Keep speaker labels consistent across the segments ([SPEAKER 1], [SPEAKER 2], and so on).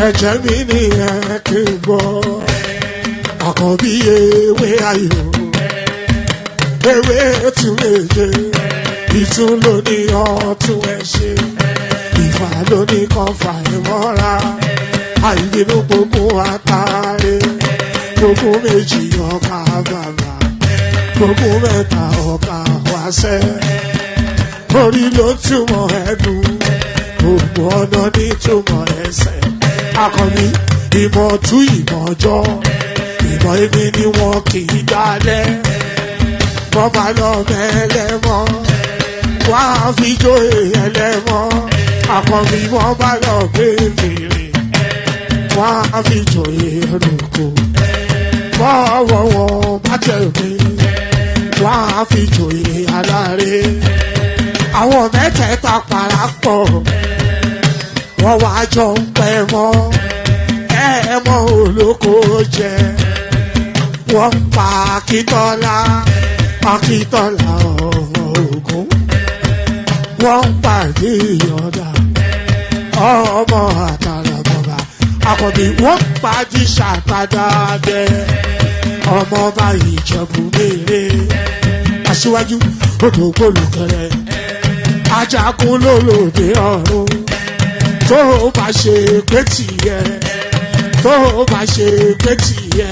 [SPEAKER 1] ẹ̀jẹ̀ mi ní ẹ̀ kí n gbọ́ àkọ́bí ewé ayò ewé tún èyẹ ìtún ló ní ọ̀tún ẹ̀ ṣe ìfà ló ní kan fà ẹ̀ mọ́ra àìbínú gbogbo àtàrẹ gbogbo méjì ọkà bàbà gbogbo mẹ́ta ọkà wáṣẹ́ orí ló túmọ̀ ẹ̀dùn gbogbo ọ̀nà ní túmọ̀ ẹsẹ̀ akọni ìmọ̀ tú ìmọ̀ ọjọ́ ìmọ̀ èmi ni wọn kì í dálẹ̀ bọ́bá lọ mẹ́lẹ́mọ́ wá fi jó ẹlẹ́mọ́ akọni bọ́bá lọ bèbèrè wá fi jó ẹlòkó bọ́wọ́ wọn bá tẹ̀lé wá fi jó aláre àwọn mẹ́tẹ̀ẹ̀ta parapọ̀ wọ́n wá jọ ń pẹ́ mọ́ ẹ̀ẹ́mọ́ olóko jẹ wọ́n ń pa Akíntọ́lá ọmọ Ògún wọ́n ń pàdé ìyọ̀dà ọmọ àtàràbọ̀bà àkọ́bí wọ́n ń pàdé ṣàtàdàdẹ ọmọ ọba Ìjẹ̀bú Mèrè aṣíwájú odò gbólùkẹrẹ ajagun lólòdì ọ̀run tó bá ṣe pé tìyẹ tó bá ṣe pé tìyẹ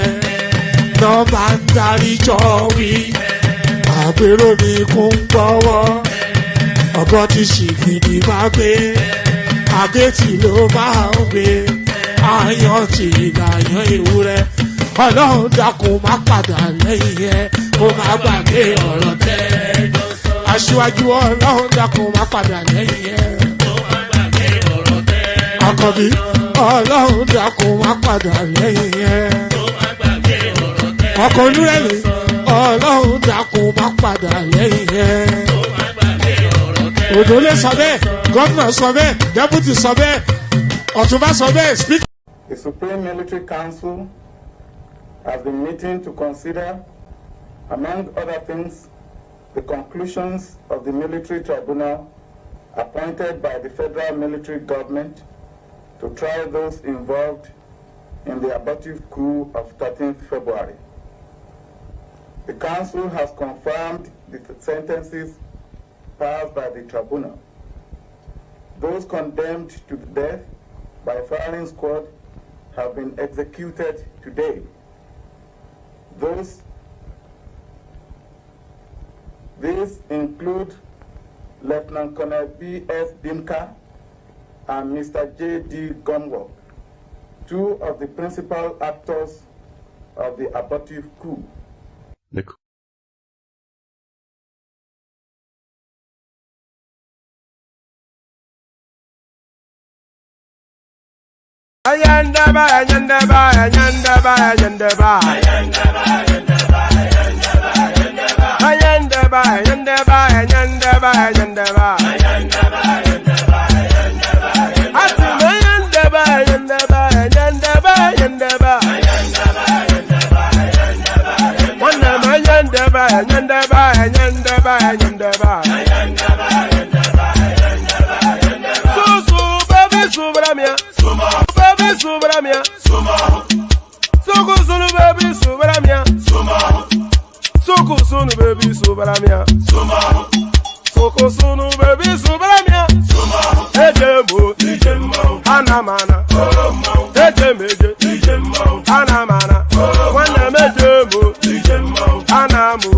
[SPEAKER 1] náà bá ń darí jọ wí àpérò mi kún gbọ́wọ́ ọ̀gọ́ ti ṣìgìdì bá gbé àgẹ́tì ló máa ń gbé àyàn ti ìlàyàn ewúrẹ́ ọlọ́run dákun má padà lẹ́yìn ẹ̀ kó má gbàgbé ọ̀rọ̀ tẹ́ aṣíwájú ọlọ́run dákun má padà lẹ́yìn ẹ̀ àkọ́bí ọlọ́run dákun má padà lẹ́yìn ẹ̀ ọkọ̀ olúrẹ̀lẹ̀ ọlọ́run dákun má padà lẹ́yìn ẹ̀ òdòlé sọ bẹ́ẹ̀ gómìnà sọ bẹ́ẹ̀ dẹ́pútì sọ bẹ́ẹ̀ ọ̀túnbá sọ bẹ́ẹ̀ speaker.
[SPEAKER 2] The Supreme Military Council has been meeting to consider, among other things, the conclusions of the military tribunal appointed by the federal military government to try those involved in the abortive coup of 13th February. The council has confirmed the sentences passed by the tribunal. Those condemned to death by firing squad have been executed today. These include Lieutenant Colonel B.S. Dimka and Mr. J.D. Gumwalk, two of the principal actors of the abortive coup.
[SPEAKER 3] Ayandaba, ayandaba, ayandaba, ayandaba. Ayandaba, ayandaba, ayandaba, ayandaba. Atima ayandaba, ayandaba, ayandaba, ayandaba. Wanama ayandaba, ayandaba, ayandaba, ayandaba. Susu, baby, subramia. Subramia, Suku sunu baby subramia, Suku sunu baby subramia, Suku sunu baby subramia, Ejemo, Anamana, Ejemeje, Anamana, Wanamejemo, Anamu,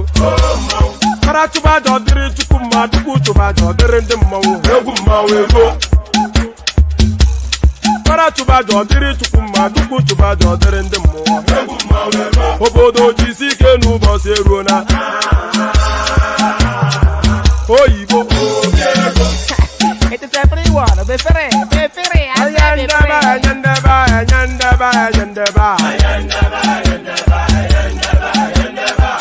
[SPEAKER 3] Karatuba dodiri chukuma tukutuba dodiri ndemo, Eguma wego. Tuba jodiri chukuma duku tuba jodiri ndemo obodo jisike n'ụbọchị eruona oyibo
[SPEAKER 4] it is everyone befere
[SPEAKER 3] ayandaba ayandaba ayandaba ayandaba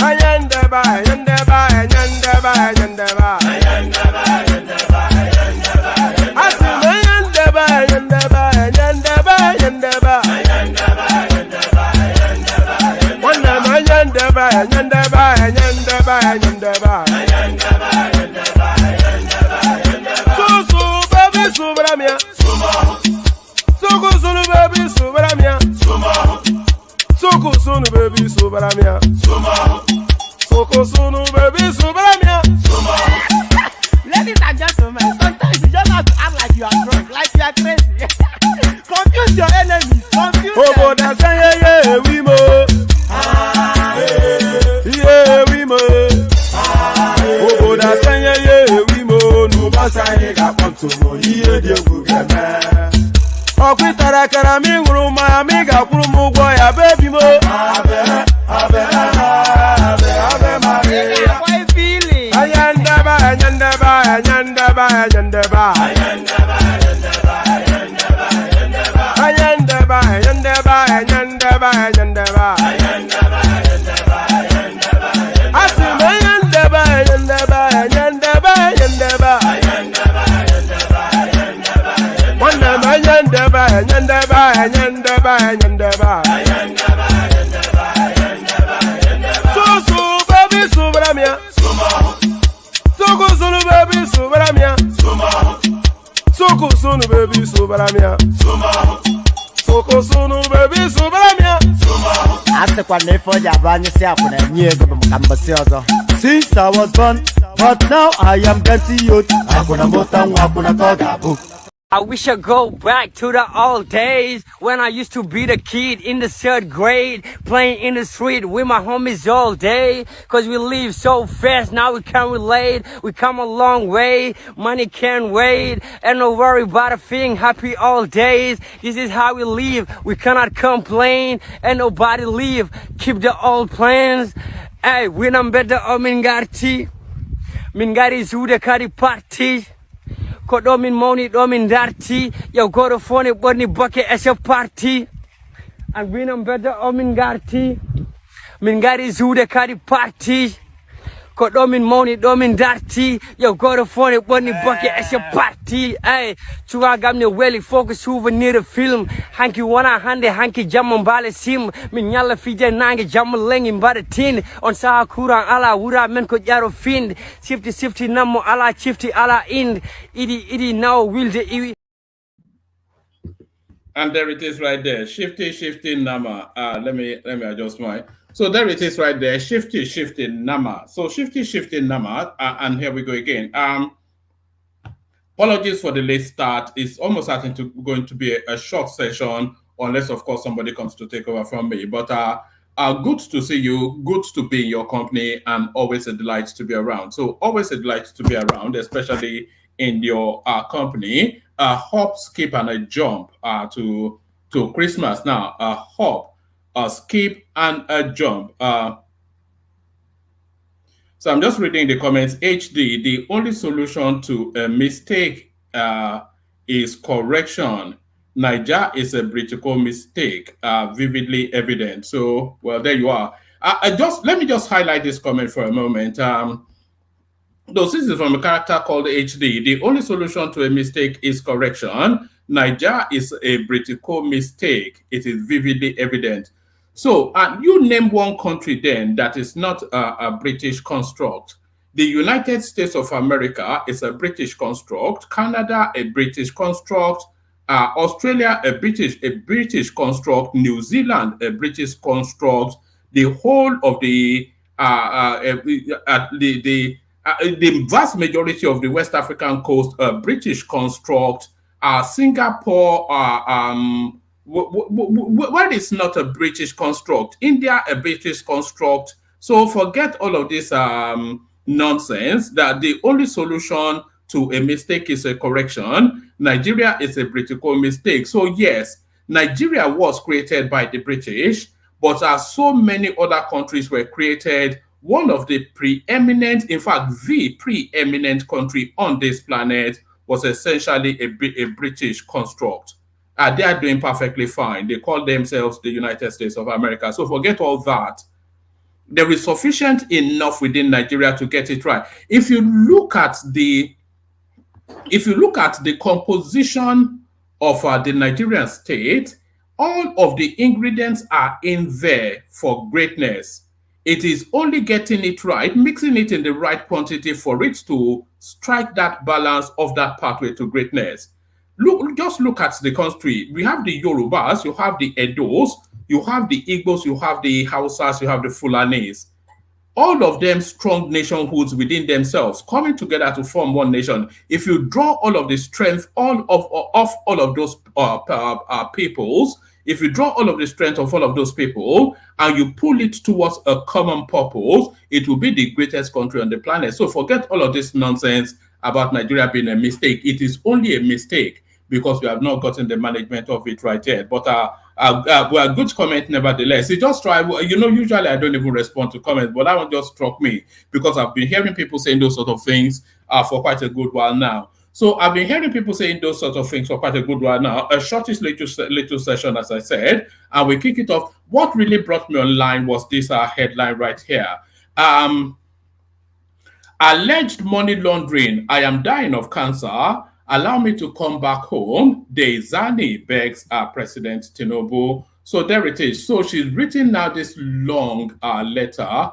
[SPEAKER 3] ayandaba ayandaba ayandaba ayandaba ayandaba Susu baby subramia, Suku sunu baby baby subaramia. Soko sunu baby subaramia. Soko sunu baby subaramia.
[SPEAKER 4] Ladies and gentlemen, sometimes you just have to act like you are drunk, like you are crazy. Confuse your enemies, confuse them.
[SPEAKER 3] Oh, that's yeah, we mo. Yeah, we mo. Oh, that's yeah, we mo. No basani kapanto mo. Yeah, dear Bugame. Oh, kwitara karami nguru ma amiga kuru mu gwo ya baby mo. Abe Maria.
[SPEAKER 4] Boy feeling.
[SPEAKER 3] Ayandaba. So baby subramia. Soko sunu baby subaramia. Soko sunu baby subaramia. Soko sunu baby subaramia.
[SPEAKER 4] Ask the one for your brand yourself when I knew it. Since I was born, but now I am getting youth.
[SPEAKER 5] I wish I go back to the old days when I used to be the kid in the 3rd grade, playing in the street with my homies all day. Cause we live so fast, now we can't relate. We come a long way, money can't wait. And no worry about a thing, happy all days. This is how we live, we cannot complain. And nobody leave, keep the old plans. Hey, when I'm better, Mingari Zuda Kari Party. Ko domin moni domin darti yo goto fone bonni bokke as a party and winam better min garti min gari zude kadi party ko domin moni domin darti yo goto fone bonni bokke as a party ay tuwa gamne weli focus souvenir film hanki wana hande hanki jamma bale sim min nyalla fije nange jamma lengi mbade tin on sa kuran ala wura men ko jaro find sifti namo ala chifti ala ind idi now will the
[SPEAKER 6] And there it is right there. Shifty Nama. Let me adjust mine. So there it is right there. Shifty Nama. So shifty Nama. And here we go again. Apologies for the late start. It's almost certainly going to be a short session, unless of course somebody comes to take over from me. But good to see you. Good to be in your company, and always a delight to be around. So always a delight to be around, especially in your company. A hop, skip, and a jump to Christmas now. A hop, a skip, and a jump. So I'm just reading the comments. HD, the only solution to a mistake is correction. Niger is a critical mistake, vividly evident. So, well, there you are. Let me just highlight this comment for a moment. This is from a character called HD. The only solution to a mistake is correction. Niger is a critical mistake. It is vividly evident. So, you name one country then that is not a British construct. The United States of America is a British construct. Canada, a British construct. Australia, a British construct. New Zealand, a British construct. The whole of the vast majority of the West African coast, a British construct. Singapore, where it's not a British construct. India, a British construct. So forget all of this nonsense that the only solution to a mistake is a correction. Nigeria is a critical mistake. So yes, Nigeria was created by the British, but as so many other countries were created, one of the preeminent, in fact, the preeminent country on this planet was essentially a British construct. They are doing perfectly fine. They call themselves the United States of America. So forget all that. There is sufficient enough within Nigeria to get it right. If you look at the composition of the Nigerian state, all of the ingredients are in there for greatness. It is only getting it right, mixing it in the right quantity for it to strike that balance of that pathway to greatness. Just look at the country. We have the Yorubas, you have the Edos, you have the Igbos, you have the Hausas, you have the Fulanis. All of them strong nationhoods within themselves, coming together to form one nation. If you draw all of the strength of all of those peoples, if you draw all of the strength of all of those people and you pull it towards a common purpose, it will be the greatest country on the planet. So forget all of this nonsense about Nigeria being a mistake. It is only a mistake because we have not gotten the management of it right yet. But well, good comment nevertheless. It just try, usually I don't even respond to comments, but that one just struck me because I've been hearing people saying those sort of things for quite a good while now. So I've been hearing people saying those sort of things for quite a good while now. A shortish little session, as I said, and we kick it off. What really brought me online was this headline right here. Alleged money laundering. I am dying of cancer. Allow me to come back home. Diezani begs President Tinubu. So there it is. So she's written now this long letter.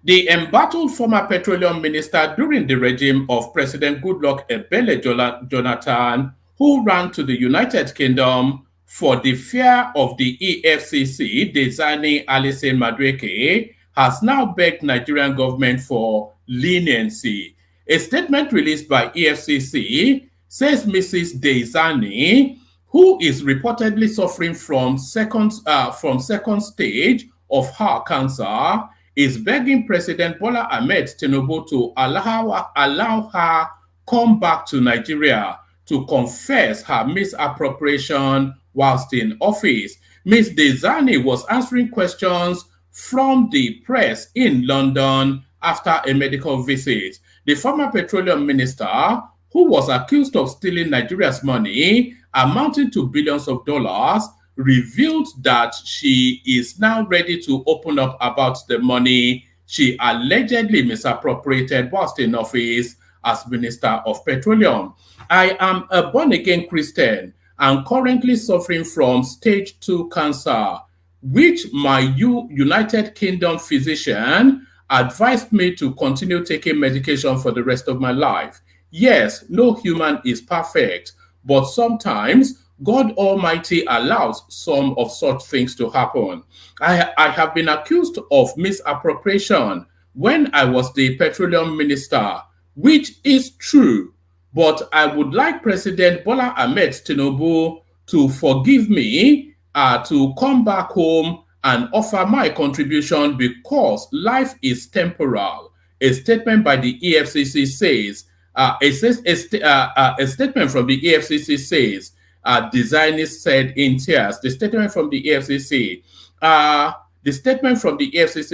[SPEAKER 6] The embattled former petroleum minister during the regime of President Goodluck Ebele Jonathan, who ran to the United Kingdom for the fear of the EFCC, Diezani Madueke, has now begged Nigerian government for leniency. A statement released by EFCC says Mrs. Diezani, who is reportedly suffering from second stage of her cancer, is begging President Bola Ahmed Tinubu to allow her come back to Nigeria to confess her misappropriation whilst in office. Ms. Diezani was answering questions from the press in London after a medical visit. The former petroleum minister, who was accused of stealing Nigeria's money amounting to billions of dollars, revealed that she is now ready to open up about the money she allegedly misappropriated whilst in office as Minister of Petroleum. I am a born-again Christian and currently suffering from stage 2 cancer, which my United Kingdom physician advised me to continue taking medication for the rest of my life. Yes, no human is perfect, but sometimes God Almighty allows some of such things to happen. I have been accused of misappropriation when I was the petroleum minister, which is true, but I would like President Bola Ahmed Tinubu to forgive me, to come back home and offer my contribution because life is temporal. A statement by the EFCC says, a statement from the EFCC says, Diezani said in tears. The statement from the EFCC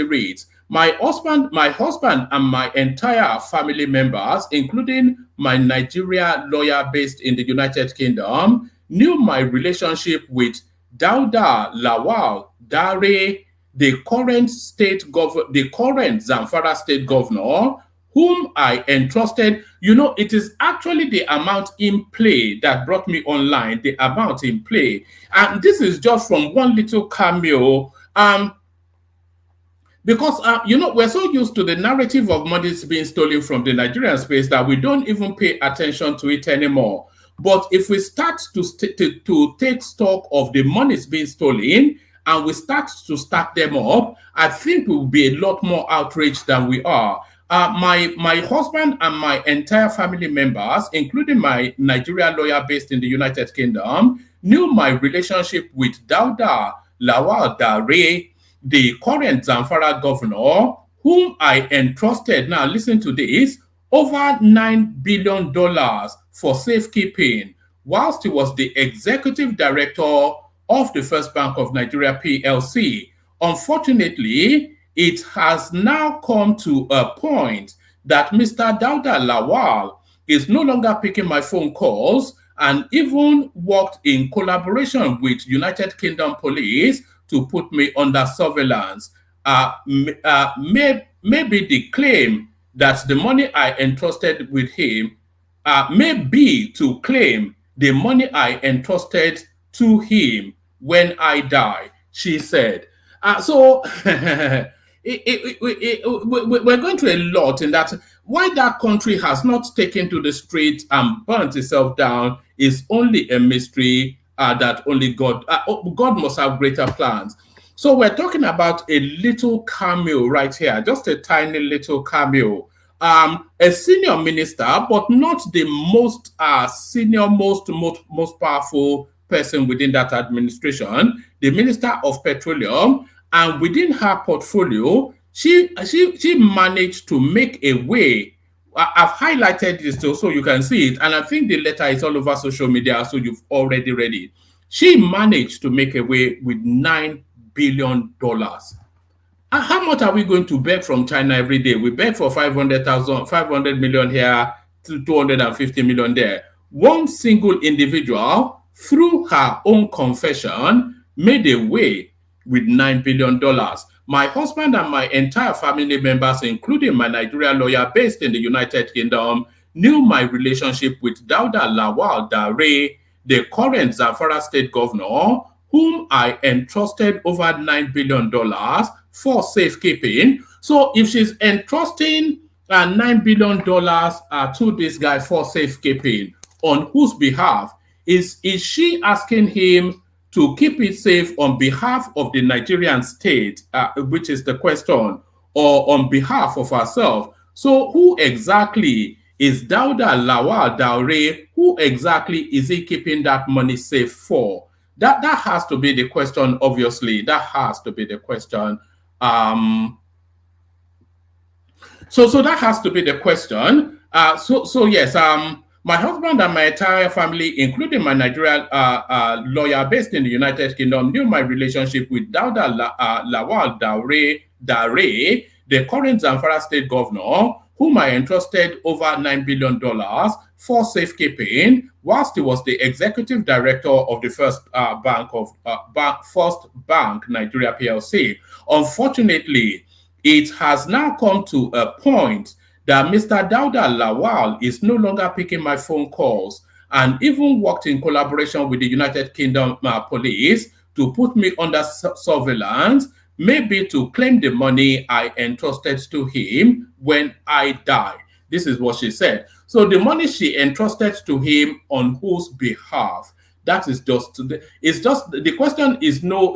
[SPEAKER 6] reads, my husband and my entire family members, including my Nigeria lawyer based in the United Kingdom, knew my relationship with Dauda Lawal Dare, the current Zamfara state governor, whom I entrusted. It is actually the amount in play that brought me online, the amount in play. And this is just from one little cameo. Because, we're so used to the narrative of money being stolen from the Nigerian space that we don't even pay attention to it anymore. But if we start to take stock of the monies being stolen and we start to stack them up, I think we will be a lot more outraged than we are. My husband and my entire family members, including my Nigerian lawyer based in the United Kingdom, knew my relationship with Dauda Lawal Dare, the current Zamfara governor, whom I entrusted, now listen to this, over $9 billion for safekeeping, whilst he was the executive director of the First Bank of Nigeria PLC. Unfortunately, it has now come to a point that Mr. Dauda Lawal is no longer picking my phone calls and even worked in collaboration with United Kingdom police to put me under surveillance. Maybe the claim that the money I entrusted with him may be to claim the money I entrusted to him when I die, she said. So we're going through a lot in that. why that country has not taken to the street and burnt itself down is only a mystery that only God must have greater plans. So we're talking about a little cameo right here, just a tiny little cameo. A senior minister, but not the most senior, most powerful person within that administration, the Minister of Petroleum, and within her portfolio, she managed to make a way. I've highlighted this so you can see it, and I think the letter is all over social media, so you've already read it. She managed to make a way with $9 billion. How much are we going to beg from China every day? We beg for 500 million here, to 250 million there. One single individual, through her own confession, made a way with $9 billion. My husband and my entire family members, including my Nigerian lawyer based in the United Kingdom, knew my relationship with Dauda Lawal Dare, the current Zamfara state governor, whom I entrusted over $9 billion for safekeeping. So if she's entrusting $9 billion to this guy for safekeeping, on whose behalf? Is she asking him to keep it safe on behalf of the Nigerian state, which is the question, or on behalf of herself? So who exactly is Dauda Lawal Dare? Who exactly is he keeping that money safe for? That has to be the question, obviously. That has to be the question. So that has to be the question. So yes, my husband and my entire family, including my Nigerian lawyer based in the United Kingdom, knew my relationship with Dauda Lawal Dare, the current Zamfara state governor, whom I entrusted over $9 billion for safekeeping, whilst he was the executive director of the First Bank Nigeria PLC. Unfortunately, it has now come to a point that Mr. Dauda Lawal is no longer picking my phone calls, and even worked in collaboration with the United Kingdom police to put me under surveillance, maybe to claim the money I entrusted to him when I die. This is what she said. So the money she entrusted to him, on whose behalf? That is just the question is no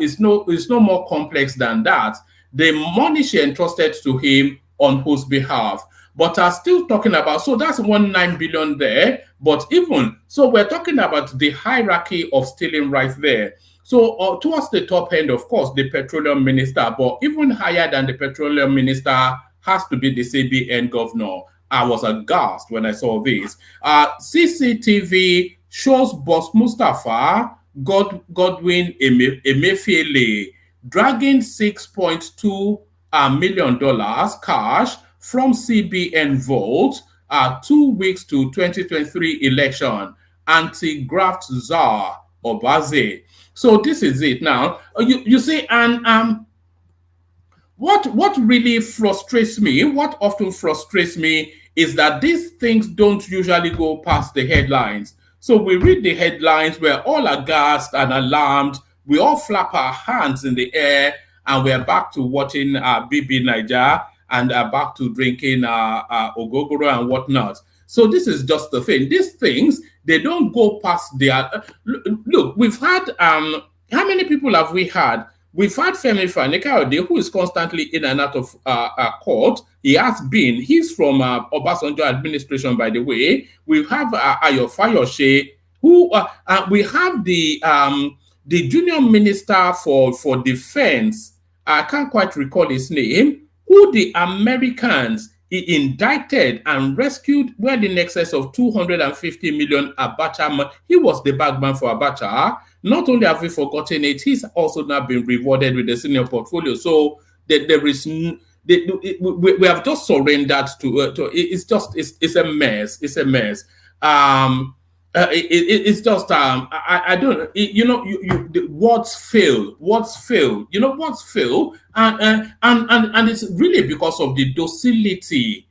[SPEAKER 6] more complex than that. The money she entrusted to him, on whose behalf? But are still talking about, so that's $9 billion there. But even so, we're talking about the hierarchy of stealing right there. So towards the top end, of course, the petroleum minister, but even higher than the petroleum minister has to be the CBN governor. I was aghast when I saw this. CCTV shows Boss Mustafa Godwin Emefiele dragging $6.2 million cash from CBN vault 2 weeks to 2023 election. Anti-graft czar Obaze. So this is it now. You see, and what really frustrates me, what often frustrates me, is that these things don't usually go past the headlines. So we read the headlines, we're all aghast and alarmed, we all flap our hands in the air, and we're back to watching BB Niger and back to drinking ogogoro and whatnot. So this is just the thing. These things, they don't go past the... Look, we've had... how many people have we had? We've had Femi Fani-Kayode, who is constantly in and out of court. He's from Obasanjo administration, by the way. We have Ayo Fayose, who we have the junior minister for defense. I can't quite recall his name, who the Americans indicted and rescued well in excess of 250 million Abacha. He was the bagman for Abacha. Not only have we forgotten it, he's also now been rewarded with the senior portfolio. So there is, we have just surrendered to it's a mess. It's a mess. It's just I don't the words fail. And it's really because of the docility.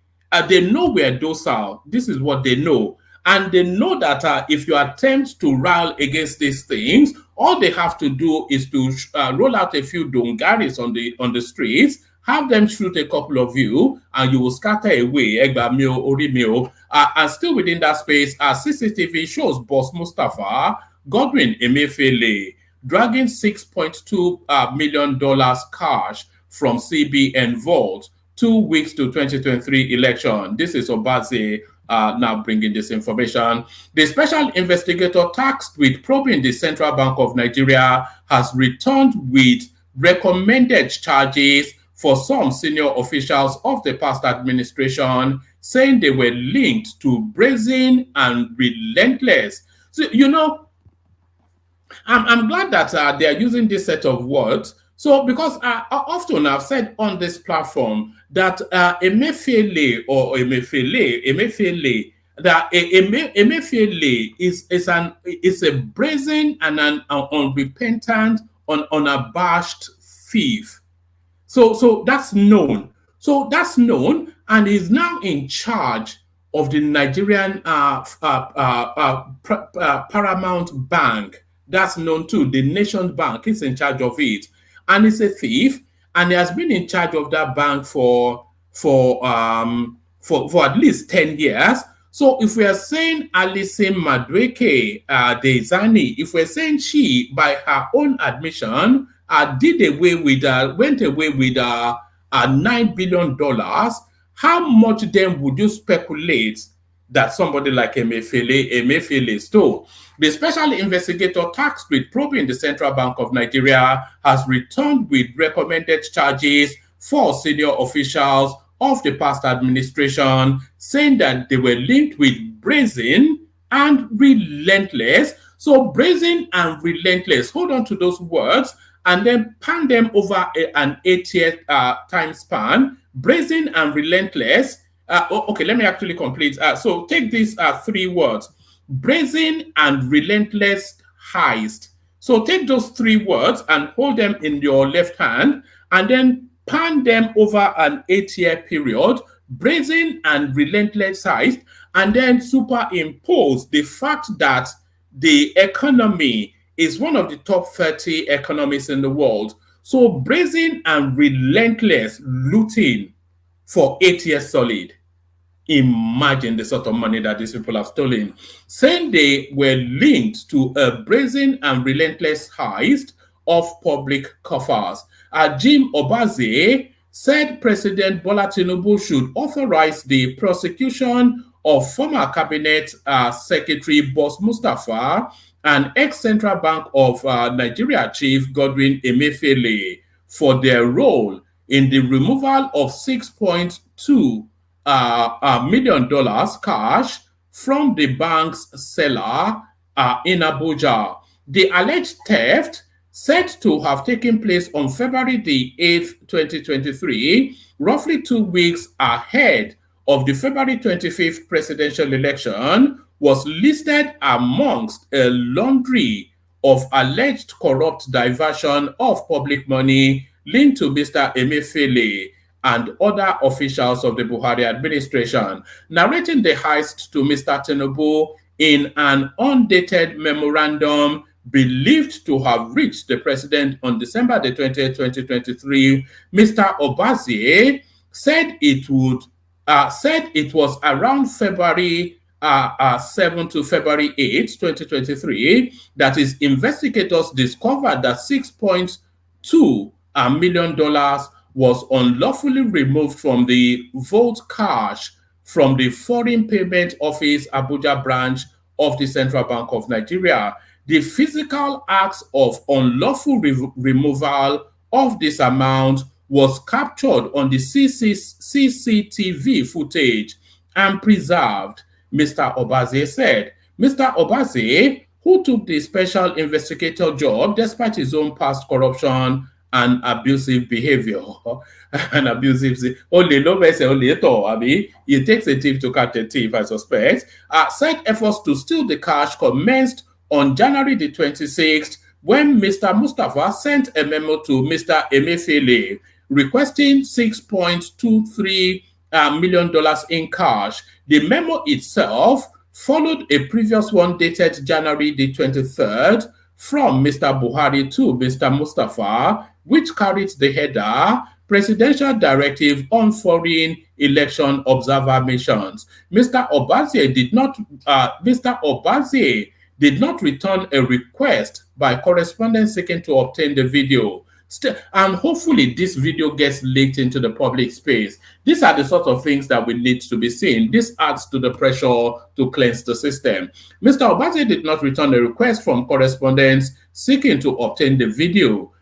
[SPEAKER 6] They know we're docile. This is what they know. And they know that if you attempt to rile against these things, all they have to do is to roll out a few dongaris on the streets have them shoot a couple of you, and you will scatter away. And still within that space, CCTV shows Boss Mustafa Godwin Emefiele dragging $6.2 million cash from CBN vault 2 weeks to 2023 election. This is Obaze now bringing this information. The special investigator tasked with probing the Central Bank of Nigeria has returned with recommended charges for some senior officials of the past administration, saying they were linked to brazen and relentless. So, I'm glad that they are using this set of words. So, because often I've said on this platform that Emefiele is a brazen and an unrepentant, unabashed thief. So that's known. So that's known, and is now in charge of the Nigerian Paramount Bank. That's known too. The Nation Bank is in charge of it, and he's a thief, and he has been in charge of that bank for at least 10 years. So if we are saying Diezani Madueke, Diezani, if we're saying she, by her own admission, went away with $9 billion, how much then would you speculate that somebody like Emefiele stole? The special investigator tasked with probing the Central Bank of Nigeria has returned with recommended charges for senior officials of the past administration, saying that they were linked with brazen and relentless. So brazen and relentless, hold on to those words and then pan them over an 8-year time span. Brazen and relentless. Okay, let me actually complete. So take these 3 words: brazen and relentless heist. So take those 3 words and hold them in your left hand, and then pan them over an 8-year period. Brazen and relentless heist, and then superimpose the fact that the economy is one of the top 30 economies in the world. So brazen and relentless looting for 8 years solid. Imagine the sort of money that these people have stolen. Saying they were linked to a brazen and relentless heist of public coffers. Jim Obaze said President Bola Tinubu should authorize the prosecution of former Cabinet Secretary Boss Mustafa and ex-Central Bank of Nigeria Chief Godwin Emefiele for their role in the removal of $6.2 million cash from the bank's cellar in Abuja. The alleged theft, said to have taken place on February the 8th, 2023, roughly 2 weeks ahead of the February 25th presidential election, was listed amongst a laundry of alleged corrupt diversion of public money linked to Mr. Emefiele and other officials of the Buhari administration, narrating the heist to Mr. Tinubu in an undated memorandum believed to have reached the president on December the 20th, 2023. Mr. Obaze said it was around February 7 to February 8, 2023, that his investigators discovered that $6.2 million was unlawfully removed from the vault cash from the Foreign Payment Office Abuja branch of the Central Bank of Nigeria. The physical acts of unlawful removal of this amount was captured on the CCTV footage and preserved, Mr. Obaze said. Mr. Obaze, who took the special investigator job despite his own past corruption and abusive behavior, it takes a thief to catch a thief, I suspect, said efforts to steal the cash commenced on January the 26th, when Mr. Mustafa sent a memo to Mr. Emefiele requesting $6.23 million in cash. The memo itself followed a previous one dated January the 23rd from Mr. Buhari to Mr. Mustafa, which carried the header, presidential directive on foreign election observer missions. Mr. Obazie did not return a request by correspondents seeking to obtain the video. And hopefully this video gets leaked into the public space. These are the sort of things that we need to be seen. This adds to the pressure to cleanse the system. Mr. Obaze did not return a request from correspondents seeking to obtain the video.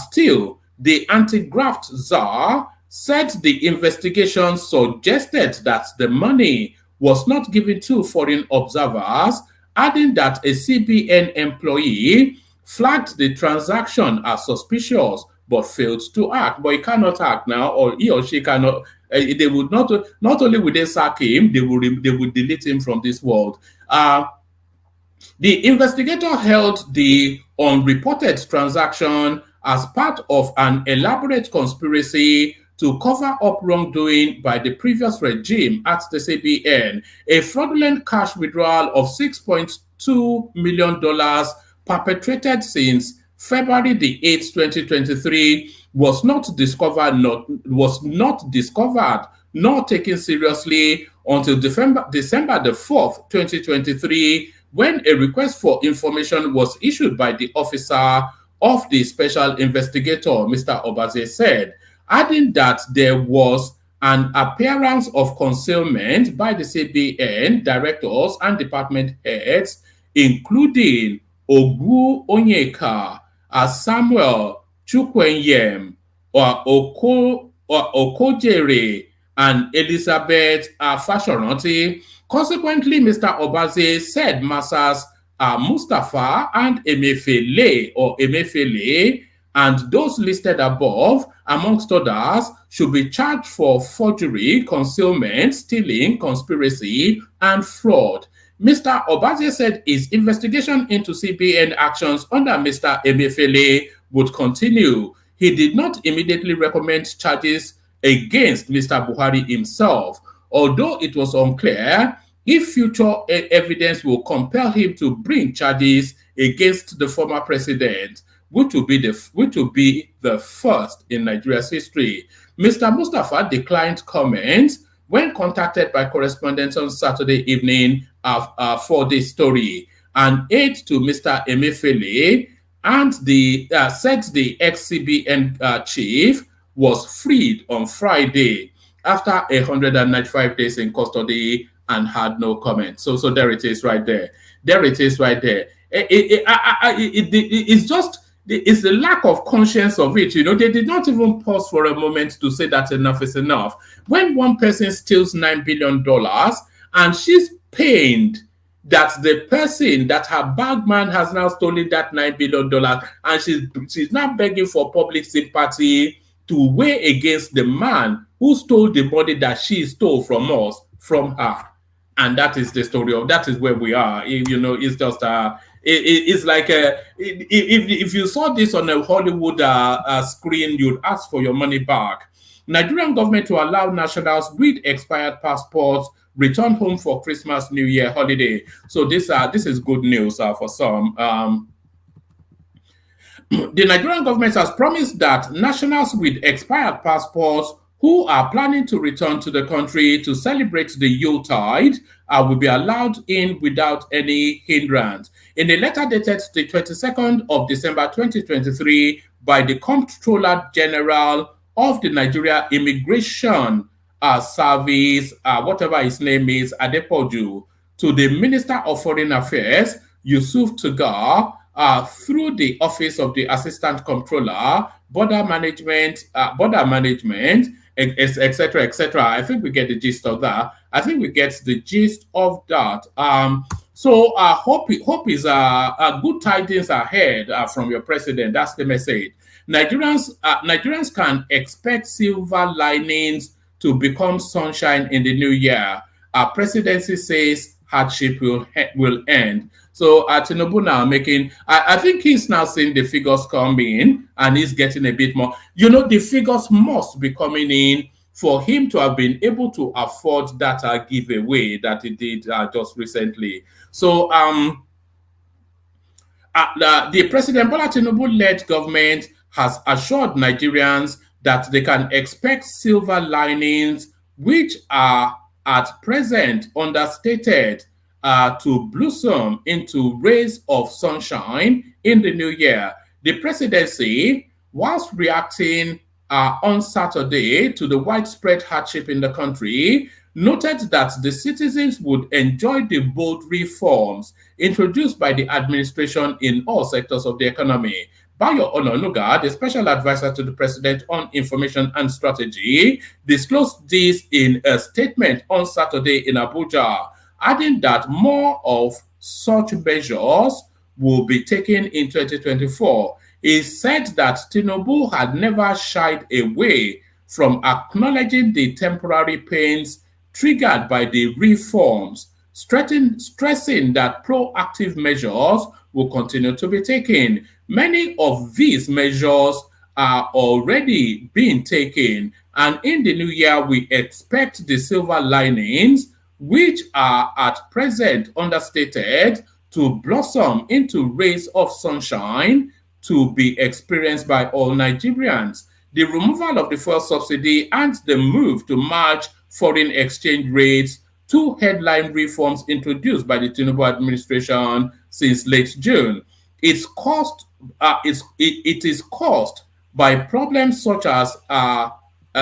[SPEAKER 6] Still, the anti-graft czar said the investigation suggested that the money was not given to foreign observers, adding that a CBN employee flagged the transaction as suspicious but failed to act. But he cannot act now, or he or she cannot. They would not only would they sack him, they would delete him from this world. The investigator held the unreported transaction as part of an elaborate conspiracy to cover up wrongdoing by the previous regime at the CBN. A fraudulent cash withdrawal of $6.2 million perpetrated since February the 8th, 2023 was not discovered nor taken seriously until December the 4th, 2023, when a request for information was issued by the officer of the special investigator, Mr. Obaze said, adding that there was an appearance of concealment by the CBN directors and department heads, including Ogu Onyeka, Samuel Chukwenyem, Okojere, and Elizabeth Fashoranti. Consequently, Mr. Obaze said Massas Mustafa and Emefiele and those listed above, amongst others, should be charged for forgery, concealment, stealing, conspiracy, and fraud. Mr. Obaze said his investigation into CBN actions under Mr. Emefiele would continue. He did not immediately recommend charges against Mr. Buhari himself, although it was unclear if future evidence will compel him to bring charges against the former president, which will be the first in Nigeria's history. Mr. Mustafa declined comments when contacted by correspondents on Saturday evening for this story. An aide to Mr. Emefiele and said the ex-CBN chief was freed on Friday after 195 days in custody and had no comment. So there it is right there. There it is right there. It's just, it's the lack of conscience of it. You know, they did not even pause for a moment to say that enough is enough. When one person steals $9 billion and she's pained that the person, that her bagman has now stolen that $9 billion and she's now begging for public sympathy to weigh against the man who stole the money that she stole from us, from her. And that is the story of, that is where we are. You know, it's just it's like if you saw this on a Hollywood screen, you'd ask for your money back. Nigerian government to allow nationals with expired passports return home for Christmas, New Year holiday. So this is good news for some. The Nigerian government has promised that nationals with expired passports who are planning to return to the country to celebrate the Yuletide will be allowed in without any hindrance. In a letter dated the 22nd of December 2023 by the Comptroller General of the Nigeria Immigration Service, whatever his name is, Adepoju, to the Minister of Foreign Affairs, Yusuf Tugar, through the Office of the Assistant Comptroller, Border Management, etc., etc. I think we get the gist of that. I think we get the gist of that. So hope is good tidings ahead from your president. That's the message. Nigerians can expect silver linings to become sunshine in the new year. Our presidency says hardship will end. So Tinubu now making, I think he's now seeing the figures come in and he's getting a bit more. You know, the figures must be coming in for him to have been able to afford that giveaway that he did just recently. So the President Bola Tinubu-led government has assured Nigerians that they can expect silver linings, which are at present understated, to blossom into rays of sunshine in the new year. The presidency, whilst reacting on Saturday to the widespread hardship in the country, noted that the citizens would enjoy the bold reforms introduced by the administration in all sectors of the economy. Bayo Ononuga, the special advisor to the president on information and strategy, disclosed this in a statement on Saturday in Abuja, adding that more of such measures will be taken in 2024. He said that Tinubu had never shied away from acknowledging the temporary pains triggered by the reforms, stressing that proactive measures will continue to be taken. Many of these measures are already being taken, and in the new year, we expect the silver linings, which are at present understated, to blossom into rays of sunshine to be experienced by all Nigerians. The removal of the fuel subsidy and the move to match foreign exchange rates, two headline reforms introduced by the Tinubu administration since late June. It is caused by problems such as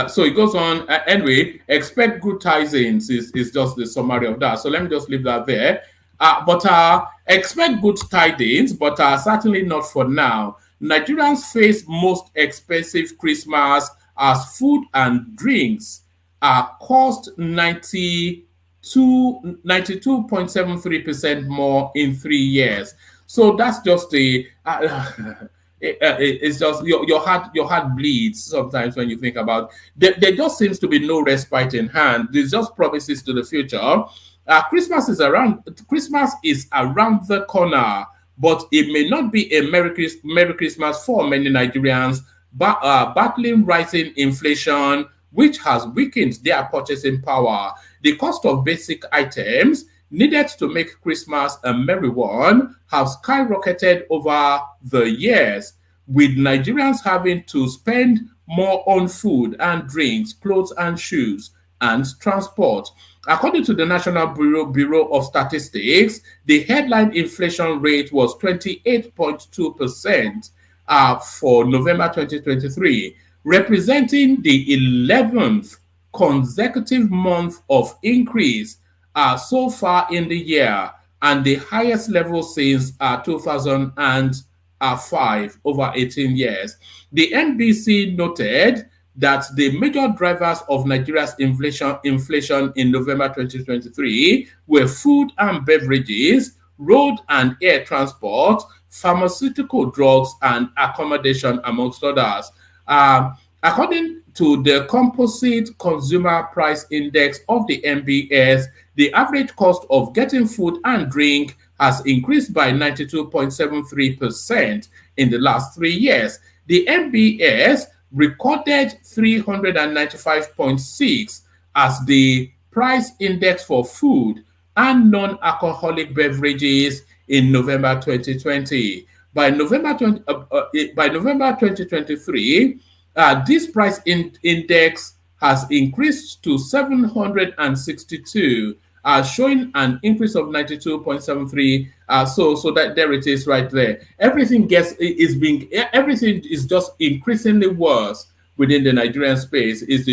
[SPEAKER 6] so it goes on. Anyway, expect good tidings is just the summary of that. So let me just leave that there. But expect good tidings, but certainly not for now. Nigerians face most expensive Christmas as food and drinks cost 92.73% more in 3 years. So that's just the it's just your heart bleeds sometimes when you think about there just seems to be no respite in hand. There's just promises to the future. Christmas is around the corner, but it may not be a Merry Christmas for many Nigerians, battling rising inflation, which has weakened their purchasing power. The cost of basic items needed to make Christmas a merry one have skyrocketed over the years, with Nigerians having to spend more on food and drinks, clothes and shoes, and transport. According to the National Bureau of Statistics, the headline inflation rate was 28.2% for November 2023, representing the 11th consecutive month of increase so far in the year, and the highest level since 2005, over 18 years. The NBC noted that the major drivers of Nigeria's inflation in November 2023 were food and beverages, road and air transport, pharmaceutical drugs, and accommodation, amongst others. According to the Composite Consumer Price Index of the MBS, the average cost of getting food and drink has increased by 92.73% in the last 3 years. The MBS recorded 395.6 as the price index for food and non-alcoholic beverages in November 2020. By November 2023, this price index has increased to 762, showing an increase of 92.73. So that there it is right there. Everything is just increasingly worse within the Nigerian space. Is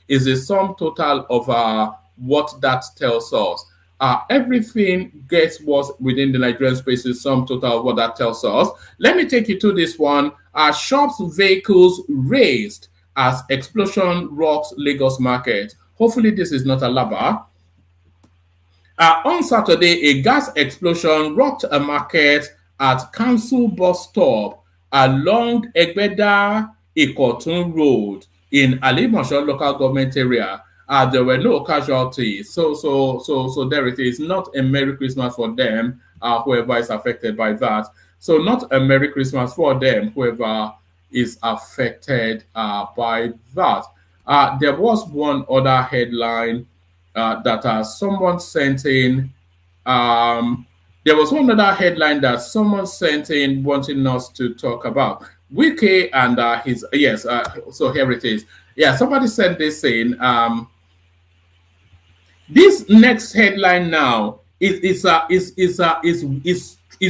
[SPEAKER 6] the sum total of what that tells us. Everything gets worse within the Nigerian space is sum total of what that tells us. Let me take you to this one. Shops, vehicles raised as explosion rocks Lagos market. Hopefully this is not a lava. On Saturday, a gas explosion rocked a market at Council bus stop along Egbeda Ikotun Road in Alimosho local government area. There were no casualties. So there it is. Not a Merry Christmas for them, whoever is affected by that. So not a Merry Christmas for them, whoever is affected by that. There was one other headline that someone sent in. There was one other headline that someone sent in wanting us to talk about. Wike and his yes. So here it is. Yeah, somebody sent this saying. This next headline now is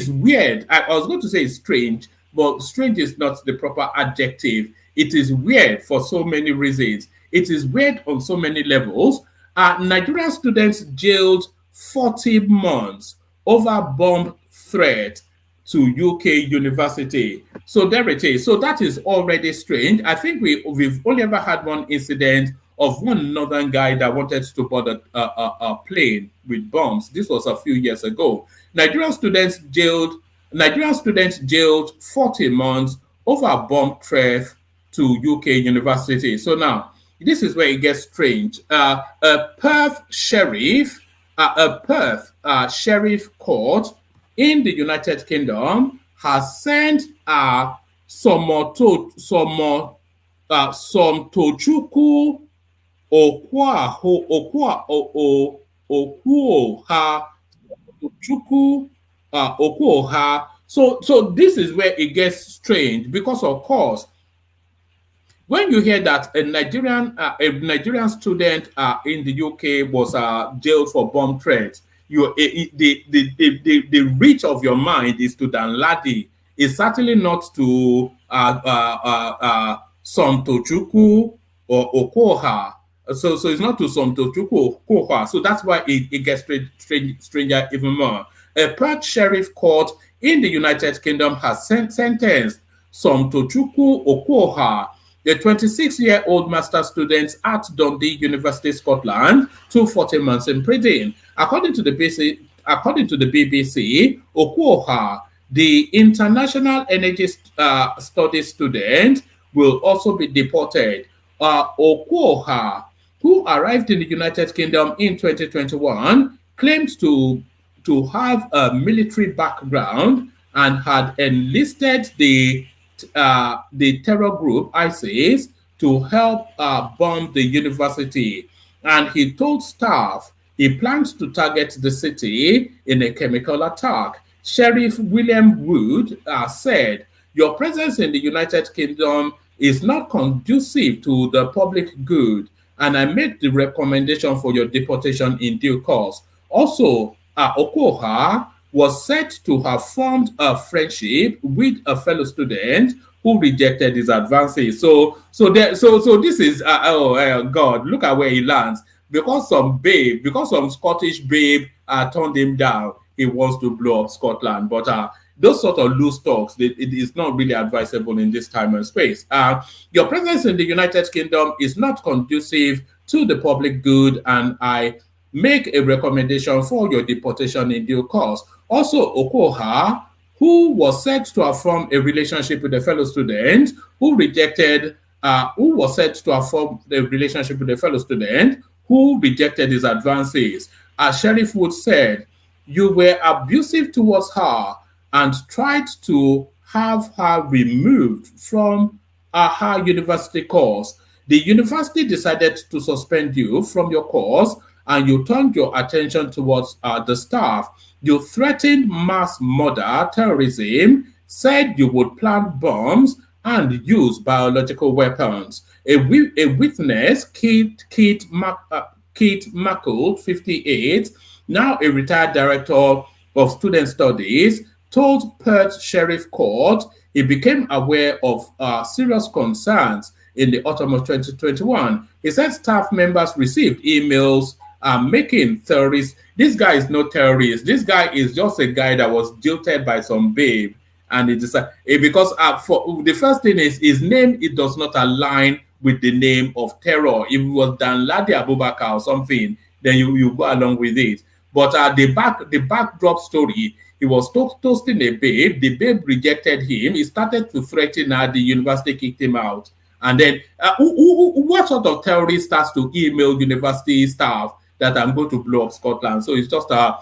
[SPEAKER 6] weird. I was going to say it's strange, but strange is not the proper adjective. It is weird for so many reasons. It is weird on so many levels. Nigerian students jailed 40 months over bomb threat to UK university. So there it is. So that is already strange. I think we've only ever had one incident of one northern guy that wanted to board a plane with bombs. This was a few years ago. Nigerian students jailed 40 months over bomb threat to UK university. So now this is where it gets strange. A Perth sheriff court in the United Kingdom has sent some Tochukwu Okwoha. So this is where it gets strange because, of course, when you hear that a Nigerian student in the UK was jailed for bomb threats, the reach of your mind is to Danladi. It's certainly not to Som Tochukwu or Okoha. So it's not to Som Tochukwu or Okoha. So that's why it gets stranger even more. A Perth sheriff court in the United Kingdom has sentenced Som Tochukwu Okoha, the 26-year-old master student at Dundee University, Scotland, to 40 months in prison. According to the BBC, Okoha, the international energy studies student, will also be deported. Okoha, who arrived in the United Kingdom in 2021, claimed to have a military background and had enlisted the terror group ISIS to help bomb the university. And he told staff he plans to target the city in a chemical attack. Sheriff William Wood said, "Your presence in the United Kingdom is not conducive to the public good, and I make the recommendation for your deportation in due course." Also, Okoha was said to have formed a friendship with a fellow student who rejected his advances. So this is God, look at where he lands. Because some Scottish babe turned him down, he wants to blow up Scotland. But those sort of loose talks, it is not really advisable in this time and space. Your presence in the United Kingdom is not conducive to the public good, and I make a recommendation for your deportation in due course. Also, Okoha, who was said to have formed a relationship with a fellow student who was said to have formed a relationship with a fellow student who rejected his advances. As Sheriff Wood said, "You were abusive towards her and tried to have her removed from her university course. The university decided to suspend you from your course, and you turned your attention towards the staff. You threatened mass murder, terrorism, said you would plant bombs and use biological weapons." A witness, Kate Mackle, 58, now a retired director of student studies, told Perth Sheriff Court he became aware of serious concerns in the autumn of 2021. He said staff members received emails making terrorists. This guy is no terrorist. This guy is just a guy that was jilted by some babe. And it is because for the first thing is his name, it does not align with the name of terror. If it was Danladi Abubakar or something, then you go along with it. But the backdrop story, he was toasting a babe. The babe rejected him. He started to threaten her. The university kicked him out. And then what sort of terrorist starts to email university staff that I'm going to blow up Scotland? So it's just a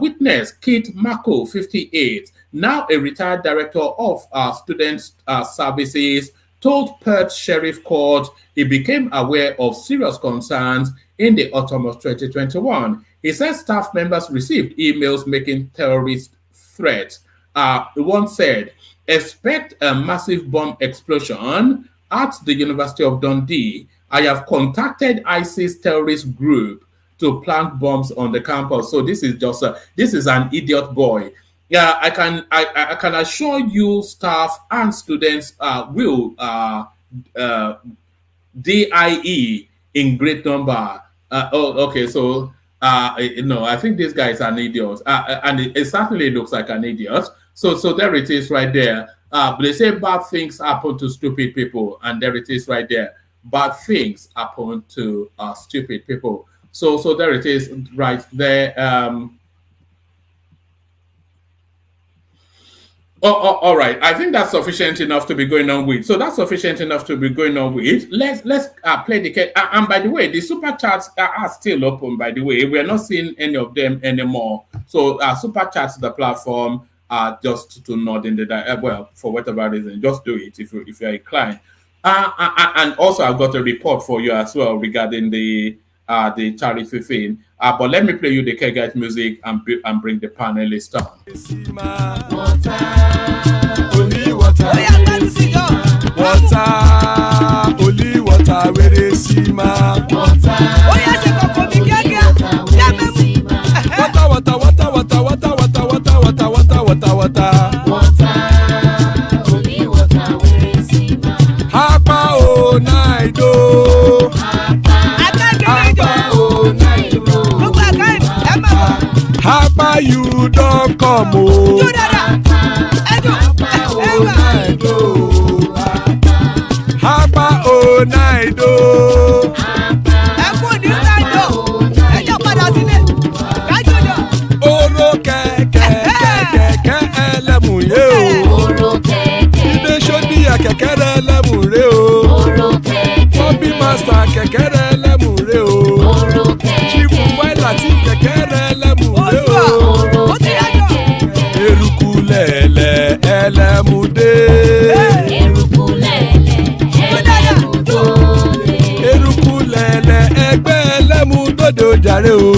[SPEAKER 6] witness, Kate Mackle, 58, now a retired director of student services, told Perth Sheriff Court he became aware of serious concerns in the autumn of 2021. He said staff members received emails making terrorist threats. once said, expect a massive bomb explosion at the University of Dundee. I have contacted ISIS terrorist group to plant bombs on the campus. So this is just this is an idiot boy. Yeah, I can assure you, staff and students will DIE in great number. Okay, so no, I think this guy is an idiot, and it certainly looks like an idiot. So there it is right there. But they say bad things happen to stupid people, and there it is right there. Bad things happen to stupid people. So there it is right there. All right. I think that's sufficient enough to be going on with. So that's sufficient enough to be going on with. Let's play the case. And by the way, the super chats are still open. By the way, we are not seeing any of them anymore. So super chats the platform just to nod in the well, for whatever reason, just do it if you're inclined. And also I've got a report for you as well regarding the charity thing. But let me play you the Kegite music and bring the panelists on.
[SPEAKER 3] Only water, where they see ma. Water,
[SPEAKER 7] only water, where they see ma.
[SPEAKER 3] Hapa o naido. Hapa you don't come o. Hapa o naido. Oro kẹ̀kẹ́ ẹlẹ́mù yé o. Ilé sọ́dí kẹ̀kẹ́ ẹlẹ́mù ré o. Bobby master kẹ̀kẹ́ ẹlẹ́mù ré o. Chief Wáìlà tí kẹ̀kẹ́ ẹlẹ́mù ré o. Eruku lẹ̀lẹ̀ ẹlẹ́mù dé. Eruku lẹ̀lẹ̀ ẹgbẹ́ ẹlẹ́mù dòde ojàre o.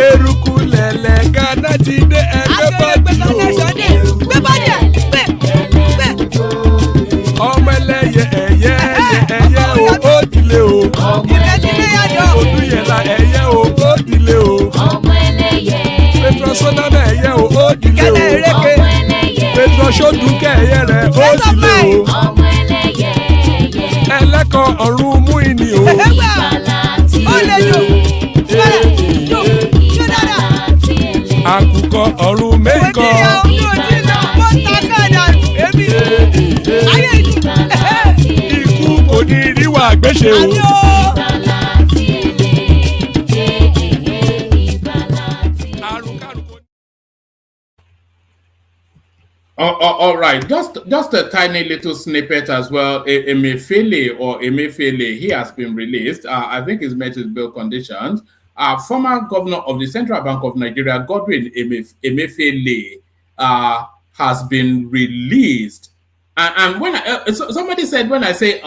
[SPEAKER 3] Eruku lẹ̀lẹ̀ Ghana ti dé ẹgbẹ́ bọ́dì o. Ọmọ ẹlẹ́yẹ ẹ̀yẹ o ó dilé o. Olúyẹ̀lá ẹ̀yẹ o ó dilé o. Petrosonama ẹ̀yẹ o ó dilé o. Petrosodunke ẹ̀yẹ rẹ̀ ó dilé o. Ẹlẹ́kọ̀ ọ̀run mú ìní o. Àkùkọ ọ̀run mẹ́kọ̀. Ikú kò ní ríwà gbéṣe o.
[SPEAKER 6] All right, just a tiny little snippet as well. Emefiele, he has been released. I think he's met his bail conditions. Former governor of the Central Bank of Nigeria, Godwin Emefiele, has been released. And when somebody said when I say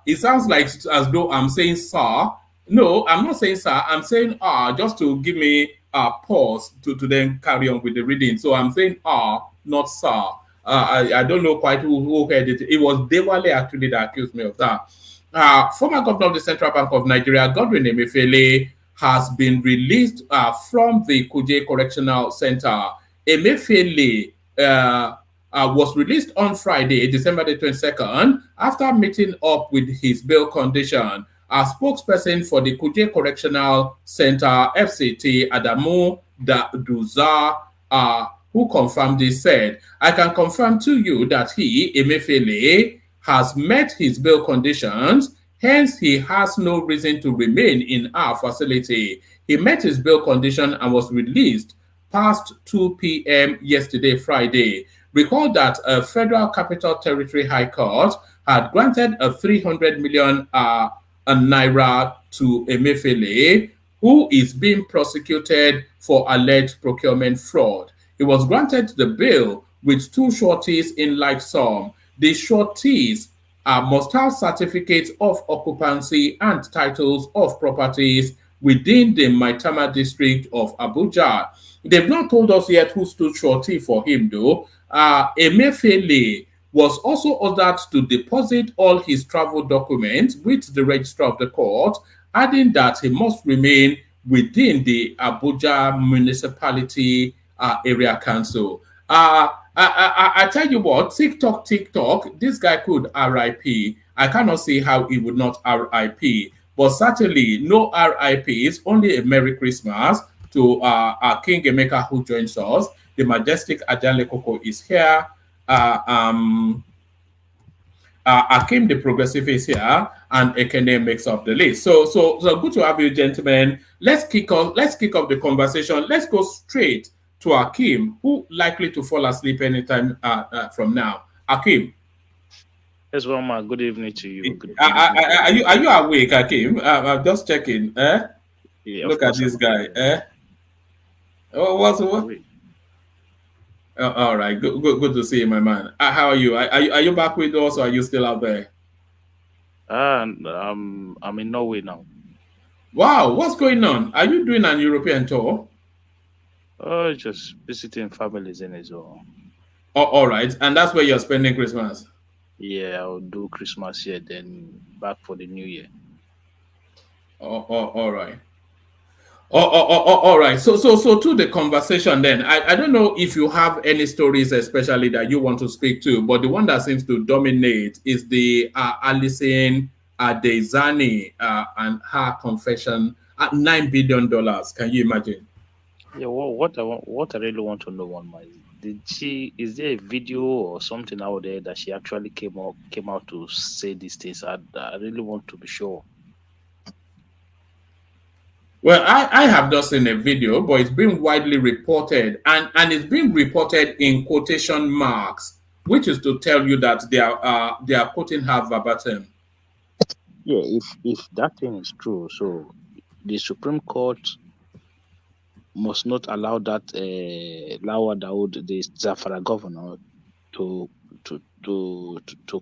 [SPEAKER 6] it sounds like as though I'm saying sir. No, I'm not saying sir. I'm saying just to give me a pause to then carry on with the reading. So I'm saying not sir. I don't know quite who heard it. It was Dewale actually that accused me of that. Former governor of the Central Bank of Nigeria, Godwin Emefiele, has been released from the Kuje Correctional Center. Emefiele was released on Friday, December the 22nd, after meeting up with his bail condition. A spokesperson for the Kuje Correctional Center, FCT, Adamu Duza, who confirmed this, said, I can confirm to you that he, Emefiele, has met his bail conditions, hence he has no reason to remain in our facility. He met his bail condition and was released past 2 p.m. yesterday, Friday. Recall that a Federal Capital Territory High Court had granted a 300 million naira to Emefiele, who is being prosecuted for alleged procurement fraud. He was granted the bail with two sureties in like sum. The sureties must have certificates of occupancy and titles of properties within the Maitama district of Abuja. They've not told us yet who stood shorty for him, though. Emefiele was also ordered to deposit all his travel documents with the registrar of the court, adding that he must remain within the Abuja Municipality Area Council. I tell you what, TikTok, this guy could RIP. I cannot see how he would not RIP. But certainly, no RIPs, only a Merry Christmas to our King Emeka who joins us. The majestic Ajale Koko is here. Akim the Progressive is here, and Ekene makes up the list. So good to have you, gentlemen. Let's kick off the conversation. Let's go straight to Akim, who likely to fall asleep anytime from now. Akim.
[SPEAKER 8] Yes, well, ma, good evening to you. Good
[SPEAKER 6] Are you awake, Akim? I'm just checking.
[SPEAKER 8] Yeah,
[SPEAKER 6] Look at this guy. Oh, what's what? All right, good to see you, my man. How are you? Are you back with us, or are you still out there?
[SPEAKER 8] I'm in Norway now.
[SPEAKER 6] Wow, what's going on? Are you doing an European tour?
[SPEAKER 8] Oh, just visiting families in Israel.
[SPEAKER 6] Oh, all right, and that's where you're spending Christmas.
[SPEAKER 8] Yeah, I'll do Christmas here, then back for the New Year.
[SPEAKER 6] All right. All right. So to the conversation then. I don't know if you have any stories especially that you want to speak to, but the one that seems to dominate is the Alison Diezani and her confession at $9 billion. Can you imagine?
[SPEAKER 8] Yeah, well, what I really want to know, is there a video or something out there that she actually came out to say these things? I really want to be sure.
[SPEAKER 6] Well, I have just seen a video, but it's been widely reported, and it's being reported in quotation marks, which is to tell you that they are quoting her verbatim.
[SPEAKER 8] Yeah, if that thing is true, so the Supreme Court must not allow that Lawa Dawood, the Zafara governor, to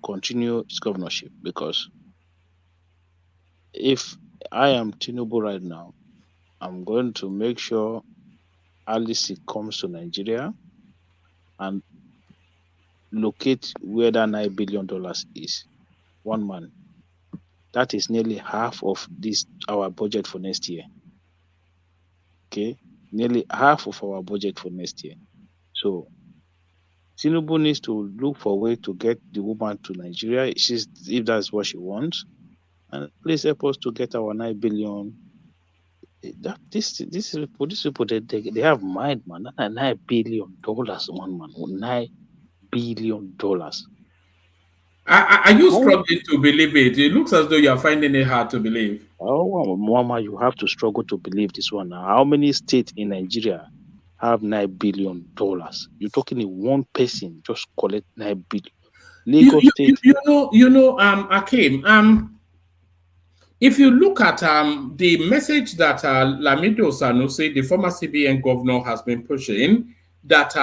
[SPEAKER 8] continue his governorship, because if I am Tinubu right now, I'm going to make sure Alice comes to Nigeria and locate where that $9 billion is. One man. That is nearly half of our budget for next year. Okay, nearly half of our budget for next year. So Tinubu needs to look for a way to get the woman to Nigeria, if that's what she wants, and please help us to get our $9 billion. These people they have mind, man. That $9 billion, one man, $9 billion.
[SPEAKER 6] Are you struggling to believe it? It looks as though you are finding it hard to believe.
[SPEAKER 8] Oh, Mama, you have to struggle to believe this one now. How many states in Nigeria have $9 billion? You're talking in one person just collect $9 billion. Lagos State.
[SPEAKER 6] Akim, if you look at the message that Lamido Sanusi, the former CBN governor, has been pushing, that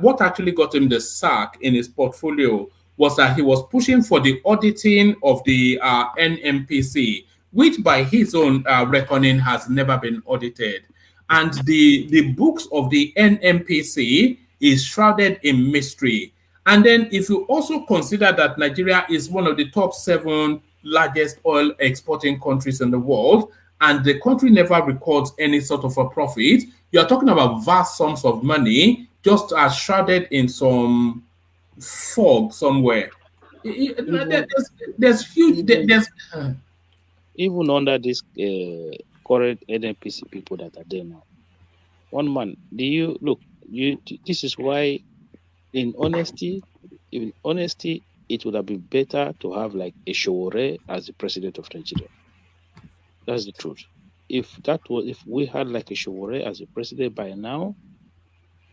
[SPEAKER 6] what actually got him the sack in his portfolio was that he was pushing for the auditing of the NMPC, which by his own reckoning has never been audited. And the books of the NMPC is shrouded in mystery. And then if you also consider that Nigeria is one of the top 7 largest oil exporting countries in the world, and the country never records any sort of a profit, you're talking about vast sums of money just shrouded in some fog somewhere. There's huge.
[SPEAKER 8] Even under this current NNPC people that are there now. One man, this is why, in honesty, it would have been better to have like a Showore as the president of Nigeria. That's the truth. If we had like a Showore as a president by now,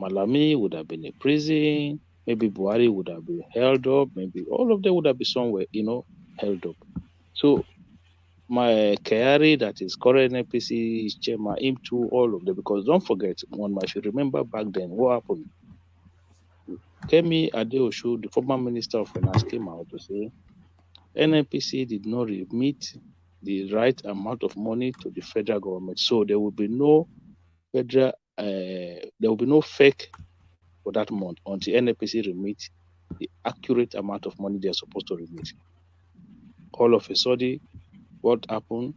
[SPEAKER 8] Malami would have been in prison, maybe Buhari would have been held up, maybe all of them would have been somewhere, held up. So my Kyari, that is current NPC chairman, him too, all of them, because don't forget, if you remember back then, what happened? Kemi Adeosun, the former minister of finance, came out to say NNPC did not remit the right amount of money to the federal government. So there will be no federal, there will be no fake for that month until NNPC remit the accurate amount of money they are supposed to remit. All of a sudden, what happened?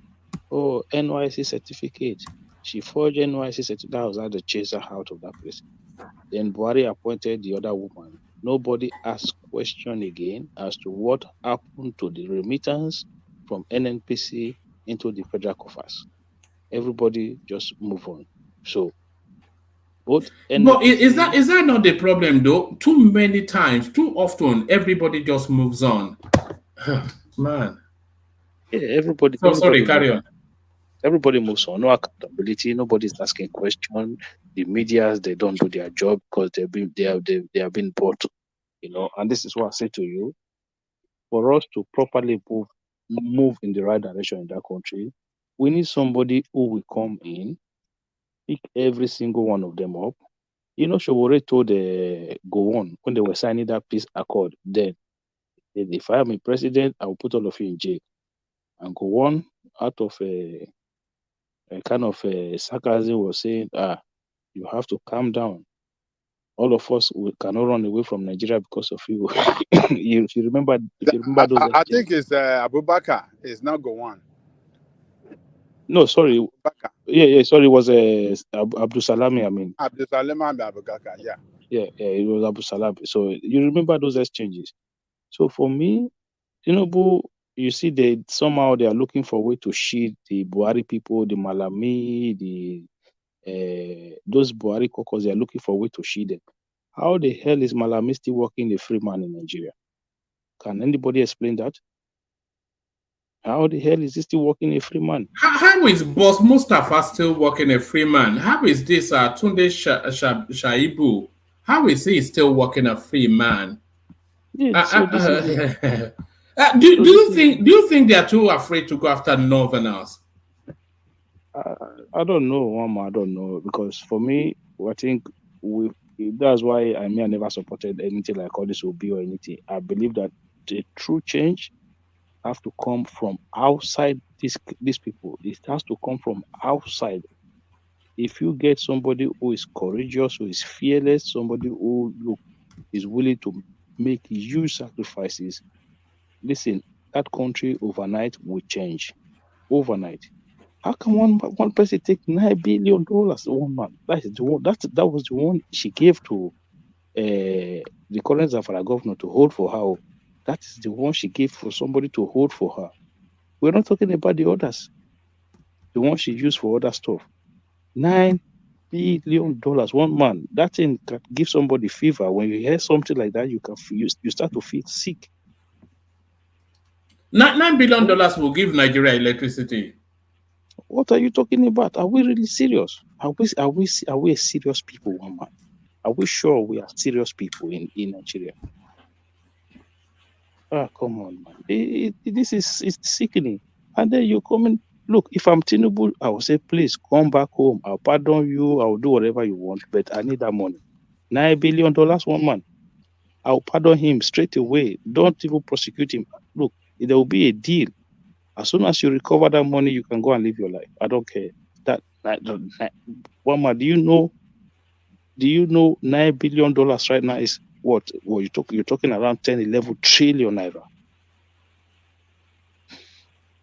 [SPEAKER 8] Oh, NYC certificate. She forged NYC certificate. That was how they chased her out of that place. Then Buhari appointed the other woman. Nobody asked question again as to what happened to the remittance from NNPC into the federal coffers. Everybody just move on. So both
[SPEAKER 6] But
[SPEAKER 8] NNPC,
[SPEAKER 6] is that not the problem though? Too many times, too often, everybody just moves on. Man.
[SPEAKER 8] yeah, everybody
[SPEAKER 6] So sorry,
[SPEAKER 8] moves
[SPEAKER 6] carry
[SPEAKER 8] on.
[SPEAKER 6] on.
[SPEAKER 8] Everybody moves on. No accountability. Nobody's asking question. The medias, they don't do their job because they have been bought. And this is what I say to you. For us to properly move in the right direction in that country, we need somebody who will come in, pick every single one of them up. Showore told go on when they were signing that peace accord. Then, if I am a president, I will put all of you in jail. And go on out of a kind of sarcasm was saying, you have to calm down. All of us we cannot run away from Nigeria because of you. If you remember those
[SPEAKER 9] I
[SPEAKER 8] exchanges.
[SPEAKER 9] think it's Abubakar. It's not Gowon.
[SPEAKER 8] No, sorry.
[SPEAKER 9] Abubakar.
[SPEAKER 8] Yeah, sorry. It was Abdul Salami. I mean,
[SPEAKER 9] Abdul Salam and Abubakar. Yeah.
[SPEAKER 8] yeah, it was Abu Salami. So you remember those exchanges. So for me, Tinubu, you see, somehow they are looking for a way to shield the Buhari people, the Malami, those Buhari caucus. They are looking for a way to shield them. How the hell is Malami still working a free man in Nigeria? Can anybody explain that? How the hell is he still working a free man?
[SPEAKER 6] How is Boss Mustafa still working a free man? How is this Tunde Shaibu? How is he still working a free man?
[SPEAKER 8] Yeah, so this is
[SPEAKER 6] Do
[SPEAKER 8] so this is
[SPEAKER 6] do you think they are too afraid to go after Northerners?
[SPEAKER 8] I don't know, Mama. I don't know because for me, I think that's why I never supported anything like all this will be or anything. I believe that the true change have to come from outside these people. It has to come from outside. If you get somebody who is courageous, who is fearless, somebody who is willing to make huge sacrifices, listen, that country overnight will change. Overnight. How can one person take $9 billion one man? That is the one that was the one she gave to the current Zamfara governor to hold for her. That is the one she gave for somebody to hold for her. We're not talking about the others. The one she used for other stuff. $9 billion one man. That thing can give somebody fever. When you hear something like that, you start to feel sick.
[SPEAKER 6] $9 billion will give Nigeria electricity.
[SPEAKER 8] What are you talking about? Are we really serious? Are we serious people, one man? Are we sure we are serious people in Nigeria? Come on, man. This is sickening. And then you come in. Look, if I'm Tinubu, I will say, please come back home. I'll pardon you. I'll do whatever you want, but I need that money. $9 billion, one man. I'll pardon him straight away. Don't even prosecute him. Look, there will be a deal. As soon as you recover that money, you can go and live your life. I don't care. One man, do you know $9 billion right now is what? Well, you're talking around 10, 11 trillion naira.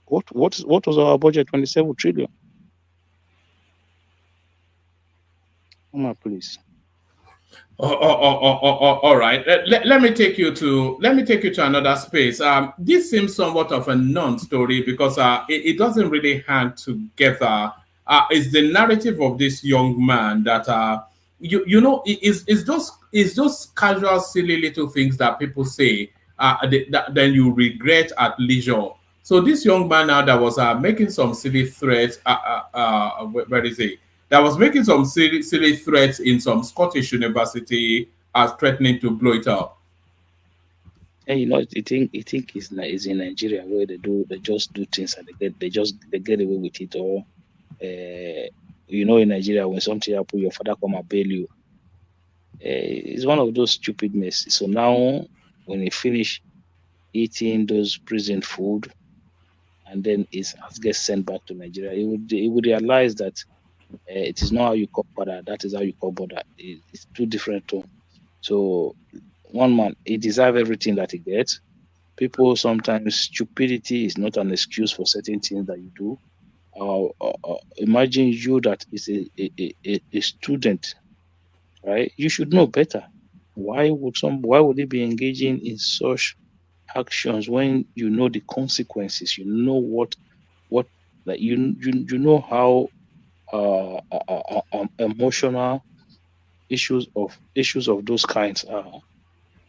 [SPEAKER 8] What was our budget? 27 trillion. Come on, please.
[SPEAKER 6] All right. Let me take you to another space. This seems somewhat of a non-story because it doesn't really hang together. It's the narrative of this young man that it's those casual, silly little things that people say that then you regret at leisure. So this young man now that was making some silly threats. Where is he? That was making some silly threats in some Scottish university as threatening to blow it up.
[SPEAKER 8] And you think it's in Nigeria where they just do things and they get away with it, or in Nigeria when something happen, your father come and bail you. It's one of those stupidness. So now when he finish eating those prison food and then it gets sent back to Nigeria, he would realize that it is not how you call father, that is how you call brother. It's two different tones. So one man, he deserves everything that he gets. People sometimes stupidity is not an excuse for certain things that you do. Imagine you that is a student, right? You should know better. Why would he be engaging in such actions when you know the consequences? You know what like you know how emotional issues of those kinds are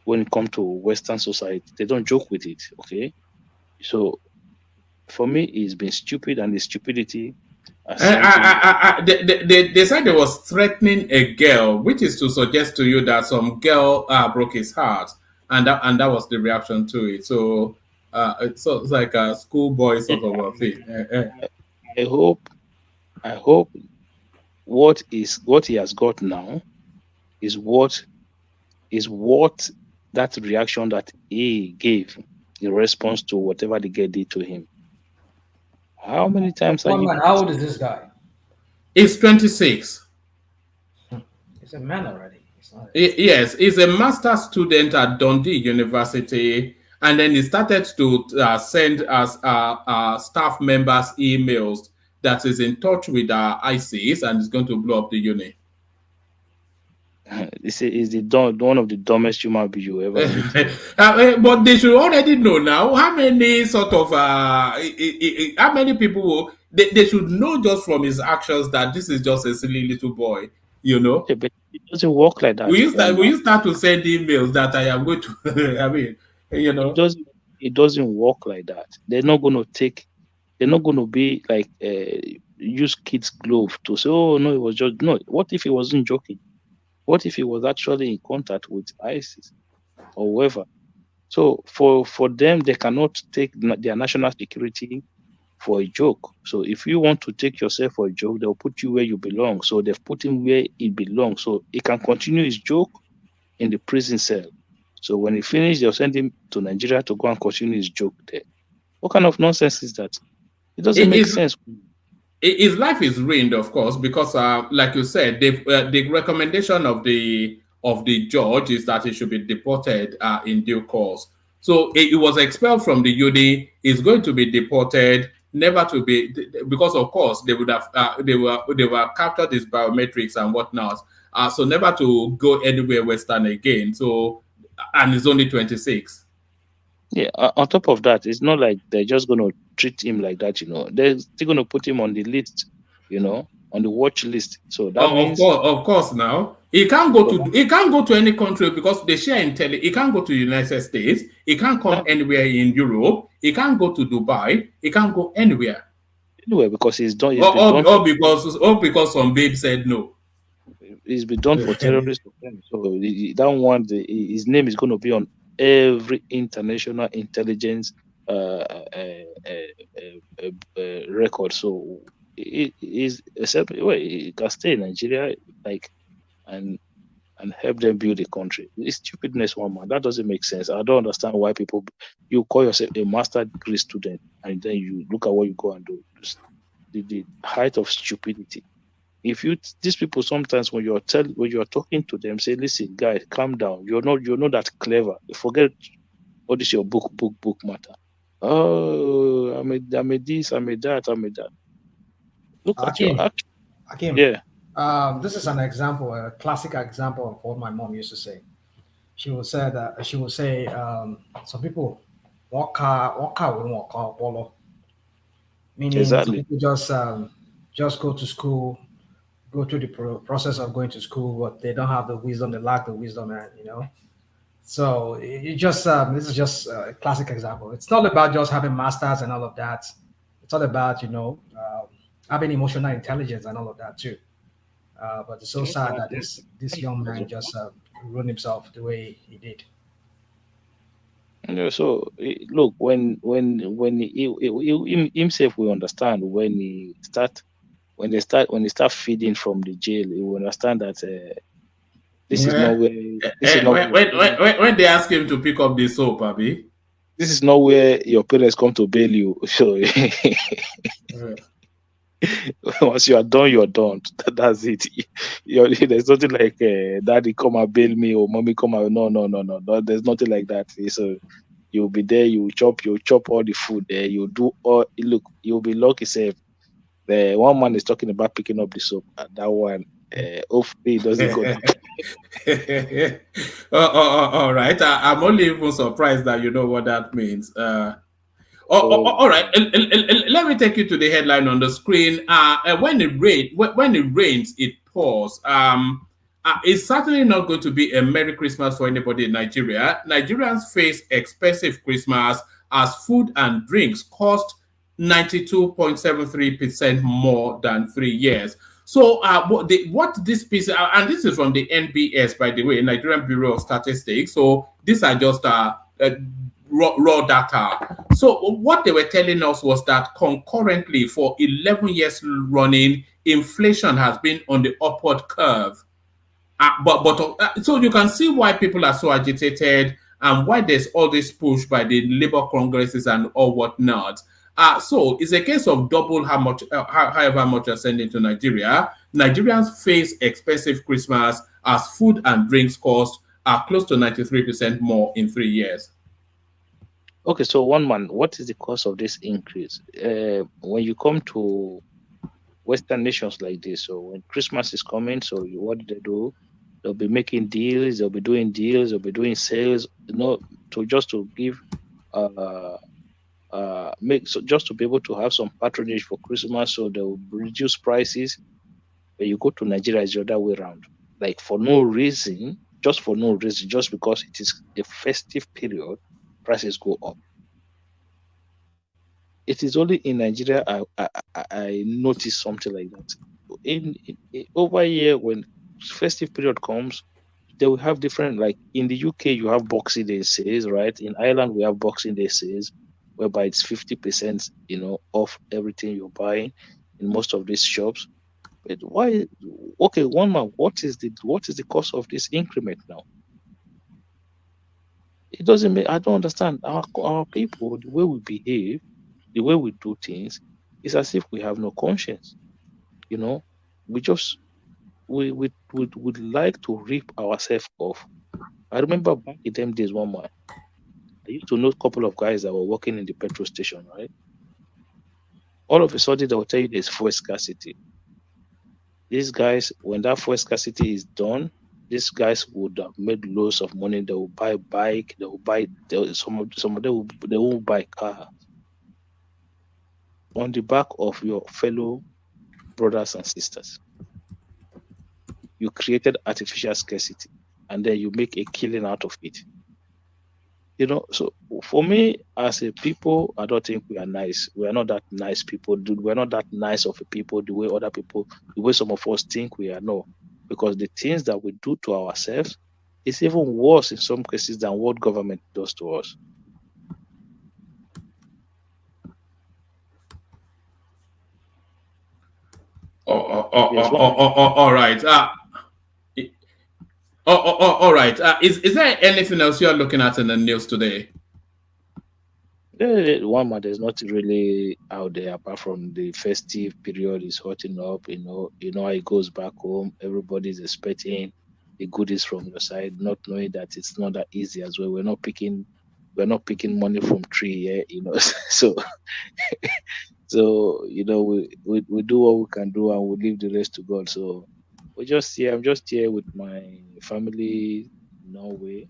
[SPEAKER 8] when it comes to Western society. They don't joke with it. Okay, so for me, it's been stupid, and the stupidity has sent him.
[SPEAKER 6] They said they was threatening a girl, which is to suggest to you that some girl broke his heart, and that was the reaction to it. So it's like a schoolboy sort of a thing.
[SPEAKER 8] I hope I hope what he has got now is what that reaction that he gave in response to whatever the girl did to him. How many times are
[SPEAKER 10] One
[SPEAKER 8] you?
[SPEAKER 10] man, how old is this guy?
[SPEAKER 6] He's 26.
[SPEAKER 10] He's a man already. He's not.
[SPEAKER 6] Yes, he's a master student at Dundee University, and then he started to send us staff members emails that is in touch with ISIS and is going to blow up the uni.
[SPEAKER 8] This is one of the dumbest human beings you ever meet.
[SPEAKER 6] But they should already know now how many sort of how many people they should know just from his actions that this is just a silly little boy, you know.
[SPEAKER 8] Yeah, but it doesn't work like that.
[SPEAKER 6] Will you start to send emails that I am going to I mean, you know.
[SPEAKER 8] It doesn't work like that. They're not going to be like use kids glove to say, oh no, it was just no. What if he wasn't joking? What if he was actually in contact with ISIS or whoever? So for them, they cannot take their national security for a joke. So if you want to take yourself for a joke, they'll put you where you belong. So they've put him where he belongs. So he can continue his joke in the prison cell. So when he finished, they'll send him to Nigeria to go and continue his joke there. What kind of nonsense is that? It doesn't make sense.
[SPEAKER 6] His life is ruined, of course, because, like you said, the recommendation of the judge is that he should be deported in due course. So he was expelled from the uni. He's going to be deported, never to be, because of course they would have they were captured his biometrics and whatnot. So never to go anywhere Western again. So, and he's only 26.
[SPEAKER 8] Yeah, on top of that, it's not like they're just going to treat him like that, They're still going to put him on the list, on the watch list. So that means,
[SPEAKER 6] of course, now he can't go to any country because they share intelligence. He can't go to the United States. He can't come anywhere in Europe. He can't go to Dubai. He can't go anywhere.
[SPEAKER 8] Anywhere because he's done.
[SPEAKER 6] Because some babe said no.
[SPEAKER 8] He's been done for terrorist offense. So that one, his name is going to be on every international intelligence record. So it is except he can stay in Nigeria, and help them build a country. It's stupidness, one man. That doesn't make sense. I don't understand why you call yourself a master degree student and then you look at what you go and do. The height of stupidity. If these people sometimes when you're talking to them, say, listen, guys, calm down. You're not that clever. Forget all this your book matter. Oh, I made this, I made that. Look at your action.
[SPEAKER 10] Akim,
[SPEAKER 8] yeah.
[SPEAKER 10] This is an example, a classic example of what my mom used to say. She would say some people walk out, meaning
[SPEAKER 8] Exactly.
[SPEAKER 10] some people just go to school, go through the process of going to school, but they don't have the wisdom, they lack the wisdom, and So it just this is just a classic example. It's not about just having masters and all of that. It's all about having emotional intelligence and all of that too. But it's so sad that this young man just ruined himself the way he did.
[SPEAKER 8] So look, when he himself will understand when they start feeding from the jail, he will understand that this is not where.
[SPEAKER 6] When they ask him to pick up the soap, Abi.
[SPEAKER 8] this is not where your parents come to bail you. So once you are done, you're done. That's it. There's nothing like daddy come and bail me or mommy come and no. There's nothing like that. So you'll be there. You chop all the food there. You do all. Look, you'll be lucky. Safe. The one man is talking about picking up the soap. And that one, hopefully, it doesn't go down.
[SPEAKER 6] All right. I'm only even surprised that you know what that means. All right. Let me take you to the headline on the screen. When it rains, it pours. It's certainly not going to be a Merry Christmas for anybody in Nigeria. Nigerians face expensive Christmas as food and drinks cost 92.73% more than 3 years. So what this piece, and this is from the NBS, by the way, Nigerian Bureau of Statistics. So these are just raw data. So what they were telling us was that concurrently for 11 years running, inflation has been on the upward curve. So you can see why people are so agitated and why there's all this push by the labor congresses and all whatnot. So it's a case of double however much you're sending to Nigeria. Nigerians face expensive Christmas as food and drinks costs are close to 93% more in 3 years.
[SPEAKER 8] Okay, so one man, what is the cause of this increase? When you come to Western nations like this, so when Christmas is coming, so what do they do? They'll be making deals, they'll be doing sales, just to give just to be able to have some patronage for Christmas, so they'll reduce prices. When you go to Nigeria, it's the other way around. Like for no reason, just because it is a festive period, prices go up. It is only in Nigeria I noticed something like that. In over here, when festive period comes, they will have different, like in the UK, you have Boxing Day sales, right? In Ireland, we have Boxing Day sales, whereby it's 50%, off everything you're buying in most of these shops. But why? Okay, one man, what is the cost of this increment now? It doesn't make. I don't understand. Our people, the way we behave, the way we do things, is as if we have no conscience. We just would like to rip ourselves off. I remember back in them days, one man, I used to know a couple of guys that were working in the petrol station, right? All of a sudden, they will tell you there's fuel scarcity. These guys, when that fuel scarcity is done, these guys would have made loads of money. They will buy bike. They will buy some of them. They will buy car on the back of your fellow brothers and sisters. You created artificial scarcity, and then you make a killing out of it. So for me, as a people, I don't think we are nice. We are not that nice people. We're not that nice of a people the way other people, the way some of us think we are. No, because the things that we do to ourselves is even worse in some cases than what government does to us.
[SPEAKER 6] All right. All right. Is there anything else you're looking at in the news today?
[SPEAKER 8] One man, there's nothing really out there apart from the festive period is hotting up. You know how it goes back home. Everybody's expecting the goodies from your side, not knowing that it's not that easy as well. We're not picking money from tree here. So we do what we can do and we leave the rest to God. So I'm just here with my family in Norway.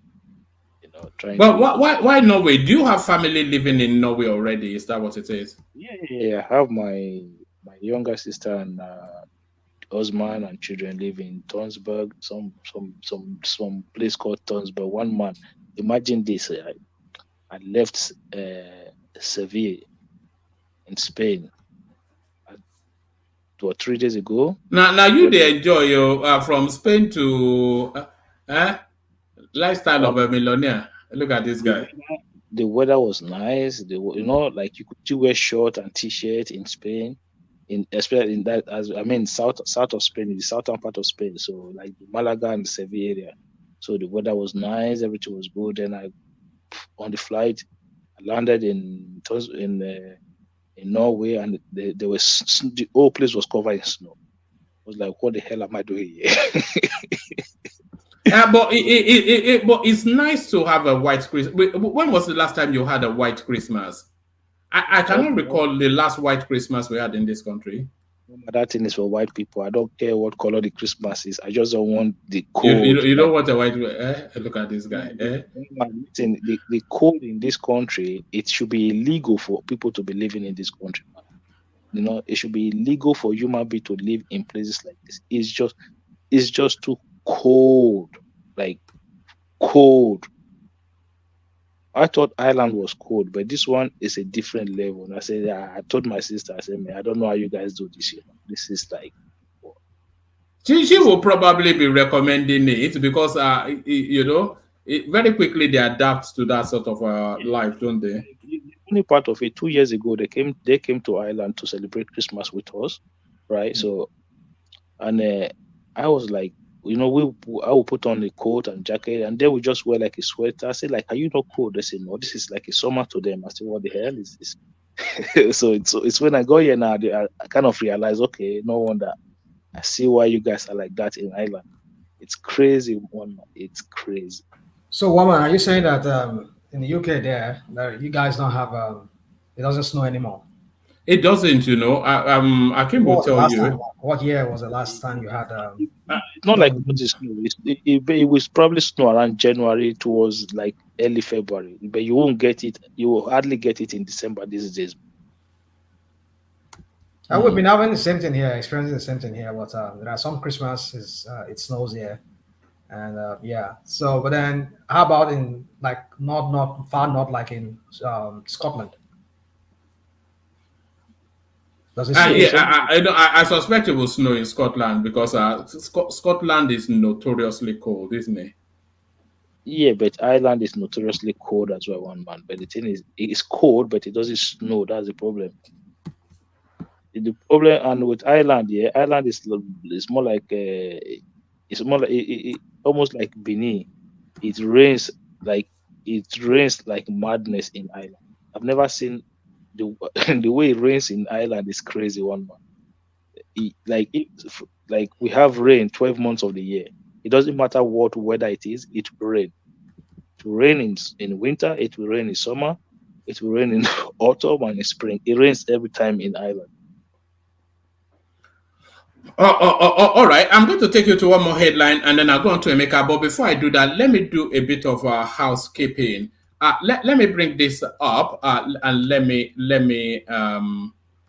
[SPEAKER 8] Trying.
[SPEAKER 6] Well, why Norway? Do you have family living in Norway already? Is that what it is?
[SPEAKER 8] Yeah. I have my younger sister and husband and children live in Tonsberg, some place called Tonsberg. One man, imagine this. I left Seville in Spain 3 days ago.
[SPEAKER 6] Now you they enjoy from Spain to lifestyle of a millionaire. Look at this guy.
[SPEAKER 8] The weather was nice. Like you could still wear short and t-shirt in Spain, especially in that south of Spain, in the southern part of Spain. So like Malaga and Seville area. So the weather was nice. Everything was good. And on the flight, I landed in Norway, and there was the whole place was covered in snow. I was like, what the hell am I doing here?
[SPEAKER 6] But it's nice to have a white Christmas. When was the last time you had a white Christmas? I cannot recall the last white Christmas we had in this country.
[SPEAKER 8] That thing is for white people. I don't care what color the Christmas is. I just don't want the cold.
[SPEAKER 6] You don't want a white. Look at this guy.
[SPEAKER 8] The cold in this country, it should be illegal for people to be living in this country. You know, it should be illegal for human beings to live in places like this. It's just too cold, like cold. I thought Ireland was cold, but this one is a different level. And I said, I told my sister, I said, man, I don't know how you guys do this. You know, this is like.
[SPEAKER 6] She will probably be recommending it because, very quickly they adapt to that sort of life, don't they?
[SPEAKER 8] The only part of it, 2 years ago, they came to Ireland to celebrate Christmas with us, right? So, and I was like, you know, I will put on a coat and jacket, and they will just wear like a sweater. I said, like, are you not cold? They say, no, this is like a summer to them. I said, what the hell is this? so it's when I go here now, I kind of realize, okay, no wonder. I see why you guys are like that in Ireland. It's crazy, one. It's crazy.
[SPEAKER 10] So, Woman, are you saying that in the UK that you guys don't have it doesn't snow anymore?
[SPEAKER 6] It doesn't, you know. Akim will tell you.
[SPEAKER 10] What year was the last time you had?
[SPEAKER 8] Not like it snow. It was probably snow around January towards like early February, but you won't get it. You will hardly get it in December these days.
[SPEAKER 10] We've been having the same thing here, experiencing the same thing here. But there are some Christmases it snows here, and yeah. So, but then how about in like not far north, like in Scotland? Does it
[SPEAKER 6] I suspect it will snow in Scotland because Scotland is notoriously cold, isn't it?
[SPEAKER 8] Yeah, but Ireland is notoriously cold as well, one man. But the thing is, it's cold, but it doesn't snow. That's the problem. The problem, and with Ireland, yeah, Ireland is more like almost like Benin. It rains like madness in Ireland. I've never seen the way it rains in Ireland is crazy, one man. Like we have rain 12 months of the year. It doesn't matter what weather it is, it will rain. It will rain in winter, it will rain in summer, it will rain in autumn and in spring. It rains every time in Ireland.
[SPEAKER 6] All right. I'm going to take you to one more headline and then I'll go on to Emeka. But before I do that, let me do a bit of housekeeping. Let me bring this up and let me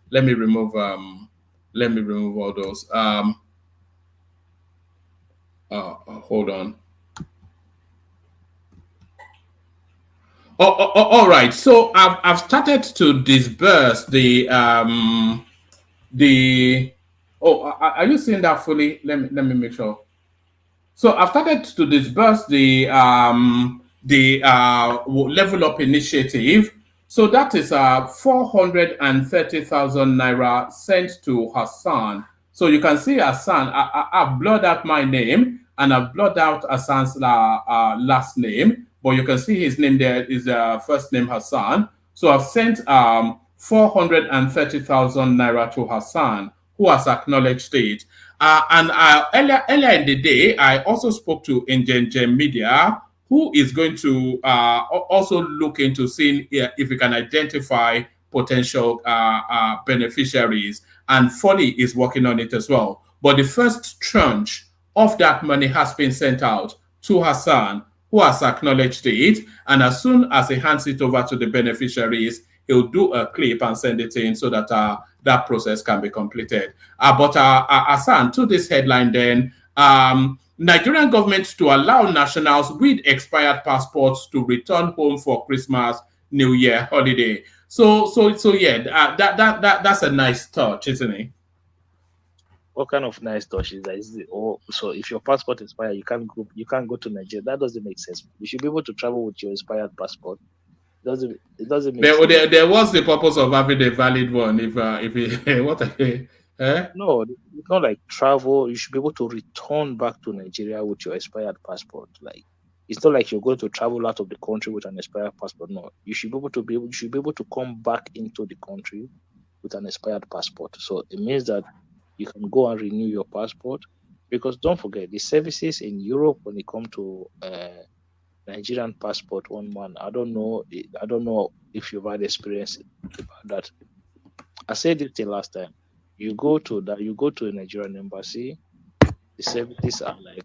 [SPEAKER 6] remove all those. Hold on. All right. So I've started to disburse the. Are you seeing that fully? Let me make sure. So I've started to disburse the Level Up initiative. So that is 430,000 naira sent to Hassan. So you can see Hassan. I've blurred out my name and I've blurred out Hassan's last name, but you can see his name there is first name Hassan. So I've sent 430,000 naira to Hassan, who has acknowledged it. Earlier in the day, I also spoke to Diezani Media, who is going to also look into seeing if we can identify potential beneficiaries. And ST0LE is working on it as well. But the first tranche of that money has been sent out to Hassan, who has acknowledged it. And as soon as he hands it over to the beneficiaries, he'll do a clip and send it in so that that process can be completed. But Hassan, to this headline then, Nigerian government to allow nationals with expired passports to return home for Christmas, New Year holiday. So yeah, that's a nice touch, isn't it?
[SPEAKER 8] What kind of nice touch is that? So if your passport expires, you can't go to Nigeria. That doesn't make sense. You should be able to travel with your expired passport. It doesn't make sense.
[SPEAKER 6] There was the purpose of having a valid one. If
[SPEAKER 8] No, it's not like travel. You should be able to return back to Nigeria with your expired passport. Like It's not like you're going to travel out of the country with an expired passport. No, you should be able to come back into the country with an expired passport. So it means that you can go and renew your passport, because don't forget the services in Europe when it comes to Nigerian passport. One man, I don't know if you've had experience about that. I said this thing last time. You go to a Nigerian embassy, the services are like,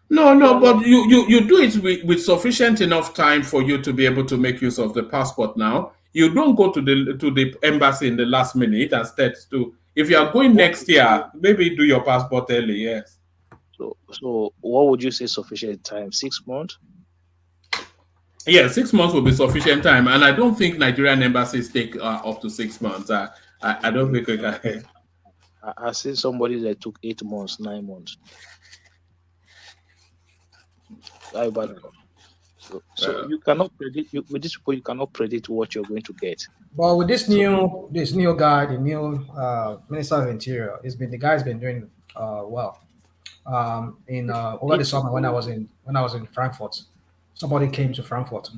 [SPEAKER 6] No, but you do it with sufficient enough time for you to be able to make use of the passport now. You don't go to the embassy in the last minute. Instead, to if you are going next year, maybe do your passport early. Yes.
[SPEAKER 8] So what would you say sufficient time? 6 months?
[SPEAKER 6] Yeah, 6 months will be sufficient time, and I don't think Nigerian embassies take up to 6 months. I don't think we can.
[SPEAKER 8] I seen somebody that took 8 months, 9 months. How about that? So you cannot predict with these people. You cannot predict what you're going to get.
[SPEAKER 10] But with this new guy, the new Minister of Interior, the guy's been doing well. In over the summer when I was in Frankfurt, somebody came to Frankfurt,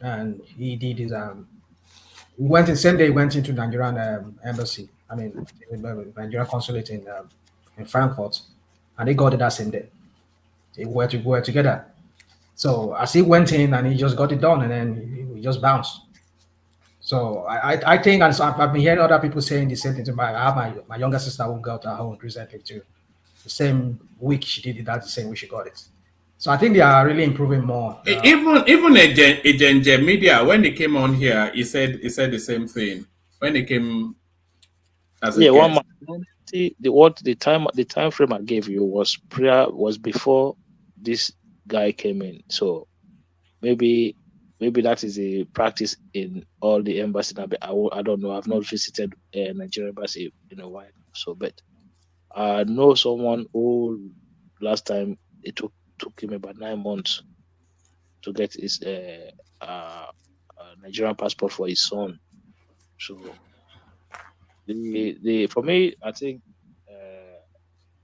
[SPEAKER 10] and he did his he went in same day. He went into Nigerian embassy. I mean, Nigerian consulate in Frankfurt, and they got it that same day. They were together. So as he went in and he just got it done, and then he just bounced. So I think, and so I've been hearing other people saying the same thing. I have my younger sister who got her home recently too. The same week she did it, that's the same week she got it. So I think they are really improving more.
[SPEAKER 6] Even Agent Media, when he came on here, he said the same thing when he came as a guest.
[SPEAKER 8] The time frame I gave you was before this guy came in. So maybe that is a practice in all the embassies. I don't know. I've not visited a Nigerian embassy in a while. So, but I know someone who last time it took him about 9 months to get his Nigerian passport for his son. So for me, I think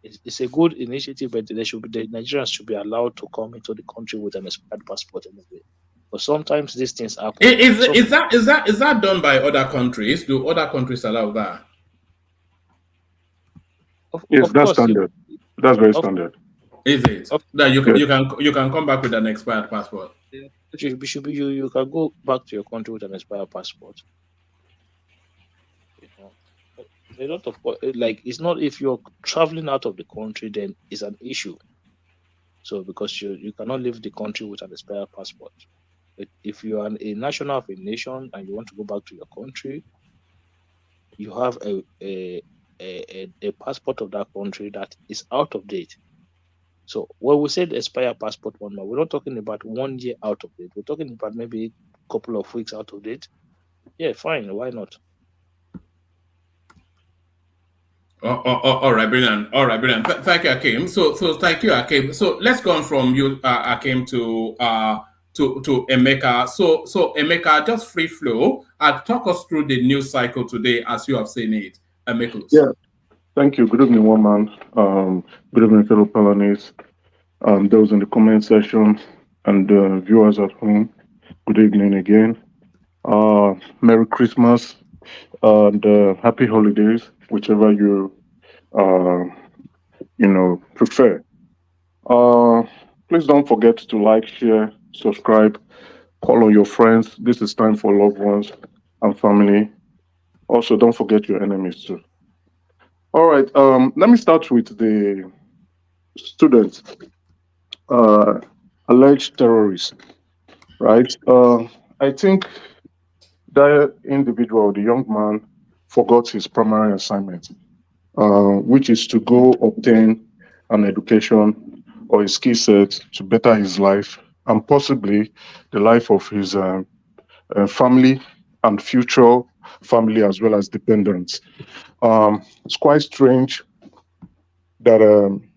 [SPEAKER 8] it's a good initiative, but the Nigerians should be allowed to come into the country with an expired passport anyway. But sometimes these things happen.
[SPEAKER 6] Is that done by other countries? Do other countries allow that?
[SPEAKER 11] Yes, that's standard. That's very standard.
[SPEAKER 6] Is it that you can come back with an expired passport?
[SPEAKER 8] You can go back to your country with an expired passport. A lot of it's not, if you're traveling out of the country, then it's an issue. So because you cannot leave the country with an expired passport. But if you are a national of a nation and you want to go back to your country, you have a passport of that country that is out of date. So when we say the expired passport, we're not talking about 1 year out of date. We're talking about maybe a couple of weeks out of date. Yeah, fine. Why not?
[SPEAKER 6] All right, brilliant. Thank you, Akim. So thank you, Akim. So let's go on from you, Akim, to Emeka. So Emeka, just free flow. Talk us through the news cycle today as you have seen it. Emeka.
[SPEAKER 11] Yeah. Thank you. Good evening, one man. Good evening, fellow Palanis. Those in the comment section and viewers at home. Good evening again. Merry Christmas and happy holidays, whichever you prefer. Please don't forget to like, share, subscribe, call on your friends. This is time for loved ones and family. Also, don't forget your enemies too. All right, let me start with the students, alleged terrorists, right? I think that individual, the young man, forgot his primary assignment, which is to go obtain an education or a skill set to better his life and possibly the life of his family and future family as well as dependents. It's quite strange that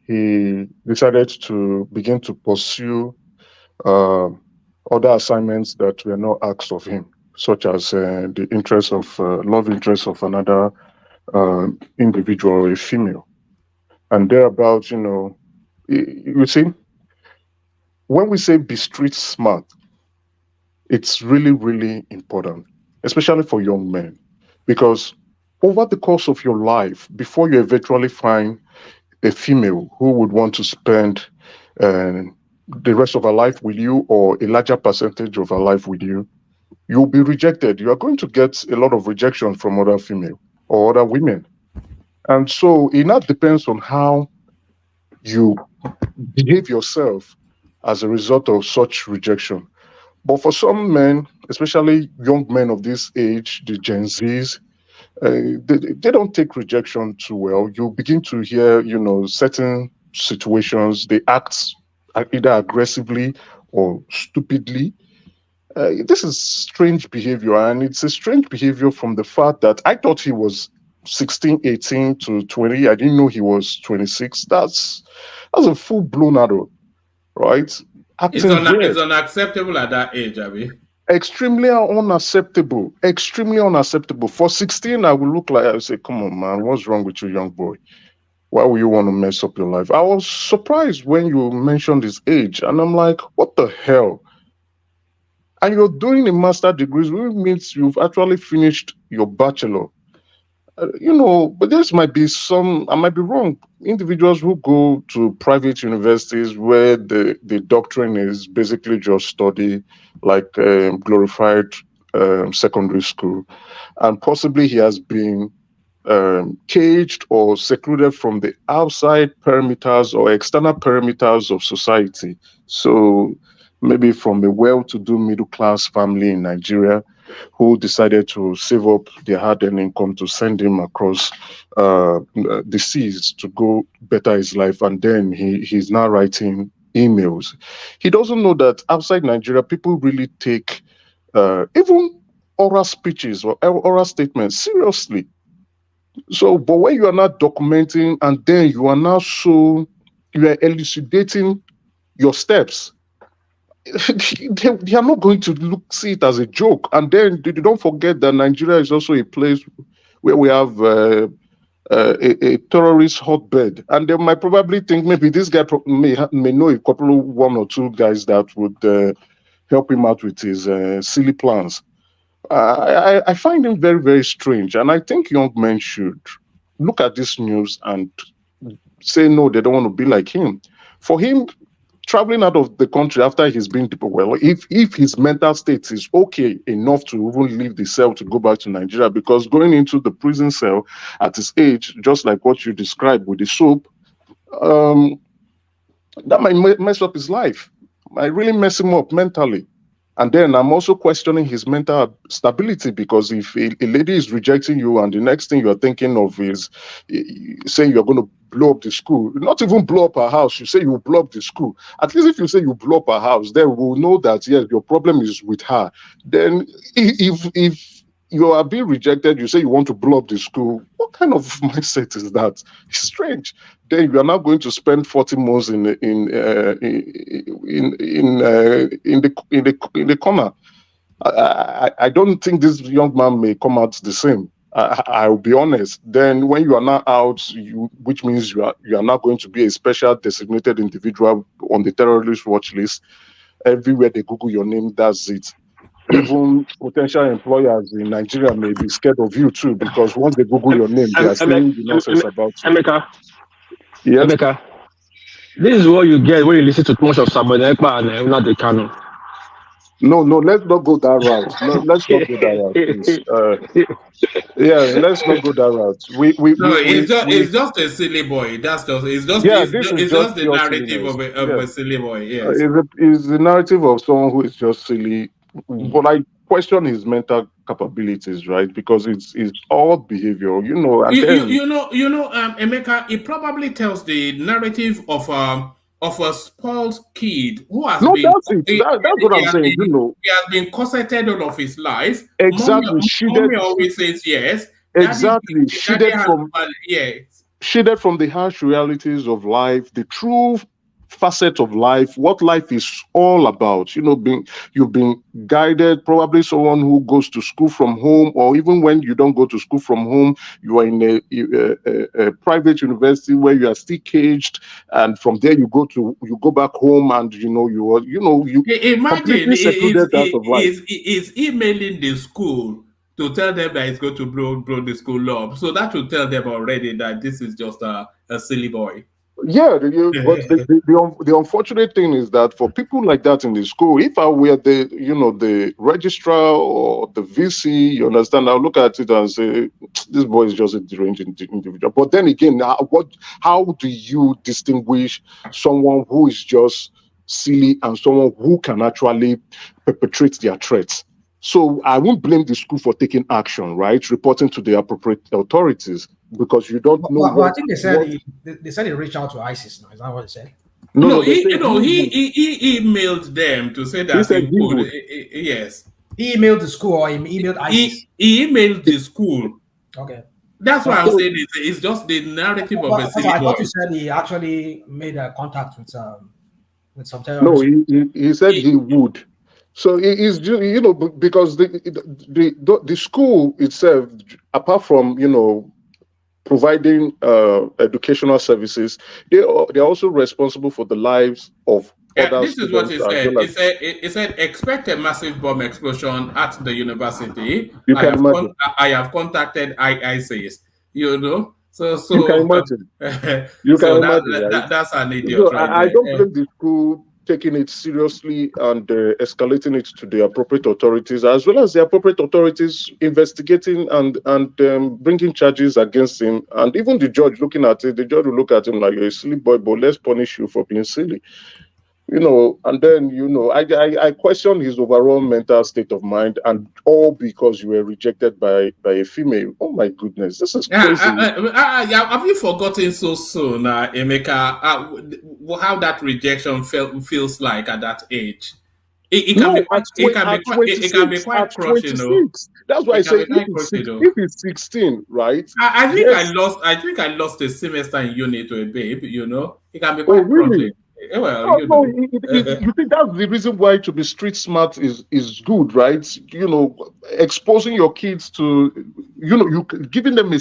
[SPEAKER 11] he decided to begin to pursue other assignments that were not asked of him, such as the interest of love interest of another individual, a female, and thereabouts. You see, when we say be street smart, it's really, really important, especially for young men, because over the course of your life, before you eventually find a female who would want to spend uh, the rest of her life with you or a larger percentage of her life with you, you'll be rejected. You are going to get a lot of rejection from other female or other women. And so it now depends on how you behave yourself as a result of such rejection. But for some men, especially young men of this age, the Gen Zs, they don't take rejection too well. You begin to hear, certain situations, they act either aggressively or stupidly. This is strange behavior, and it's a strange behavior from the fact that I thought he was 16, 18 to 20. I didn't know he was 26. That's a full-blown adult, right?
[SPEAKER 6] It's unacceptable at that age, Abi.
[SPEAKER 11] Extremely unacceptable. Extremely unacceptable. For 16, I would look like, I would say, come on, man, what's wrong with you, young boy? Why would you want to mess up your life? I was surprised when you mentioned his age, and I'm like, what the hell? And you're doing a master's degree, which means you've actually finished your bachelor. But this might be I might be wrong. Individuals who go to private universities where the doctrine is basically just study, like glorified secondary school, and possibly he has been caged or secluded from the outside perimeters or external perimeters of society. So maybe from a well-to-do middle-class family in Nigeria who decided to save up their hard-earned income to send him across the seas to go better his life, and then he's now writing emails. He doesn't know that outside Nigeria, people really take even oral speeches or oral statements seriously. So, but when you are not documenting and then you are elucidating your steps, they are not going to see it as a joke. And then they don't forget that Nigeria is also a place where we have a terrorist hotbed, and they might probably think maybe this guy may know a couple of one or two guys that would help him out with his silly plans. I find him very, very strange, and I think young men should look at this news and say no, they don't want to be like him. For him, traveling out of the country after he's been deported, well, if his mental state is okay enough to even leave the cell to go back to Nigeria, because going into the prison cell at his age, just like what you described with the soap, that might mess up his life, might really mess him up mentally. And then I'm also questioning his mental stability, because if a lady is rejecting you and the next thing you're thinking of is saying you're going to blow up the school, not even blow up her house, you say you blow up the school. At least if you say you blow up her house, then we'll know that, yes, your problem is with her. Then if you are being rejected, you say you want to blow up the school, what kind of mindset is that? It's strange. Then you are now going to spend 40 months in the corner. I don't think this young man may come out the same. I'll be honest. Then when you are now out, which means you are not going to be a special designated individual on the terrorist watch list. Everywhere they Google your name, that's it. Even potential employers in Nigeria may be scared of you too, because once they Google your name, they are saying the nonsense about you.
[SPEAKER 3] Emeka,
[SPEAKER 11] Yes.
[SPEAKER 3] Emeka, this is what you get when you listen to too much of Samuel Ekpa and not the canon.
[SPEAKER 11] No, let's not go that route. No, let's not go that route, please. Let's not go that route.
[SPEAKER 6] It's just a silly boy. This is just the narrative of a silly boy. Yes,
[SPEAKER 11] it's the narrative of someone who is just silly. But I question his mental capabilities, right? Because it's all behavior, And
[SPEAKER 6] Emeka. It probably tells the narrative of a spoiled kid who has been.
[SPEAKER 11] That's it. That's what I'm saying.
[SPEAKER 6] He has been cosseted all of his life.
[SPEAKER 11] Exactly.
[SPEAKER 6] Mommy always says yes.
[SPEAKER 11] Exactly. Shielded from the harsh realities of life, the true facet of life, what life is all about. You know, you've been guided, probably someone who goes to school from home, or even when you don't go to school from home, you are in a private university where you are still caged, and from there you go back home, and you
[SPEAKER 6] Imagine
[SPEAKER 11] completely secluded out of life.
[SPEAKER 6] is emailing the school to tell them that it's going to blow the school up. So that will tell them already that this is just a silly boy.
[SPEAKER 11] Yeah, but the unfortunate thing is that for people like that in the school, if I were the registrar or the VC, you understand, I'll look at it and say, this boy is just a deranged individual. But then again, how do you distinguish someone who is just silly and someone who can actually perpetrate their threats? So I won't blame the school for taking action, right? Reporting to the appropriate authorities, because you don't know.
[SPEAKER 10] Well, I think they said he reached out to ISIS now. Is that what they said?
[SPEAKER 6] No, he emailed them to say that he would. Yes.
[SPEAKER 10] He emailed the school, or he emailed ISIS?
[SPEAKER 6] He emailed the school.
[SPEAKER 10] Okay.
[SPEAKER 6] That's why I'm saying it's just the narrative of a silly boy.
[SPEAKER 10] I thought you said he actually made a contact with some terrorists.
[SPEAKER 11] No, he said he would. So it is, because the school itself, apart from providing educational services, they're also responsible for the lives of other
[SPEAKER 6] this is what he
[SPEAKER 11] students.
[SPEAKER 6] said. He said expect a massive bomb explosion at the university.
[SPEAKER 11] You can imagine.
[SPEAKER 6] I have contacted ISIS. So
[SPEAKER 11] you can imagine. You can imagine. Right?
[SPEAKER 6] That's an idiot.
[SPEAKER 11] I don't blame the school taking it seriously and escalating it to the appropriate authorities, as well as the appropriate authorities investigating and bringing charges against him. And even the judge looking at it, the judge will look at him like, you're a silly boy, but let's punish you for being silly. And then, I question his overall mental state of mind, and all because you were rejected by a female. Oh my goodness, this is crazy.
[SPEAKER 6] Have you forgotten so soon, Emeka, how that rejection feels like at that age? It can be quite crushing.
[SPEAKER 11] That's why I say if he's 16, right?
[SPEAKER 6] I think I lost a semester in uni to a babe. It can be quite crushing. Well,
[SPEAKER 11] you think that's the reason why to be street smart is good, right? Exposing your kids to, you giving them a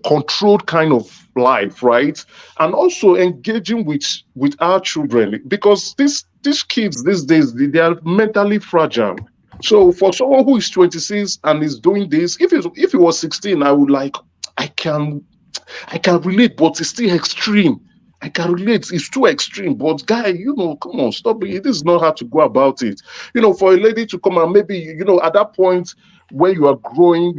[SPEAKER 11] controlled kind of life, right? And also engaging with our children, because these kids these days, they are mentally fragile. So for someone who is 26 and is doing this, if he was 16, I would I can relate, but it's still extreme. I can relate. It's too extreme. But guy, come on, stop it. This is not how to go about it. For a lady to come and maybe, at that point when you are growing,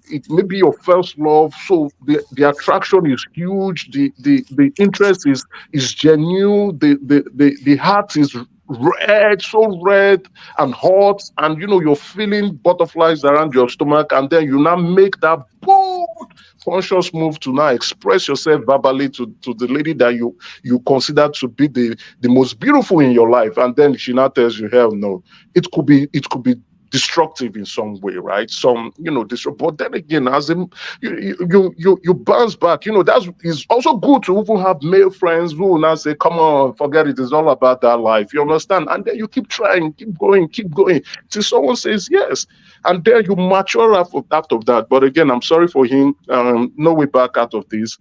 [SPEAKER 11] it may be your first love. So the attraction is huge. The interest is genuine. The heart is red, so red and hot, and you're feeling butterflies around your stomach, and then you now make that bold conscious move to now express yourself verbally to the lady that you consider to be the most beautiful in your life, and then she now tells you, hell no. It could be destructive in some way, right? But then again, as you bounce back. That is also good to even have male friends who will now say, come on, forget it, it's all about that life, you understand? And then you keep trying, keep going till someone says yes, and then you mature out of that. But again, I'm sorry for him. No way back out of this.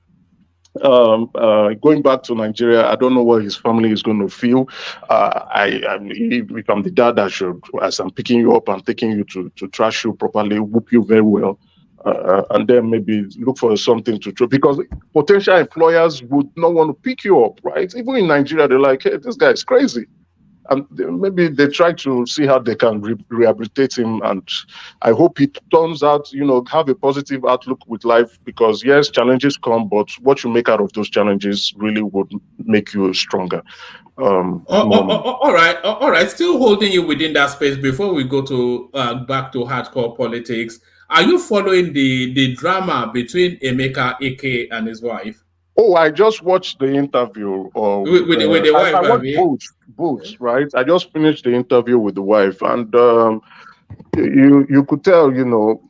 [SPEAKER 11] Going back to Nigeria, I don't know what his family is going to feel. If I'm the dad, I should, as I'm picking you up and taking you to trash you properly, whoop you very well, and then maybe look for something to do, because potential employers would not want to pick you up, right? Even in Nigeria, they're like, hey, this guy is crazy. And maybe they try to see how they can rehabilitate him. And I hope it turns out, have a positive outlook with life, because yes, challenges come, but what you make out of those challenges really would make you stronger.
[SPEAKER 6] All right. Still holding you within that space before we go to back to hardcore politics. Are you following the drama between Emeka Ike and his wife?
[SPEAKER 11] Oh, I just watched the interview.
[SPEAKER 6] With the wife,
[SPEAKER 11] I watched both, right? I just finished the interview with the wife, and you could tell,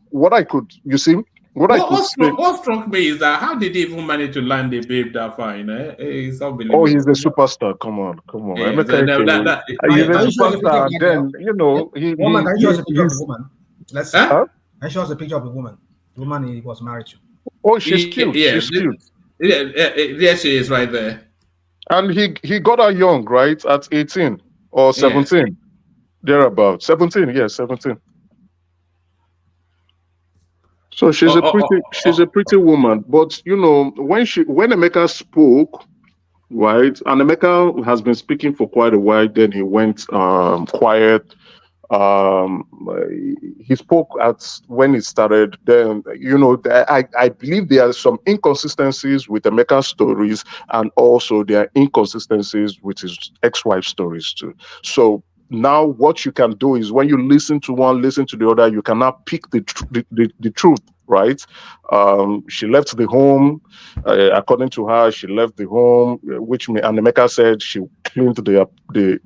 [SPEAKER 11] what I could, you see, what I could say.
[SPEAKER 6] What struck me is that how did he even manage to land a babe that far? You know, it's
[SPEAKER 11] Oh, he's
[SPEAKER 6] unbelievable.
[SPEAKER 11] a superstar. Come on.
[SPEAKER 6] Yeah,
[SPEAKER 11] Emeka Ike, he's a
[SPEAKER 10] Can you show us a picture
[SPEAKER 11] superstar.
[SPEAKER 10] of that
[SPEAKER 11] Then
[SPEAKER 10] girl? Woman, can you show us a picture of the
[SPEAKER 11] he's.
[SPEAKER 10] woman? Let's see.
[SPEAKER 6] Huh?
[SPEAKER 10] Can you show us a picture of the woman? The woman he was married to.
[SPEAKER 11] Oh, she's cute.
[SPEAKER 6] Yeah,
[SPEAKER 11] She's cute.
[SPEAKER 6] There she is, right there.
[SPEAKER 11] And he got her young, right? At 18 or 17,
[SPEAKER 6] Yes.
[SPEAKER 11] thereabout. 17, yes, 17. So she's a pretty woman. But you know, when Emeka spoke, right, and Emeka has been speaking for quite a while, then he went quiet. He spoke when it started. Then you know, I believe there are some inconsistencies with Emeka's stories, and also there are inconsistencies with his ex-wife stories too. So now what you can do is when you listen to one, listen to the other, you can now pick the truth, right? She left the home. According to her, she left the home, and Emeka said she cleaned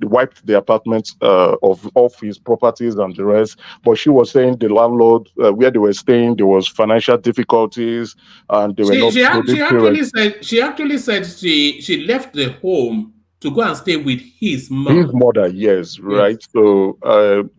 [SPEAKER 11] wiped the apartment of his properties and the rest. But she was saying the landlord, where they were staying, there was financial difficulties, and they were not.
[SPEAKER 6] She actually said she left the home to go and stay with his mom.
[SPEAKER 11] His mother, yes, right. So,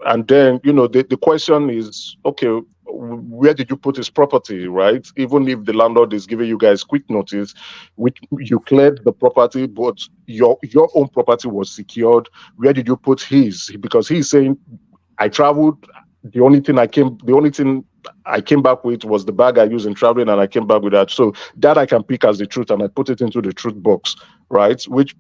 [SPEAKER 11] and then you know the question is, okay, where did you put his property, right? Even if the landlord is giving you guys quick notice, which you cleared the property, but your own property was secured. Where did you put his? Because he's saying, I traveled. The only thing I came back with was the bag I used in traveling, and I came back with that. So that I can pick as the truth, and I put it into the truth box, right? Which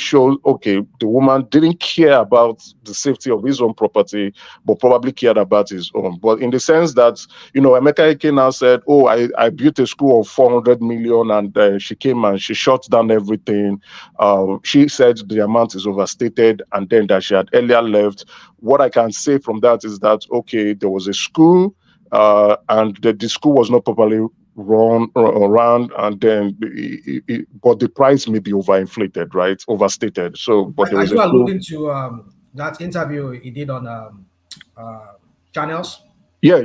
[SPEAKER 11] shows, okay, the woman didn't care about the safety of his own property, but probably cared about his own. But in the sense that, you know, Emeka Ike now said, oh, I built a school of 400 million, and she came and she shut down everything. She said the amount is overstated, and then that she had earlier left. What I can say from that is that, okay, there was a school, and the school was not properly run around, and then but the price may be overinflated, right? Overstated. So, but there was
[SPEAKER 10] a school. Alluding to that interview he did on channels.
[SPEAKER 11] Yeah.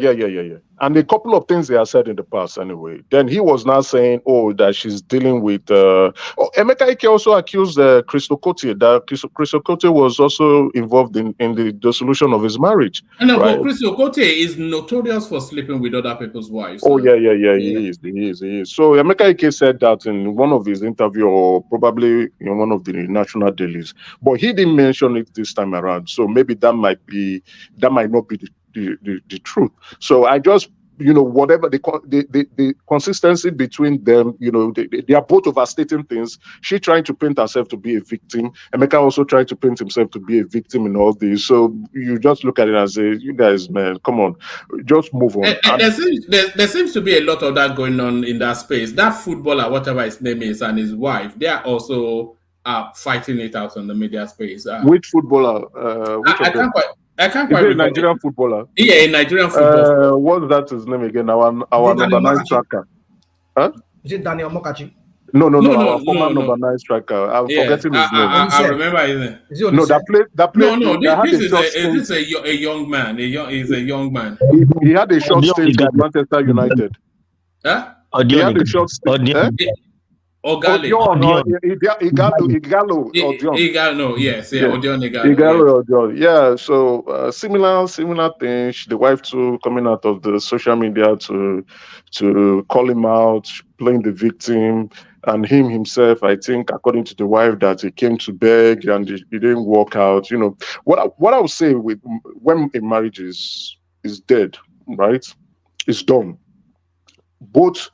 [SPEAKER 11] And a couple of things they have said in the past anyway. Then he was now saying, oh, that she's dealing with... Emeka Ike also accused Crystal Cote, that Crystal Cote was also involved in the dissolution of his marriage.
[SPEAKER 6] No,
[SPEAKER 11] right?
[SPEAKER 6] But Crystal Cote is notorious for sleeping with other people's wives.
[SPEAKER 11] Oh, yeah. He is. So Emeka Ike said that in one of his interviews, or probably in one of the national dailies. But he didn't mention it this time around. So maybe that might not be the truth. So I just, you know, whatever the consistency between them, you know, they are both overstating things. She trying to paint herself to be a victim. Emeka also trying to paint himself to be a victim in all this. So you just look at it and say, you guys, man, come on, just move on.
[SPEAKER 6] There seems to be a lot of that going on in that space. That footballer, whatever his name is, and his wife, they are also fighting it out on the media space.
[SPEAKER 11] Which footballer?
[SPEAKER 6] I can't quite remember.
[SPEAKER 11] A Nigerian footballer?
[SPEAKER 6] Yeah, a Nigerian footballer.
[SPEAKER 11] What's that his name again? Our number 9 striker. Huh?
[SPEAKER 10] Is it Daniel Mokachi?
[SPEAKER 11] No, our former number 9 striker. I'm forgetting his name.
[SPEAKER 6] I remember his name.
[SPEAKER 11] No, that played.
[SPEAKER 6] No, this is a young man. He's a young man.
[SPEAKER 11] He had a short stint with Manchester United.
[SPEAKER 6] Huh?
[SPEAKER 11] He had a short stint. Igalo. Yeah, so similar thing. The wife too coming out of the social media to call him out, playing the victim, and him himself, I think, according to the wife, that he came to beg and it didn't work out. You know, what I would say with when a marriage is dead, right? It's done. Both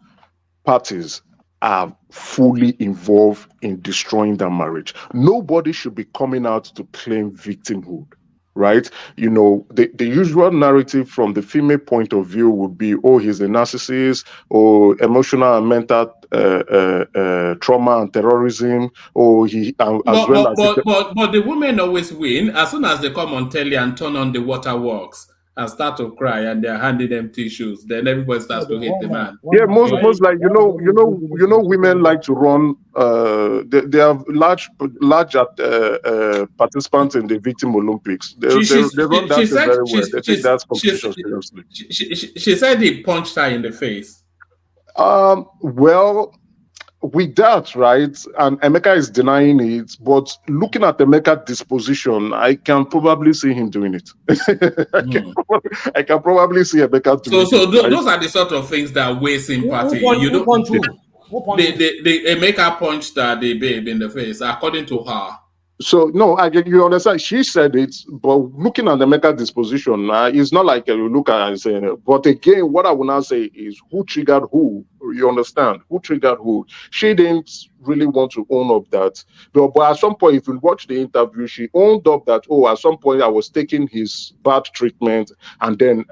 [SPEAKER 11] parties are fully involved in destroying that marriage. Nobody should be coming out to claim victimhood, right? You know, the usual narrative from the female point of view would be, oh, he's a narcissist, or emotional and mental trauma and terrorism, or
[SPEAKER 6] but the women always win as soon as they come on telly and turn on the waterworks and start to cry, and they're handing them tissues. Then everybody starts to hate the man.
[SPEAKER 11] Yeah, most like you know, women like to run. They have large participants in the Victim Olympics. They run that very well. They take that competition seriously.
[SPEAKER 6] She said he punched her in the face.
[SPEAKER 11] Well, with that, right, and Emeka is denying it, but looking at Emeka's disposition, I can probably see him doing it. I can probably see Emeka doing
[SPEAKER 6] So
[SPEAKER 11] it. Right?
[SPEAKER 6] those are the sort of things that weigh sympathy.
[SPEAKER 10] Who punch who? Who punch who?
[SPEAKER 6] They Emeka punched the babe in the face, according to her.
[SPEAKER 11] So no, you understand. She said it, but looking at the Emeka disposition, it's not like you look at it and say. But again, what I will now say is who triggered who. You understand who triggered who? She didn't really want to own up that, but at some point, if you watch the interview, she owned up that at some point I was taking his bad treatment, and then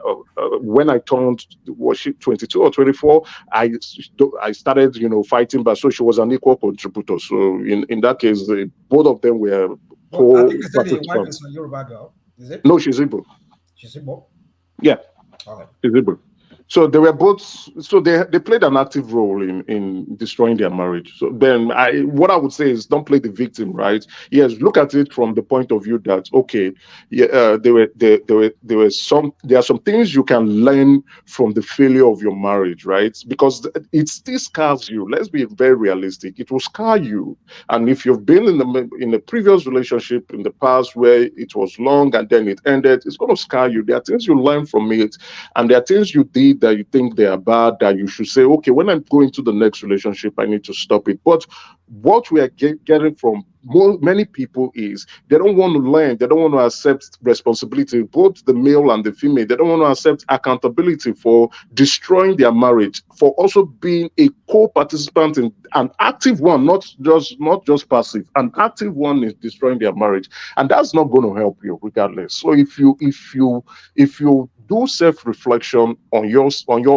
[SPEAKER 11] when I turned, was she 22 or 24? I started, fighting back. So she was an equal contributor. So in that case, both of them were.
[SPEAKER 10] I think they said the wife is a Yoruba girl. Is it?
[SPEAKER 11] No, she's Igbo.
[SPEAKER 10] She's Igbo?
[SPEAKER 11] Yeah.
[SPEAKER 10] Okay.
[SPEAKER 11] She's Igbo. So they were both. So they played an active role in destroying their marriage. So then, what I would say is, don't play the victim, right? Yes, look at it from the point of view that there are some things you can learn from the failure of your marriage, right? Because it still scars you. Let's be very realistic. It will scar you, and if you've been in a previous relationship in the past where it was long and then it ended, it's going to scar you. There are things you learn from it, and there are things you did that you think they are bad, that you should say, okay, when I'm going to the next relationship, I need to stop it. But what we are getting from many people is they don't want to learn, they don't want to accept responsibility, both the male and the female. They don't want to accept accountability for destroying their marriage, for also being a co-participant in an active one, not just passive. An active one is destroying their marriage, and that's not going to help you regardless. So if you do self-reflection on your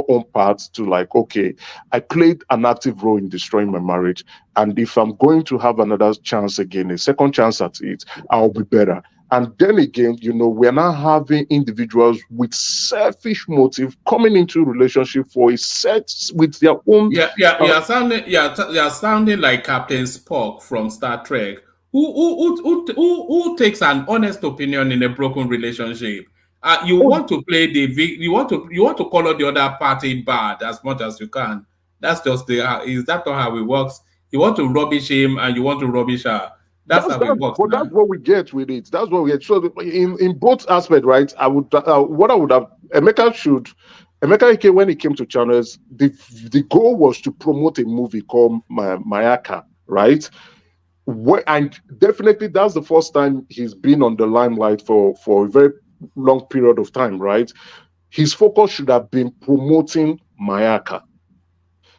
[SPEAKER 11] own part to like, okay, I played an active role in destroying my marriage, and if I'm going to have another chance again, a second chance at it, I'll be better. And then again, we're now having individuals with selfish motive coming into relationship for a set with their own.
[SPEAKER 6] You're sounding like Captain Spock from Star Trek, who takes an honest opinion in a broken relationship. You want to play you want to color the other party bad as much as you can. That's just is that not how it works? You want to rubbish him and you want to rubbish her. That's how it works.
[SPEAKER 11] But that's what we get with it. That's what we get. So in both aspects, right? I would what I would have Emeka Ike, when he came to channels, the goal was to promote a movie called Mayaka, right? And definitely that's the first time he's been on the limelight for a very long period of time, right? His focus should have been promoting Mayaka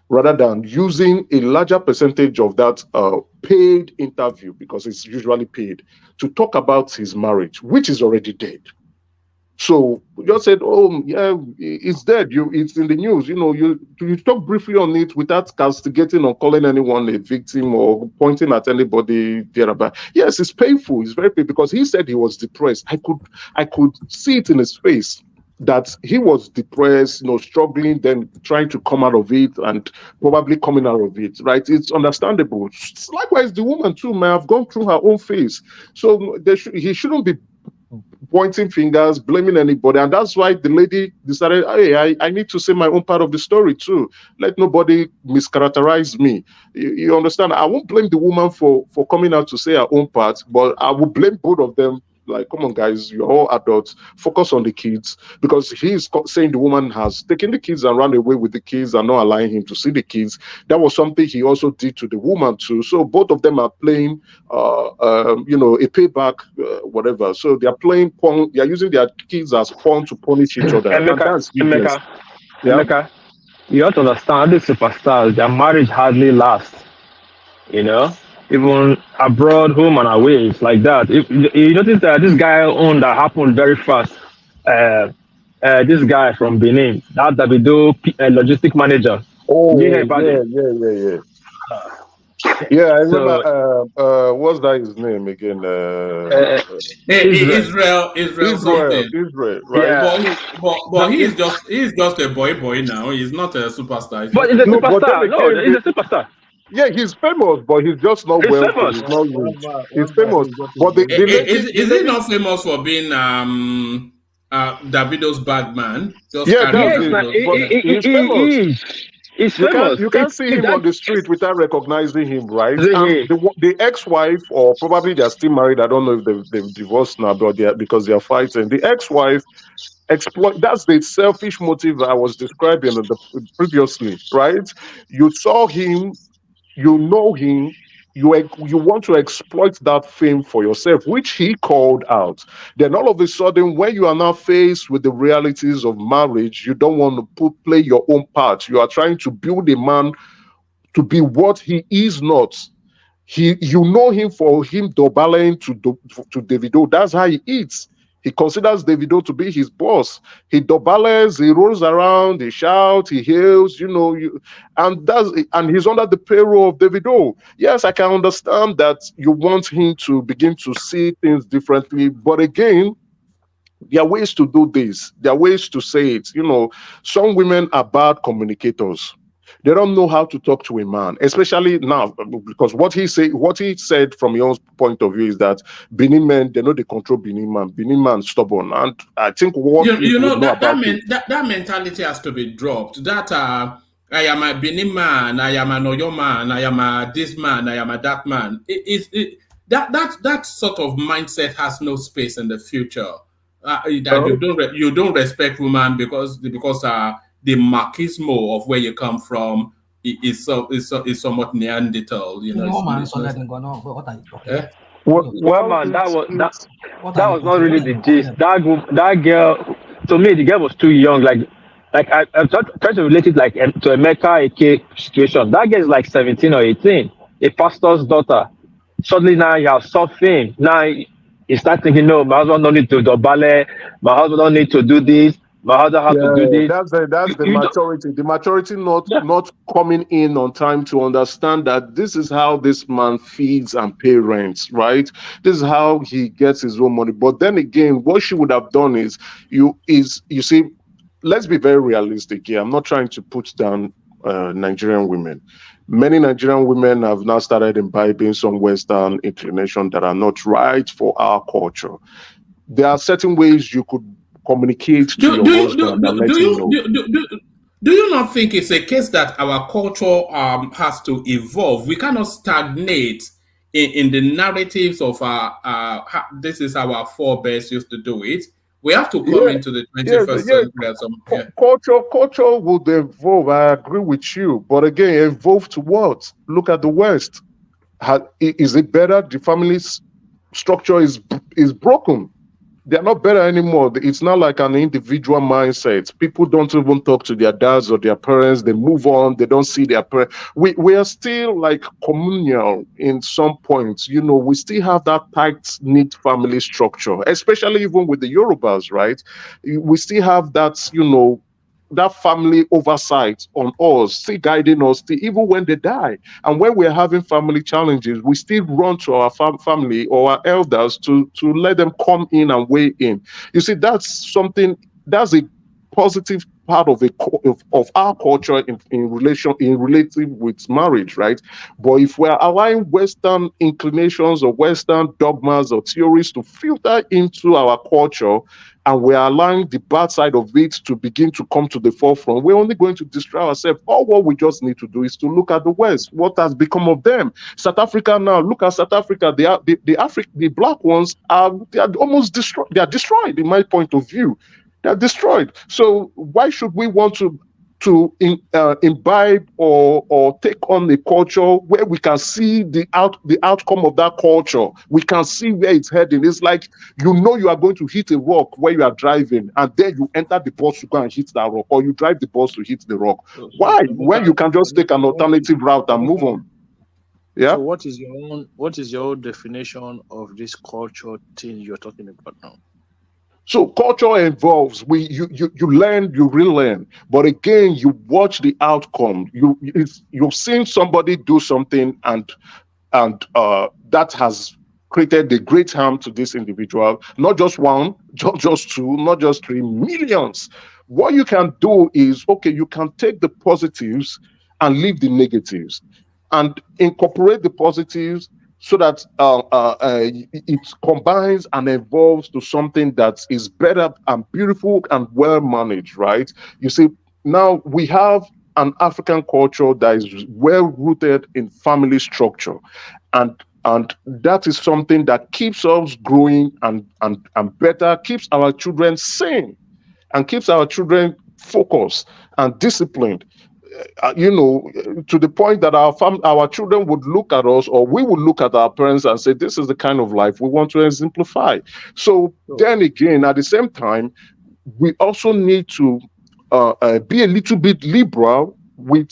[SPEAKER 11] rather than using a larger percentage of that paid interview, because it's usually paid, to talk about his marriage, which is already dead. So we just said, oh yeah, it's dead. It's in the news. You talk briefly on it without castigating or calling anyone a victim or pointing at anybody thereabout. Yes, it's painful. It's very painful because he said he was depressed. I could see it in his face that he was depressed, struggling, then trying to come out of it and probably coming out of it. Right? It's understandable. Likewise, the woman too may have gone through her own phase. So he shouldn't be pointing fingers, blaming anybody, and that's why the lady decided, hey, I need to say my own part of the story too. Let nobody mischaracterize me. You understand? I won't blame the woman for coming out to say her own part, but I will blame both of them. Like, come on, guys, you're all adults. Focus on the kids, because he's saying the woman has taken the kids and run away with the kids and not allowing him to see the kids. That was something he also did to the woman too. So both of them are playing, a payback, whatever. So they are playing pawn. They are using their kids as pawn to punish each other.
[SPEAKER 3] Emeka, you have to understand, these superstars, their marriage hardly lasts. Even abroad, home and away, it's like that. If you notice that this guy owned that happened very fast. This guy from Benin, that Davido logistic manager.
[SPEAKER 11] Oh, yeah. Yeah, I remember. What's that his name again?
[SPEAKER 6] Israel, right? Yeah. But he's just a boy now. He's not a superstar.
[SPEAKER 3] But he's a superstar. He's a superstar.
[SPEAKER 11] Yeah, he's famous, but he's just not he's famous. He's famous. But
[SPEAKER 6] is he not famous for being Davido's bad man?
[SPEAKER 11] He's famous.
[SPEAKER 12] He's famous.
[SPEAKER 11] You can't see
[SPEAKER 12] If
[SPEAKER 11] him
[SPEAKER 12] that
[SPEAKER 11] on the street without recognizing him, right? And
[SPEAKER 12] hey,
[SPEAKER 11] the ex-wife, or probably they're still married. I don't know if they've divorced now, but because they're fighting. The ex-wife exploit. That's the selfish motive I was describing previously, right? You saw him, you know him. You want to exploit that fame for yourself, which he called out. Then all of a sudden, when you are now faced with the realities of marriage, you don't want to play your own part. You are trying to build a man to be what he is not. You know him for him dobaling to Davido. That's how he eats. He considers Davido to be his boss. He dobales, he rolls around, he shouts, he hails, and he's under the payroll of Davido. Yes, I can understand that you want him to begin to see things differently, but again, there are ways to do this. There are ways to say it. Some women are bad communicators. They don't know how to talk to a man, especially now, because what he said from your point of view is that Benin men, they know they control Benin man. Benin man stubborn, and I think what
[SPEAKER 6] You
[SPEAKER 11] people
[SPEAKER 6] know
[SPEAKER 11] know
[SPEAKER 6] that
[SPEAKER 11] about it.
[SPEAKER 6] that mentality has to be dropped. That I am a Benin man, I am an Oyo man, I am a this man, I am a that man. That sort of mindset has no space in the future. That you don't respect women because the machismo of where you come from is somewhat Neanderthal.
[SPEAKER 10] What are you talking about?
[SPEAKER 12] Well, man, that was not really the gist. That girl, to me, the girl was too young. Like I'm trying to relate it like to a Mecca AK situation. That girl is like 17 or 18, a pastor's daughter. Suddenly now you have something. Now you start thinking, no, my husband don't need to do ballet. My husband don't need to do this. My husband has to do this.
[SPEAKER 11] That's the maturity. The maturity not coming in on time to understand that this is how this man feeds and pay rents, right? This is how he gets his own money. But then again, what she would have done is you see, let's be very realistic here. I'm not trying to put down Nigerian women. Many Nigerian women have now started imbibing some Western inclination that are not right for our culture. There are certain ways you could communicate to your husband and let him know.
[SPEAKER 6] Do you not think it's a case that our culture has to evolve? We cannot stagnate in the narratives of this is how our forebears used to do it. We have to come into the 21st century.
[SPEAKER 11] Culture would evolve. I agree with you. But again, evolve to what? Look at the West. Is it better? The family's structure is broken. They're not better anymore. It's not like an individual mindset. People don't even talk to their dads or their parents. They move on. They don't see their parents. We are still like communal in some points. We still have that tight-knit family structure, especially even with the Yorubas, right? We still have that, that family oversight on us, still guiding us, even when they die. And when we're having family challenges, we still run to our family or our elders to let them come in and weigh in. You see, that's a positive part of our culture in relative with marriage, right? But if we're allowing Western inclinations or Western dogmas or theories to filter into our culture, and we're allowing the bad side of it to begin to come to the forefront, we're only going to destroy ourselves. All what we just need to do is to look at the West. What has become of them? South Africa now, look at South Africa. The black ones they are almost destroyed. They are destroyed, in my point of view. They're destroyed. So why should we want to imbibe or take on a culture where we can see the outcome of that culture? We can see where it's heading. It's like you are going to hit a rock where you are driving, and then you enter the bus to go and hit that rock, or you drive the bus to hit the rock. Why? When you can just take an alternative route and move on. Yeah.
[SPEAKER 8] So what is your own definition of this culture thing you're talking about now?
[SPEAKER 11] So culture evolves. You learn, you relearn, but again, you watch the outcome. You've seen somebody do something, and that has created a great harm to this individual. Not just one, not just two, not just three, millions. What you can do is, you can take the positives and leave the negatives, and incorporate the positives, so that it combines and evolves to something that is better and beautiful and well managed, right? You see, now we have an African culture that is well rooted in family structure, and that is something that keeps us growing and better, keeps our children sane, and keeps our children focused and disciplined. To the point that our children would look at us, or we would look at our parents and say, this is the kind of life we want to exemplify. So then again, at the same time, we also need to be a little bit liberal with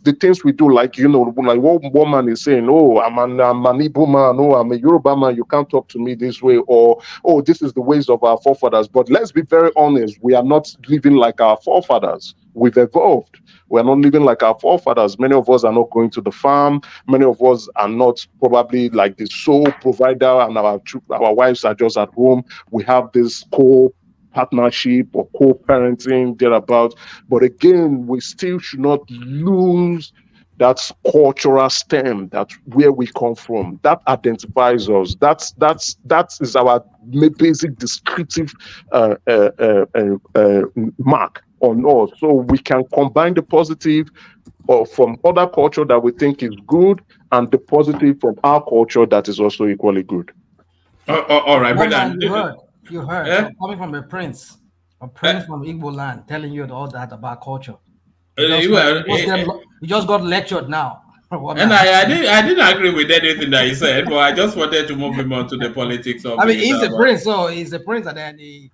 [SPEAKER 11] the things we do, like like what woman is saying, oh, I'm an Igbo man, oh, I'm a Yoruba man, you can't talk to me this way, or oh, this is the ways of our forefathers. But let's be very honest, we are not living like our forefathers. We've evolved. We're not living like our forefathers. Many of us are not going to the farm. Many of us are not probably like the sole provider, and our wives are just at home. We have this partnership or co-parenting thereabout. But again, we still should not lose that cultural stem, that's where we come from. That identifies us. That is our basic descriptive mark on us. So we can combine the positive from other culture that we think is good, and the positive from our culture that is also equally good.
[SPEAKER 6] All right, brother.
[SPEAKER 10] You heard coming from a prince from Igbo land, telling you all that about culture. You just got lectured now.
[SPEAKER 6] And I didn't agree with anything that he said, but I just wanted to move him on to the politics of.
[SPEAKER 10] I mean, he's a prince, so he's a prince, and then he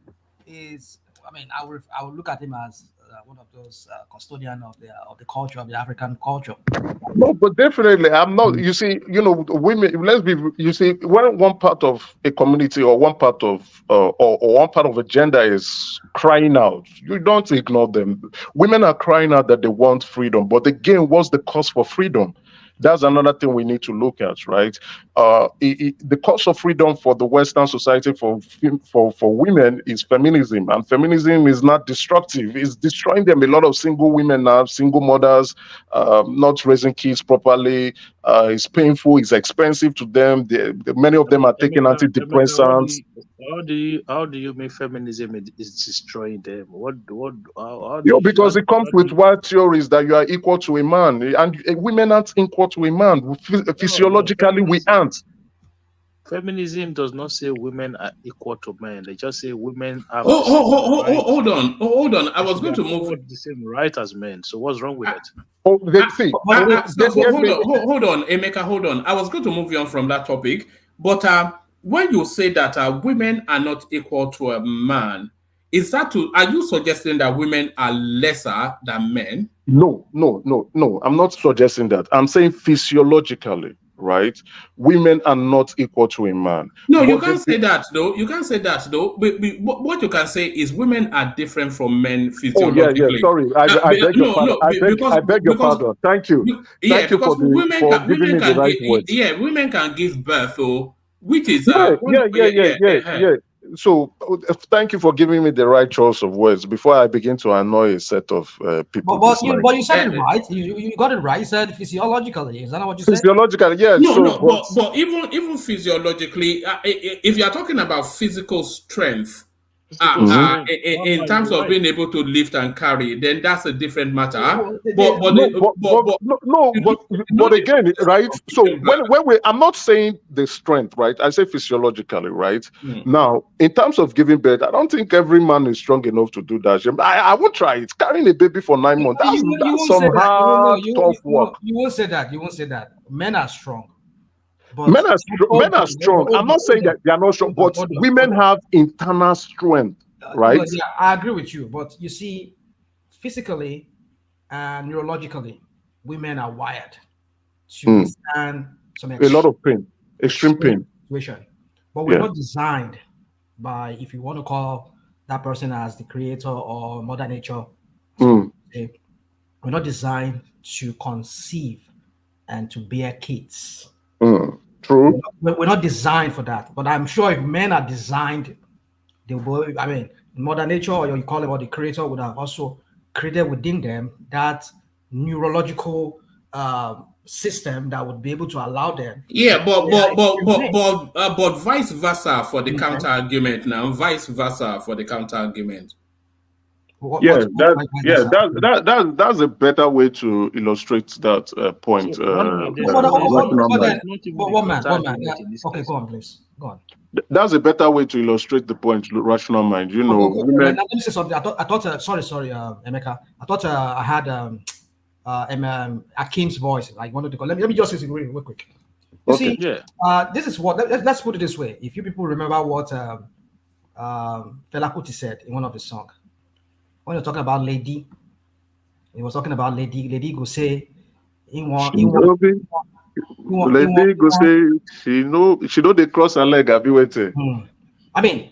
[SPEAKER 10] is. I mean, I would look at him as one of those custodian of the culture, of the African culture.
[SPEAKER 11] No, but definitely, I'm not. You see, women. Let's be. You see, when one part of a community or one part of or one part of a gender is crying out, you don't ignore them. Women are crying out that they want freedom, but again, what's the cost for freedom? That's another thing we need to look at, right? The cost of freedom for the Western society for women is feminism, and feminism is not destructive. It's destroying them. A lot of single women now, single mothers, not raising kids properly. It's painful. It's expensive to them. Many of them are taking antidepressants.
[SPEAKER 8] How do you make feminism is destroying them?
[SPEAKER 11] Because it comes with wild theories that you are equal to a man, and women aren't equal to a man. Physiologically, we aren't.
[SPEAKER 8] Feminism does not say women are equal to men. They just say women have.
[SPEAKER 6] Hold on. I was going to move
[SPEAKER 8] the same right as men. So what's wrong with it?
[SPEAKER 6] Hold on, Emeka. Hold on. I was going to move you on from that topic, but when you say that women are not equal to a man, are you suggesting that women are lesser than men?
[SPEAKER 11] No. I'm not suggesting that. I'm saying physiologically, right? Women are not equal to a man.
[SPEAKER 6] No, you can't say that though. You can't say that though. But what you can say is women are different from men physiologically.
[SPEAKER 11] Oh yeah. Sorry, I beg your pardon. I beg your pardon. Thank you. Thank you for giving me the right words.
[SPEAKER 6] Yeah, women can give birth, which is
[SPEAKER 11] yeah. So thank you for giving me the right choice of words before I begin to annoy a set of people.
[SPEAKER 10] But you said it right. You got it right. You said physiologically. Is that not what you said?
[SPEAKER 11] Physiologically, yeah.
[SPEAKER 6] But even physiologically, if you are talking about physical strength, in terms of being able to lift and carry, then that's a different matter.
[SPEAKER 11] But again, right? So when I'm not saying the strength, right? I say physiologically, right? Now, in terms of giving birth, I don't think every man is strong enough to do that. I won't try it. Carrying a baby for 9 months, that's some hard, tough work.
[SPEAKER 10] You won't say that. Men are strong.
[SPEAKER 11] Men are strong. I'm not saying that they are not strong, but women have internal strength, right?
[SPEAKER 10] Yeah, I agree with you. But you see, physically and neurologically, women are wired to withstand a
[SPEAKER 11] lot of pain, extreme pain.
[SPEAKER 10] Situation. But we're not designed by, if you want to call that person as the creator or Mother Nature, we're not designed to conceive and to bear kids.
[SPEAKER 11] True.
[SPEAKER 10] We're not designed for that. But I'm sure if men are designed, they will. I mean, Mother Nature, or you call it, or the creator, would have also created within them that neurological system that would be able to allow them.
[SPEAKER 6] Yeah, but vice versa for the counter argument now. Vice versa for the counter argument.
[SPEAKER 11] That's a better way to illustrate that point.
[SPEAKER 10] Okay, go on, please. Go on.
[SPEAKER 11] That's a better way to illustrate the point. Rational mind, you know.
[SPEAKER 10] Women... Let me say something. I thought. Sorry, Emeka. I thought I had Akim's voice. I wanted to call. Let me just say real quick. You see, this is what. Let's put it this way. If you people remember what Fela Kuti said in one of his songs, when you're talking about lady, he was talking about lady. Lady go say,
[SPEAKER 11] lady go say she know they cross her leg. I be waiting.
[SPEAKER 10] I mean,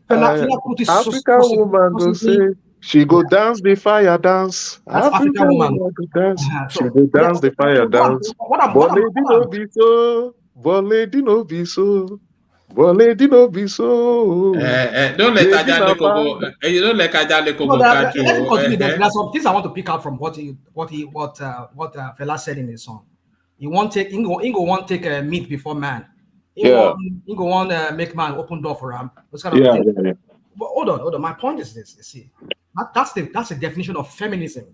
[SPEAKER 11] Fela Kuti African woman go say she go dance the fire dance. African woman go dance. She go dance the fire dance. But lady no be so. But lady no be so. But lady no be so.
[SPEAKER 6] Don't let Ajale go. You don't let Ajale go catch you.
[SPEAKER 10] There are some things I want to pick out from what Fela said in his song. He won't take a meat before man. He go want make man open door for him. Those kind of things. But hold on. My point is this. You see, that's the definition of feminism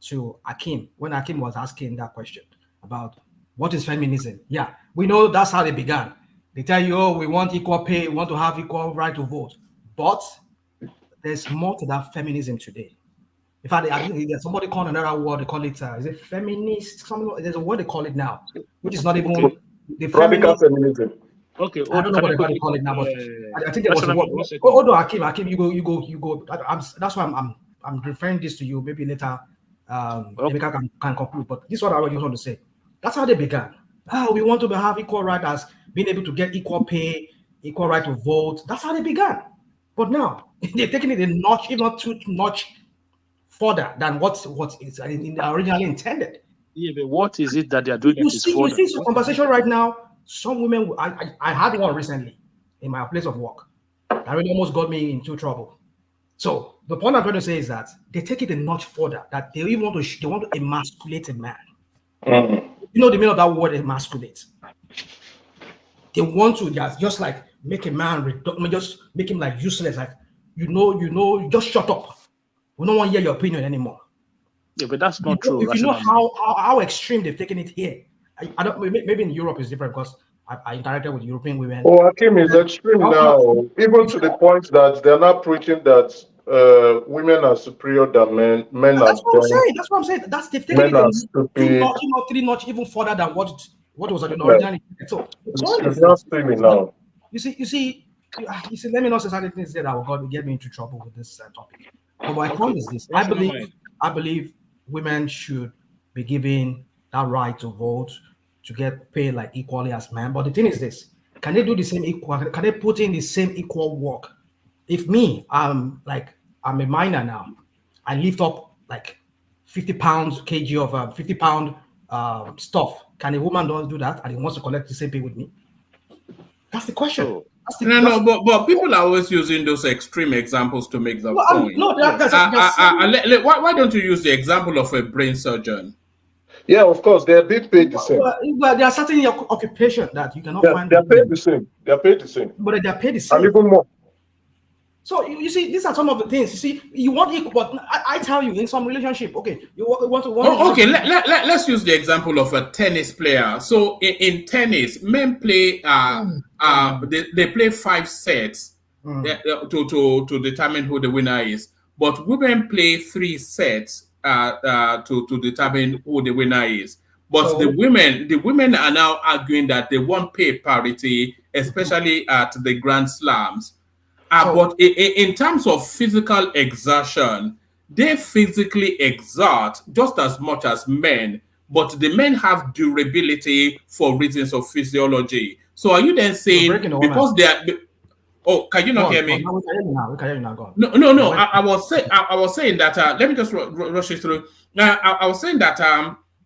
[SPEAKER 10] to Akim when Akim was asking that question about what is feminism. Yeah, we know that's how they began. They tell you, oh, we want equal pay, we want to have equal right to vote. But there's more to that feminism today. In fact, there's somebody called another word, they call it, is it feminist? There's a word they call it now, which is not even the
[SPEAKER 11] radical feminism.
[SPEAKER 10] Okay, I don't know what they call it now, but I think there was a word. Although Akim, you go. That's why I'm referring this to you. Maybe later, Emeka can conclude. But this is what I want to say. That's how they began. We want to have equal right as being able to get equal pay, equal right to vote. That's how they began. But now they're taking it a notch, if not too much further than what is originally intended.
[SPEAKER 8] Yeah, but what is it that they are doing?
[SPEAKER 10] You see some conversation right now. Some women, I had one recently in my place of work that really almost got me into trouble. So the point I'm trying to say is that they take it a notch further, that they even want to emasculate a man. You know the meaning of that word, emasculate. They want to just like make a man, just make him like useless, like just shut up. We don't want to hear your opinion anymore.
[SPEAKER 8] Yeah, but that's not true.
[SPEAKER 10] If you know how extreme they've taken it here, I don't. Maybe in Europe it's different because I interacted with European women.
[SPEAKER 11] Oh, Akim is extreme now, even to the point that they're not preaching that women are superior than men. Men
[SPEAKER 10] That's
[SPEAKER 11] what
[SPEAKER 10] I'm saying. They've taken it three notch even further than what was originally. So
[SPEAKER 11] it's not streaming now.
[SPEAKER 10] You see. Let me not say certain things that will get me into trouble with this topic. But my point is this: I believe women should be given that right to vote, to get paid like equally as men. But the thing is this: can they do the same equal? Can they put in the same equal work? If me, I'm a miner now, I lift up like 50 pounds kg of 50 pound stuff. Can a woman don't do that and he wants to collect the same pay with me? That's the question.
[SPEAKER 6] But people are always using those extreme examples to make the point. Why don't you use the example of a brain surgeon?
[SPEAKER 11] Yeah, of course, they're being paid the same.
[SPEAKER 10] But there are certain occupations that you cannot find.
[SPEAKER 11] They're paid the same. They're paid the same.
[SPEAKER 10] But they're paid the same.
[SPEAKER 11] And even more.
[SPEAKER 10] So you see, these are some of the things. You see, you want equal, but I tell you, in some relationship, okay, you want to.
[SPEAKER 6] Okay, let's use the example of a tennis player. So in tennis, men play they play 5 sets to determine who the winner is, but women play 3 sets to determine who the winner is. But so, the women are now arguing that they want pay parity, especially at the Grand Slams. But in terms of physical exertion, they physically exert just as much as men, but the men have durability for reasons of physiology. So are you then saying because they are? Oh, can you not hear me?
[SPEAKER 10] We can hear you now. Go on.
[SPEAKER 6] No. I was saying that. Let me just rush it through. I was saying that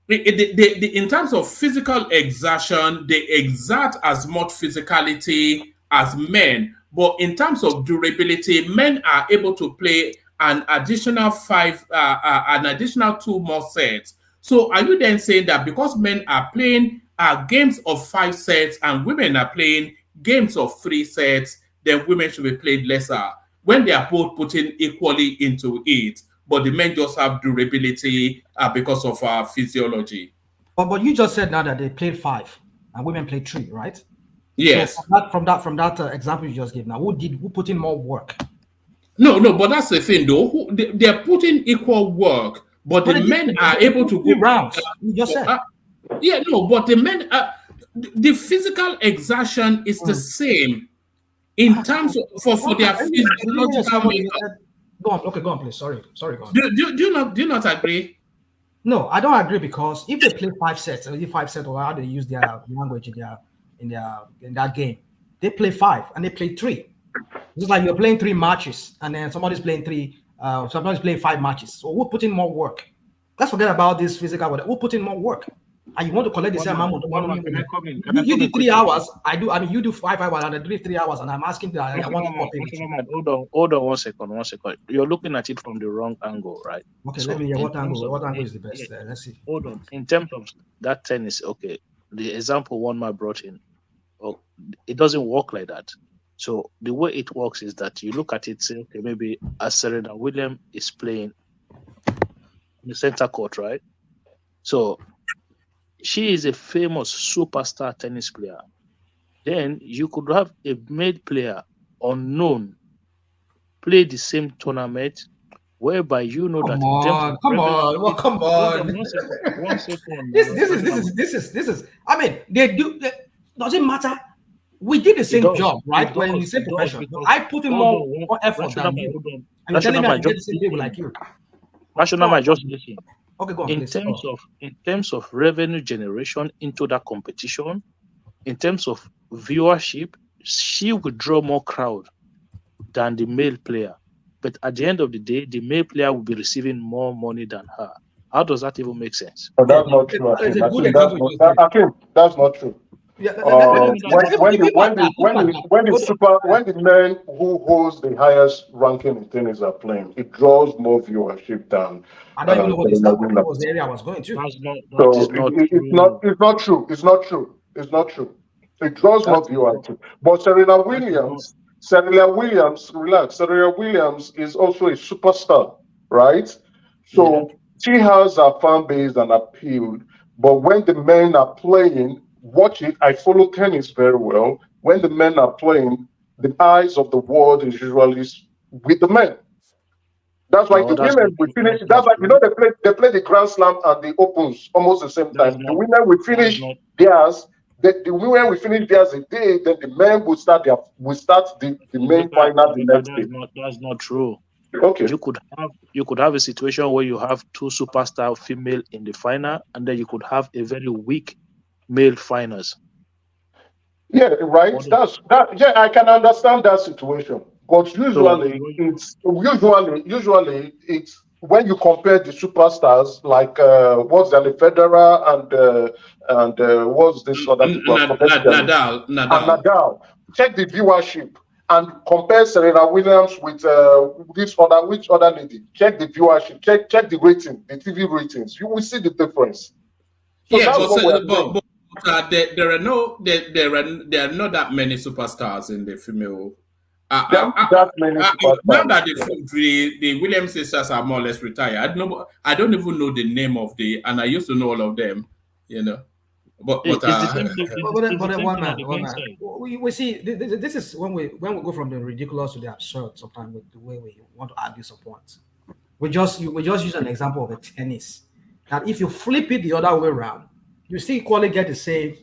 [SPEAKER 6] in terms of physical exertion, they exert as much physicality as men. But in terms of durability, men are able to play an additional 2 more sets. So are you then saying that because men are playing games of 5 sets and women are playing games of 3 sets, then women should be played lesser? when they are both putting equally into it, but the men just have durability because of our physiology.
[SPEAKER 10] But you just said now that they played 5 and women played 3, right?
[SPEAKER 6] Yes.
[SPEAKER 10] So from that example you just gave now, who put in more work?
[SPEAKER 6] No, but that's the thing though. They're putting equal work, but the men are able to go
[SPEAKER 10] rounds. You just said.
[SPEAKER 6] Yeah, no, but the men the physical exertion is the same in terms of for their physiological makeup.
[SPEAKER 10] Go on, please. Sorry, go on.
[SPEAKER 6] Do you not agree?
[SPEAKER 10] No, I don't agree, because if they play 5 sets, or 5 sets, or how they use their language in that game, they play 5 and they play 3. It's like you're playing 3 matches and then somebody's playing 5 matches. So who put in more work? Let's forget about this physical. Who put in more work? And you want to collect the same amount of money? You do 3 hours. You do 5 hours and I do 3 hours, and I'm asking that I want to
[SPEAKER 8] hold on 1 second. You're looking at it from the wrong angle, right?
[SPEAKER 10] Okay, let me hear what angle is the best. Let's see.
[SPEAKER 8] Hold on. In terms of that tennis, okay, the example one man brought in, it doesn't work like that. So the way it works is that you look at it, say, okay, maybe as Serena Williams is playing in the center court, right? So she is a famous superstar tennis player. Then you could have a male player, unknown, play the same tournament, whereby you know that.
[SPEAKER 10] Come on.
[SPEAKER 8] 1 second.
[SPEAKER 10] This is. I mean, they do. Doesn't matter. We did the same job, right? When in the same profession, I put in more effort than you. And you're telling me I get the same people like you.
[SPEAKER 8] Rational, just listen.
[SPEAKER 10] Okay, go on.
[SPEAKER 8] In terms of revenue generation into that competition, in terms of viewership, she will draw more crowd than the male player. But at the end of the day, the male player will be receiving more money than her. How does that even make sense?
[SPEAKER 11] But that's not true. That's not true.
[SPEAKER 10] Yeah,
[SPEAKER 11] when the men who holds the highest ranking in tennis are playing, it draws more viewership than.
[SPEAKER 10] I don't even know what was the area I was going to.
[SPEAKER 11] It's not true. It draws more viewership. But Serena Williams, relax. Serena Williams is also a superstar, right? So she has a fan base and appeal. But when the men are playing, watch it. I follow tennis very well. When the men are playing, the eyes of the world is usually with the men. That's why the women will finish. That's why they play the Grand Slam and the Opens almost the same time. The women will finish theirs. The women will finish theirs a day. Then the men will start the main final the next day.
[SPEAKER 8] That's not true.
[SPEAKER 11] Okay.
[SPEAKER 8] You could have a situation where you have 2 superstar female in the final, and then you could have a very weak male finals.
[SPEAKER 11] Yeah, right. Yeah, I can understand that situation. But usually it's when you compare the superstars like what's the Federer and what's this other Nadal. Check the viewership and compare Serena Williams with which other lady. Check the viewership. Check the rating, the TV ratings. You will see the difference. So
[SPEAKER 6] but there are not that many superstars in the female. Now that the Williams sisters are more or less retired, I don't even know the name of and I used to know all of them, you know. But
[SPEAKER 10] one man. We see this is when we go from the ridiculous to the absurd. Sometimes with the way we want to argue some points, we just use an example of a tennis. That if you flip it the other way around, you still equally get the same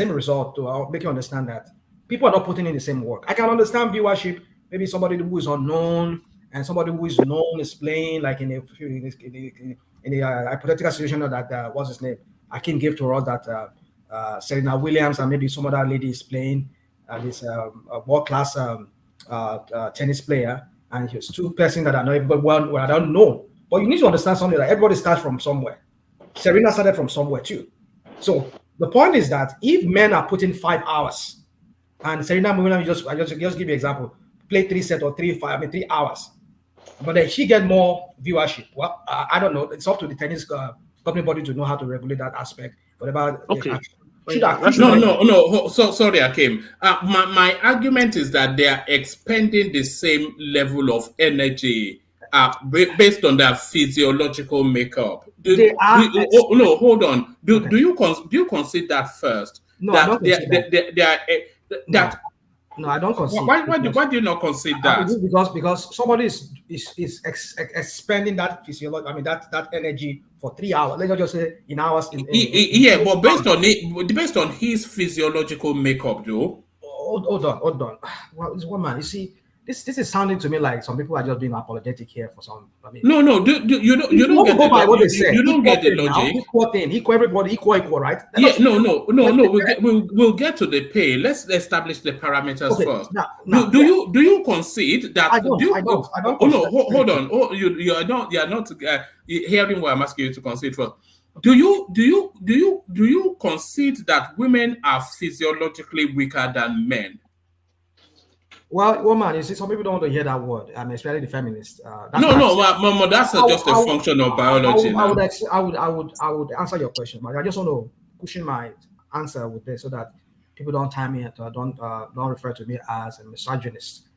[SPEAKER 10] result. To make you understand that people are not putting in the same work. I can understand viewership. Maybe somebody who is unknown and somebody who is known is playing, like in a hypothetical situation that what's his name? Akin gave to us that Serena Williams and maybe some other lady is playing this world-class tennis player, and he's 2 persons that are not even one I don't know. But you need to understand something that everybody starts from somewhere. Serena started from somewhere too. So the point is that if men are putting 5 hours, and Serena Williams, I just give you an example, play 3 sets or 3 hours, but then she get more viewership. Well, I don't know. It's up to the tennis governing body to know how to regulate that aspect. Whatever.
[SPEAKER 8] Okay.
[SPEAKER 10] Should I?
[SPEAKER 6] No. So sorry, Akim. My argument is that they are expending the same level of energy based on their physiological makeup. Hold on. Do you concede that first?
[SPEAKER 10] No,
[SPEAKER 6] that
[SPEAKER 10] I don't concede
[SPEAKER 6] that.
[SPEAKER 10] No, I don't concede.
[SPEAKER 6] Why do you not concede that?
[SPEAKER 10] Because somebody is expending that physiology. I mean that energy for 3 hours. Let's just say in hours.
[SPEAKER 6] But based on his physiological makeup, though.
[SPEAKER 10] Hold on. Well, it's one man. You see, this is sounding to me like some people are just being apologetic here for some. I mean,
[SPEAKER 6] no. You don't get
[SPEAKER 10] what they say.
[SPEAKER 6] You don't get the logic.
[SPEAKER 10] Equal thing. Everybody equal, right?
[SPEAKER 6] Yeah. No. We'll get to the pay. Let's establish the parameters first. Do you concede that?
[SPEAKER 10] I don't.
[SPEAKER 6] Oh no. Hold on. Oh, you are not hearing what I'm asking you to concede first. Do you concede that women are physiologically weaker than men?
[SPEAKER 10] Well, woman, you see, some people don't want to hear that word. I mean, especially the feminists.
[SPEAKER 6] That's just a function of biology.
[SPEAKER 10] I would answer your question, but I just want to cushion my answer with this so that people don't time me, don't refer to me as a misogynist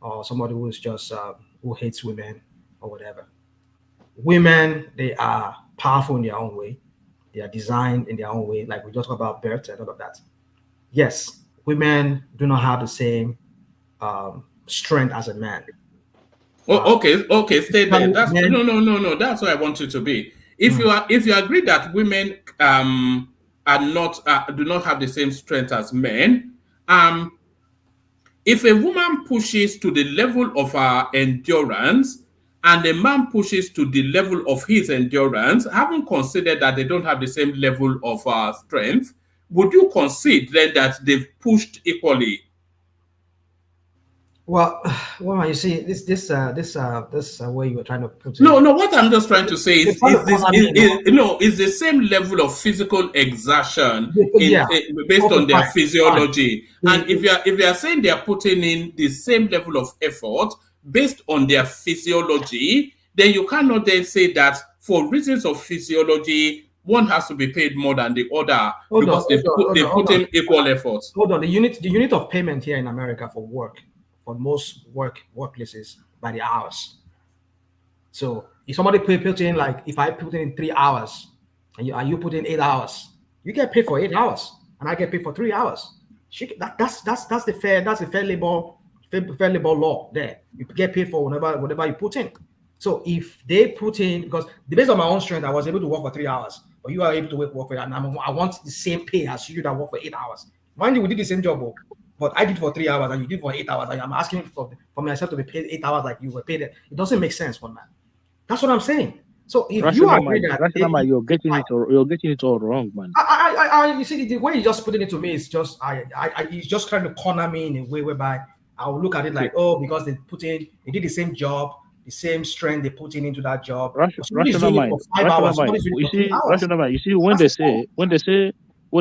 [SPEAKER 10] or somebody who is just who hates women or whatever. Women, they are powerful in their own way. They are designed in their own way, like we just talked about birth and all of that. Yes, women do not have the same strength as a man.
[SPEAKER 6] Okay, stay there. No. That's where I want you to be. If you agree that women do not have the same strength as men, if a woman pushes to the level of her endurance and a man pushes to the level of his endurance, having considered that they don't have the same level of strength, would you concede then that they've pushed equally?
[SPEAKER 10] Well, you see, this way you were trying to put it.
[SPEAKER 6] No. What I'm just trying to say is the same level of physical exertion based on their physiology. And if you are saying they are putting in the same level of effort based on their physiology, then you cannot then say that for reasons of physiology, one has to be paid more than the other because they put in equal effort.
[SPEAKER 10] Hold on, the unit of payment here in America for work. For most workplaces by the hours. So if somebody put in, like if I put in 3 hours and you put in 8 hours, you get paid for 8 hours and I get paid for 3 hours. That's the fair labor law there. You get paid for whatever you put in. So if they put in, because based on my own strength, I was able to work for 3 hours, but you are able to work for 8 hours, and I want the same pay as you that work for 8 hours. Mind you, we did the same job. But I did for 3 hours and you did for 8 hours. I'm asking for myself to be paid 8 hours like you were paid. It doesn't make sense, one man. That's what I'm saying. So if you agree that
[SPEAKER 8] you're getting it all wrong, man.
[SPEAKER 10] You see, the way you just putting it to me is just he's just trying to corner me in a way whereby I will look at it like, because they did the same job, the same strength they put into that job.
[SPEAKER 8] Rational mind. You see, when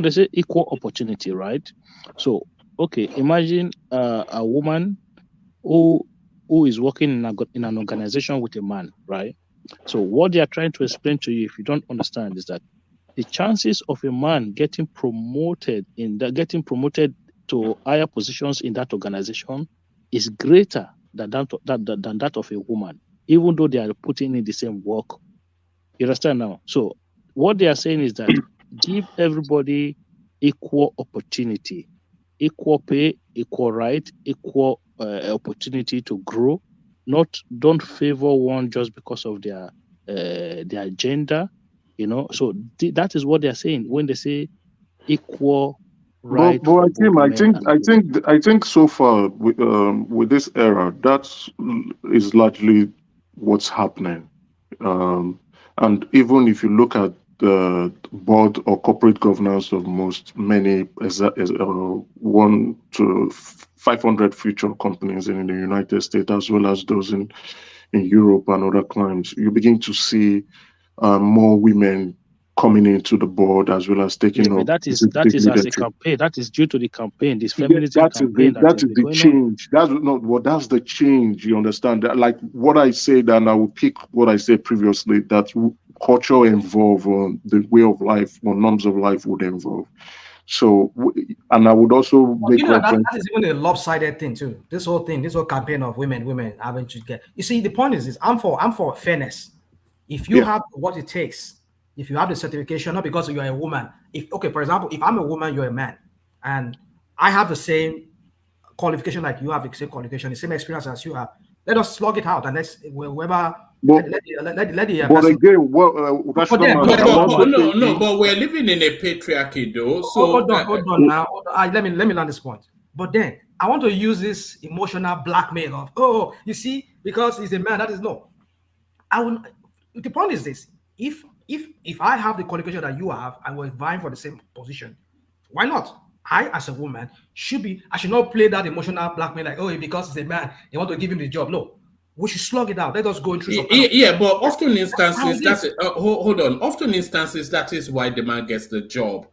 [SPEAKER 8] they say equal opportunity, right? So okay, imagine a woman who is working in an organization with a man, right? So what they are trying to explain to you, if you don't understand, is that the chances of a man getting promoted to higher positions in that organization is greater than that of a woman, even though they are putting in the same work. You understand now? So what they are saying is that give everybody equal opportunity. Equal pay, equal right, equal opportunity to grow. Don't favor one just because of their gender, So that is what they are saying when they say equal right.
[SPEAKER 11] But I think so far with this era, that is largely what's happening. And even if you look at the board or corporate governance of many 1 to 500 future companies in the United States, as well as those in Europe and other climes, you begin to see more women coming into the board as well as taking up.
[SPEAKER 8] That is as a campaign. That is due to the campaign. This feminism campaign.
[SPEAKER 11] That is the change. That's not what. That's the change. You understand that? Like what I said, and I will pick what I said previously. That culture involve, the way of life or norms of life would involve. So, and I would also make
[SPEAKER 10] You know,
[SPEAKER 11] reference.
[SPEAKER 10] that is even a lopsided thing too. This whole campaign of women having to get. You see, the point is this: I'm for fairness. If you have what it takes, if you have the certification, not because you're a woman. For example, if I'm a woman, you're a man, and I have the same qualification like you have, the same qualification, the same experience as you have. Let us slug it out, and let's whoever. But
[SPEAKER 11] again,
[SPEAKER 6] but we're living in a patriarchy, though. So
[SPEAKER 10] hold on now. Let me land this point. But then I want to use this emotional blackmail of you see, because he's a man. That is no. I will. The point is this: if I have the qualification that you have, and we're vying for the same position, why not? I, as a woman, I should not play that emotional blackmail like, because he's a man, they want to give him the job. No, we should slug it out. Let us go into some
[SPEAKER 6] but often instances hold on. Often instances that is why the man gets the job.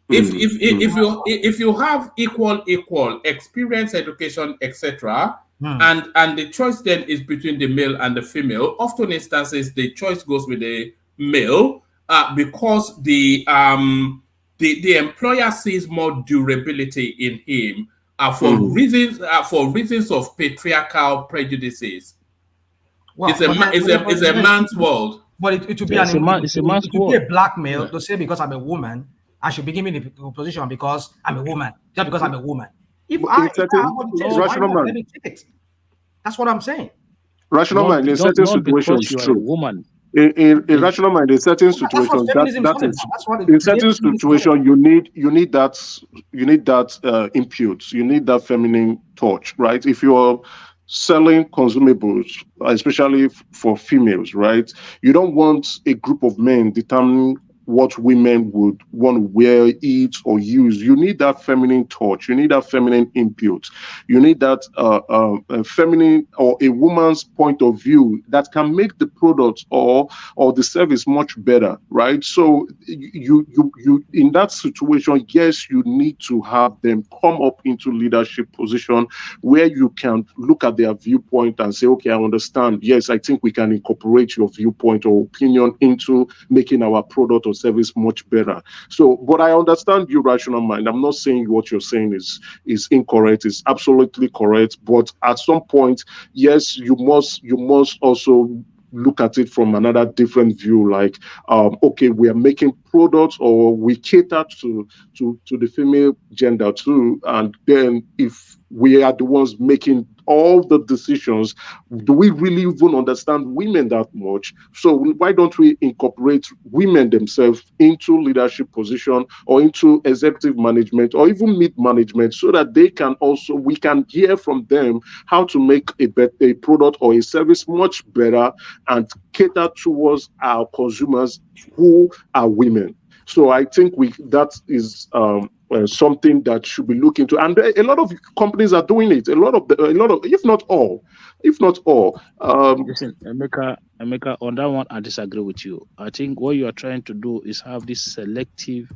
[SPEAKER 6] If you have equal experience, education, etc., and the choice then is between the male and the female, often instances the choice goes with the male because the employer sees more durability in him for reasons of patriarchal prejudices. Wow. It's a man's world.
[SPEAKER 10] But it would be a man's world. Be a blackmail to say because I'm a woman, I should be given the position because I'm a woman. Just because I'm a woman. If I have what it takes, let me take it. That's what I'm saying.
[SPEAKER 11] Rational mind in certain situations is true. Woman. In rational mind, in certain situations, in certain situations, you need that input, you need that feminine touch, right? If you're selling consumables, especially for females, right? You don't want a group of men determining what women would want to wear, eat, or use. You need that feminine touch. You need that feminine input. You need that feminine or a woman's point of view that can make the product or the service much better, right? So you in that situation, yes, you need to have them come up into leadership position where you can look at their viewpoint and say, okay, I understand. Yes, I think we can incorporate your viewpoint or opinion into making our product or service much better. So, but I understand your rational mind. I'm not saying what you're saying is incorrect. It's absolutely correct. But at some point, yes, you must also look at it from another different view, like okay, we are making products or we cater to the female gender too, and then if we are the ones making all the decisions, do we really even understand women that much? So why don't we incorporate women themselves into leadership position or into executive management or even mid management so that we can hear from them how to make a product or a service much better and cater towards our consumers who are women. So I think that is something that should be looked into, and a lot of companies are doing it. A lot of, if not all.
[SPEAKER 8] Listen, Emeka, on that one, I disagree with you. I think what you are trying to do is have this selective,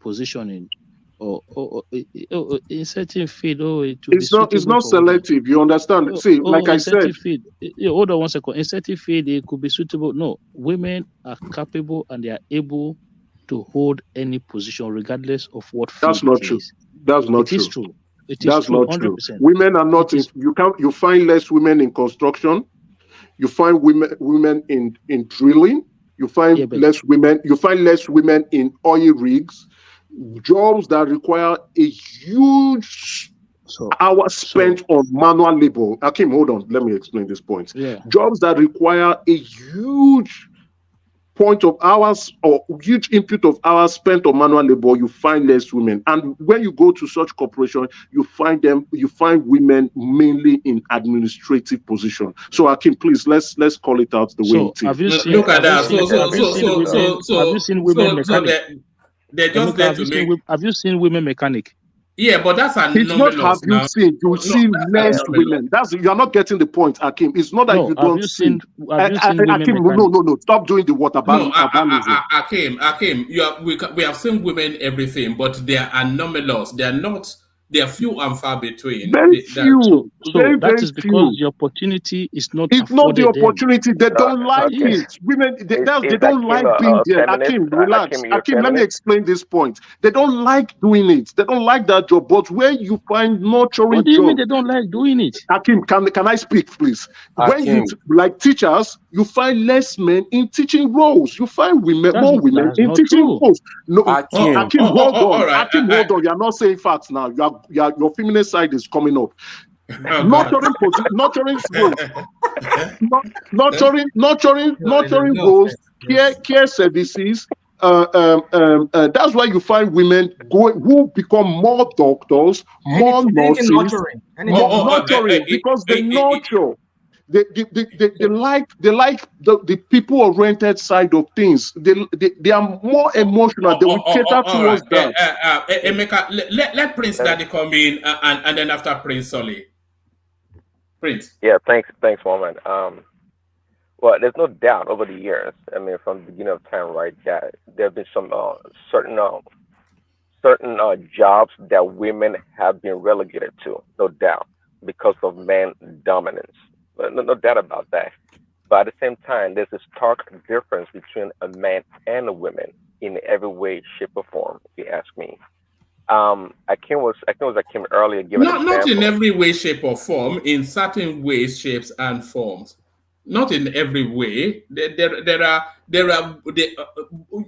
[SPEAKER 8] positioning. Or in certain field,
[SPEAKER 11] it's not selective. You understand? Like I said,
[SPEAKER 8] hold on 1 second. In certain field, it could be suitable. No, women are capable and they are able to hold any position, regardless of what.
[SPEAKER 11] That's not true. That's not true.
[SPEAKER 8] It is true. It is true. 100%.
[SPEAKER 11] Women are not. You find less women in construction. You find women in drilling. You find less women. You find less women in oil rigs. Jobs that require a huge hour spent on manual labor. Akim, hold on. Let me explain this point.
[SPEAKER 8] Yeah.
[SPEAKER 11] Jobs that require a huge point of hours or huge input of hours spent on manual labor, you find less women. And when you go to such corporation, you find women mainly in administrative position. So Akim, please let's call it out the way it is.
[SPEAKER 6] Look at that. Have
[SPEAKER 8] you seen women mechanics?
[SPEAKER 6] They're just there to make.
[SPEAKER 8] Have you seen women mechanic?
[SPEAKER 6] Yeah, but that's a
[SPEAKER 11] it's not have you seen. You see less women. You are not getting the point, Akim. It's not that you don't see. Akim, no. Stop doing the water balance.
[SPEAKER 6] Akim, we have seen women everything, but they are anomalous. They are not. They are few and far between.
[SPEAKER 11] Very few.
[SPEAKER 8] So
[SPEAKER 11] very,
[SPEAKER 8] that
[SPEAKER 11] very
[SPEAKER 8] is because
[SPEAKER 11] few.
[SPEAKER 8] the opportunity is not
[SPEAKER 11] It's not the
[SPEAKER 8] afforded them.
[SPEAKER 11] opportunity. They don't like
[SPEAKER 8] Yes.
[SPEAKER 11] it. Women, they
[SPEAKER 12] Is
[SPEAKER 11] don't
[SPEAKER 12] Akim
[SPEAKER 11] like being
[SPEAKER 12] a
[SPEAKER 11] there.
[SPEAKER 12] feminist?
[SPEAKER 11] Akim, relax.
[SPEAKER 12] Akim, you're a
[SPEAKER 11] Akim, let me
[SPEAKER 12] feminist?
[SPEAKER 11] explain this point. They don't like doing it. They don't like that job. But where you find
[SPEAKER 8] What
[SPEAKER 11] nurturing
[SPEAKER 8] do you mean
[SPEAKER 11] jobs,
[SPEAKER 8] they don't like doing it?
[SPEAKER 11] Akim, can I speak, please? When you
[SPEAKER 6] Akim.
[SPEAKER 11] like teachers, you find less men in teaching roles. You find more women
[SPEAKER 8] That's
[SPEAKER 11] in
[SPEAKER 8] not
[SPEAKER 11] teaching
[SPEAKER 8] true.
[SPEAKER 11] roles. No,
[SPEAKER 6] Akim.
[SPEAKER 11] Akim, hold on.
[SPEAKER 6] All right.
[SPEAKER 11] Akim, hold on. You are not saying facts now. Your feminist side is coming up.
[SPEAKER 6] Oh God.
[SPEAKER 11] Nurturing roles. Nurturing
[SPEAKER 10] No
[SPEAKER 11] roles,
[SPEAKER 10] offense. Yes.
[SPEAKER 11] care services. That's why you find women who become more doctors, more
[SPEAKER 10] Anything
[SPEAKER 11] nurses,
[SPEAKER 10] nurturing. Anything
[SPEAKER 11] more
[SPEAKER 10] nurturing.
[SPEAKER 11] nurturing because they nurture. They like the people oriented side of things. They are more emotional. They will cater
[SPEAKER 6] All right.
[SPEAKER 11] towards that.
[SPEAKER 6] Emeka, let Prince Daddy come in, and then after Prince Sully. Prince.
[SPEAKER 13] Yeah, thanks, woman. Well, there's no doubt over the years. I mean, from the beginning of time, right? That there have been some certain jobs that women have been relegated to, no doubt, because of man dominance. No doubt about that. But at the same time, there's a stark difference between a man and a woman in every way, shape, or form. If you ask me. Akim earlier giving an
[SPEAKER 6] Not in
[SPEAKER 13] example.
[SPEAKER 6] every way, shape, or form. In certain ways, shapes, and forms. Not in every way.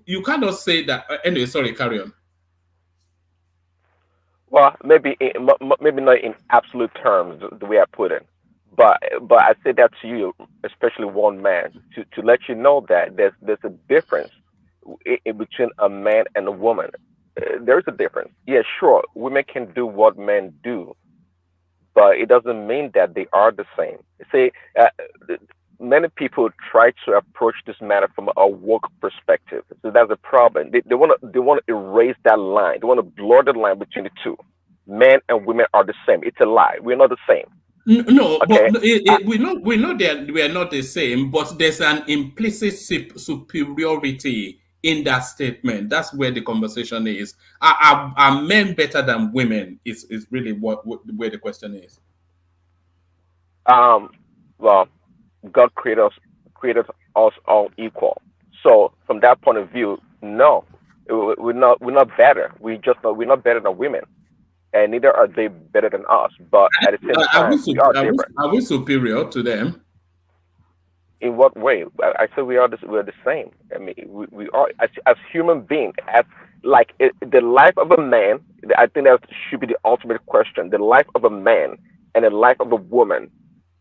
[SPEAKER 6] You cannot say that. Anyway, sorry, carry on.
[SPEAKER 13] Well, maybe not in absolute terms the way I put it, but I say that to you, especially one man, to let you know that there's a difference in between a man and a woman. There's a difference. Yeah, sure, women can do what men do, but it doesn't mean that they are the same. See, many people try to approach this matter from a woke perspective. So that's a problem. They want to erase that line. They want to blur the line between the two. Men and women are the same. It's a lie. We're not the same.
[SPEAKER 6] No,
[SPEAKER 13] Okay.
[SPEAKER 6] but we know that we are not the same, but there's an implicit superiority in that statement. That's where the conversation is. Are men better than women? Is really where the question is.
[SPEAKER 13] Well, God created us all equal. So from that point of view, no, we're not better. We're not better than women, and neither are they better than us. But at the same time, we are different.
[SPEAKER 6] Are we superior to them?
[SPEAKER 13] In what way? I say we're the same. I mean, we are as human beings. The life of a man. I think that should be the ultimate question. The life of a man and the life of a woman.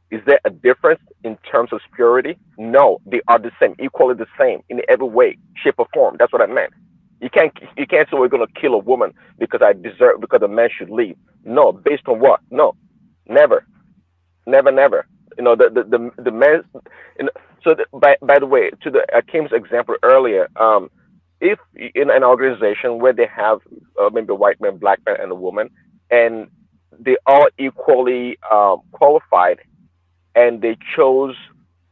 [SPEAKER 13] Is there a difference in terms of purity? No, they are the same, equally the same in every way, shape, or form. That's what I meant. You can't say we're gonna kill a woman because a man should leave. No, based on what? No, never. You know the man. By the way, to the Akim's example earlier, if in an organization where they have maybe a white man, black man, and a woman, and they are equally qualified, and they chose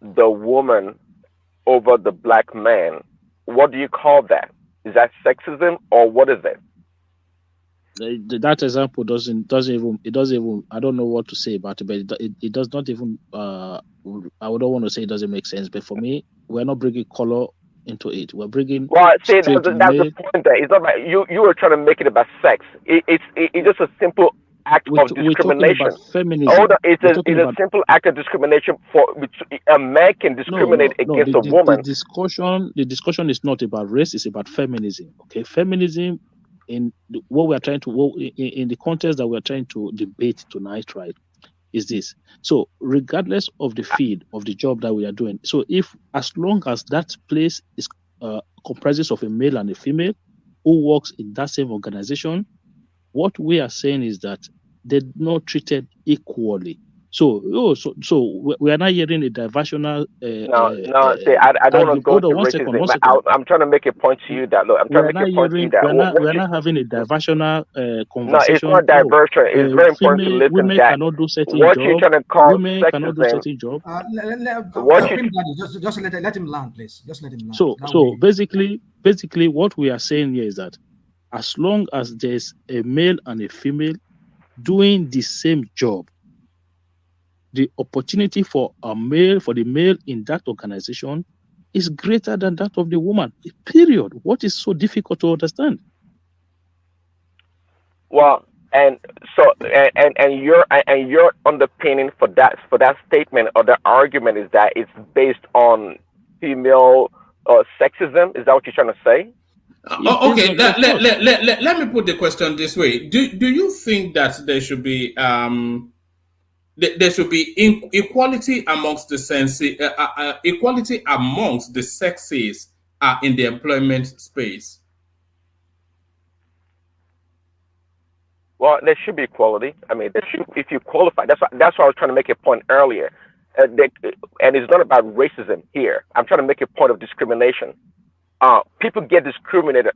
[SPEAKER 13] the woman over the black man, what do you call that? Is that sexism or what is it?
[SPEAKER 8] That example doesn't even I don't know what to say about it, but it does not even I don't want to say it doesn't make sense, but for me, we're not bringing color into it. We're bringing
[SPEAKER 13] See, that's the point there. It's not like you were trying to make it about sex. It's just a simple act of discrimination. It's a simple act of discrimination a man can discriminate against a woman.
[SPEAKER 8] The discussion is not about race, it's about feminism. Okay, feminism in what we are trying to in the context that we are trying to debate tonight, right, is this. So regardless of the field of the job that we are doing, so if as long as that place is comprises of a male and a female who works in that same organization, what we are saying is that they're not treated equally. So we are not hearing a diversional.
[SPEAKER 13] See, I don't want to go to racism. I'm trying to make a point to you that
[SPEAKER 8] we're not having a diversional conversation.
[SPEAKER 13] No, it's not diversion. It's very important to listen.
[SPEAKER 8] Women cannot do certain
[SPEAKER 13] what
[SPEAKER 8] jobs.
[SPEAKER 13] You're trying to call
[SPEAKER 8] women
[SPEAKER 13] sexism,
[SPEAKER 8] cannot do certain jobs.
[SPEAKER 10] Just let him land, please. Just let him land.
[SPEAKER 8] So basically, what we are saying here is that as long as there's a male and a female doing the same job, the opportunity for the male in that organization is greater than that of the woman. Period. What is so difficult to understand?
[SPEAKER 13] Well, and so and your underpinning for that statement or the argument is that it's based on female sexism. Is that what you're trying to say?
[SPEAKER 6] Okay, let me put the question this way. Do you think that there should be equality amongst the equality amongst the sexes in the employment space?
[SPEAKER 13] Well, there should be equality. I mean, there should, if you qualify. That's why I was trying to make a point earlier. And it's not about racism here. I'm trying to make a point of discrimination. People get discriminated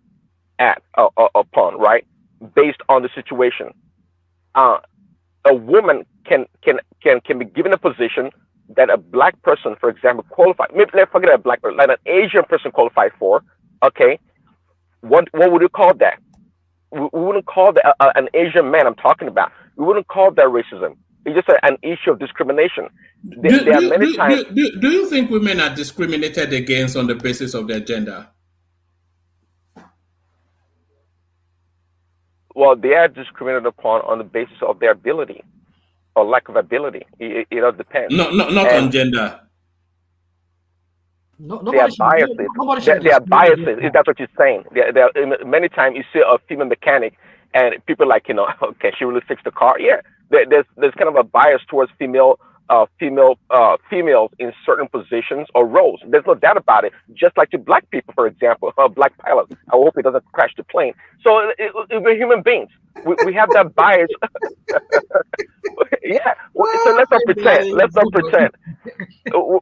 [SPEAKER 13] upon, right, based on the situation. A woman can be given a position that a black person, for example, qualified. Maybe let's forget a black person, like an Asian person qualified for. Okay, what would you call that? We wouldn't call that an Asian man. I'm talking about. We wouldn't call that racism. It's just an issue of discrimination.
[SPEAKER 6] Do you think women are discriminated against on the basis of their gender?
[SPEAKER 13] Well, they are discriminated upon on the basis of their ability or lack of ability. It all depends.
[SPEAKER 6] Not on gender.
[SPEAKER 13] They are biases. They are biases. If that's what you're saying. Many times you see a female mechanic and people are like, can she really fix the car? Yeah. There's kind of a bias towards females in certain positions or roles. There's no doubt about it. Just like to black people, for example, a black pilot. I hope he doesn't crash the plane. So we're human beings. We have that bias. Yeah. So let's not pretend.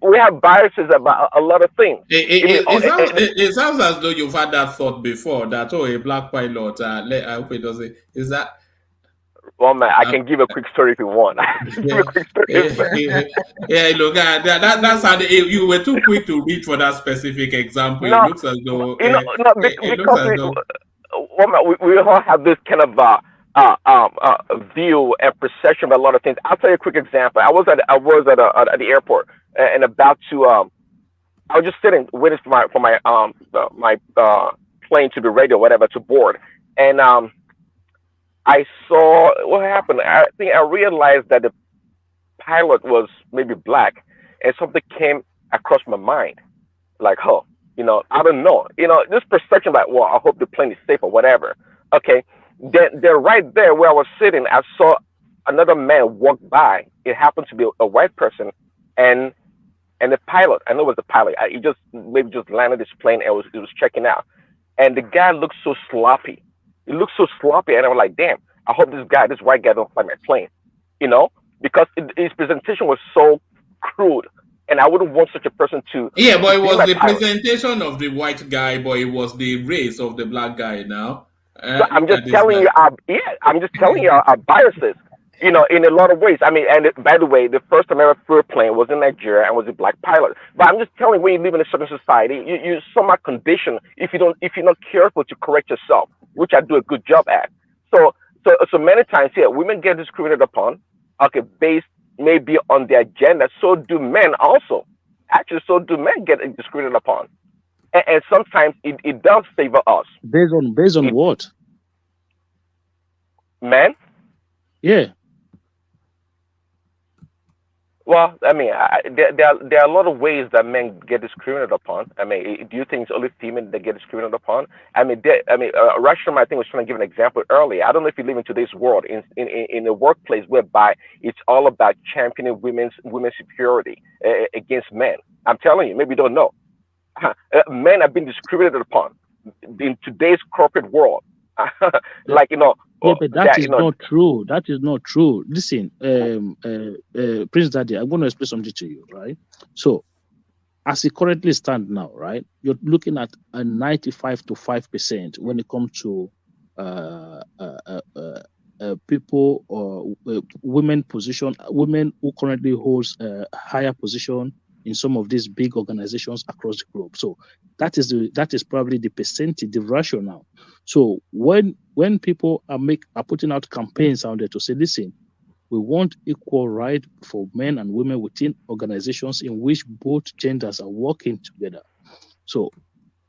[SPEAKER 13] We have biases about a lot of things.
[SPEAKER 6] It sounds as though you've had that thought before. That a black pilot. I hope it doesn't. Is that?
[SPEAKER 13] Well, man, I can give a quick story if you want.
[SPEAKER 6] Yeah, look, that's how you were too quick to reach for that specific example.
[SPEAKER 13] No,
[SPEAKER 6] it looks as though
[SPEAKER 13] we all have this kind of view and perception of a lot of things. I'll tell you a quick example. I was at the airport and about to I was just sitting waiting for my plane to be ready or whatever to board, and I saw what happened. I think I realized that the pilot was maybe black, and something came across my mind, like, I don't know, this perception like, well, I hope the plane is safe or whatever. Okay, then right there where I was sitting, I saw another man walk by. It happened to be a white person, and the pilot. I know it was the pilot. He just landed his plane and it was checking out, and the guy looked so sloppy. It looked so sloppy, and I was like, damn, I hope this white guy don't fly my plane, because his presentation was so crude, and I wouldn't want such a person to...
[SPEAKER 6] Yeah, but it was the presentation of the white guy, but it was the race of the black guy now.
[SPEAKER 13] So I'm just telling you our biases, in a lot of ways. I mean, and by the way, the first time I ever flew a plane was in Nigeria and was a black pilot. But I'm just telling you, when you live in a certain society, you somehow conditioned if you're not careful to correct yourself, which I do a good job at. So many times here, women get discriminated upon, based maybe on their gender. So do men also. Actually, so do men get discriminated upon. And sometimes it does favor us.
[SPEAKER 8] Based on what?
[SPEAKER 13] Men?
[SPEAKER 8] Yeah.
[SPEAKER 13] Well, I mean, there are a lot of ways that men get discriminated upon. I mean, do you think it's only female that get discriminated upon? I mean, Rasham, I think, was trying to give an example earlier. I don't know if you live in today's world in a workplace whereby it's all about championing women's superiority against men. I'm telling you, maybe you don't know. Men have been discriminated upon in today's corporate world.
[SPEAKER 8] Yeah, but that is not true. That is not true. Listen, Prince Daddy, I'm going to explain something to you, right? So, as it currently stands now, right, you're looking at a 95 to 5% when it comes to people or women who currently holds a higher position in some of these big organizations across the globe. So that is probably the percentage, the rationale. So when people are putting out campaigns out there to say, listen, We want equal right for men and women within organizations in which both genders are working together. So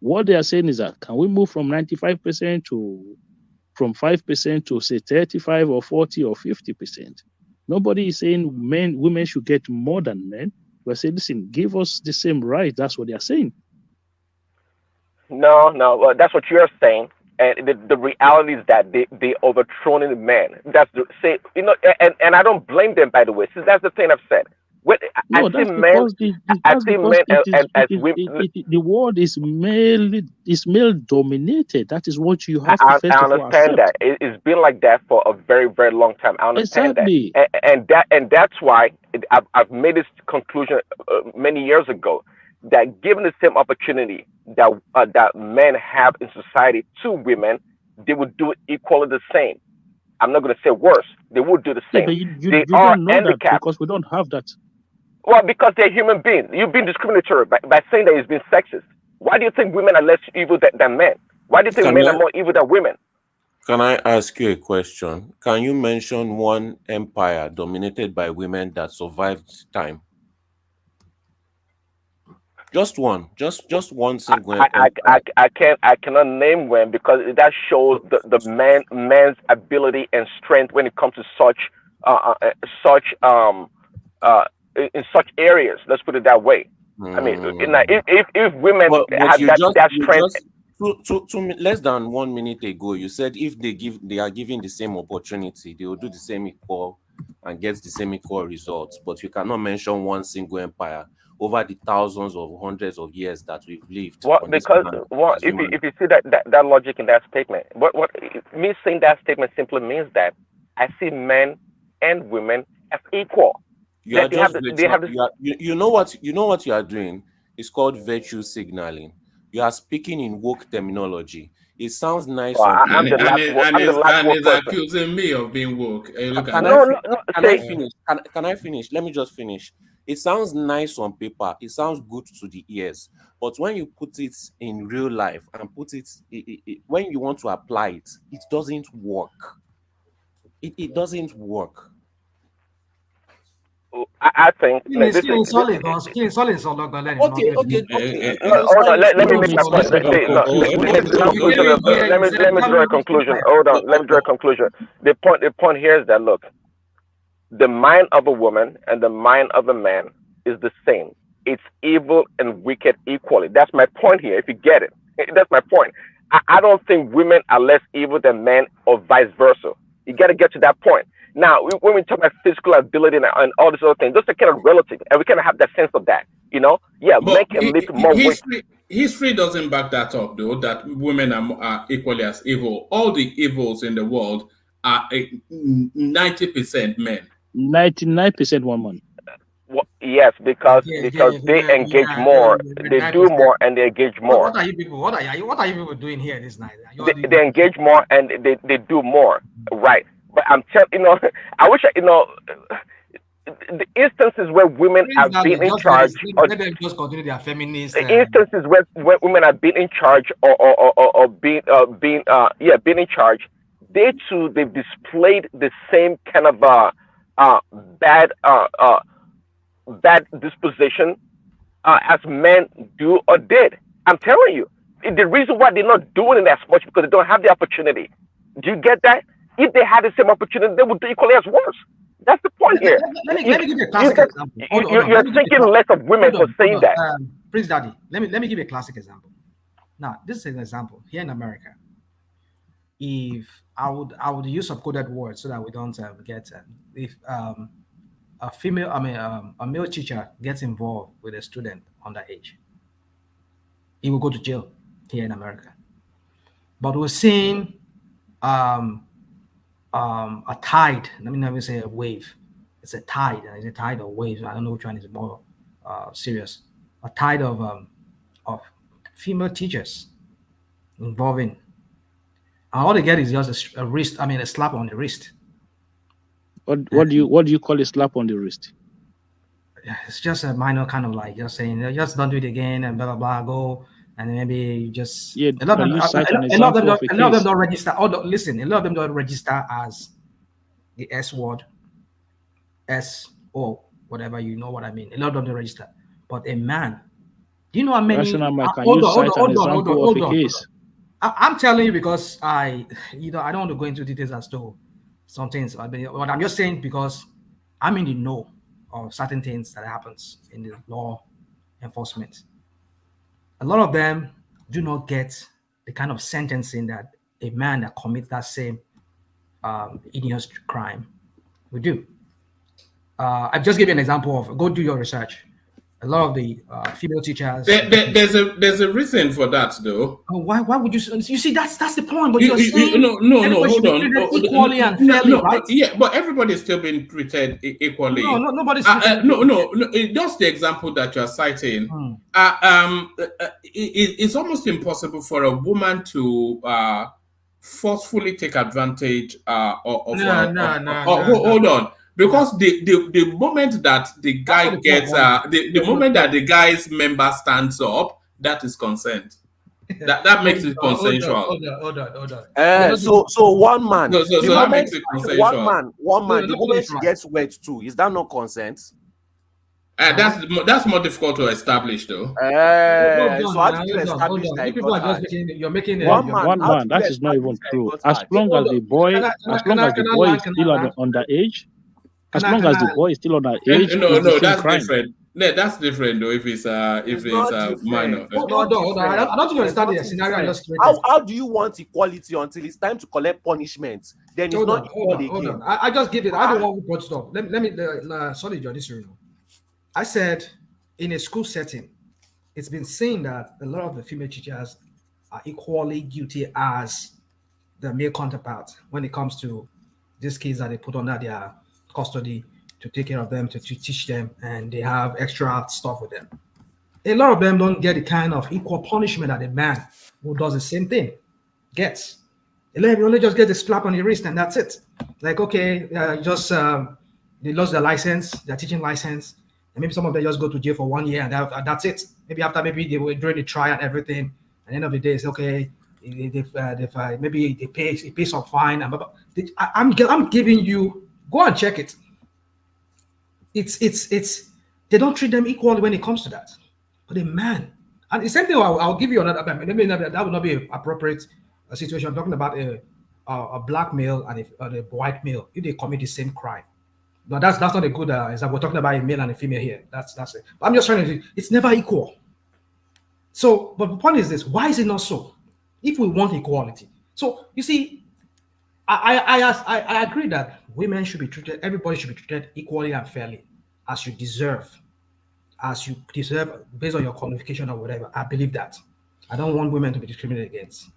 [SPEAKER 8] what they are saying is that, can we move from 95% to from 5% to say 35 or 40 or 50%? Nobody is saying women should get more than men. We're saying, listen, give us the same right. That's what they are saying.
[SPEAKER 13] No, that's what you're saying. And the reality is that they overthrown the men. That's the say, and I don't blame them, by the way. Since that's the thing I've said.
[SPEAKER 8] No,
[SPEAKER 13] I see
[SPEAKER 8] that's
[SPEAKER 13] men.
[SPEAKER 8] because
[SPEAKER 13] As women.
[SPEAKER 8] The world is male dominated. That is what you have to
[SPEAKER 13] I
[SPEAKER 8] first of all
[SPEAKER 13] understand
[SPEAKER 8] accept.
[SPEAKER 13] that it's been like that for a very, very long time. I understand
[SPEAKER 8] Exactly.
[SPEAKER 13] that, and that's why I've made this conclusion many years ago that given the same opportunity that men have in society to women, they would do it equally the same. I'm not going to say worse. They would do the
[SPEAKER 8] Yeah,
[SPEAKER 13] same.
[SPEAKER 8] but
[SPEAKER 13] They
[SPEAKER 8] you
[SPEAKER 13] are
[SPEAKER 8] don't know that
[SPEAKER 13] handicapped.
[SPEAKER 8] because we don't have that.
[SPEAKER 13] Well, because they're human beings. You've been discriminatory by saying that it's been sexist. Why do you think women are less evil than men? Why do you think
[SPEAKER 14] Can
[SPEAKER 13] men
[SPEAKER 14] I
[SPEAKER 13] are more evil than women?
[SPEAKER 14] can I ask you a question? Can you mention one empire dominated by women that survived time? Just one. Just one single empire.
[SPEAKER 13] I cannot name when, because that shows the man's ability and strength when it comes to such in such areas. Let's put it that way. I mean, if women
[SPEAKER 14] But
[SPEAKER 13] had
[SPEAKER 14] you just
[SPEAKER 13] that strength.
[SPEAKER 14] less than 1 minute ago, you said if they are given the same opportunity, they will do the same equal and get the same equal results. But you cannot mention one single empire over the thousands of hundreds of years that we've lived
[SPEAKER 13] What
[SPEAKER 14] on this
[SPEAKER 13] because
[SPEAKER 14] planet
[SPEAKER 13] what
[SPEAKER 14] as
[SPEAKER 13] if
[SPEAKER 14] human.
[SPEAKER 13] you see that logic in that statement, what me saying that statement simply means that I see men and women as equal.
[SPEAKER 14] You are
[SPEAKER 13] They have
[SPEAKER 14] just
[SPEAKER 13] they have this.
[SPEAKER 14] you know what you are doing. It's called virtue signaling. You are speaking in woke terminology. It sounds nice
[SPEAKER 13] Well,
[SPEAKER 14] on
[SPEAKER 13] I'm
[SPEAKER 14] paper.
[SPEAKER 13] the last woke. I'm the last woke
[SPEAKER 6] is
[SPEAKER 13] person.
[SPEAKER 6] accusing me of being woke. Look at
[SPEAKER 14] Can
[SPEAKER 6] that.
[SPEAKER 14] can I
[SPEAKER 13] Say
[SPEAKER 14] finish? Can I finish? Let me just finish. It sounds nice on paper. It sounds good to the ears. But when you put it in real life and when you want to apply it, it doesn't work. It doesn't work.
[SPEAKER 13] I think no, this is
[SPEAKER 10] Killing
[SPEAKER 13] this.
[SPEAKER 10] solid, because killing solid is all about Lenny.
[SPEAKER 14] Okay.
[SPEAKER 13] No, hold on. Let me make my point.
[SPEAKER 8] Let him
[SPEAKER 13] See, no,
[SPEAKER 8] conclude.
[SPEAKER 13] the conclusion. Let me draw a conclusion. Hold on. Let me draw a conclusion. The point here is that look, the mind of a woman and the mind of a man is the same. It's evil and wicked equally. That's my point here. If you get it, that's my point. I don't think women are less evil than men, or vice versa. You got to get to that point. Now, when we talk about physical ability and all these other things, those are kind of relative, and we kind of have that sense of that. Yeah, men
[SPEAKER 6] But
[SPEAKER 13] can lift more weight.
[SPEAKER 6] history doesn't back that up, though, that women are equally as evil. All the evils in the world are 90% men.
[SPEAKER 8] 99% woman.
[SPEAKER 13] Well, yes, because they engage more, they do more, and they engage more.
[SPEAKER 10] What are you people? What are you people doing here this night?
[SPEAKER 13] They engage more and they do more, right? But I'm telling I wish the instances where women have been in charge,
[SPEAKER 10] let them just continue their feminist.
[SPEAKER 13] Instances where women have been in charge or being in charge, they've displayed the same kind of bad disposition as men do or did. I'm telling you, the reason why they're not doing it as much because they don't have the opportunity. Do you get that? If they had the same opportunity, they would do equally as worse. That's the point here.
[SPEAKER 10] Let me give you a classic example.
[SPEAKER 13] You're thinking less of women for saying that.
[SPEAKER 10] Prince Daddy, let me give you a classic example. Now, this is an example here in America. If I would use some coded words so that we don't get if a male teacher gets involved with a student underage, he will go to jail here in America. But we're seeing a tide. Let me not even say a wave. It's a tide. It's a tide of waves. I don't know which one is more serious. A tide of female teachers involving. And all they get is just a slap on the wrist.
[SPEAKER 8] What do you call a slap on the wrist?
[SPEAKER 10] It's just a minor kind of like just saying, just don't do it again and blah blah blah. Go and maybe you just.
[SPEAKER 8] Yeah,
[SPEAKER 10] a lot of them don't register. Listen, a lot of them don't register as the S word S O whatever, you know what I mean. A lot of them don't register, but a man. Do you know how many?
[SPEAKER 8] Rational Mike, can you cite an example of a case?
[SPEAKER 10] I'm telling you because I don't want to go into details as to some things, but I'm just saying because I'm in the know of certain things that happens in the law enforcement. A lot of them do not get the kind of sentencing that a man that commits that same heinous crime would do. I've just give you an example of, go do your research. A lot of the female teachers.
[SPEAKER 6] There's a reason for that, though.
[SPEAKER 10] Why would you? You see, that's the point. But you're
[SPEAKER 6] saying no. Hold on.
[SPEAKER 10] Equally and fairly, right?
[SPEAKER 6] Yeah, but everybody's still being treated equally.
[SPEAKER 10] No, nobody's.
[SPEAKER 6] No. Just the example that you're citing. It's almost impossible for a woman to forcefully take advantage of. Hold on. Because the moment that the guy gets the moment that the guy's member stands up, that is consent. That makes it consensual.
[SPEAKER 10] Hold on.
[SPEAKER 14] So one man.
[SPEAKER 6] So that makes it consensual.
[SPEAKER 14] One man. The moment she gets wet too, is that not consent?
[SPEAKER 6] That's more difficult to establish, though.
[SPEAKER 14] So how do you establish that?
[SPEAKER 10] People are just making
[SPEAKER 8] one man. That is not even true. As long as the boy is still underage. As long as the boy is still on that age,
[SPEAKER 6] no, that's different. Yeah, that's different though. If it's minor.
[SPEAKER 10] Hold on. I don't think you understand the scenario.
[SPEAKER 14] How do you want equality until it's time to collect punishment? Then it's not equal again.
[SPEAKER 10] I just give it. I don't want to put stop. Let me. Sorry, John. I said in a school setting, it's been seen that a lot of the female teachers are equally guilty as the male counterpart when it comes to these kids that they put under their custody to take care of them, to teach them, and they have extra stuff with them. A lot of them don't get the kind of equal punishment that a man who does the same thing gets. They only just get a slap on the wrist and that's it. Like, okay, they lost their license, their teaching license, and maybe some of them just go to jail for 1 year and that's it. Maybe after they were during the trial and everything, at the end of the day, it's okay. Maybe they pay some fine. I'm giving you. Go and check it. It's they don't treat them equally when it comes to that. But a man, and the same thing. I'll give you another. Maybe that would not be an appropriate situation. I'm talking about a black male and a white male if they commit the same crime. But that's not a good example. We're talking about a male and a female here. That's it. But I'm just trying to. It's never equal. So, but the point is this: why is it not so? If we want equality, so you see. I agree that women should be treated, everybody should be treated equally and fairly as you deserve based on your qualification or whatever. I believe that. I don't want women to be discriminated against.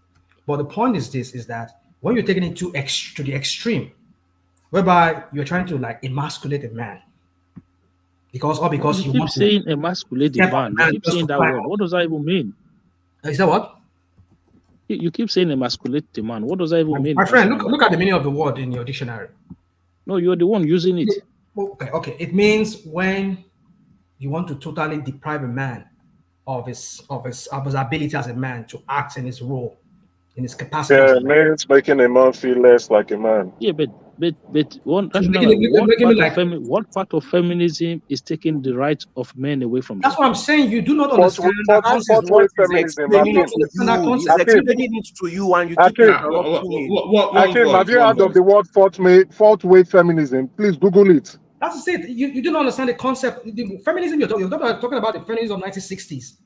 [SPEAKER 10] But the point is this, is that when you're taking it to the extreme, whereby you're trying to like emasculate a man, because
[SPEAKER 8] you keep saying emasculate the man. You keep saying that word. What does that even mean?
[SPEAKER 10] Is that what?
[SPEAKER 8] You keep saying emasculate the man. What does that even mean?
[SPEAKER 10] My friend, look at the meaning of the word in your dictionary.
[SPEAKER 8] No, you're the one using it.
[SPEAKER 10] Okay. It means when you want to totally deprive a man of his ability as a man to act in his role, in his capacity.
[SPEAKER 11] Yeah, man's making a man feel less like a man.
[SPEAKER 8] Yeah, but what part of feminism is taking the rights of men away from them?
[SPEAKER 10] That's what I'm saying. You do not understand that concept.
[SPEAKER 14] He's explaining it to you and you keep
[SPEAKER 11] Hakeem, have you heard of the word fourth wave feminism? Please Google it.
[SPEAKER 10] That's it. You don't understand the concept. The feminism you're talking about, the feminism of 1960s.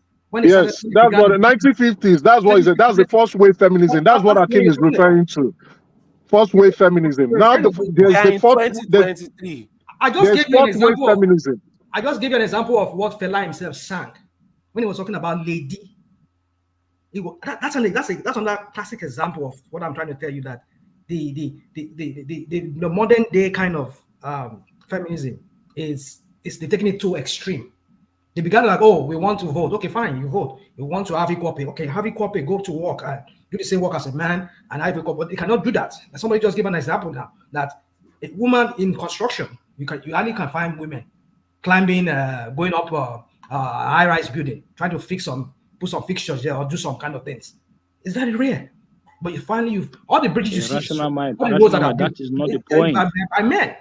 [SPEAKER 11] Yes, that's what the 1950s. That's what is it. That's the first wave feminism. That's what Hakeem is referring to. First wave feminism. Now there's the fourth.
[SPEAKER 10] I just gave you an example. Feminism. I just gave you an example of what Fela himself sang when he was talking about lady. That's another classic example of what I'm trying to tell you, that the modern day kind of feminism is they're taking it too extreme. They began like, oh, we want to vote. Okay, fine, you vote. You want to have equal pay. Okay, have equal pay, go to work and do the same work as a man and have equal, but they cannot do that. And somebody just gave an example now that a woman in construction, you only can find women climbing, going up a high-rise building, trying to put some fixtures there or do some kind of things. It's very rare. But all the bridges you see,
[SPEAKER 8] that is not the point.
[SPEAKER 10] By men.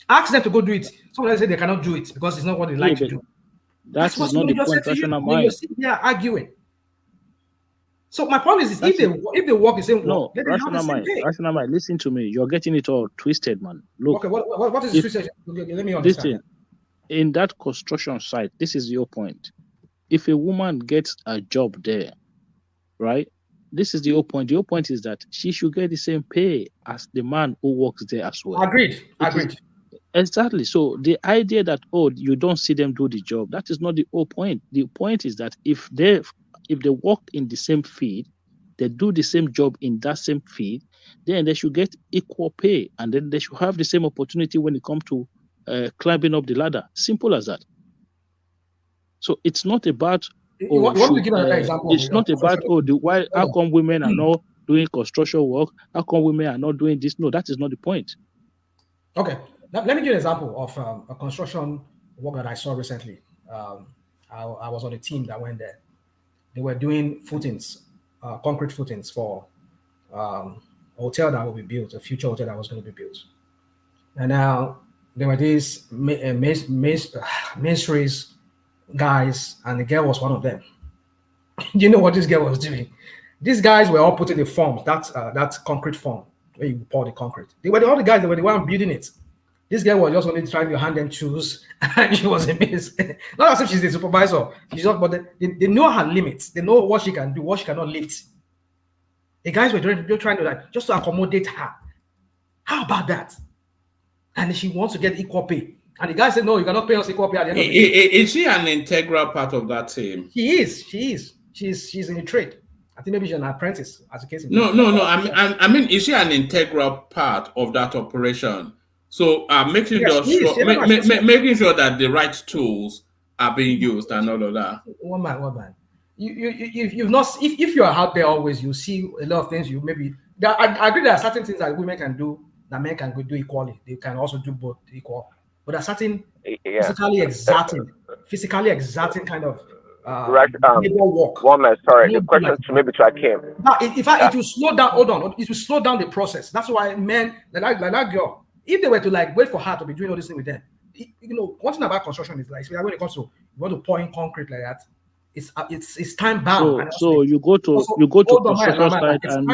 [SPEAKER 10] Ask them to go do it. Somebody say they cannot do it because it's not what they like to do.
[SPEAKER 8] That is not the point, rational mind.
[SPEAKER 10] You're sitting there arguing. So my point is, if they work the same work, then
[SPEAKER 8] rational mind. Rational mind. Listen to me. You're getting it all twisted, man. Look.
[SPEAKER 10] Okay, what is twisted? Let me understand.
[SPEAKER 8] Listen, in that construction site, this is your point. If a woman gets a job there, right? This is the whole point. The whole point is that she should get the same pay as the man who works there as well.
[SPEAKER 10] Agreed.
[SPEAKER 8] Exactly. So the idea that you don't see them do the job, that is not the whole point. The point is that if they work in the same field, they do the same job in that same field, then they should get equal pay, and then they should have the same opportunity when it comes to climbing up the ladder. Simple as that. So it's not about it's not about how come women are not doing construction work, how come women are not doing this. No, that is not the point.
[SPEAKER 10] Okay, let me give you an example of a construction work that I saw recently. I was on a team that went there. They were doing footings, concrete footings for a hotel that will be built, a future hotel that was going to be built. And now there were these mainstreams guys, and the girl was one of them. You know what this girl was doing? These guys were all putting the forms, that concrete form where you pour the concrete. They were all the guys that were the one building it. This girl was just only trying to hand them tools, and she was a miss. Not as if she's the supervisor. She's not, but they know her limits. They know what she can do, what she cannot lift. The guys were trying to just to accommodate her. How about that? And she wants to get equal pay. And the guy said, no, you cannot pay us equal pay at the end of the day.
[SPEAKER 6] Is she an integral part of that team?
[SPEAKER 10] She is. She's in the trade. I think maybe she's an apprentice, as a case.
[SPEAKER 6] No. I mean, is she an integral part of that operation? So making sure that the right tools are being used and all of that.
[SPEAKER 10] One man. You've not. If you are out there always, you see a lot of things. I agree there are certain things that women can do that men can do equally. They can also do both equal. But there are certain physically exacting kind of labor work.
[SPEAKER 13] One man, sorry. The question to maybe to Akim.
[SPEAKER 10] In fact, it will slow down. Hold on, it will slow down the process. That's why men like that girl, if they were to wait for her to be doing all this thing with them, one thing about construction is when it comes to you want to pour in concrete like that, it's time bound.
[SPEAKER 8] So you go to construction site and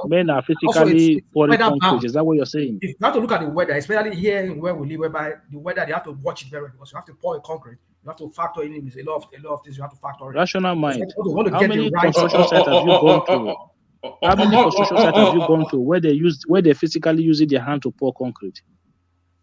[SPEAKER 8] men are physically pouring concrete. Is that what you're saying?
[SPEAKER 10] You have to look at the weather, especially here where we live, whereby the weather they have to watch it very well because you have to pour a concrete. You have to factor in a lot of things. You have to factor in.
[SPEAKER 8] Rational mind. How many construction sites have you gone to? How many construction sites have you gone to where they physically using their hand to pour concrete?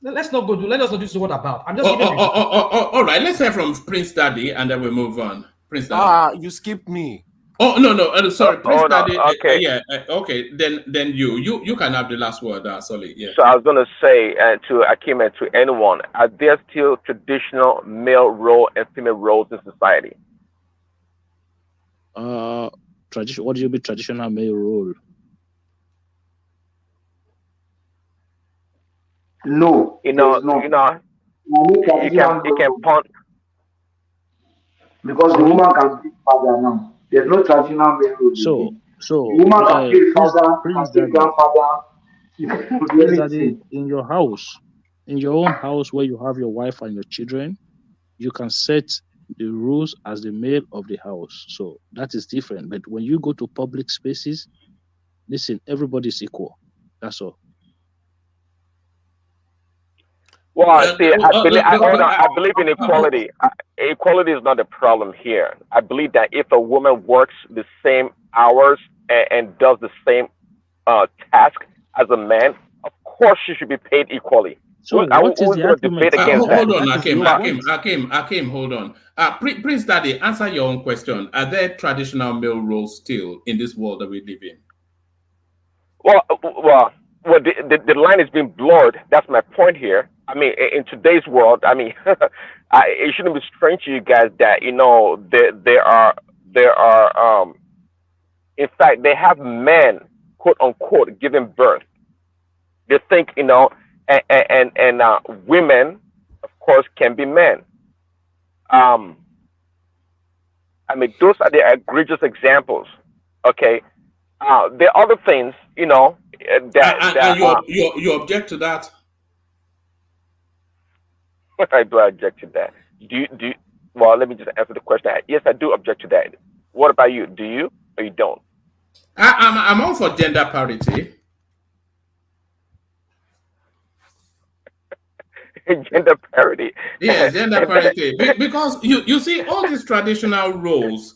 [SPEAKER 10] Let's not do this. What about? I'm just
[SPEAKER 6] all right. Let's hear from Prince Daddy, and then we move on. Prince Daddy.
[SPEAKER 14] You skipped me.
[SPEAKER 6] Oh no. Sorry, Prince Daddy.
[SPEAKER 13] No, okay.
[SPEAKER 6] Okay. Then you can have the last word, ST0LE. Yeah.
[SPEAKER 13] So I was gonna say to Akim and to anyone, are there still traditional male role and female roles in society?
[SPEAKER 8] What do you mean traditional male role?
[SPEAKER 15] No.
[SPEAKER 13] You can punt.
[SPEAKER 15] Because the woman can be father now. There's no traditional male role.
[SPEAKER 8] So
[SPEAKER 15] the woman can be father, can be grandfather.
[SPEAKER 8] In your house, in your own house where you have your wife and your children, you can set the rules as the male of the house. So that is different. But when you go to public spaces, listen, everybody is equal. That's all.
[SPEAKER 13] Well, see, I believe in equality. Equality is not the problem here. I believe that if a woman works the same hours and does the same task as a man, of course she should be paid equally.
[SPEAKER 8] So what is the argument?
[SPEAKER 6] Hold on, Akim, hold on. Prince Daddy, answer your own question. Are there traditional male roles still in this world that we live in?
[SPEAKER 13] Well, the line is being blurred. That's my point here. I mean, in today's world, I mean, it shouldn't be strange to you guys that there are in fact they have men, quote unquote, giving birth. They think and women, of course, can be men. I mean, those are the egregious examples. Okay, there are other things,
[SPEAKER 6] you object to that.
[SPEAKER 13] I do object to that. Well, let me just answer the question. Yes, I do object to that. What about you? Do you or you don't?
[SPEAKER 6] I'm all for gender parity.
[SPEAKER 13] Gender parity.
[SPEAKER 6] Yeah, gender parity. Because you see all these traditional roles.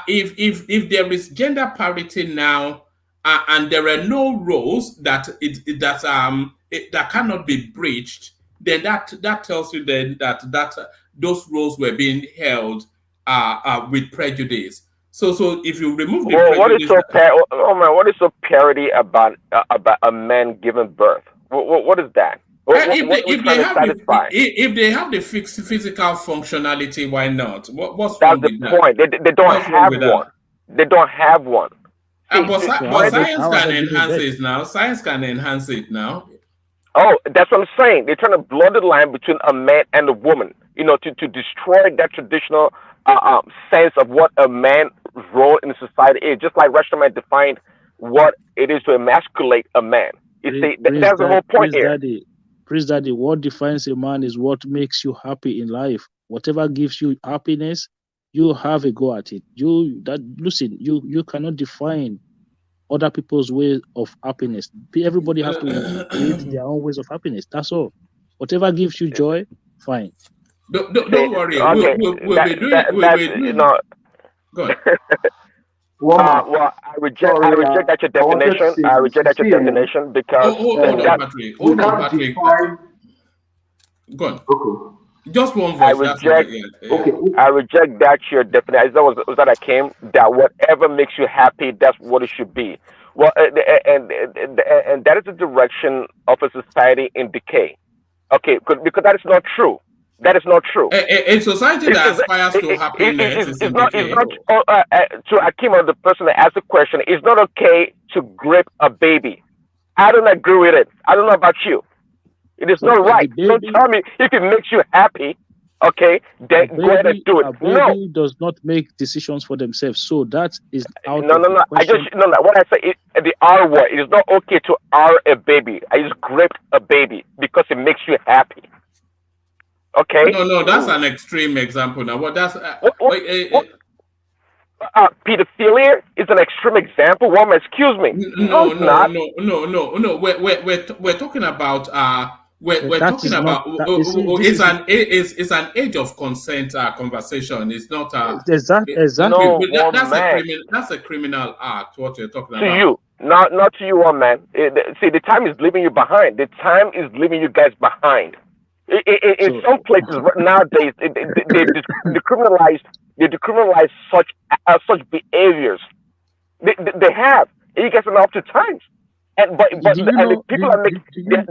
[SPEAKER 6] If there is gender parity now, and there are no roles that cannot be breached, then that tells you then that those roles were being held with prejudice. So if you remove the
[SPEAKER 13] Well,
[SPEAKER 6] prejudice,
[SPEAKER 13] what is so parody about a man giving birth? What is that? What
[SPEAKER 6] if they have the physical functionality, why not? What's
[SPEAKER 13] That's
[SPEAKER 6] wrong
[SPEAKER 13] the
[SPEAKER 6] with that?
[SPEAKER 13] point. They don't
[SPEAKER 6] What's wrong
[SPEAKER 13] have
[SPEAKER 6] with that?
[SPEAKER 13] one. They don't have one.
[SPEAKER 6] But science can enhance it now. Science can enhance it now.
[SPEAKER 13] Oh, that's what I'm saying. They're trying to blur the line between a man and a woman. To destroy that traditional sense of what a man's role in society is. Just like Rashomon defined what it is to emasculate a man. You see, that's the whole point here.
[SPEAKER 8] Priest Daddy, what defines a man is what makes you happy in life. Whatever gives you happiness, you have a go at it. You cannot define other people's way of happiness. Everybody have to create their own ways of happiness. That's all. Whatever gives you joy, fine.
[SPEAKER 6] Don't worry.
[SPEAKER 13] Okay.
[SPEAKER 6] We'll be doing. Go on.
[SPEAKER 13] Well, I reject that your definition. I reject that your definition because
[SPEAKER 6] hold on, Patrick. Go on.
[SPEAKER 15] Okay.
[SPEAKER 6] Just one voice.
[SPEAKER 13] I reject that your definition. Was that I came that whatever makes you happy, that's what it should be. Well, and that is the direction of a society in decay. Okay, because that is not true. That is not true.
[SPEAKER 6] A society that aspires to happiness is in decay.
[SPEAKER 13] To Akim, the person that asked the question, it's not okay to grape a baby. I don't agree with it. I don't know about you. It is not right. Don't tell me if it makes you happy. Okay, then go ahead and do it.
[SPEAKER 8] Baby does not make decisions for themselves, so that is out.
[SPEAKER 13] No. What I say is the R word. It is not okay to R a baby. I just graped a baby because it makes you happy. Okay.
[SPEAKER 6] No, that's an extreme example. Now, what that's
[SPEAKER 13] pedophilia is an extreme example. Woman, excuse me.
[SPEAKER 6] No. We're talking about it's an age of consent conversation. It's not
[SPEAKER 8] exactly.
[SPEAKER 6] That's a criminal act. What you're talking
[SPEAKER 13] to
[SPEAKER 6] about.
[SPEAKER 13] You, not to you, woman. See, the time is leaving you behind. The time is leaving you guys behind. In some places nowadays, they decriminalize such behaviors. They have. You guys are not up to times. The people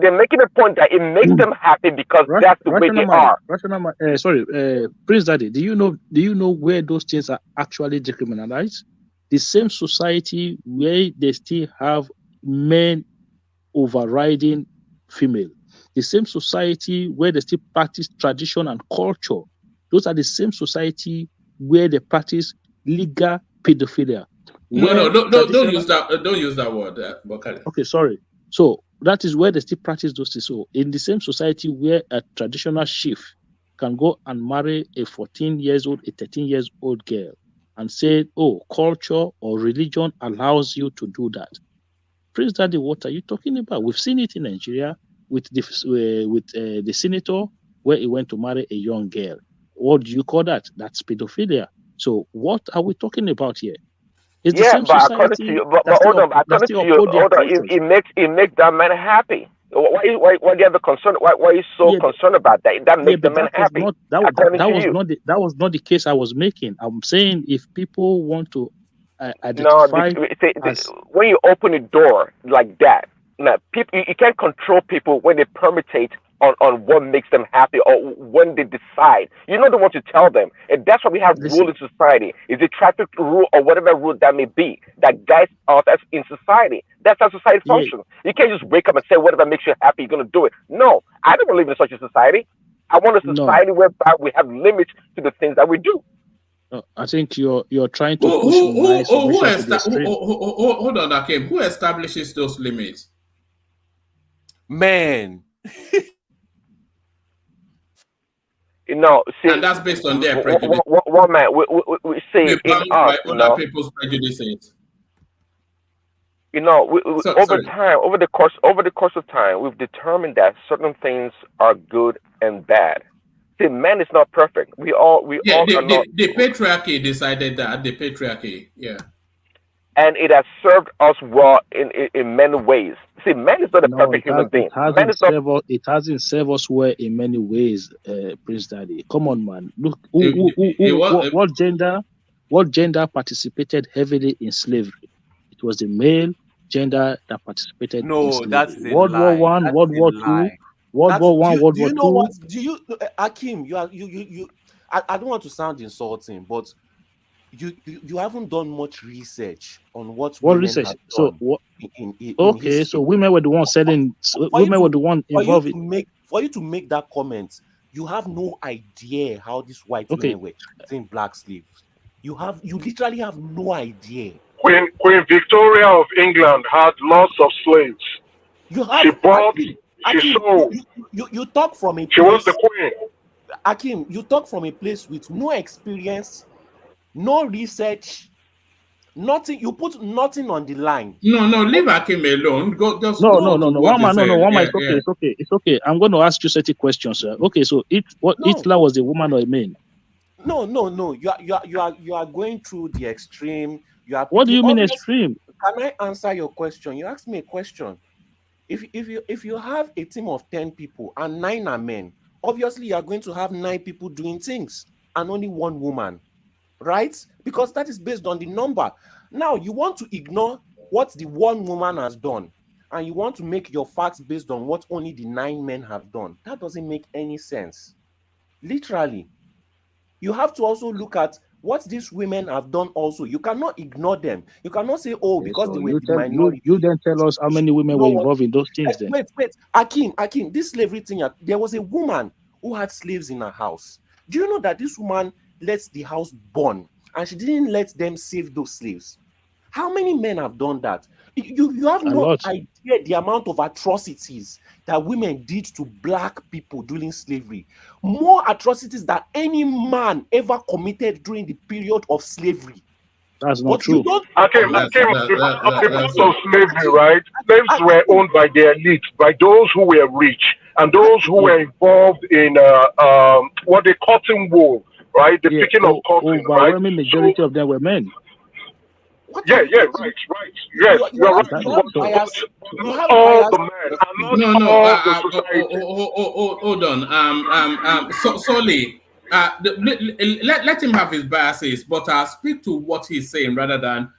[SPEAKER 13] they're making a point that it makes them happy because that's the way they are.
[SPEAKER 8] Prince Daddy, do you know where those things are actually decriminalized? The same society where they still have men overriding female. The same society where they still practice tradition and culture. Those are the same society where they practice legal pedophilia.
[SPEAKER 6] Don't use that word, Bokale.
[SPEAKER 8] Okay, sorry. So that is where they still practice those things. So in the same society where a traditional chief can go and marry a 14 years old, a 13 years old girl and say, oh, culture or religion allows you to do that. Prince Daddy, what are you talking about? We've seen it in Nigeria with the senator where he went to marry a young girl. What do you call that? That's pedophilia. So what are we talking about here? It's the same
[SPEAKER 13] but according to you, hold on. It makes that man happy. Why do you have a concern? Why are you so concerned about that? That makes the man happy.
[SPEAKER 8] That was not the case I was making. I'm saying if people want to identify,
[SPEAKER 13] when you open a door like that, now people you can't control people when they permutate on what makes them happy or when they decide. You're not the one to tell them. And that's why we have rule in society. Is it traffic rule or whatever rule that may be that guides us in society? That's how society functions. You can't just wake up and say whatever makes you happy, you're going to do it. No, I don't believe in such a society. I want a society whereby we have limits to the things that we do.
[SPEAKER 8] I think you're trying to push
[SPEAKER 6] hold on, Akim. Who establishes those limits?
[SPEAKER 14] Man.
[SPEAKER 13] You know, see,
[SPEAKER 6] And that's based on their prejudice.
[SPEAKER 13] One man, we say
[SPEAKER 6] We're
[SPEAKER 13] in
[SPEAKER 6] bound
[SPEAKER 13] art,
[SPEAKER 6] by other people's prejudices.
[SPEAKER 13] you know, over
[SPEAKER 6] Sorry.
[SPEAKER 13] time, over the course of time, we've determined that certain things are good and bad. See, man is not perfect. We all
[SPEAKER 6] Yeah,
[SPEAKER 13] are not,
[SPEAKER 6] the patriarchy decided that. The patriarchy, yeah.
[SPEAKER 13] and it has served us well in many ways. See, man is not a perfect human being. Man is not.
[SPEAKER 8] It hasn't served us well in many ways, Prince Daddy. Come on, man. Look, what gender participated heavily in slavery? It was the male gender that participated in slavery.
[SPEAKER 14] No, that's a
[SPEAKER 8] World
[SPEAKER 14] lie.
[SPEAKER 8] War One, World War Two, World War One, World War
[SPEAKER 14] Do you know
[SPEAKER 8] Two.
[SPEAKER 14] what? Do you, Akim? I don't want to sound insulting, but you haven't done much research on what women
[SPEAKER 8] research?
[SPEAKER 14] have
[SPEAKER 8] So
[SPEAKER 14] done
[SPEAKER 8] what?
[SPEAKER 14] in
[SPEAKER 8] Okay,
[SPEAKER 14] history.
[SPEAKER 8] so women were the ones selling. Women were the one involved.
[SPEAKER 14] For you to make that comment, you have no idea how these white women were treating black slaves. You literally have no idea.
[SPEAKER 11] Queen Victoria of England had lots of slaves. She bought, she sold.
[SPEAKER 14] You talk from a place.
[SPEAKER 11] She was the queen.
[SPEAKER 14] Akim, you talk from a place with no experience, no research, nothing. You put nothing on the line.
[SPEAKER 6] No, leave Akim alone. Go just
[SPEAKER 8] No.
[SPEAKER 6] One man,
[SPEAKER 8] It's okay. I'm going to ask you certain questions, sir. Okay, so Hitler was a woman or a man?
[SPEAKER 14] No. You are going through the extreme.
[SPEAKER 8] What do you mean extreme?
[SPEAKER 14] Can I answer your question? You asked me a question. If you have a team of 10 people and 9 are men, obviously you are going to have 9 people doing things and only 1 woman, right? Because that is based on the number. Now you want to ignore what the 1 woman has done, and you want to make your facts based on what only the 9 men have done. That doesn't make any sense. Literally, you have to also look at what these women have done also. You cannot ignore them. You cannot say, oh, because they were the minority.
[SPEAKER 8] You then tell us how many women were involved in those things then.
[SPEAKER 14] Wait. Akim, this slavery thing, there was a woman who had slaves in her house. Do you know that this woman let the house burn and she didn't let them save those slaves? How many men have done that? You have no idea the amount of atrocities that women did to black people during slavery. More atrocities than any man ever committed during the period of slavery.
[SPEAKER 8] That's not true.
[SPEAKER 11] The of slavery, right? Slaves were owned by the elite, by those who were rich, and those who were involved in what they cotton wool, right? The picking of cotton, right?
[SPEAKER 8] Overwhelming majority of them were men.
[SPEAKER 11] Right. Yes, you're right. Not all the men, and not all the society.
[SPEAKER 6] Hold on. ST0LE, let him have his biases, but I'll speak to what he's saying rather than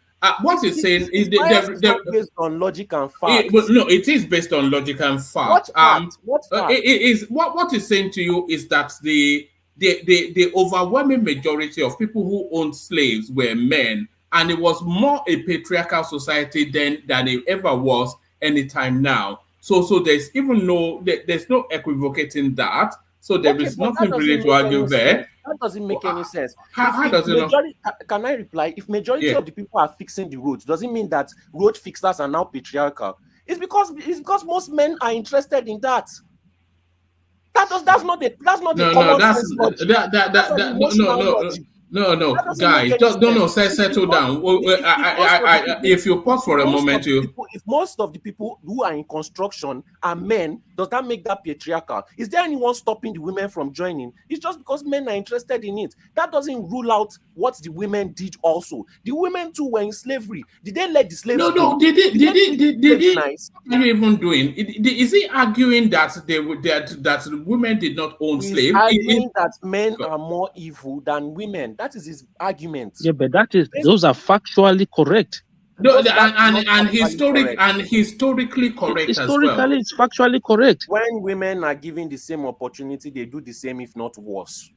[SPEAKER 6] what he's saying is
[SPEAKER 14] based on logic and fact.
[SPEAKER 6] It is based on logic and fact.
[SPEAKER 14] What fact?
[SPEAKER 6] It is what he's saying to you is that the overwhelming majority of people who owned slaves were men. And it was more a patriarchal society then than it ever was anytime now. So there's no equivocating that. So there is nothing really to argue there.
[SPEAKER 14] That doesn't make any sense.
[SPEAKER 6] How does it not?
[SPEAKER 14] Can I reply? If majority of the people are fixing the roads, does it mean that road fixers are now patriarchal? It's because most men are interested in that. That's not the
[SPEAKER 6] No, guys, settle down. If you pause for a moment,
[SPEAKER 14] if most of the people who are in construction are men, does that make that patriarchal? Is there anyone stopping the women from joining? It's just because men are interested in it. That doesn't rule out what the women did also. The women too were in slavery. Did they let the slaves go?
[SPEAKER 6] No, did what are you even doing? Is he arguing that that women did not own slaves?
[SPEAKER 14] He's arguing that men are more evil than women. That is his argument.
[SPEAKER 8] Yeah, but those are factually correct.
[SPEAKER 6] No, and historically correct as well.
[SPEAKER 8] Historically, it's factually correct.
[SPEAKER 14] When women are given the same opportunity, they do the same, if not worse.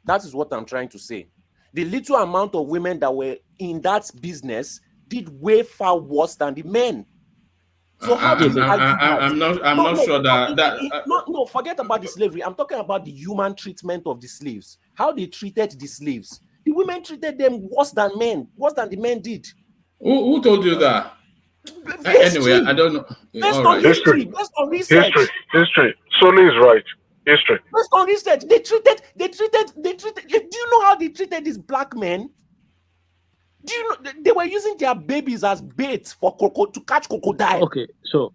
[SPEAKER 14] That is what I'm trying to say. The little amount of women that were in that business did way far worse than the men. So how do you
[SPEAKER 6] I'm not sure that
[SPEAKER 14] forget about the slavery. I'm talking about the human treatment of the slaves. How they treated the slaves. The women treated them worse than the men did.
[SPEAKER 6] Who told you that? Anyway, I don't know.
[SPEAKER 14] Based on history, based on research.
[SPEAKER 11] History. ST0LE is right.
[SPEAKER 16] History.
[SPEAKER 14] Based on research, they treated. Do you know how they treated these black men? Do you know they were using their babies as bait for to catch crocodile?
[SPEAKER 8] Okay, so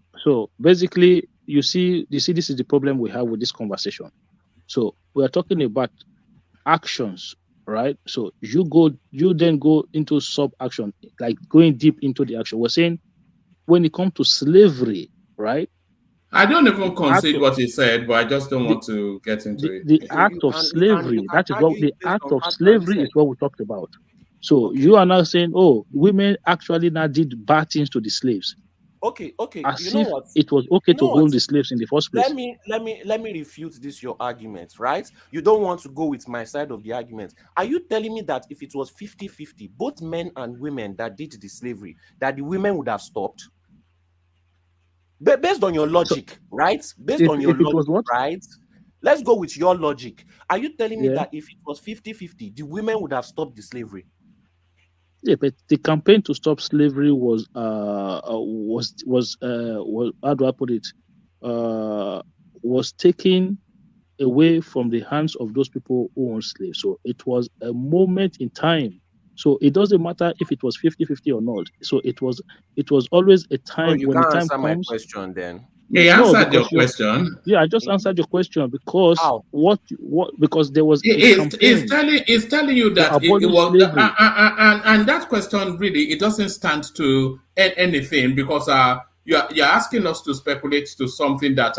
[SPEAKER 8] basically, you see, this is the problem we have with this conversation. So we are talking about actions, right? So you then go into sub action, like going deep into the action. We're saying when it comes to slavery, right?
[SPEAKER 6] I don't even concede what he said, but I just don't want to get into it.
[SPEAKER 8] The act of slavery, that is what the act of slavery is what we talked about. So you are now saying, oh, women actually now did bad things to the slaves.
[SPEAKER 14] Okay.
[SPEAKER 8] As
[SPEAKER 14] You know
[SPEAKER 8] if
[SPEAKER 14] what?
[SPEAKER 8] it was okay to hold the slaves in the first place.
[SPEAKER 14] Let me refute this your argument, right? You don't want to go with my side of the argument. Are you telling me that if it was 50-50, both men and women that did the slavery, that the women would have stopped? Based on your logic, right? Based on your logic, right? Let's go with your logic. Are you telling me that if it was 50-50, the women would have stopped the slavery?
[SPEAKER 8] Yeah, but the campaign to stop slavery was how do I put it? Was taken away from the hands of those people who own slaves. So it was a moment in time. So it doesn't matter if it was 50-50 or not. So it was always a time.
[SPEAKER 14] So you
[SPEAKER 8] when
[SPEAKER 14] can't
[SPEAKER 8] the time
[SPEAKER 14] answer
[SPEAKER 8] comes,
[SPEAKER 14] my question then.
[SPEAKER 6] Yeah, you answered your question.
[SPEAKER 8] Yeah, I just answered your question because because there was a campaign.
[SPEAKER 6] It's telling you that it was and that question really it doesn't stand to anything because you're asking us to speculate to something that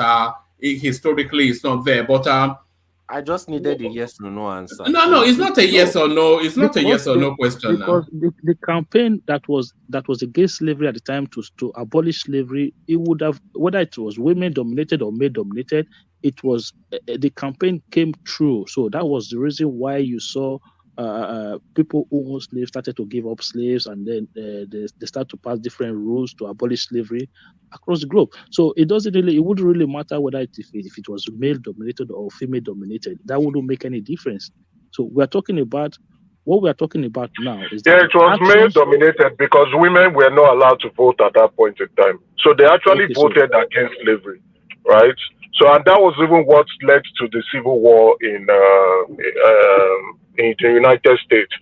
[SPEAKER 6] historically is not there, but
[SPEAKER 14] I just needed a yes or no answer.
[SPEAKER 6] No, it's not a yes or no. It's not a yes or no question.
[SPEAKER 8] Because the campaign that was against slavery at the time to abolish slavery, it would have, whether it was women dominated or male dominated, it was the campaign came true. So that was the reason why you saw people who owned slaves started to give up slaves, and then they start to pass different rules to abolish slavery across the globe. So it wouldn't really matter whether if it was male dominated or female dominated. That wouldn't make any difference. So what we are talking about now is
[SPEAKER 16] that it was male dominated because women were not allowed to vote at that point in time. So they actually voted against slavery, right? So and that was even what led to the civil war in the United States,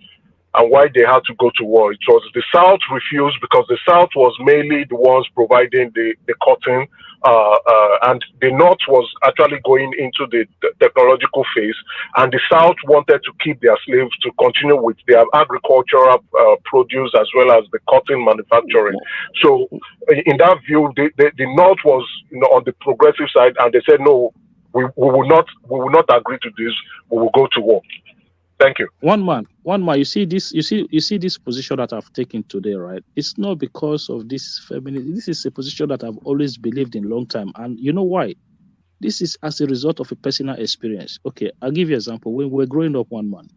[SPEAKER 16] and why they had to go to war. It was the South refused because the South was mainly the ones providing the cotton, and the North was actually going into the technological phase, and the South wanted to keep their slaves to continue with their agricultural produce as well as the cotton manufacturing. So in that view, the North was on the progressive side, and they said, no, we will not agree to this. We will go to war. Thank you.
[SPEAKER 8] One man. You see this position that I've taken today, right? It's not because of this feminism. This is a position that I've always believed in long time. And you know why? This is as a result of a personal experience. Okay, I'll give you an example. When we're growing up, one man,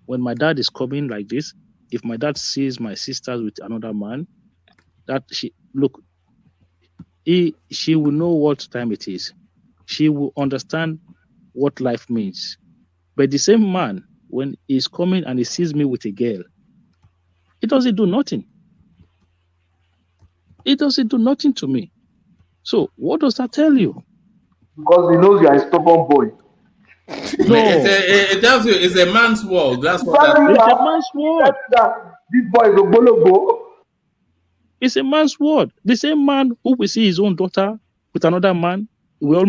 [SPEAKER 8] when my dad is coming like this, if my dad sees my sisters with another man, she will know what time it is. She will understand what life means. But the same man, when he's coming and he sees me with a girl, it doesn't do nothing. It doesn't do nothing to me. So what does that tell you?
[SPEAKER 15] Because he knows you are a stubborn boy.
[SPEAKER 8] No,
[SPEAKER 6] it tells you it's a man's world. That's what
[SPEAKER 8] it's a man's world.
[SPEAKER 15] This boy is a bologo.
[SPEAKER 8] It's a man's world. The same man who will see his own daughter with another man will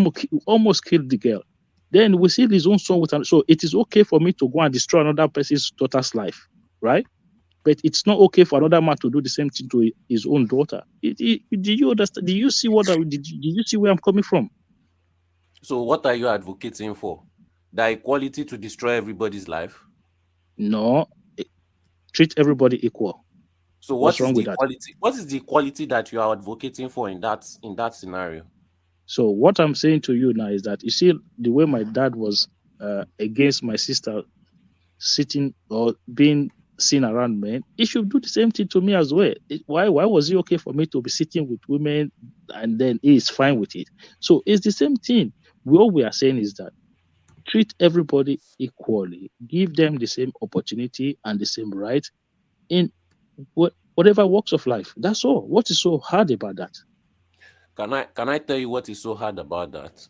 [SPEAKER 8] almost kill the girl. Then we see his own son with so it is okay for me to go and destroy another person's daughter's life, right? But it's not okay for another man to do the same thing to his own daughter. Did you understand? Did you see did you see where I'm coming from?
[SPEAKER 14] So what are you advocating for? The equality to destroy everybody's life?
[SPEAKER 8] No, treat everybody equal.
[SPEAKER 14] So what's wrong with that? What is the equality that you are advocating for in that scenario?
[SPEAKER 8] So what I'm saying to you now is that you see the way my dad was against my sister sitting or being seen around men, he should do the same thing to me as well. Why was it okay for me to be sitting with women and then he is fine with it? So it's the same thing. What we are saying is that treat everybody equally, give them the same opportunity and the same right in whatever walks of life. That's all. What is so hard about that?
[SPEAKER 14] Can I tell you what is so hard about that?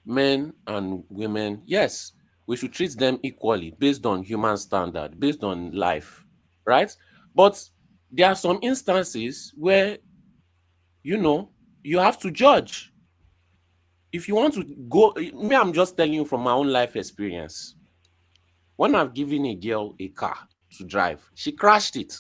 [SPEAKER 14] men and women, yes, we should treat them equally based on human standard, based on life, right? But there are some instances where, you have to judge. If you want to go, me, I'm just telling you from my own life experience. When I've given a girl a car to drive, she crashed it.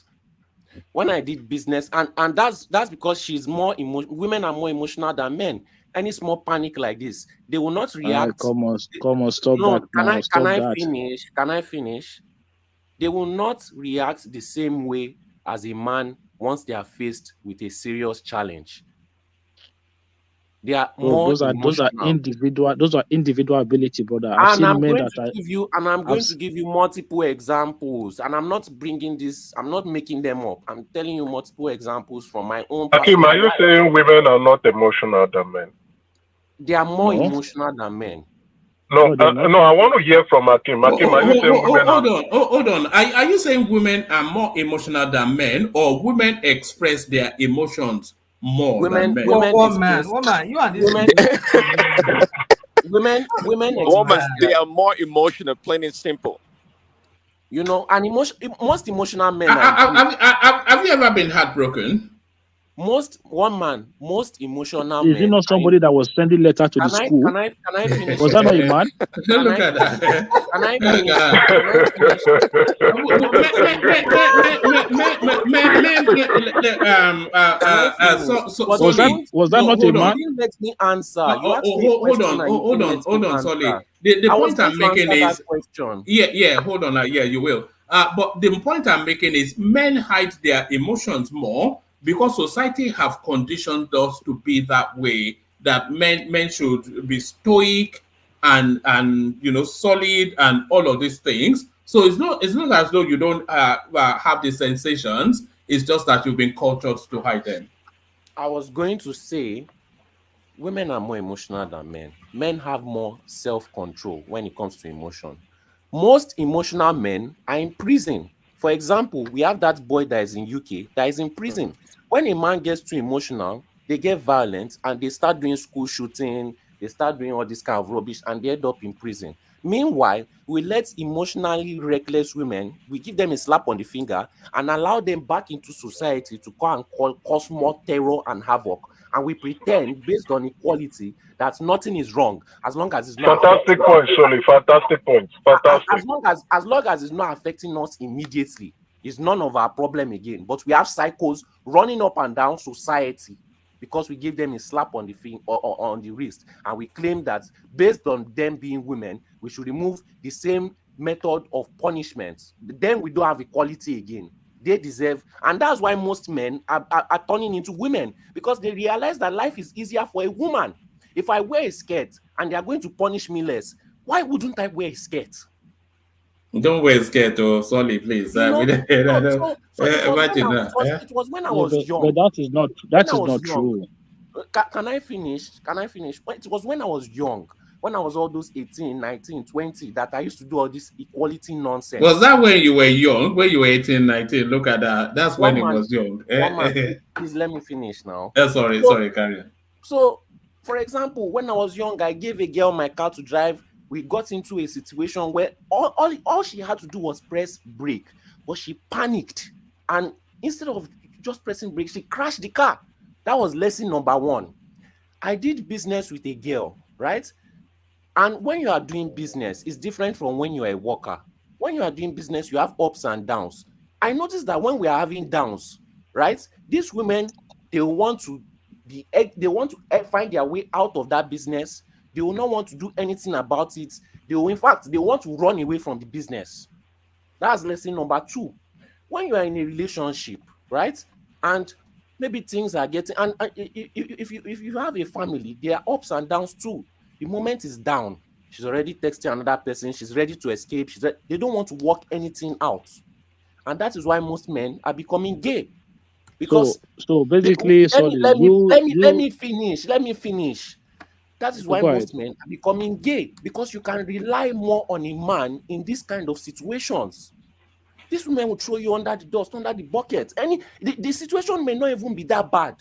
[SPEAKER 14] When I did business, and that's because she's more women are more emotional than men. Any small panic like this, they will not react.
[SPEAKER 8] Come on, stop
[SPEAKER 14] No,
[SPEAKER 8] that now.
[SPEAKER 14] can I finish? Can I finish? They will not react the same way as a man once they are faced with a serious challenge. They are more emotional.
[SPEAKER 8] Those are individual ability, brother.
[SPEAKER 14] And I'm going to give you multiple examples. And I'm not making them up. I'm telling you multiple examples from my own
[SPEAKER 16] Akim, are you
[SPEAKER 14] life.
[SPEAKER 16] saying women are not emotional than men?
[SPEAKER 14] They are more emotional than men.
[SPEAKER 16] No, I want to hear from Akim. Akim, are you saying women
[SPEAKER 6] hold on. Are you saying women are more emotional than men, or women express their emotions more than men?
[SPEAKER 10] Woman, you are this
[SPEAKER 14] women
[SPEAKER 13] Women, they are more emotional, plain and simple.
[SPEAKER 14] And most emotional men.
[SPEAKER 6] Have you ever been heartbroken?
[SPEAKER 14] Most emotional
[SPEAKER 8] men.
[SPEAKER 14] Is
[SPEAKER 8] it not somebody that was sending letter to the school?
[SPEAKER 14] Can I finish?
[SPEAKER 8] Was that not a man?
[SPEAKER 6] Look at that.
[SPEAKER 14] Can I
[SPEAKER 6] finish?
[SPEAKER 8] Was that not a man?
[SPEAKER 14] You didn't let me answer.
[SPEAKER 6] Hold on, Solly. The point I'm making is hold on, you will. But the point I'm making is men hide their emotions more because society have conditioned us to be that way. That men should be stoic and solid and all of these things. So it's not as though you don't have the sensations. It's just that you've been cultured to hide them.
[SPEAKER 14] I was going to say, women are more emotional than men. Men have more self-control when it comes to emotion. Most emotional men are in prison. For example, we have that boy that is in UK that is in prison. When a man gets too emotional, they get violent and they start doing school shooting, they start doing all this kind of rubbish and they end up in prison. Meanwhile, we let emotionally reckless women, we give them a slap on the finger and allow them back into society to come and cause more terror and havoc. And we pretend, based on equality, that nothing is wrong as long as it's not.
[SPEAKER 16] Fantastic point, Solly. Fantastic point. Fantastic.
[SPEAKER 14] As long as it's not affecting us immediately, it's none of our problem again. But we have psychos running up and down society because we give them a slap on the finger or on the wrist, and we claim that based on them being women, we should remove the same method of punishment. Then we don't have equality again. They deserve, and that's why most men are turning into women, because they realize that life is easier for a woman. If I wear a skirt and they are going to punish me less, why wouldn't I wear a skirt?
[SPEAKER 6] Don't wear a skirt, Solly, please.
[SPEAKER 14] It was when I was young.
[SPEAKER 8] But that is not true.
[SPEAKER 14] Can I finish? It was when I was young, when I was all those 18, 19, 20, that I used to do all this equality nonsense.
[SPEAKER 6] Was that when you were young? When you were 18, 19? Look at that. That's when it was young.
[SPEAKER 14] Please let me finish now.
[SPEAKER 6] Sorry, carry on.
[SPEAKER 14] So, for example, when I was young, I gave a girl my car to drive. We got into a situation where all she had to do was press brake, but she panicked. And instead of just pressing brake, she crashed the car. That was lesson number one. I did business with a girl, right? And when you are doing business, it's different from when you are a worker. When you are doing business, you have ups and downs. I noticed that when we are having downs, right, these women, they want to find their way out of that business. They will not want to do anything about it. They want to run away from the business. That's lesson number two. When you are in a relationship, right, and maybe things are getting, and if you have a family, there are ups and downs too. The moment is down, she's already texting another person, she's ready to escape, they don't want to work anything out. And that is why most men are becoming gay. Because
[SPEAKER 8] so basically,
[SPEAKER 14] let me finish. That is why most men are becoming gay, because you can rely more on a man in this kind of situations. This woman will throw you under the dust, under the bucket. The situation may not even be that bad,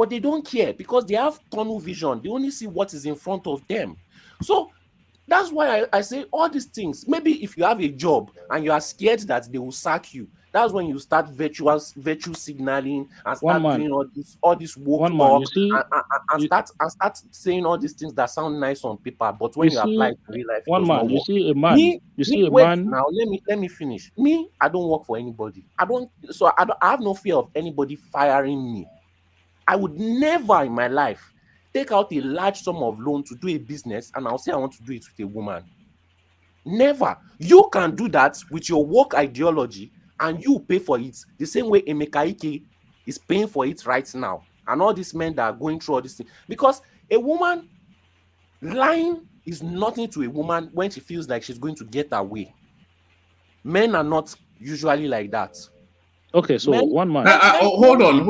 [SPEAKER 14] but they don't care because they have tunnel vision. They only see what is in front of them. So that's why I say all these things. Maybe if you have a job and you are scared that they will sack you, that's when you start virtue signaling and start doing all this woke talk and start saying all these things that sound nice on paper, but when you apply it to real life, it does not work.
[SPEAKER 8] You see a man.
[SPEAKER 14] Now let me finish. Me, I don't work for anybody. I have no fear of anybody firing me. I would never in my life take out a large sum of loan to do a business and I'll say I want to do it with a woman. Never. You can do that with your work ideology and you pay for it the same way Emeka Ike is paying for it right now. And all these men that are going through all these things. Because a woman lying is nothing to a woman when she feels like she's going to get away. Men are not usually like that.
[SPEAKER 8] Okay, so one man.
[SPEAKER 6] Hold on.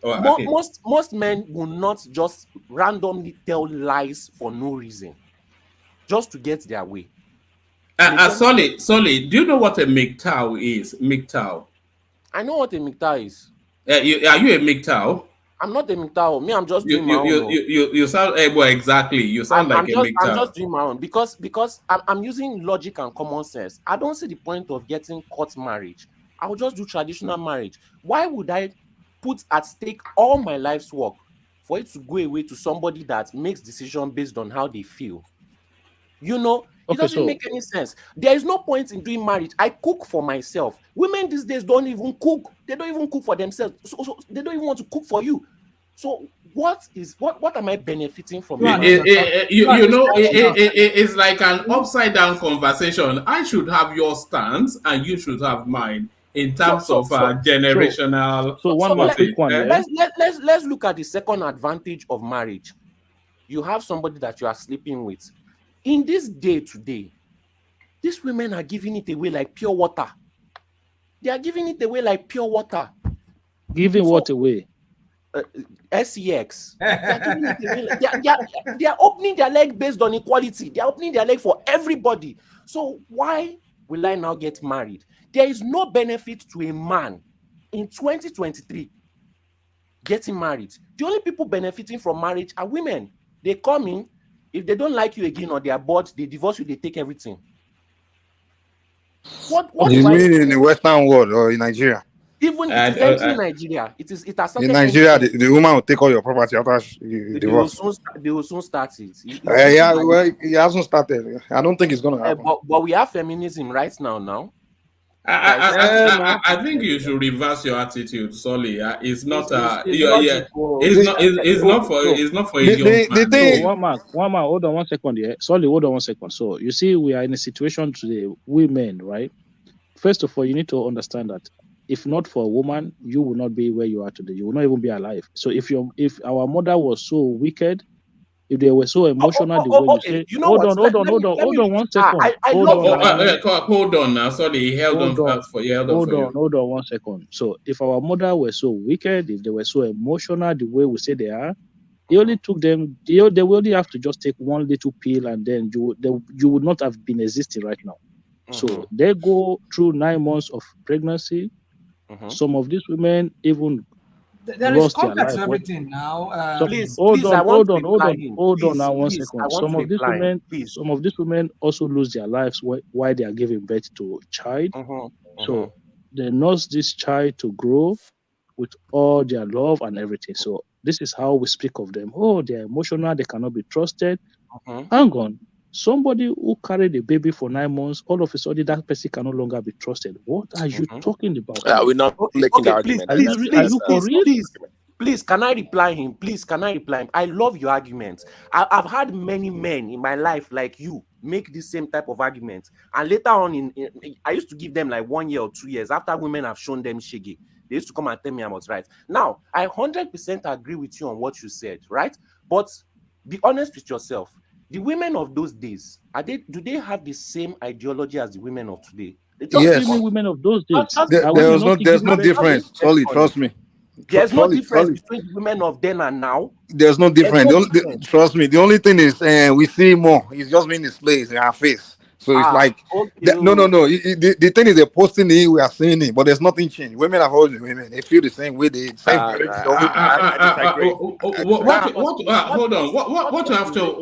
[SPEAKER 14] Okay. Most men will not just randomly tell lies for no reason, just to get their way.
[SPEAKER 6] ST0LE, do you know what a MGTOW is? MGTOW.
[SPEAKER 14] I know what a MGTOW is.
[SPEAKER 6] Are you a MGTOW?
[SPEAKER 14] I'm not a MGTOW. Me, I'm just doing my own.
[SPEAKER 6] You sound well, exactly. You sound like a MGTOW.
[SPEAKER 14] I'm just doing my own because I'm using logic and common sense. I don't see the point of getting court marriage. I will just do traditional marriage. Why would I put at stake all my life's work for it to go away to somebody that makes decisions based on how they feel? You know, it doesn't make any sense. There is no point in doing marriage. I cook for myself. Women these days don't even cook. They don't even cook for themselves. So they don't even want to cook for you. So what am I benefiting from?
[SPEAKER 6] It's like an upside down conversation. I should have your stance and you should have mine in terms of generational.
[SPEAKER 14] Let's look at the second advantage of marriage. You have somebody that you are sleeping with. In this day today, these women are giving it away like pure water. They are giving it away like pure water.
[SPEAKER 8] Giving what away?
[SPEAKER 14] SEX. They are opening their leg based on equality. They are opening their leg for everybody. So why will I now get married? There is no benefit to a man in 2023 getting married. The only people benefiting from marriage are women. They come in. If they don't like you again or they are bored, they divorce you, they take everything. What
[SPEAKER 17] you mean in the Western world or in Nigeria?
[SPEAKER 14] Even in Nigeria, it has started.
[SPEAKER 17] In Nigeria, the woman will take all your property after you divorce.
[SPEAKER 14] They will soon start it.
[SPEAKER 17] It hasn't started. I don't think it's going to happen.
[SPEAKER 14] But we have feminism right now.
[SPEAKER 6] I think you should reverse your attitude, ST0LE. It's not for a young man.
[SPEAKER 8] One man, hold on 1 second here. ST0LE, hold on 1 second. So you see, we are in a situation today, women, right? First of all, you need to understand that if not for a woman, you will not be where you are today. You will not even be alive. So if our mother was so wicked, if they were so emotional,
[SPEAKER 14] you say,
[SPEAKER 8] hold on 1 second.
[SPEAKER 6] Hold on now. ST0LE, held on
[SPEAKER 8] 1 second. So if our mother were so wicked, if they were so emotional, the way we say they are, it only took them. They will only have to just take one little pill, and then you would not have been existing right now. So they go through 9 months of pregnancy. Some of these women even
[SPEAKER 10] there is complex everything now.
[SPEAKER 8] Hold on now 1 second. Some of these women also lose their lives while they are giving birth to a child. So they nurse this child to grow with all their love and everything. So this is how we speak of them. Oh, they're emotional, they cannot be trusted. Hang on. Somebody who carried a baby for 9 months, all of a sudden that person can no longer be trusted. What are you talking about?
[SPEAKER 13] We're not making the argument.
[SPEAKER 14] Please, can I reply him? I love your argument. I've had many men in my life like you make the same type of argument. And later on, I used to give them like 1 year or 2 years after women have shown them shaggy. They used to come and tell me I was right. Now, I 100% agree with you on what you said, right? But be honest with yourself. The women of those days, do they have the same ideology as the women of today?
[SPEAKER 8] Yes. Women of those days.
[SPEAKER 17] There's no difference. ST0LE, trust me.
[SPEAKER 14] There's no difference between the women of then and now.
[SPEAKER 17] There's no difference. Trust me. The only thing is we see more. It's just being displayed in our face. So it's like no. The thing is they're posting it, we are seeing it, but there's nothing changed. Women are holding women. They feel the same way. They same.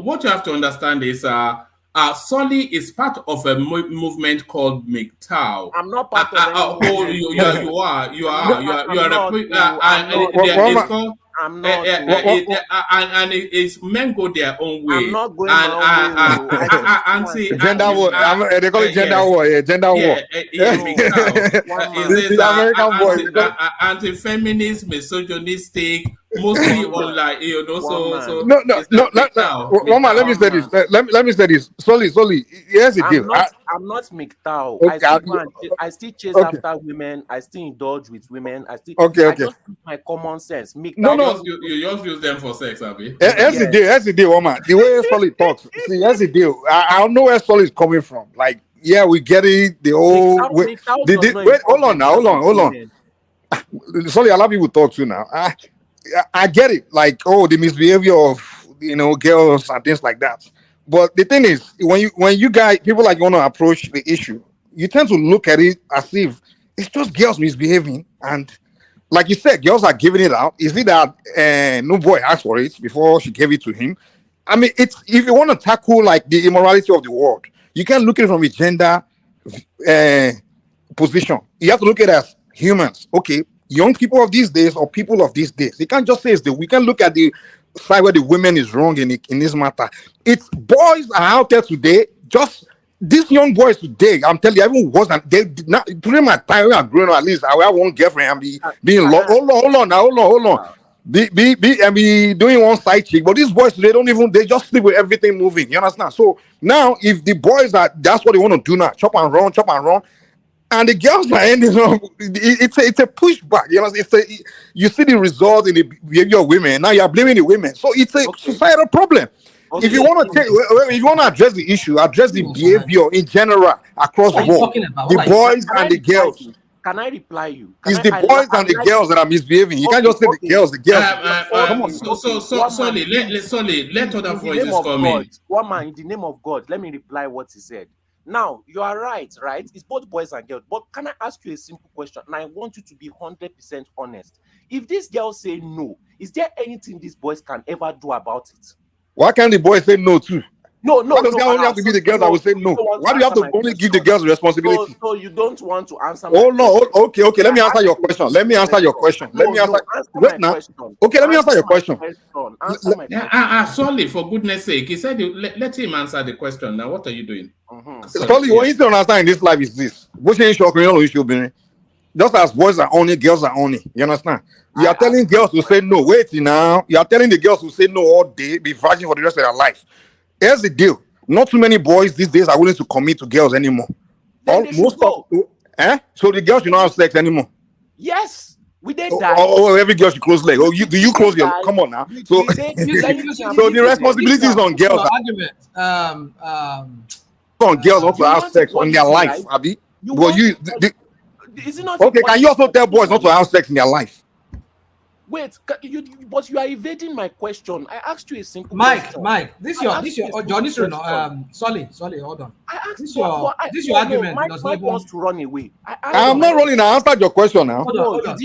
[SPEAKER 6] What you have to understand is ST0LE is part of a movement called MGTOW.
[SPEAKER 14] I'm not part of any
[SPEAKER 6] and it's men go their own way.
[SPEAKER 14] I'm not going my own way.
[SPEAKER 17] Gender war. They call it gender war. Yeah, gender war.
[SPEAKER 6] It's American boys. Anti-feminist, misogynistic, mostly on like so.
[SPEAKER 17] No. Mama, let me say this. Let me say this. ST0LE. Here's the deal.
[SPEAKER 14] I'm not MGTOW. Okay, I still chase after women. I still indulge with women. I just use my common sense.
[SPEAKER 6] You just use them for sex, Abby.
[SPEAKER 17] Here's the deal, woman. The way ST0LE talks. See, here's the deal. I don't know where ST0LE is coming from. Like, yeah, we get it. The whole wait, hold on. ST0LE, a lot of people talk to now. I get it. Like, the misbehavior of girls and things like that. But the thing is, when you guys, people like you want to approach the issue, you tend to look at it as if it's just girls misbehaving. And like you said, girls are giving it out. Is it that no boy asked for it before she gave it to him? I mean, it's if you want to tackle like the immorality of the world, you can't look at it from a gender position. You have to look at it as humans. Okay, young people of these days or people of these days. You can't just say we can look at the side where the women is wrong in this matter. It's boys are out there today. Just these young boys today, I'm telling you, even worse than they did not during my time when I'm growing up. At least I have one girlfriend and being hold on. Be doing one side chick, but these boys they just sleep with everything moving. You understand? So now if the boys that's what they want to do now, chop and run, and the girls are ending up. It's a pushback. You know, you see the result in the behavior of women. Now you are blaming the women. So it's a societal problem. Okay. If you want to address the issue, address the behavior in general across the board. The boys and the girls.
[SPEAKER 14] Can I reply you?
[SPEAKER 17] It's the boys and the girls that are misbehaving. You can't just say the girls.
[SPEAKER 6] Come on. ST0LE, let other voices come in.
[SPEAKER 14] One man, in the name of God, let me reply what he said. Now, you are right? It's both boys and girls. But can I ask you a simple question? And I want you to be 100% honest. If these girls say no, is there anything these boys can ever do about it?
[SPEAKER 17] Why can't the boys say no too?
[SPEAKER 14] No.
[SPEAKER 17] Why does it only have to be the girls that will say no? Why do you have to only give the girls responsibility?
[SPEAKER 14] So you don't want to answer
[SPEAKER 17] my question? No. Okay. Let me answer your question. Let me answer your question. Let me answer your question.
[SPEAKER 6] ST0LE, for goodness sake, he said let him answer the question. Now, what are you doing?
[SPEAKER 17] ST0LE, what you don't understand in this life is this. Just as boys are only, girls are only. You understand? You are telling girls to say no. Wait now. You are telling the girls to say no all day, be virgin for the rest of their life. Here's the deal. Not too many boys these days are willing to commit to girls anymore. So the girls should not have sex anymore.
[SPEAKER 14] Yes. We did die.
[SPEAKER 17] Every girl should close leg. Do you close your leg? Come on now. So the responsibility is on girls. On girls also have sex in their life, Abby.
[SPEAKER 14] Is it not
[SPEAKER 17] okay? Can you also tell boys not to have sex in their life?
[SPEAKER 14] Wait, but you are evading my question. I asked you a simple question.
[SPEAKER 10] Mike, this is your ST0LE, hold on.
[SPEAKER 14] I asked
[SPEAKER 10] this your argument.
[SPEAKER 14] Mike wants to run away.
[SPEAKER 17] I'm not running. I answered your question now.
[SPEAKER 10] Hold on.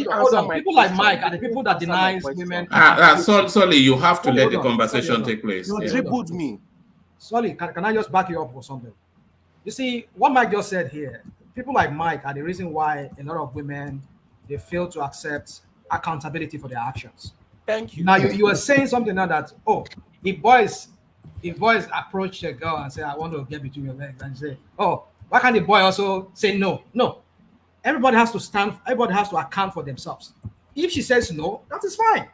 [SPEAKER 10] People like Mike are the people that deny women.
[SPEAKER 6] ST0LE, you have to let the conversation take place.
[SPEAKER 14] You dribbled me.
[SPEAKER 10] ST0LE, can I just back you up for something? You see, what Mike just said here, people like Mike are the reason why a lot of women, they fail to accept accountability for their actions.
[SPEAKER 14] Thank you.
[SPEAKER 10] Now you were saying something now that if boys approach a girl and say, I want to get between your legs, and say, why can't the boy also say no? No. Everybody has to account for themselves. If she says no, that is fine.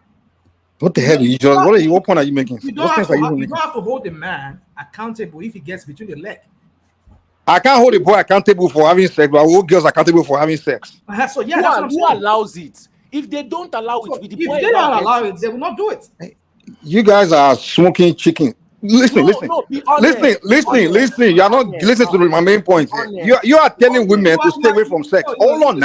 [SPEAKER 17] What the hell? What point are you making?
[SPEAKER 10] You don't have to hold the man accountable if he gets between the leg.
[SPEAKER 17] I can't hold a boy accountable for having sex, but I hold girls accountable for having sex.
[SPEAKER 10] So yeah, that's what I'm saying.
[SPEAKER 14] Who allows it? If they don't allow it, with the boy,
[SPEAKER 10] if they don't allow it, they will not do it.
[SPEAKER 17] You guys are smoking chicken. Listen. You are not listening to my main point here. You are telling women to stay away from sex. Hold on.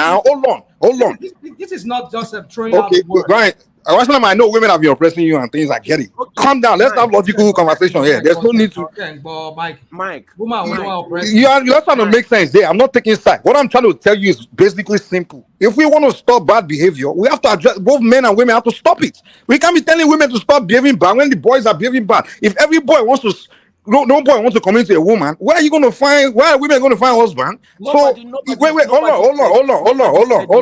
[SPEAKER 17] hold on.
[SPEAKER 10] This is not just throwing out
[SPEAKER 17] Okay,
[SPEAKER 10] the word.
[SPEAKER 17] Brian. I know women have been oppressing you and things. I get it. Calm down. Let's have logical conversation here. There's no need to.
[SPEAKER 10] But Mike,
[SPEAKER 14] Mike,
[SPEAKER 17] You're trying to make sense there. I'm not taking side. What I'm trying to tell you is basically simple. If we want to stop bad behavior, we have to address both men and women have to stop it. We can't be telling women to stop behaving bad when the boys are behaving bad. If every boy wants to, no boy wants to come into a woman, where are you going to find? Where are women going to find a husband? Wait, hold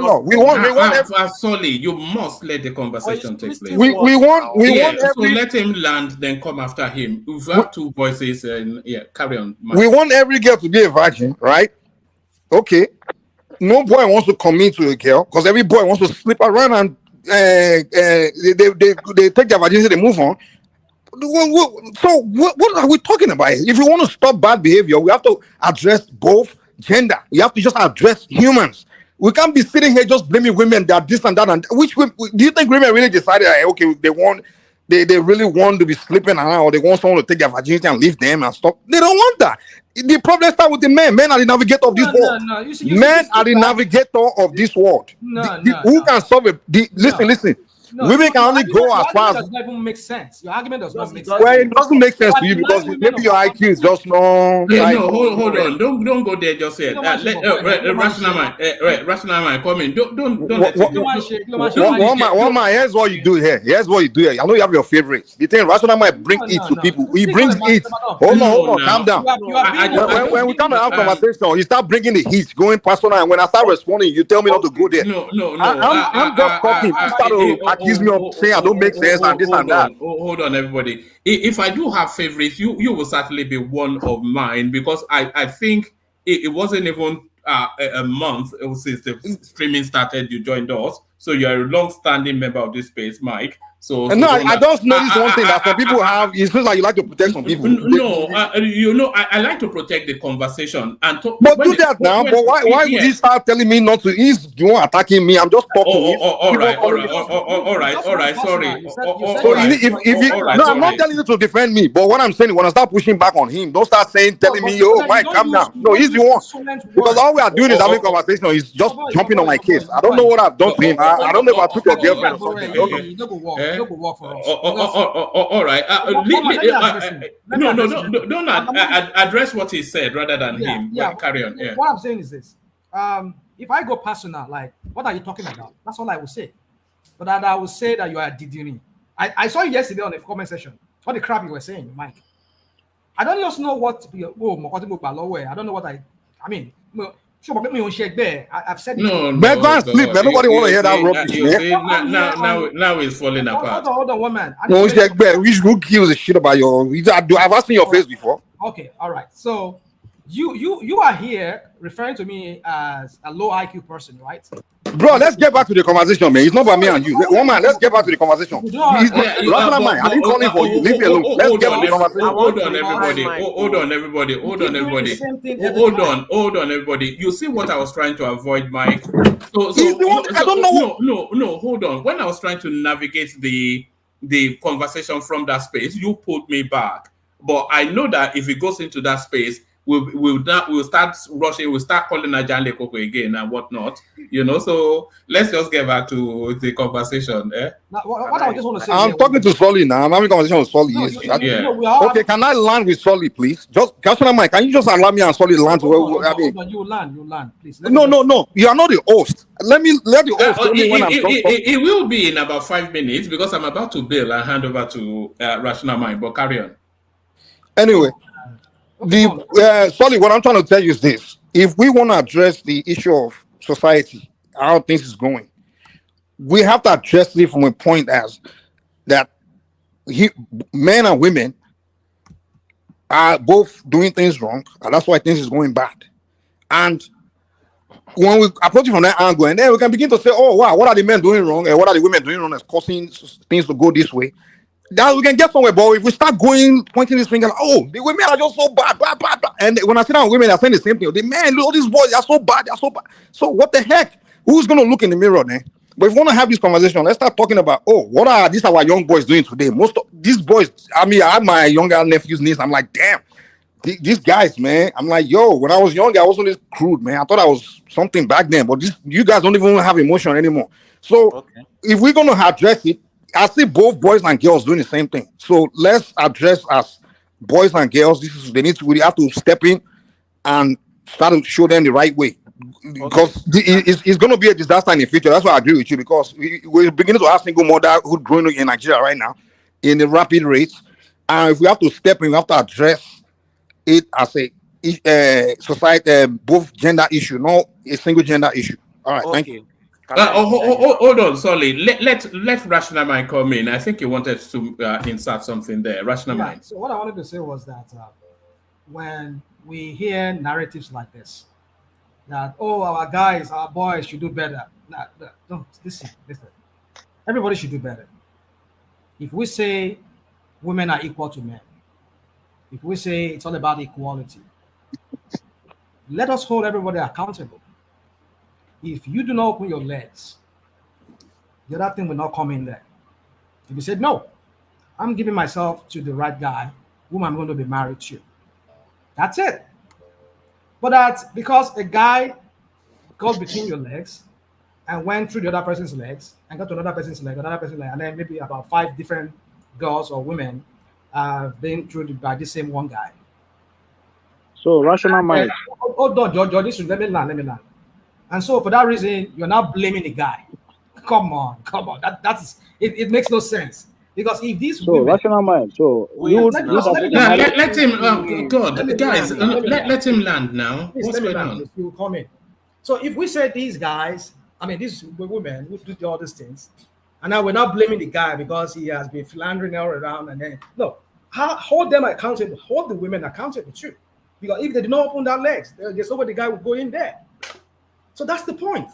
[SPEAKER 17] on. We want.
[SPEAKER 6] Sorry, you must let the conversation take place.
[SPEAKER 17] We want.
[SPEAKER 6] So let him land, then come after him. If you have two voices, and carry on.
[SPEAKER 17] We want every girl to be a virgin, right? Okay. No boy wants to commit to a girl because every boy wants to slip around and they take their virginity, they move on. So what are we talking about? If we want to stop bad behavior, we have to address both gender. We have to just address humans. We can't be sitting here just blaming women that this and that. And which do you think women really decided? Okay, they really want to be sleeping around, or they want someone to take their virginity and leave them and stop? They don't want that. The problem starts with the men. Men are the navigator of this world. Men are the navigator of this world. Who can solve it? Listen. Women can only go as far as.
[SPEAKER 10] Does not even make sense. Your argument does not make sense.
[SPEAKER 17] Well, it doesn't make sense to you because maybe your IQ is just no.
[SPEAKER 6] Hold on. Don't go there just yet. Rational mind, come in. Don't.
[SPEAKER 17] One man. Here's what you do here. I know you have your favorites. The thing rational mind bring it to people. He brings it. Hold on. Calm down. When we come to have conversation, you start bringing the heat, going personal, and when I start responding, you tell me not to go there.
[SPEAKER 6] No.
[SPEAKER 17] I'm just talking. You start to accuse me of saying I don't make sense and this and that.
[SPEAKER 6] Hold on, everybody. If I do have favorites, you will certainly be one of mine because I think it wasn't even a month since the streaming started. You joined us, so you're a long-standing member of this space, Mike. I
[SPEAKER 17] just noticed one thing that some people have. It seems like you like to protect some people.
[SPEAKER 6] I like to protect the conversation and talk.
[SPEAKER 17] But do that now. But why would you start telling me not to? He's the one attacking me. I'm just talking.
[SPEAKER 6] All right. Sorry.
[SPEAKER 17] So I'm not telling you to defend me. But what I'm saying, when I start pushing back on him, don't start telling me, "Oh, Mike, calm down." No, he's the one. Because all we are doing is having conversation. He's just jumping on my case. I don't know what I've done to him. I don't know if I took your girlfriend or something. I don't know.
[SPEAKER 10] No go work for us.
[SPEAKER 6] All right. Don't address what he said rather than him.
[SPEAKER 10] Yeah.
[SPEAKER 6] Carry on. Yeah.
[SPEAKER 10] What I'm saying is this: if I go personal, like, what are you talking about? That's all I will say. But I will say that you are a Diezani. I saw you yesterday on the comment section. What the crap you were saying, Mike. I don't just know what. I don't know what I mean. Sure, but I've said it.
[SPEAKER 17] No, man, go and sleep, man. Nobody want to hear that
[SPEAKER 6] rubbish. Now it's falling apart.
[SPEAKER 10] Hold on, one man.
[SPEAKER 17] No, who gives a shit about your? I've seen your face before.
[SPEAKER 10] Okay, all right. So you are here referring to me as a low IQ person, right?
[SPEAKER 17] Bro, let's get back to the conversation, man. It's not about me and you. One man, let's get back to the conversation. I didn't call him for you. Leave me alone. Let's get back to the conversation.
[SPEAKER 6] Hold on, everybody. You see what I was trying to avoid, Mike?
[SPEAKER 17] I don't know.
[SPEAKER 6] No, hold on. When I was trying to navigate the conversation from that space, you pulled me back. But I know that if it goes into that space, we'll start rushing, we'll start calling Ajahn Lekoko again and whatnot, so let's just get back to the conversation.
[SPEAKER 10] Now, what I just want to say,
[SPEAKER 17] I'm talking to ST0LE now. I'm having a conversation with ST0LE. Okay, can I land with ST0LE, please? Just Mike, can you just allow me and ST0LE land?
[SPEAKER 10] You land, please.
[SPEAKER 17] No, you are not the host. Let the host tell me when I'm talking.
[SPEAKER 6] It will be in about 5 minutes because I'm about to bail and hand over to Rational Mind, but carry on.
[SPEAKER 17] Anyway, ST0LE, what I'm trying to tell you is this: if we want to address the issue of society, how things is going, we have to address it from a point as that men and women are both doing things wrong, and that's why things is going bad. And when we approach it from that angle, and then we can begin to say, "Oh wow, what are the men doing wrong, and what are the women doing wrong that's causing things to go this way?" That we can get somewhere, but if we start pointing this finger, like, oh, the women are just so bad, blah, blah, blah. And when I sit down with women, they're saying the same thing. The men, all these boys, they're so bad. So what the heck? Who's going to look in the mirror then? But if we want to have this conversation, let's start talking about, what are our young boys doing today? Most of these boys, I have my younger nephew's niece. I'm like, damn, these guys, man. I'm like, yo, when I was young, I wasn't this crude, man. I thought I was something back then, but you guys don't even have emotion anymore. So if we're gonna address it, I see both boys and girls doing the same thing. So let's address as boys and girls. We have to step in and start to show them the right way. Because it's going to be a disaster in the future. That's why I agree with you, because we're beginning to have single motherhood growing in Nigeria right now in the rapid rates. And if we have to step in, we have to address it as a society, both gender issue, not a single gender issue. All right, thank you.
[SPEAKER 6] Hold on, sorry. Let Rational Mind come in. I think you wanted to insert something there. Rational Mind.
[SPEAKER 10] So what I wanted to say was that when we hear narratives like this, that our guys, our boys should do better. Don't listen. Everybody should do better. If we say women are equal to men, if we say it's all about equality, let us hold everybody accountable. If you do not open your legs, the other thing will not come in there. If you said, no, I'm giving myself to the right guy whom I'm going to be married to, that's it. But that's because a guy got between your legs and went through the other person's legs and got to another person's leg, and then maybe about 5 different girls or women been through by the same one guy.
[SPEAKER 8] So Rational Mind.
[SPEAKER 10] Hold on, George, let me learn. And so for that reason, you're not blaming the guy. Come on. That's it makes no sense. Because if these women,
[SPEAKER 8] Rational Mind,
[SPEAKER 6] let him God, guys, let him land now. What's going on?
[SPEAKER 10] You come in. So if we say these guys, I mean these women who do all these things, and now we're not blaming the guy because he has been philandering all around, and then no, hold them accountable, hold the women accountable too. Because if they do not open their legs, there's nobody the guy will go in there. So that's the point.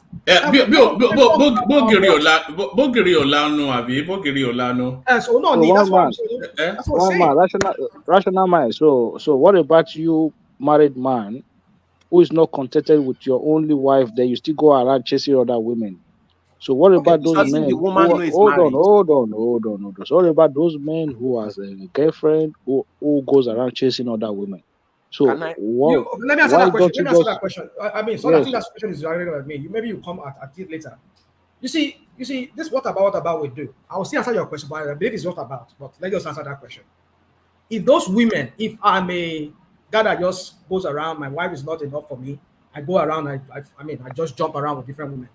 [SPEAKER 8] Rational Mind. So what about you, married man, who is not contented with your only wife? Then you still go around chasing other women. So what about those men? Hold on. So what about those men who has a girlfriend who goes around chasing other women? So
[SPEAKER 10] let me answer that question. I mean, so I think that question is directed at me. Maybe you come at it later. You see, this what about we do. I will still answer your question, but I believe it's not about. But let's just answer that question. If those women, if I'm a guy that just goes around, my wife is not enough for me, I go around, I just jump around with different women.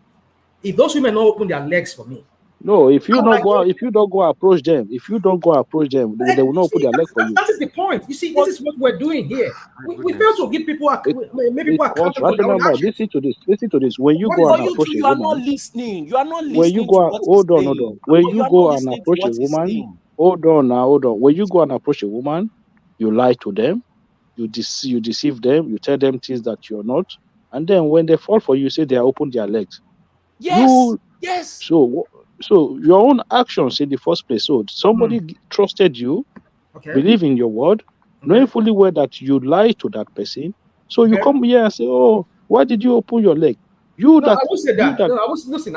[SPEAKER 10] If those women don't open their legs for me,
[SPEAKER 8] no, if you don't go approach them, they will not put their leg for you.
[SPEAKER 10] That is the point. You see, this is what we're doing here. We fail to give people
[SPEAKER 8] listen to this. When you go and approach a woman,
[SPEAKER 14] you are not listening.
[SPEAKER 8] When you go, hold on. When you go and approach a woman, hold on. When you go and approach a woman, you lie to them, you deceive them, you tell them things that you're not, and then when they fall for you, say they are open their legs.
[SPEAKER 14] Yes.
[SPEAKER 8] So your own actions in the first place. So somebody trusted you, believe in your word, knowing fully well that you lie to that person. So you come here and say, "Oh, why did you open your leg?"
[SPEAKER 10] I won't say that. I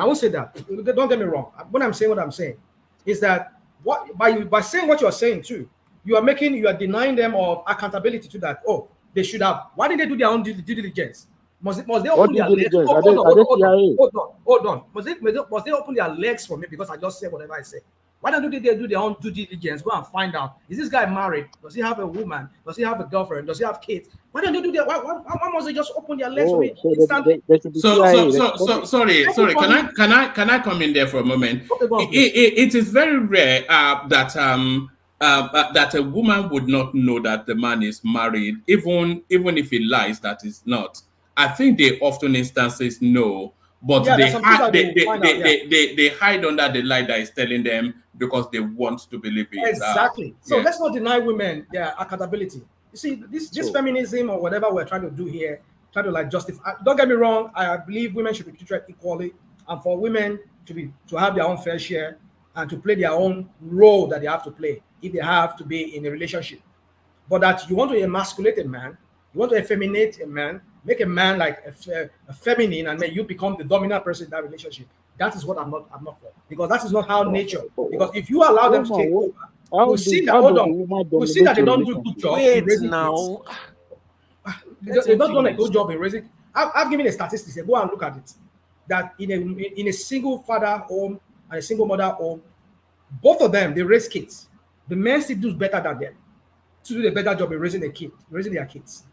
[SPEAKER 10] won't say that. Don't get me wrong. When I'm saying what I'm saying is that by saying what you're saying too, you are denying them of accountability to that. Oh, they should have. Why didn't they do their own due diligence? Must they open their legs? Hold on. Must they open their legs for me because I just said whatever I say? Why don't they do their own due diligence? Go and find out. Is this guy married? Does he have a woman? Does he have a girlfriend? Does he have kids? Why don't they do that? Why must they just open their legs for me instantly?
[SPEAKER 6] Sorry. Can I come in there for a moment? It is very rare that a woman would not know that the man is married, even if he lies that he's not. I think they often instances know, but they hide under the lie that is telling them because they want to believe it.
[SPEAKER 10] Exactly. So let's not deny women their accountability. You see, this feminism or whatever we're trying to do here, try to justify. Don't get me wrong. I believe women should be treated equally, and for women to have their own fair share and to play their own role that they have to play if they have to be in a relationship. But that you want to emasculate a man, you want to effeminate a man, make a man like a feminine, and then you become the dominant person in that relationship. That is what I'm not for. Because that is not how nature. Because if you allow them to take over, we'll see that.
[SPEAKER 8] how
[SPEAKER 10] Hold
[SPEAKER 8] does
[SPEAKER 10] on.
[SPEAKER 8] the woman
[SPEAKER 10] We'll see that they
[SPEAKER 8] dominate
[SPEAKER 10] don't
[SPEAKER 8] your
[SPEAKER 10] do good
[SPEAKER 8] relationship?
[SPEAKER 10] job in
[SPEAKER 14] Wait
[SPEAKER 10] raising
[SPEAKER 14] now.
[SPEAKER 10] kids. They don't do a good job in raising. I've given a statistics. Go and look at it. That in a single father home and a single mother home, both of them they raise kids. The men still do better than them to do a better job in raising their kids.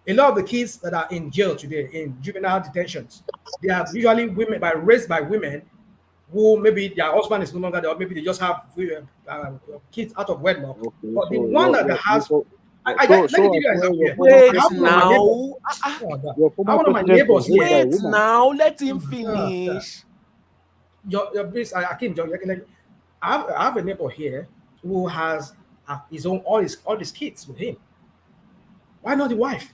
[SPEAKER 10] A lot of the kids that are in jail today, in juvenile detentions, they are usually raised by women who maybe their husband is no longer there, or maybe they just have kids out of wedlock.
[SPEAKER 8] Okay,
[SPEAKER 10] But the
[SPEAKER 8] so
[SPEAKER 10] one that has, let me give you an example here.
[SPEAKER 14] Wait
[SPEAKER 10] I have one of my neighbors.
[SPEAKER 8] your
[SPEAKER 10] I
[SPEAKER 8] former
[SPEAKER 10] have one of my
[SPEAKER 8] president
[SPEAKER 10] neighbors
[SPEAKER 8] was raised by a
[SPEAKER 10] here.
[SPEAKER 14] Wait
[SPEAKER 8] woman.
[SPEAKER 14] now. Let him finish.
[SPEAKER 10] Your please, Akim, I have a neighbor here who has his own all his kids with him. Why not the wife?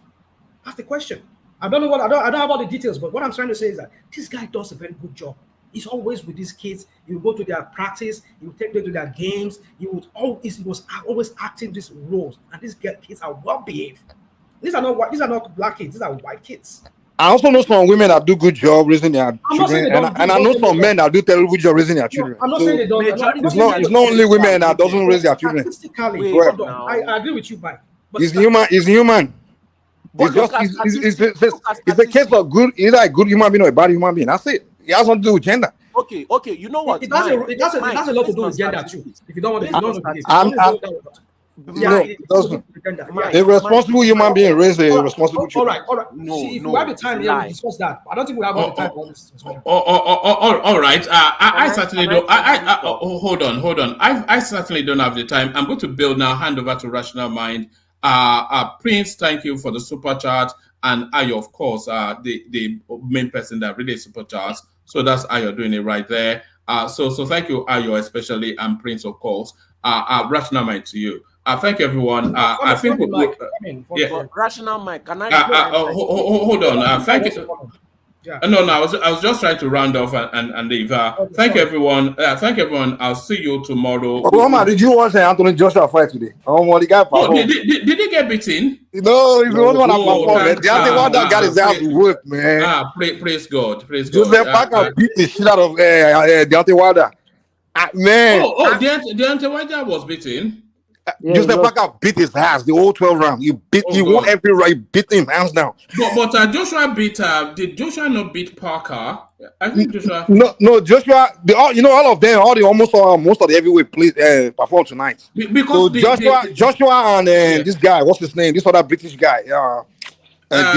[SPEAKER 10] That's the question. I don't have all the details, but what I'm trying to say is that this guy does a very good job. He's always with these kids. He will go to their practice. He will take them to their games. He was always acting these roles, and these kids are well behaved. These are not white. These are not black kids. These are white kids.
[SPEAKER 17] I also know some women that do good job raising their
[SPEAKER 10] I'm not saying
[SPEAKER 17] children,
[SPEAKER 10] they don't.
[SPEAKER 17] and I know some men that do terrible job raising their
[SPEAKER 10] No,
[SPEAKER 17] children.
[SPEAKER 10] I'm not
[SPEAKER 17] So
[SPEAKER 10] saying they don't.
[SPEAKER 17] it's not only women that doesn't raise their children.
[SPEAKER 10] Statistically,
[SPEAKER 17] Go ahead.
[SPEAKER 10] hold on. I agree with you, Mike. But
[SPEAKER 17] It's human. It's human.
[SPEAKER 14] But
[SPEAKER 17] It's just it's a case of good, either a good human being or a bad human being. That's it. It has nothing to do with gender.
[SPEAKER 14] Okay. You know what?
[SPEAKER 10] It has a lot to do with gender too. If you don't want to,
[SPEAKER 17] No, it doesn't. A responsible human being raise a responsible children.
[SPEAKER 10] All right. See, if we have the time here, we'll discuss that. I don't think we have all the time for this.
[SPEAKER 6] All right. I certainly don't. Hold on. I certainly don't have the time. I'm going to build now. Hand over to Rational Mind. Prince, thank you for the super chat, and Ayo, of course, the main person that really super chats. So that's Ayo doing it right there. So thank you, Ayo, especially, and Prince, of course. Rational Mind to you. Thank you, everyone. I think
[SPEAKER 14] Rational Mike, can I?
[SPEAKER 6] Hold on. Thank you. Yeah. No. I was just trying to round off and leave. Thank you, everyone. Thank you, everyone. I'll see you tomorrow.
[SPEAKER 17] Roma, did you watch Anthony Joshua fight today? The guy performed.
[SPEAKER 6] Did he get beaten?
[SPEAKER 17] No, he's the only one that performed. The other one that got his ass whipped, man.
[SPEAKER 6] Praise God.
[SPEAKER 17] Joseph Parker beat the shit out of Deontay Wilder. Man.
[SPEAKER 6] Deontay Wilder was beaten.
[SPEAKER 17] Joseph Parker beat his ass the whole 12 round. He won every round. He beat him hands down.
[SPEAKER 6] But Joshua beat. Did Joshua not beat Parker? I think Joshua.
[SPEAKER 17] No, Joshua. All of them. Most of the heavyweight performed tonight.
[SPEAKER 6] Because
[SPEAKER 17] Joshua and this guy. What's his name? This other British guy. The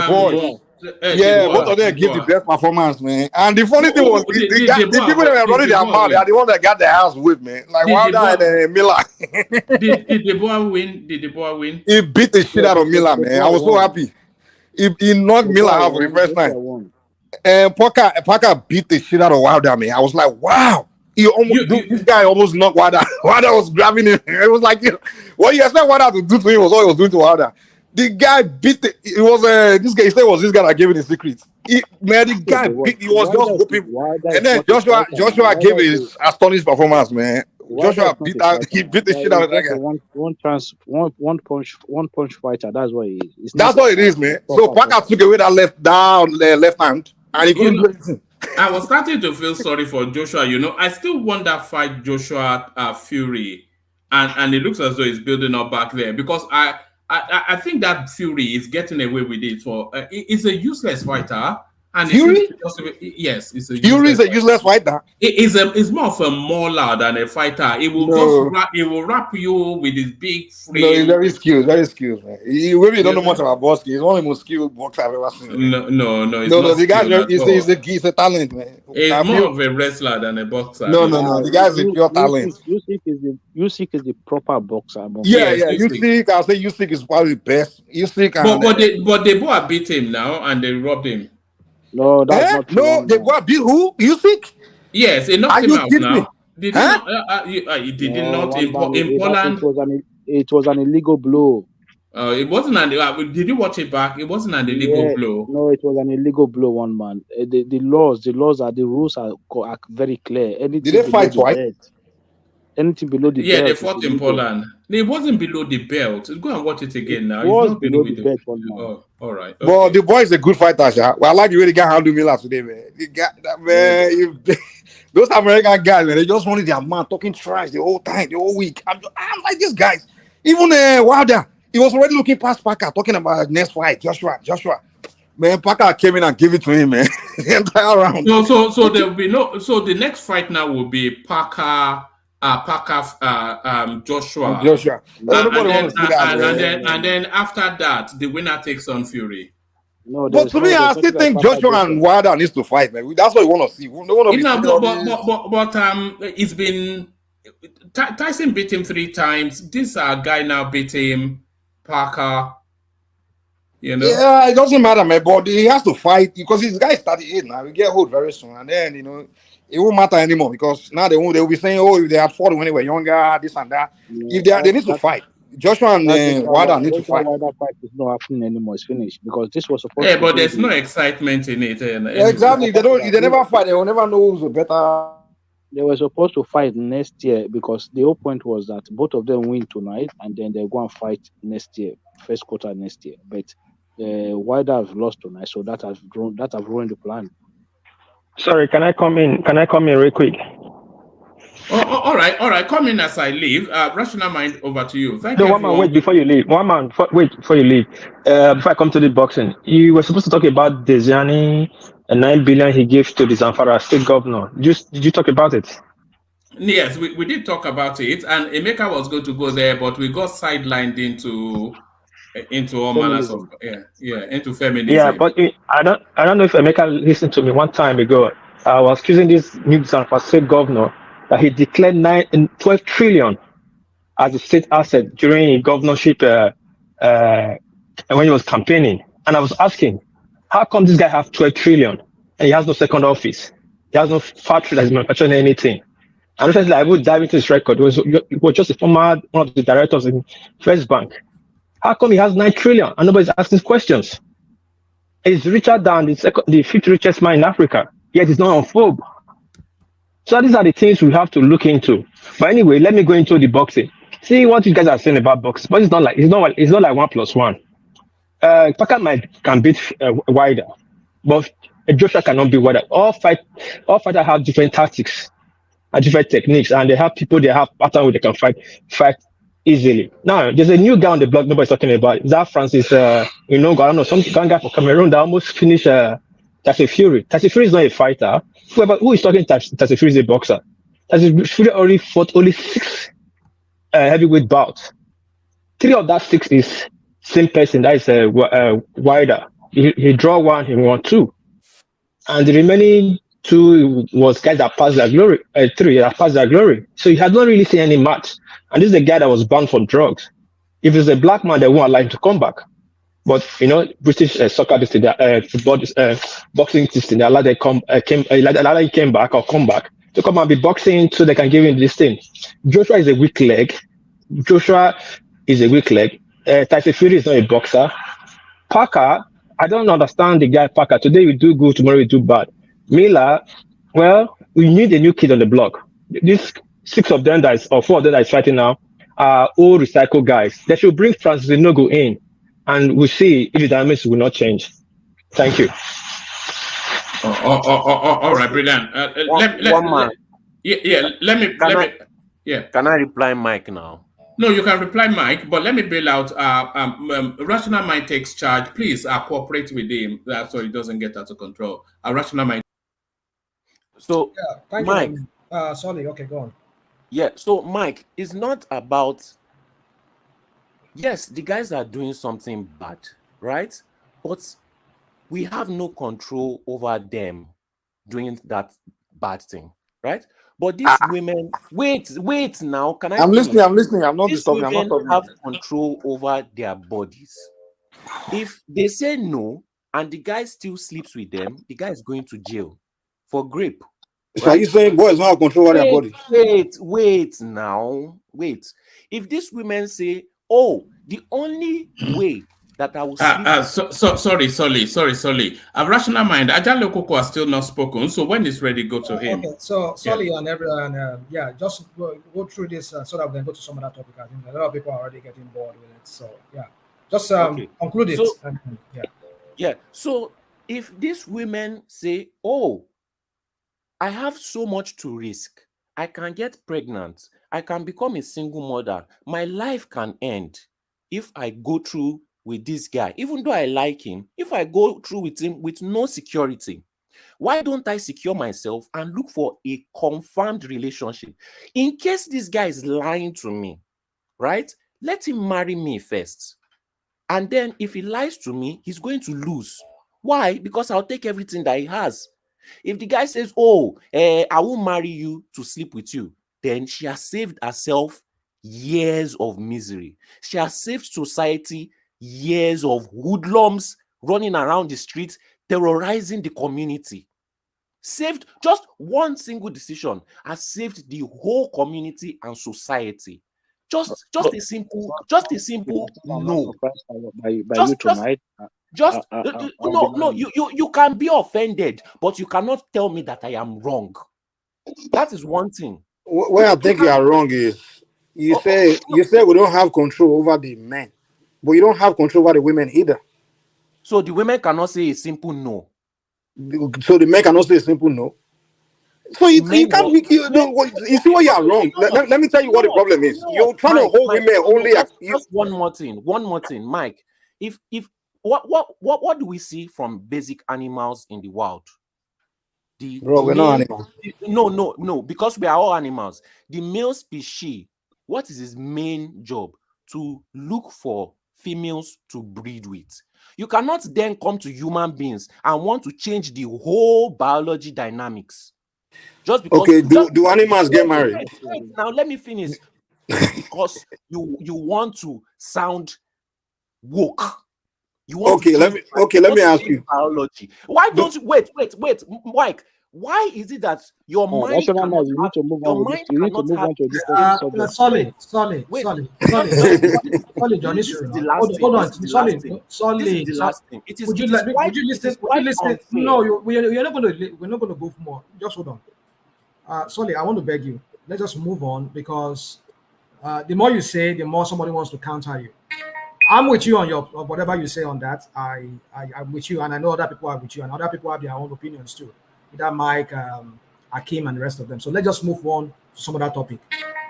[SPEAKER 17] boy. Both of them give the best performance, man. And the funny thing was, the people that were running their mouth are the one that got their house whipped, man. Like Wilder and Miller.
[SPEAKER 6] Did the boy win?
[SPEAKER 17] He beat the shit out of Miller, man. I was so happy. He knocked Miller out for the first time. And Parker beat the shit out of Wilder, man. I was like, wow. This guy almost knocked Wilder. Wilder was grabbing him. It was like, what you expect Wilder to do to him was what he was doing to Wilder. The guy beat it was this guy. He said it was this guy that gave him the secret. The guy beat. He was just whooping. And then Joshua gave his astonishing performance, man. Joshua beat the shit out of that guy.
[SPEAKER 8] One punch fighter. That's what he is.
[SPEAKER 17] That's what it is, man. So Parker took away that left hand, and he couldn't do anything.
[SPEAKER 6] I was starting to feel sorry for Joshua. I still want that fight, Joshua Fury, and it looks as though he's building up back there because I think that Fury is getting away with it. It's a useless fighter. And
[SPEAKER 17] Fury?
[SPEAKER 6] Yes, it's a
[SPEAKER 17] Fury is a useless fighter.
[SPEAKER 6] It's more of a mauler than a fighter. It will wrap you with his big frame.
[SPEAKER 17] No, he's very skilled, man. He really don't know much about boxing. He's one of the most skilled boxers I've ever seen.
[SPEAKER 6] No.
[SPEAKER 17] The guy he's a talent, man.
[SPEAKER 6] He's more of a wrestler than a boxer.
[SPEAKER 17] No. The guy's a pure talent.
[SPEAKER 8] Usyk is the proper boxer.
[SPEAKER 17] Yeah. Usyk, I'll say Usyk is probably the best.
[SPEAKER 6] But they both beat him now and they robbed him.
[SPEAKER 8] No, that's not true.
[SPEAKER 17] No, they were beat who? Usyk?
[SPEAKER 6] Yes, they knocked him out now. He did not in Poland.
[SPEAKER 8] It was an illegal blow.
[SPEAKER 6] It wasn't an. Did you watch it back? It wasn't an illegal blow.
[SPEAKER 8] No, it was an illegal blow. One man. The rules are very clear.
[SPEAKER 17] Did they fight twice?
[SPEAKER 8] Anything below the belt.
[SPEAKER 6] Yeah, they fought in Poland. It wasn't below the belt. Go and watch it again now.
[SPEAKER 8] It was below the belt.
[SPEAKER 6] Oh, all right.
[SPEAKER 17] Okay. Well, the boy is a good fighter, Sha. Well, I like the way the guy handled Miller today, man. The guy, that man, Those American guys, man, they just wanted their man talking trash the whole time, the whole week. I'm like these guys. Even Wilder, he was already looking past Parker, talking about next fight, Joshua. Man, Parker came in and gave it to him, man. The entire round.
[SPEAKER 6] So there will be no. So the next fight now will be Joshua.
[SPEAKER 17] Joshua.
[SPEAKER 6] And then after that, the winner takes on Fury.
[SPEAKER 8] No,
[SPEAKER 17] but to me, I still think Joshua and Wilder needs to fight, man. That's what we want to see. We don't want to be
[SPEAKER 6] it's been Tyson beat him 3 times. This guy now beat him, Parker. You know?
[SPEAKER 17] Yeah, it doesn't matter, man. But he has to fight because his guy is 38 now. He get old very soon, and then it won't matter anymore because now they will be saying, oh, if they had fought when they were younger, this and that.
[SPEAKER 8] Yeah,
[SPEAKER 17] If they need to fight. Joshua and Wilder need to fight.
[SPEAKER 8] Wilder fight is not happening anymore. It's finished because this was supposed.
[SPEAKER 6] Yeah, but there's no excitement in it.
[SPEAKER 17] Exactly. If they never fight, they will never know who's better.
[SPEAKER 8] They were supposed to fight next year because the whole point was that both of them win tonight and then they go and fight next year, first quarter next year. But Wilder have lost tonight, so that has ruined the plan.
[SPEAKER 12] Sorry, can I come in? Real quick?
[SPEAKER 6] All right. Come in as I leave. Rational Mind, over to you. Thank you.
[SPEAKER 12] One man, wait before you leave. Wait before you leave. Before I come to the boxing, you were supposed to talk about Diezani, 9 billion he gave to the Zamfara state governor. Did you talk about it?
[SPEAKER 6] Yes, we did talk about it, and Emeka was going to go there, but we got sidelined into all manners of into feminism.
[SPEAKER 12] Yeah, but I don't know if Emeka listened to me one time ago. I was accusing this new Zamfara state governor that he declared 12 trillion as a state asset during his governorship when he was campaigning. And I was asking, how come this guy has 12 trillion and he has no second office? He has no factory that is manufacturing anything. And recently I would dive into his record. It was just one of the directors in First Bank. How come he has 9 trillion and nobody's asking questions? He's richer than the 5th richest man in Africa, yet he's not on FOB. So these are the things we have to look into. But anyway, let me go into the boxing. See what you guys are saying about boxing, but it's not like 1+1. Parker can beat Wilder, but Joshua cannot be Wilder. All fighters have different tactics and different techniques, and they have people they have pattern where they can fight easily. Now there's a new guy on the block nobody's talking about. That Francis, I don't know, some guy from Cameroon that almost finished Tyson Fury. Tyson Fury is not a fighter. Who is talking Tyson Fury is a boxer. Tyson Fury already fought only 6 heavyweight bouts. 3 of that 6 is same person. That is Wilder. He draw 1, he won 2, and the remaining 2 was guys that passed their glory. 3 that passed their glory. So he has not really seen any match. And this is a guy that was banned from drugs. If it's a black man, they won't allow him to come back. But British soccer football boxing system, they allow him came back or come back to come and be boxing so they can give him this thing. Joshua is a weak leg. Tyson Fury is not a boxer. Parker, I don't understand the guy Parker. Today we do good, tomorrow we do bad. Miller, well, we need a new kid on the block. These 4 of them that is fighting now are all recycled guys. They should bring Francis Inogo in, and we'll see if the dynamics will not change. Thank you.
[SPEAKER 6] All right, brilliant.
[SPEAKER 14] Can I reply Mike now?
[SPEAKER 6] No, you can reply Mike, but let me bail out. Rational Mind takes charge. Please cooperate with him so he doesn't get out of control. Rational Mind.
[SPEAKER 14] So,
[SPEAKER 10] thank
[SPEAKER 14] Mike.
[SPEAKER 10] you. Sorry, okay, go on.
[SPEAKER 14] Yeah, so Mike, it's not about. Yes, the guys are doing something bad, right? But we have no control over them doing that bad thing, right? But these women, wait now. Can I?
[SPEAKER 17] I'm listening. I'm not disturbing.
[SPEAKER 14] These women have control over their bodies. If they say no and the guy still sleeps with them, the guy is going to jail for rape.
[SPEAKER 17] So are you saying boys don't have control over their body?
[SPEAKER 14] Wait now. If these women say, oh, the only way that I will
[SPEAKER 6] sorry. Rational Mind, Ajalo Koko has still not spoken, so when it's ready, go to him.
[SPEAKER 10] Okay, so Sully and everyone, just go through this so that we can go to some other topic. I think a lot of people are already getting bored with it. So just conclude it.
[SPEAKER 14] So, so if these women say, oh, I have so much to risk. I can get pregnant. I can become a single mother. My life can end if I go through with this guy. Even though I like him, if I go through with him with no security, why don't I secure myself and look for a confirmed relationship? In case this guy is lying to me, right? Let him marry me first. And then if he lies to me, he's going to lose. Why? Because I'll take everything that he has. If the guy says, oh, I will marry you to sleep with you, then she has saved herself years of misery. She has saved society years of hoodlums running around the streets, terrorizing the community. Saved just one single decision has saved the whole community and society. Just a simple no.
[SPEAKER 8] by you
[SPEAKER 14] Just
[SPEAKER 8] tonight.
[SPEAKER 14] no, you can be offended, but you cannot tell me that I am wrong. That is one thing.
[SPEAKER 17] Where I think you are wrong is you say we don't have control over the men, but you don't have control over the women either.
[SPEAKER 14] So the women cannot say a simple no.
[SPEAKER 17] So the men cannot say a simple no. So you can't make you see why you are wrong. Let me tell you what the problem is. You're trying to hold women only.
[SPEAKER 14] Just one more thing, Mike. If what do we see from basic animals in the wild?
[SPEAKER 17] We're not animals.
[SPEAKER 14] No, because we are all animals. The male species, what is his main job? To look for females to breed with. You cannot then come to human beings and want to change the whole biology dynamics. Just because.
[SPEAKER 17] Okay, do animals get married?
[SPEAKER 14] Wait, now let me finish. Just because you want to sound woke. You want
[SPEAKER 17] let me ask you.
[SPEAKER 14] Biology. Why don't you wait, Mike? Why is it that your mind cannot
[SPEAKER 8] you need to move on with this. You need to move on to this subject.
[SPEAKER 10] Solely, Johnny,
[SPEAKER 14] this is the last
[SPEAKER 10] hold on,
[SPEAKER 14] Solely. This is the last thing.
[SPEAKER 10] Would you listen? No, we're not going to go for more. Just hold on. Solely, I want to beg you. Let's just move on because the more you say, the more somebody wants to counter you. I'm with you on your whatever you say on that. I'm with you, and I know other people are with you, and other people have their own opinions too. Either Mike, Akim, and the rest of them. So let's just move on to some other topic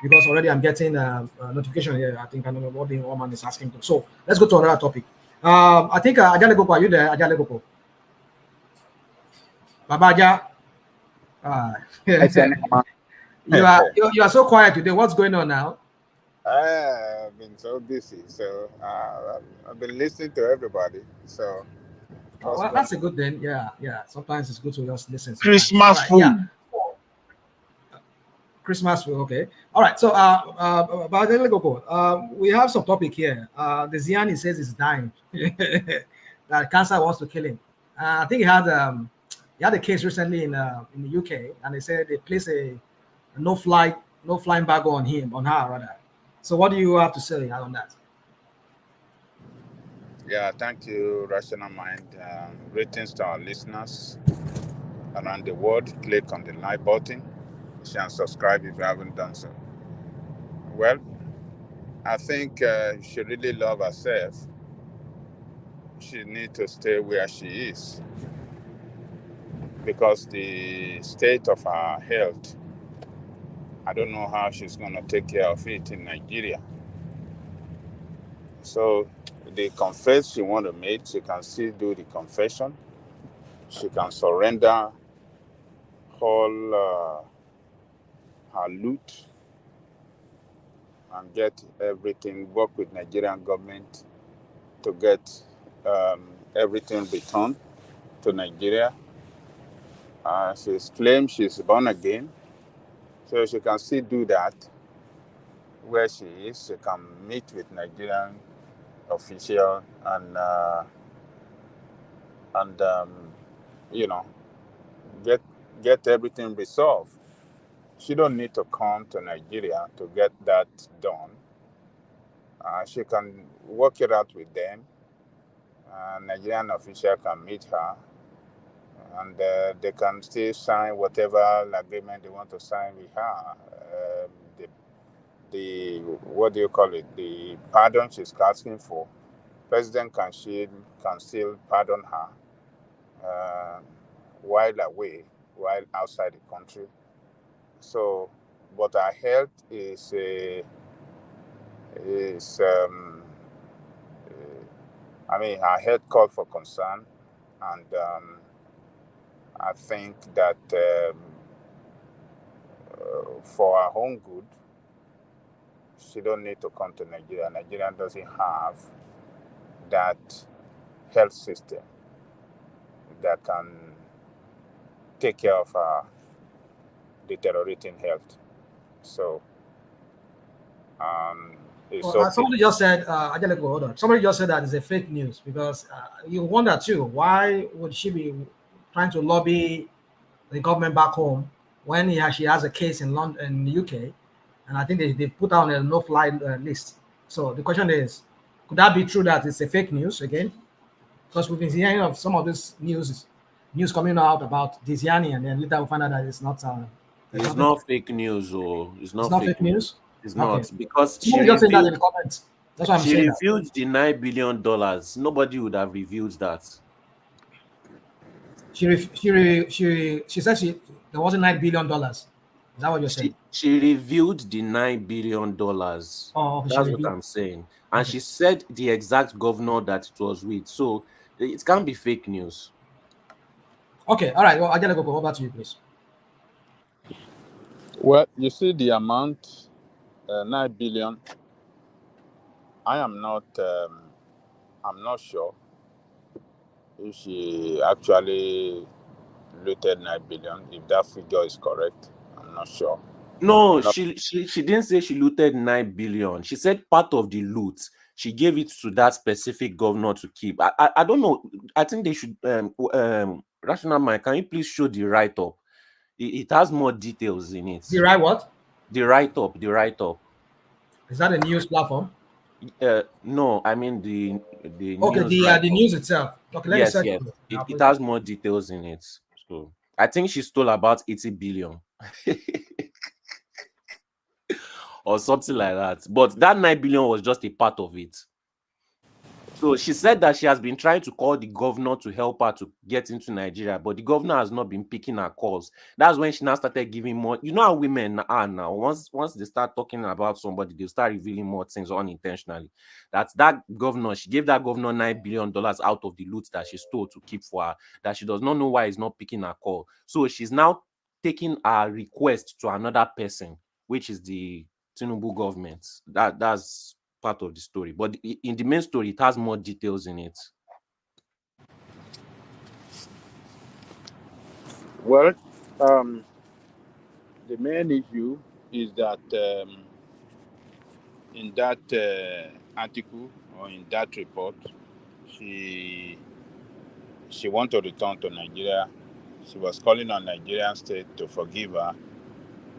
[SPEAKER 10] because already I'm getting a notification here. I think I don't know what the woman is asking. So let's go to another topic. I think Ajale Gopo, are you there? Ajale Gopo. Babaja. You are so quiet today. What's going on now?
[SPEAKER 9] I've been so busy, so I've been listening to everybody. So
[SPEAKER 10] well, that's a good thing. Yeah. Sometimes it's good to just listen.
[SPEAKER 8] Christmas food.
[SPEAKER 10] Yeah. Christmas food. Okay. All right. So, we have some topic here. The Diezani says he's dying. That cancer wants to kill him. I think he had a case recently in the UK, and they said they placed a no flying embargo on her rather. So what do you have to say on that?
[SPEAKER 9] Yeah, thank you, Rational Mind. Greetings to our listeners around the world. Click on the like button and subscribe if you haven't done so. Well, I think she really loves herself. She needs to stay where she is because the state of her health, I don't know how she's going to take care of it in Nigeria. So the confess she want to make, she can still do the confession. She can surrender all her loot and get everything, work with Nigerian government to get everything returned to Nigeria. She's claimed she's born again, so she can still do that where she is. She can meet with Nigerian official and get everything resolved. She don't need to come to Nigeria to get that done. She can work it out with them. Nigerian official can meet her, and they can still sign whatever agreement they want to sign with her. The what do you call it? The pardon she's asking for, President can still pardon her while away while outside the country. So, but our health is I mean, our health called for concern, and I think that for our own good, she don't need to come to Nigeria. Nigeria doesn't have that health system that can take care of our deteriorating health. So, it's
[SPEAKER 10] Well,
[SPEAKER 9] okay.
[SPEAKER 10] somebody just said, Adeleko, hold on. Somebody just said that it's a fake news because you wonder too, why would she be trying to lobby the government back home when she has a case in London, in the UK, and I think they put her on a no-fly list. So the question is, could that be true that it's a fake news again? Because we've been hearing of some of this news coming out about Diezani, and then later we find out that it's not. There's
[SPEAKER 14] It's
[SPEAKER 10] nothing.
[SPEAKER 14] not fake news, or it's
[SPEAKER 10] It's
[SPEAKER 14] not
[SPEAKER 10] not
[SPEAKER 14] fake
[SPEAKER 10] fake news.
[SPEAKER 14] It's
[SPEAKER 10] Okay.
[SPEAKER 14] not, because
[SPEAKER 10] Somebody just said that in the comments. That's why I'm
[SPEAKER 14] she
[SPEAKER 10] saying that.
[SPEAKER 14] revealed the $9 billion. Nobody would have revealed that.
[SPEAKER 10] She said there wasn't $9 billion. Is that what you're saying?
[SPEAKER 14] She revealed the $9 billion.
[SPEAKER 10] Oh, okay, she
[SPEAKER 14] That's what
[SPEAKER 10] revealed.
[SPEAKER 14] I'm saying. And
[SPEAKER 10] Okay.
[SPEAKER 14] she said the exact governor that it was with. So it can't be fake news.
[SPEAKER 10] Okay, all right. Well, I gotta go over to you, please.
[SPEAKER 9] Well, you see the amount, 9 billion. I'm not sure if she actually looted 9 billion. If that figure is correct, I'm not sure.
[SPEAKER 14] No, she didn't say she looted 9 billion. She said part of the loot, she gave it to that specific governor to keep. I don't know. I think they should Rational Mind, can you please show the write-up? It has more details in it.
[SPEAKER 10] The right what?
[SPEAKER 14] The write-up.
[SPEAKER 10] Is that a news platform?
[SPEAKER 14] No, I mean the
[SPEAKER 10] Okay,
[SPEAKER 14] news
[SPEAKER 10] the
[SPEAKER 14] write-up.
[SPEAKER 10] news itself. Okay, let me
[SPEAKER 14] Yes,
[SPEAKER 10] search
[SPEAKER 14] yes.
[SPEAKER 10] it.
[SPEAKER 14] It has more details in it. So I think she stole about 80 billion. Or something like that. But that 9 billion was just a part of it. So she said that she has been trying to call the governor to help her to get into Nigeria, but the governor has not been picking her calls. That's when she now started giving more. You know how women are now. Once they start talking about somebody, they'll start revealing more things unintentionally. That governor, she gave that governor $9 billion out of the loot that she stole to keep for her, that she does not know why he's not picking her call. So she's now taking her request to another person, which is the Tinubu government. That's part of the story, but in the main story, it has more details in it.
[SPEAKER 9] Well, the main issue is that in that article or in that report, she wanted to return to Nigeria. She was calling on Nigerian state to forgive her,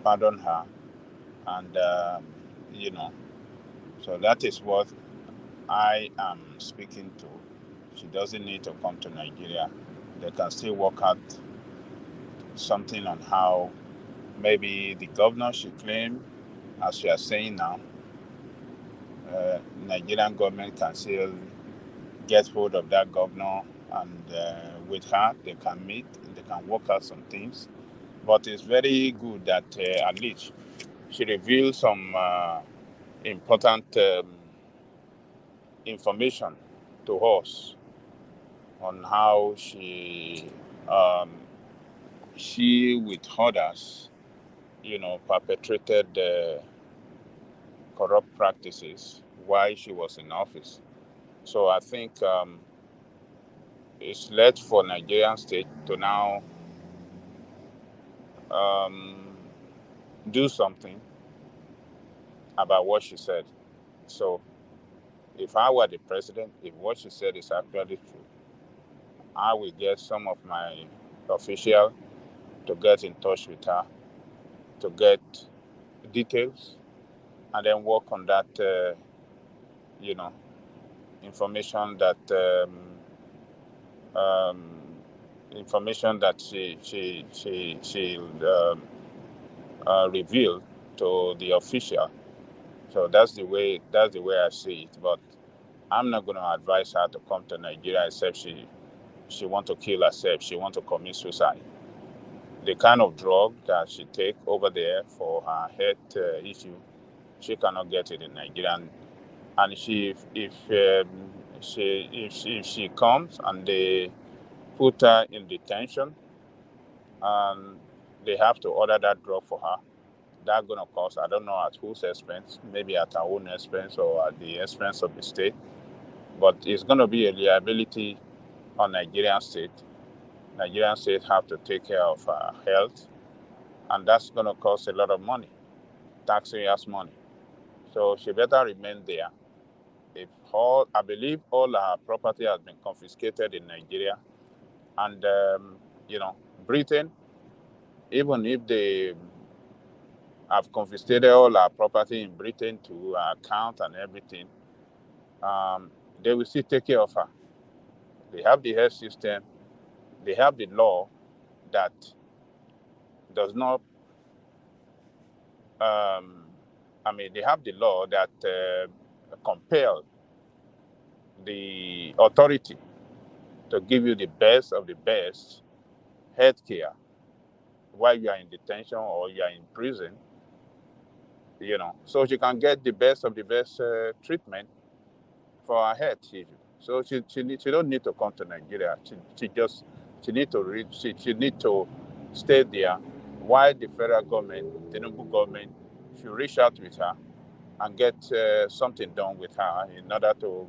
[SPEAKER 9] pardon her, and so that is what I am speaking to. She doesn't need to come to Nigeria. They can still work out something on how maybe the governor should claim, as you are saying now, Nigerian government can still get hold of that governor, and with her they can meet, they can work out some things. But it's very good that at least she revealed some important information to us on how she with others, perpetrated corrupt practices while she was in office. So I think it's left for Nigerian state to now do something about what she said. So if I were the president, if what she said is actually true, I will get some of my official to get in touch with her to get details and then work on that, information that she revealed to the official. So that's the way I see it. But I'm not going to advise her to come to Nigeria except she want to kill herself. She want to commit suicide. the kind of drug that she take over there for her health issue, she cannot get it in Nigeria. And if she comes and they put her in detention and they have to order that drug for her, that's gonna cost, I don't know at whose expense, maybe at her own expense or at the expense of the state, but it's gonna be a liability on Nigerian state. Nigerian state have to take care of her health, and that's gonna cost a lot of money, taxpayers' money. So she better remain there. I believe all her property has been confiscated in Nigeria, and Britain, even if they have confiscated all her property in Britain to her account and everything, they will still take care of her. They have the health system, they have the law that does not. They have the law that compels the authority to give you the best of the best health care while you are in detention or you are in prison, so she can get the best of the best treatment for her health issue. So she don't need to come to Nigeria. She need to stay there while the federal government, the Tinubu government, should reach out with her and get something done with her in order to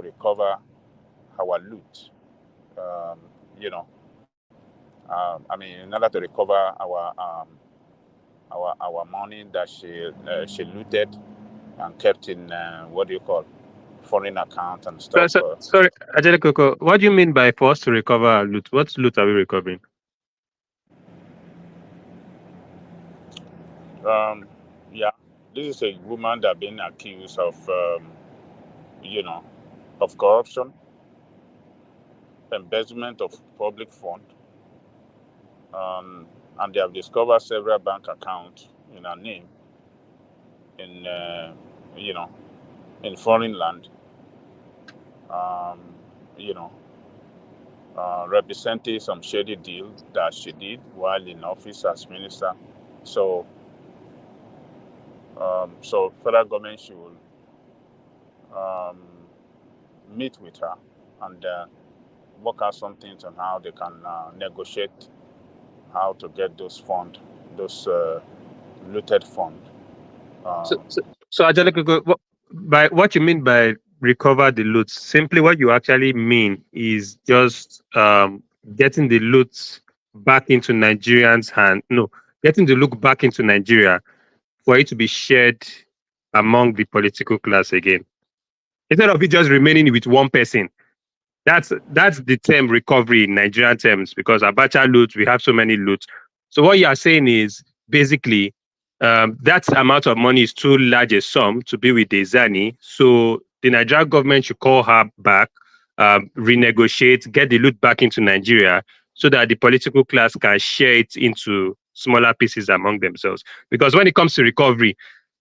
[SPEAKER 9] recover our loot. In order to recover our money that she looted and kept in foreign account and stuff.
[SPEAKER 18] Sorry, Ajele Koko, what do you mean by for us to recover our loot? What loot are we recovering?
[SPEAKER 9] This is a woman that been accused of corruption, embezzlement of public fund, and they have discovered several bank accounts in her name in foreign land, representing some shady deal that she did while in office as minister. So federal government should meet with her and work out some things on how they can negotiate how to get those funds, those looted funds.
[SPEAKER 18] So Ajele, by what you mean by recover the loot, simply what you actually mean is just getting the loot back into Nigerians' hand. No, getting the loot back into Nigeria for it to be shared among the political class again, instead of it just remaining with one person. That's the term recovery in Nigerian terms, because Abacha loot, we have so many loots. So what you are saying is basically that amount of money is too large a sum to be with Diezani. So the Nigerian government should call her back, renegotiate, get the loot back into Nigeria so that the political class can share it into smaller pieces among themselves. Because when it comes to recovery,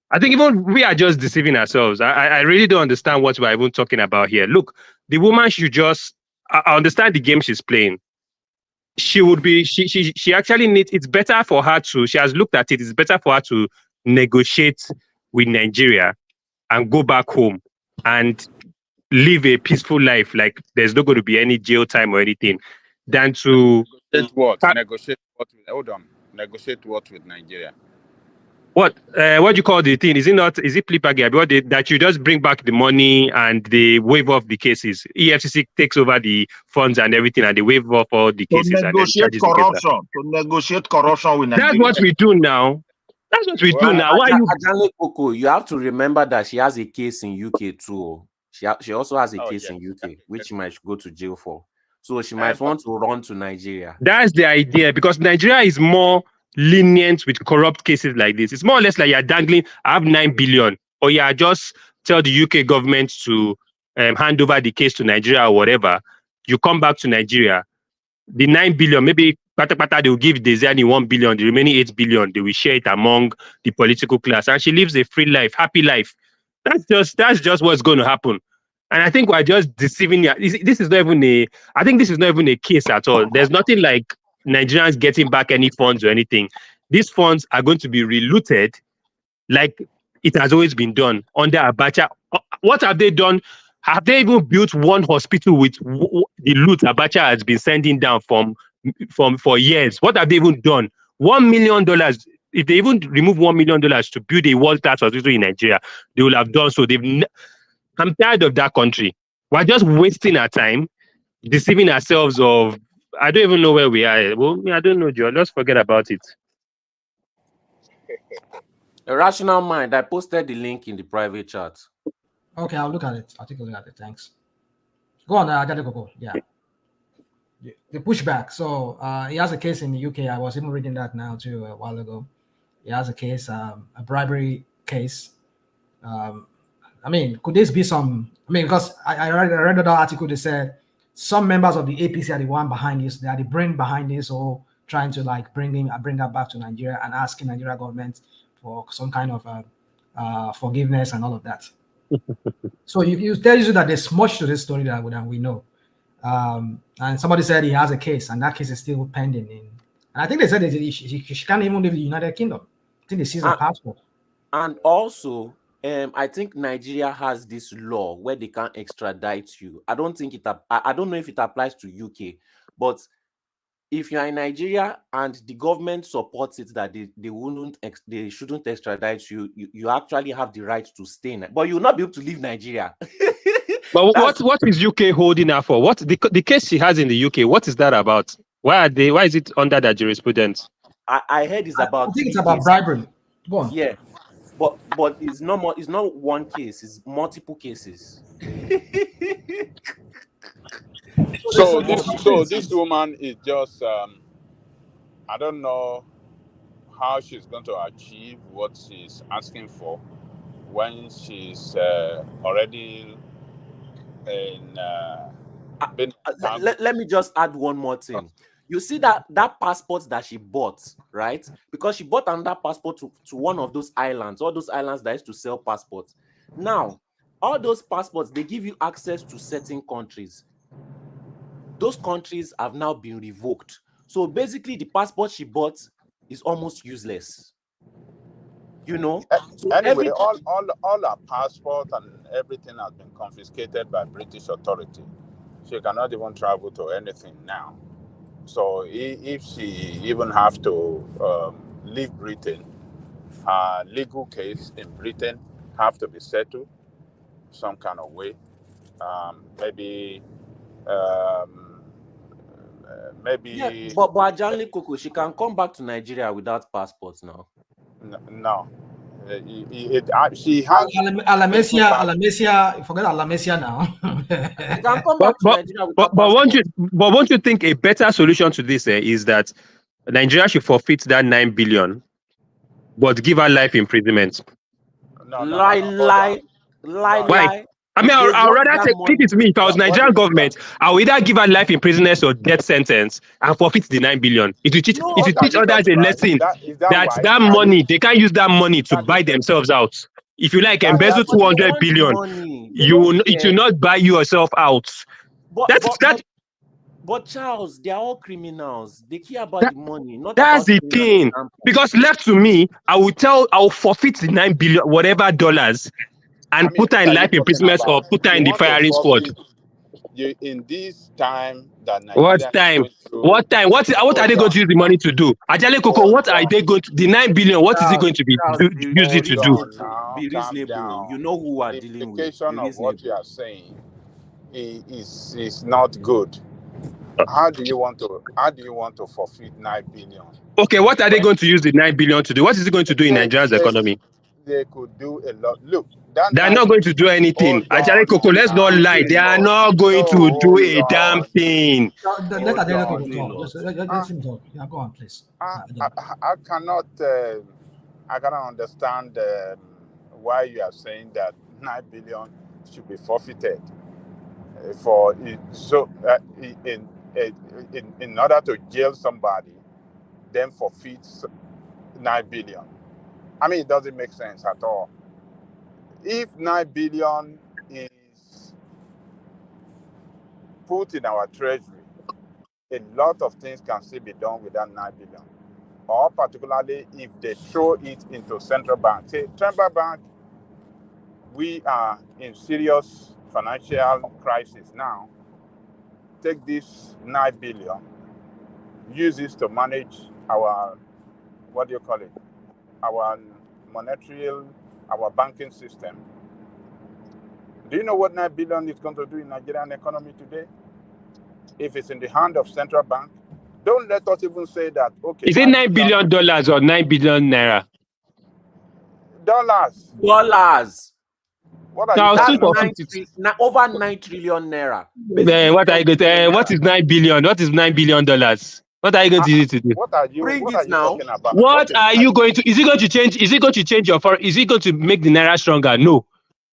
[SPEAKER 18] I think even we are just deceiving ourselves. I really don't understand what we're even talking about here. Look, the woman should just, I understand the game she's playing. She actually needs, it's better for her to, she has looked at it, it's better for her to negotiate with Nigeria and go back home and live a peaceful life, like there's not going to be any jail time or anything, than to...
[SPEAKER 9] Negotiate what with Nigeria?
[SPEAKER 18] What do you call the thing? Is it plea bargain? That you just bring back the money and they waive off the cases. EFCC takes over the funds and everything, and they waive off all the cases.
[SPEAKER 19] To negotiate corruption with Nigeria.
[SPEAKER 18] That's what we do now. That's what we do now. Why you?
[SPEAKER 14] Ajale Koko, you have to remember that she has a case in UK too. She also has a case in UK, which she might go to jail for. So she might want to run to Nigeria.
[SPEAKER 18] That's the idea, because Nigeria is more lenient with corrupt cases like this. It's more or less like you're dangling, I have 9 billion, or you just tell the UK government to hand over the case to Nigeria or whatever. You come back to Nigeria, the 9 billion, maybe they will give Diezani 1 billion, the remaining 8 billion, they will share it among the political class, and she lives a free life, happy life. That's just what's going to happen. And I think we're just deceiving you. I think this is not even a case at all. There's nothing like Nigerians getting back any funds or anything. These funds are going to be relooted like it has always been done under Abacha. What have they done? Have they even built one hospital with the loot Abacha has been sending down from for years? What have they even done? $1 million. If they even remove $1 million to build a world-class hospital in Nigeria, they will have done so. I'm tired of that country. We're just wasting our time, deceiving ourselves of. I don't even know where we are. Well, I don't know, Joe. Let's forget about it.
[SPEAKER 14] A rational mind. I posted the link in the private chat.
[SPEAKER 10] Okay, I'll look at it. I'll take a look at it. Thanks. Go on, go. Yeah. The pushback. So he has a case in the UK. I was even reading that now too a while ago. He has a case, a bribery case. I mean, could this be some? I mean, because I read another article that said some members of the APC are the one behind this. They are the brain behind this, or trying to like bring her back to Nigeria and asking Nigeria government for some kind of forgiveness and all of that. So you tell you that there's much to this story that we know. And somebody said he has a case, and that case is still pending. And I think they said that she can't even leave the United Kingdom. I think they seized her passport.
[SPEAKER 14] And also, I think Nigeria has this law where they can't extradite you. I don't think I don't know if it applies to UK, but if you are in Nigeria and the government supports it that they shouldn't extradite you, you actually have the right to stay in, but you will not be able to leave Nigeria.
[SPEAKER 18] But what is UK holding her for? What the case she has in the UK? What is that about? Why is it under that jurisprudence?
[SPEAKER 14] I heard it's about.
[SPEAKER 10] I think it's about bribery. Go on.
[SPEAKER 14] Yeah, but it's not more. It's not one case. It's multiple cases.
[SPEAKER 9] So this woman is just I don't know how she's going to achieve what she's asking for when she's already in.
[SPEAKER 14] Let me just add one more thing. You see that passport that she bought, right? Because she bought another passport to one of those islands, all those islands that used to sell passports. Now, all those passports, they give you access to certain countries. Those countries have now been revoked. So basically, the passport she bought is almost useless. You know? So
[SPEAKER 9] anyway, all her passport and everything has been confiscated by British authority. She cannot even travel to anything now. So if she even have to leave Britain, her legal case in Britain have to be settled some kind of way. Maybe.
[SPEAKER 14] Yeah, but Ajani Koko, she can come back to Nigeria without passports now.
[SPEAKER 9] No. She has
[SPEAKER 10] Alamesia, forget Alamesia now.
[SPEAKER 14] She can come back to Nigeria without
[SPEAKER 18] won't you think a better solution to this is that Nigeria should forfeit that 9 billion, but give her life imprisonment?
[SPEAKER 14] Lie.
[SPEAKER 18] Why? I mean, I'd rather take it to me. If I was Nigerian government, I would either give her life imprisonment or death sentence and forfeit the 9 billion. It will teach others a lesson that money, they can't use that money to buy themselves out. If you like embezzle 200 billion, it will not buy yourself out.
[SPEAKER 14] But Charles, they are all criminals. They care about the money.
[SPEAKER 18] That's the thing. Because left to me, I'll forfeit the 9 billion, whatever dollars, and put her in life imprisonment or put her in the firing squad.
[SPEAKER 9] In this time that
[SPEAKER 18] Nigeria What time? What are they going to use the money to do? Ajale Koko, what are they going to the 9 billion? What is it going to be used it to do?
[SPEAKER 14] Be reasonable. You know who are dealing with.
[SPEAKER 9] The implication of what you are saying is not good. How do you want to forfeit 9 billion?
[SPEAKER 18] Okay, what are they going to use the 9 billion to do? What is it going to do in Nigeria's economy?
[SPEAKER 9] They could do a lot. Look,
[SPEAKER 18] they're not going to do anything. Ajale Koko, let's not lie. They are not going to do a damn thing.
[SPEAKER 10] Let him talk. Yeah, go on, please.
[SPEAKER 9] I cannot understand why you are saying that 9 billion should be forfeited in order to jail somebody, then forfeit 9 billion. I mean, it doesn't make sense at all. If 9 billion is put in our treasury a lot of things can still be done with that 9 billion. Or particularly if they throw it into central bank. Say, central bank, we are in serious financial crisis now. Take this 9 billion, use this to manage our, what do you call it? Our monetary, our banking system. Do you know what 9 billion is going to do in Nigerian economy today? If it's in the hand of central bank, don't let us even say that, okay.
[SPEAKER 18] Is it $9 billion or 9 billion naira?
[SPEAKER 9] Dollars. What are
[SPEAKER 18] No,
[SPEAKER 9] you
[SPEAKER 18] I was
[SPEAKER 9] talking
[SPEAKER 18] still
[SPEAKER 9] about?
[SPEAKER 14] Over 9 trillion naira.
[SPEAKER 18] What are you going to, what is 9 billion? What is $9 billion? What are you going to use it to do?
[SPEAKER 9] What are you talking about?
[SPEAKER 18] What are you going to? Is it going to change? Is it going to change your foreign? Is it going to make the naira stronger? No.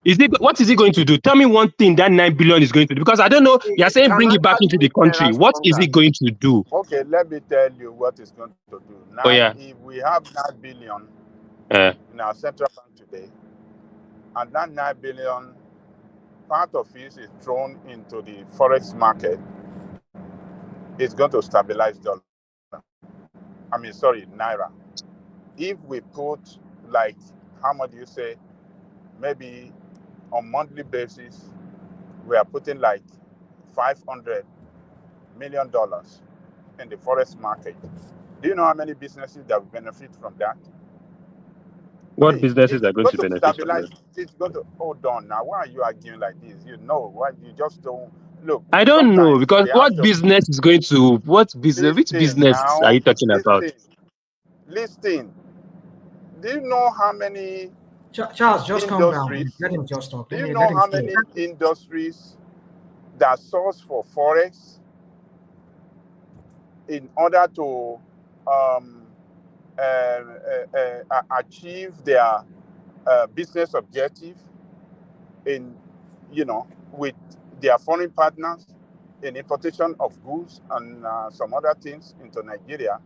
[SPEAKER 18] Is it? What is it going to do? Tell me one thing that 9 billion is going to do. Because I don't know. You're saying bring it back into the country. What is it going to do?
[SPEAKER 9] Okay, let me tell you what it's going to do. Now,
[SPEAKER 18] Oh yeah.
[SPEAKER 9] if we have 9 billion in our central bank today, and that 9 billion, part of it is thrown into the forex market, it's going to stabilize dollar. Naira. If we put, like, how much do you say, maybe on monthly basis, we are putting like $500 million in the forex market. Do you know how many businesses that will benefit from that?
[SPEAKER 18] What businesses are going to benefit from
[SPEAKER 9] stabilize,
[SPEAKER 18] that?
[SPEAKER 9] it's going to hold on. Now, why are you arguing like this? You know, why you just don't look?
[SPEAKER 18] I don't know because
[SPEAKER 9] we have
[SPEAKER 18] what
[SPEAKER 9] to
[SPEAKER 18] business is going to which business are you talking about?
[SPEAKER 9] Listen. Do you know how many
[SPEAKER 10] Charles, just calm down.
[SPEAKER 9] industries?
[SPEAKER 10] Let him just talk.
[SPEAKER 9] Do you know how many industries that source for forex in order to achieve their business objective in, with their foreign partners in importation of goods and some other things into Nigeria?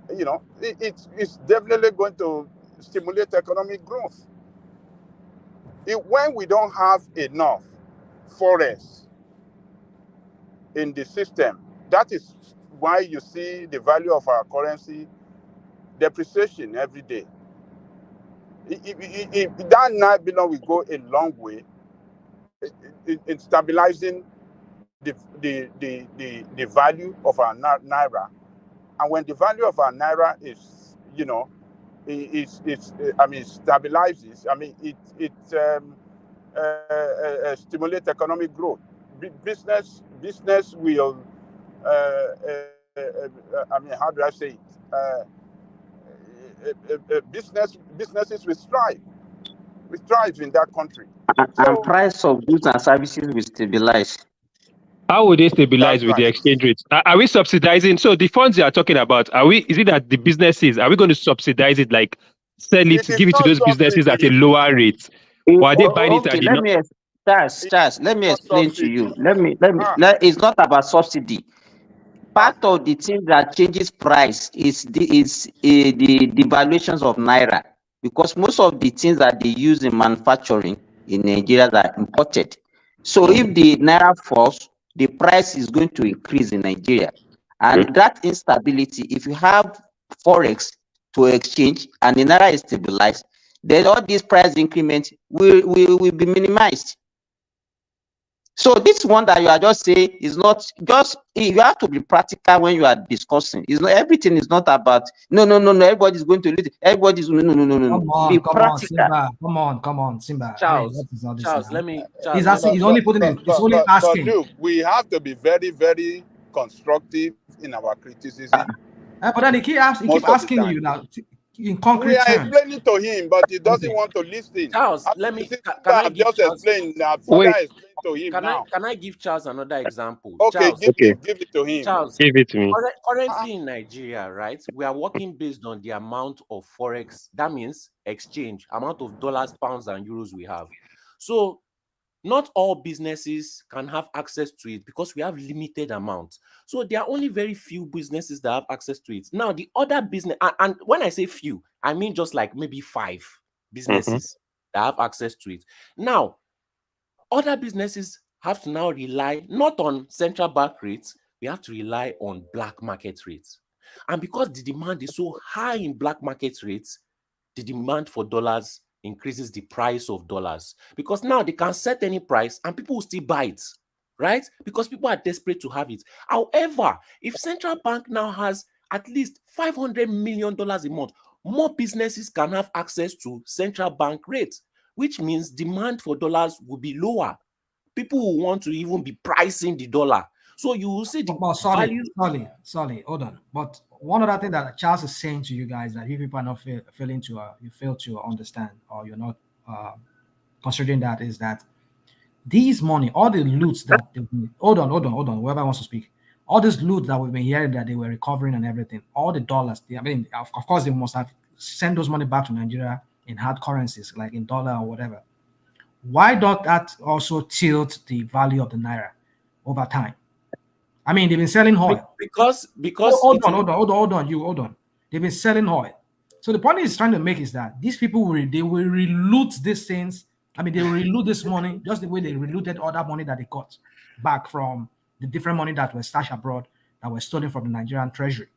[SPEAKER 9] It's definitely going to stimulate economic growth. When we don't have enough forex in the system, that is why you see the value of our currency depreciation every day. That 9 billion will go a long way in stabilizing the value of our naira. And when the value of our naira is, stabilizes, it stimulates economic growth. Business will, how do I say it? Businesses will thrive. We thrive in that country.
[SPEAKER 20] And price of goods and services will stabilize.
[SPEAKER 18] How would they stabilize with the exchange rates? Are we subsidizing? So the funds you are talking about, is it that the businesses, are we going to subsidize it, like sell it, give it to those businesses at a lower rate? Or are they buying it at the
[SPEAKER 20] Charles, let me explain to you. It's not about subsidy. Part of the thing that changes price is the devaluations of naira, because most of the things that they use in manufacturing in Nigeria are imported. So if the naira falls, the price is going to increase in Nigeria. And that instability, if you have forex to exchange and the naira is stabilized, then all these price increments will be minimized. So this one that you are just saying is not just, you have to be practical when you are discussing. It's not, everything is not about no, everybody's going to lose. Everybody's no. Be practical.
[SPEAKER 10] Come on, Simba.
[SPEAKER 14] Charles,
[SPEAKER 10] He's asking. He's only putting it. He's only asking.
[SPEAKER 9] But look, we have to be very, very constructive in our criticism.
[SPEAKER 10] But then he keep asking you now in concrete terms.
[SPEAKER 9] We are explaining to him, but he doesn't want to listen.
[SPEAKER 14] Charles,
[SPEAKER 9] I've just explained. To him now.
[SPEAKER 14] Can I give Charles another example?
[SPEAKER 9] Okay,
[SPEAKER 14] Charles,
[SPEAKER 9] give it to him.
[SPEAKER 14] Charles,
[SPEAKER 18] give it to me.
[SPEAKER 14] Currently in Nigeria, right, we are working based on the amount of forex. That means exchange, amount of dollars, pounds, and euros we have. So not all businesses can have access to it because we have limited amounts. So there are only very few businesses that have access to it. Now, the other business, and when I say few, I mean just like maybe 5 businesses that have access to it. Now, other businesses have to now rely not on central bank rates, we have to rely on black market rates. And because the demand is so high in black market rates, the demand for dollars increases the price of dollars. Because now they can set any price and people will still buy it, right? Because people are desperate to have it. However, if central bank now has at least $500 million a month, more businesses can have access to central bank rates, which means demand for dollars will be lower. People will want to even be pricing the dollar. So you will see the value.
[SPEAKER 10] Sorry, hold on. But one other thing that Charles is saying to you guys that you people are not failing to you fail to understand, or you're not considering, that is that these money, all the loots that hold on, whoever wants to speak, all this loot that we've been hearing that they were recovering and everything, all the dollars, of course they must have sent those money back to Nigeria in hard currencies like in dollar or whatever. Why don't that also tilt the value of the naira over time? I mean, they've been selling oil.
[SPEAKER 14] Because
[SPEAKER 10] hold on. They've been selling oil. So the point he's trying to make is that these people will reloot these things. I mean, they will reloot this money just the way they relooted all that money that they got back from the different money that was stashed abroad that was stolen from the Nigerian treasury.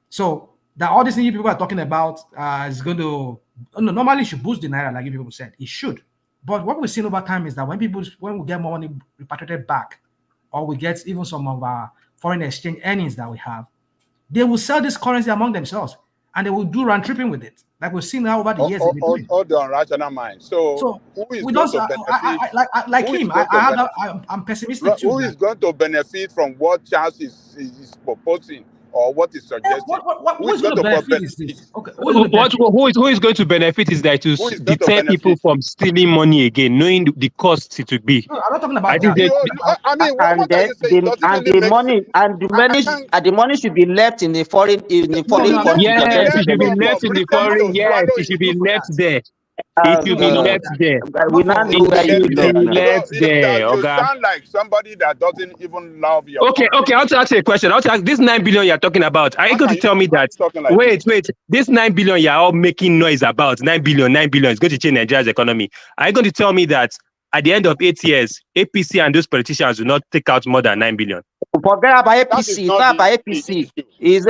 [SPEAKER 10] So that all these things people are talking about is going to normally should boost the naira, like you people said. It should. But what we've seen over time is that when we get more money repatriated back, or we get even some of our foreign exchange earnings that we have, they will sell this currency among themselves and they will do round tripping with it. Like we've seen now over the years.
[SPEAKER 9] Hold on, rational mind. So who is going to benefit?
[SPEAKER 10] I'm pessimistic too.
[SPEAKER 9] Who is going to benefit from what Charles is proposing or what is suggesting?
[SPEAKER 10] Who is going to benefit is this? Okay.
[SPEAKER 18] Who is going to benefit is that to deter people from stealing money again, knowing the costs it would be.
[SPEAKER 10] No, I'm not talking about
[SPEAKER 20] the money should be left in the foreign country.
[SPEAKER 18] Yes, it should be left in the foreign. Yes, it should be left there. It should be left there.
[SPEAKER 20] We now know where you
[SPEAKER 18] left there.
[SPEAKER 9] You sound like somebody that doesn't even love your
[SPEAKER 18] Okay, I want to ask you a question. I want to ask, this 9 billion you're talking about, are you going to tell me that, wait, this 9 billion you're all making noise about, 9 billion is going to change Nigeria's economy. Are you going to tell me that at the end of 8 years, APC and those politicians will not take out more than 9 billion?
[SPEAKER 20] Forget about APC. It's not about APC.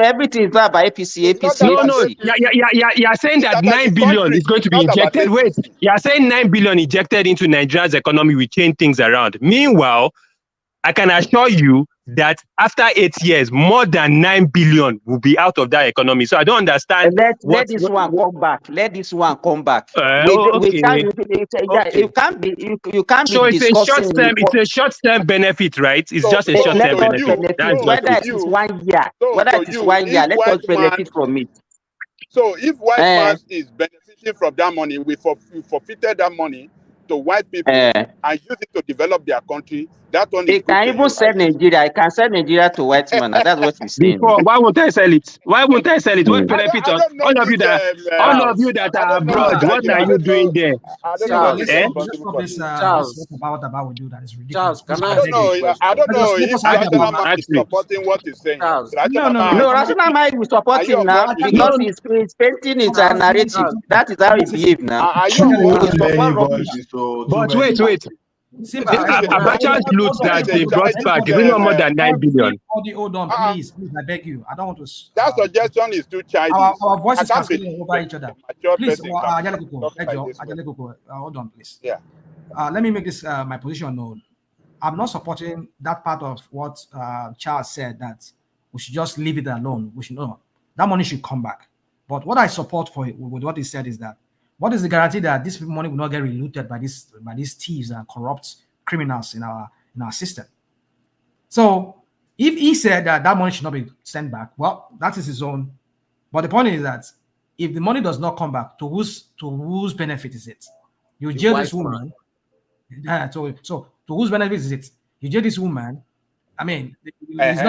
[SPEAKER 20] Everything is not about APC.
[SPEAKER 18] No. You're saying that 9 billion is going to be injected. Wait, you're saying 9 billion injected into Nigeria's economy will change things around. Meanwhile, I can assure you that after 8 years, more than 9 billion will be out of that economy. So I don't understand.
[SPEAKER 20] Let this one come back. You can't be. You can't
[SPEAKER 18] so
[SPEAKER 20] be.
[SPEAKER 18] So it's a short-term benefit, right? It's just a short-term benefit.
[SPEAKER 20] Whether it is 1 year, let us benefit from it.
[SPEAKER 9] So if white man is benefiting from that money, we forfeited that money to white people and use it to develop their country. That one
[SPEAKER 20] they can even sell Nigeria. I can sell Nigeria to white man. That's what he's saying.
[SPEAKER 18] Why won't I sell it? What benefit on all of you that are abroad? What are you doing there?
[SPEAKER 10] Charles,
[SPEAKER 9] I don't know if Rational Man is supporting what he's saying.
[SPEAKER 20] No, Rational Man is supporting now because he's painting his narrative. That is how he behaves now.
[SPEAKER 18] But wait. Abacha's loot that they brought back is not more than 9 billion.
[SPEAKER 10] Hold on, please, I beg you. I don't want to.
[SPEAKER 9] That suggestion is too childish.
[SPEAKER 10] Our voices are speaking over each other. Please, hold on, please.
[SPEAKER 9] Yeah.
[SPEAKER 10] Let me make this my position known. I'm not supporting that part of what Charles said, that we should just leave it alone. We should know that money should come back. But what I support with what he said is that, what is the guarantee that this money will not get relooted by these thieves and corrupt criminals in our system? So if he said that money should not be sent back, well, that is his own. But the point is that if the money does not come back, to whose benefit is it? You jail this woman. So to whose benefit is it? You jail this woman. I mean, that's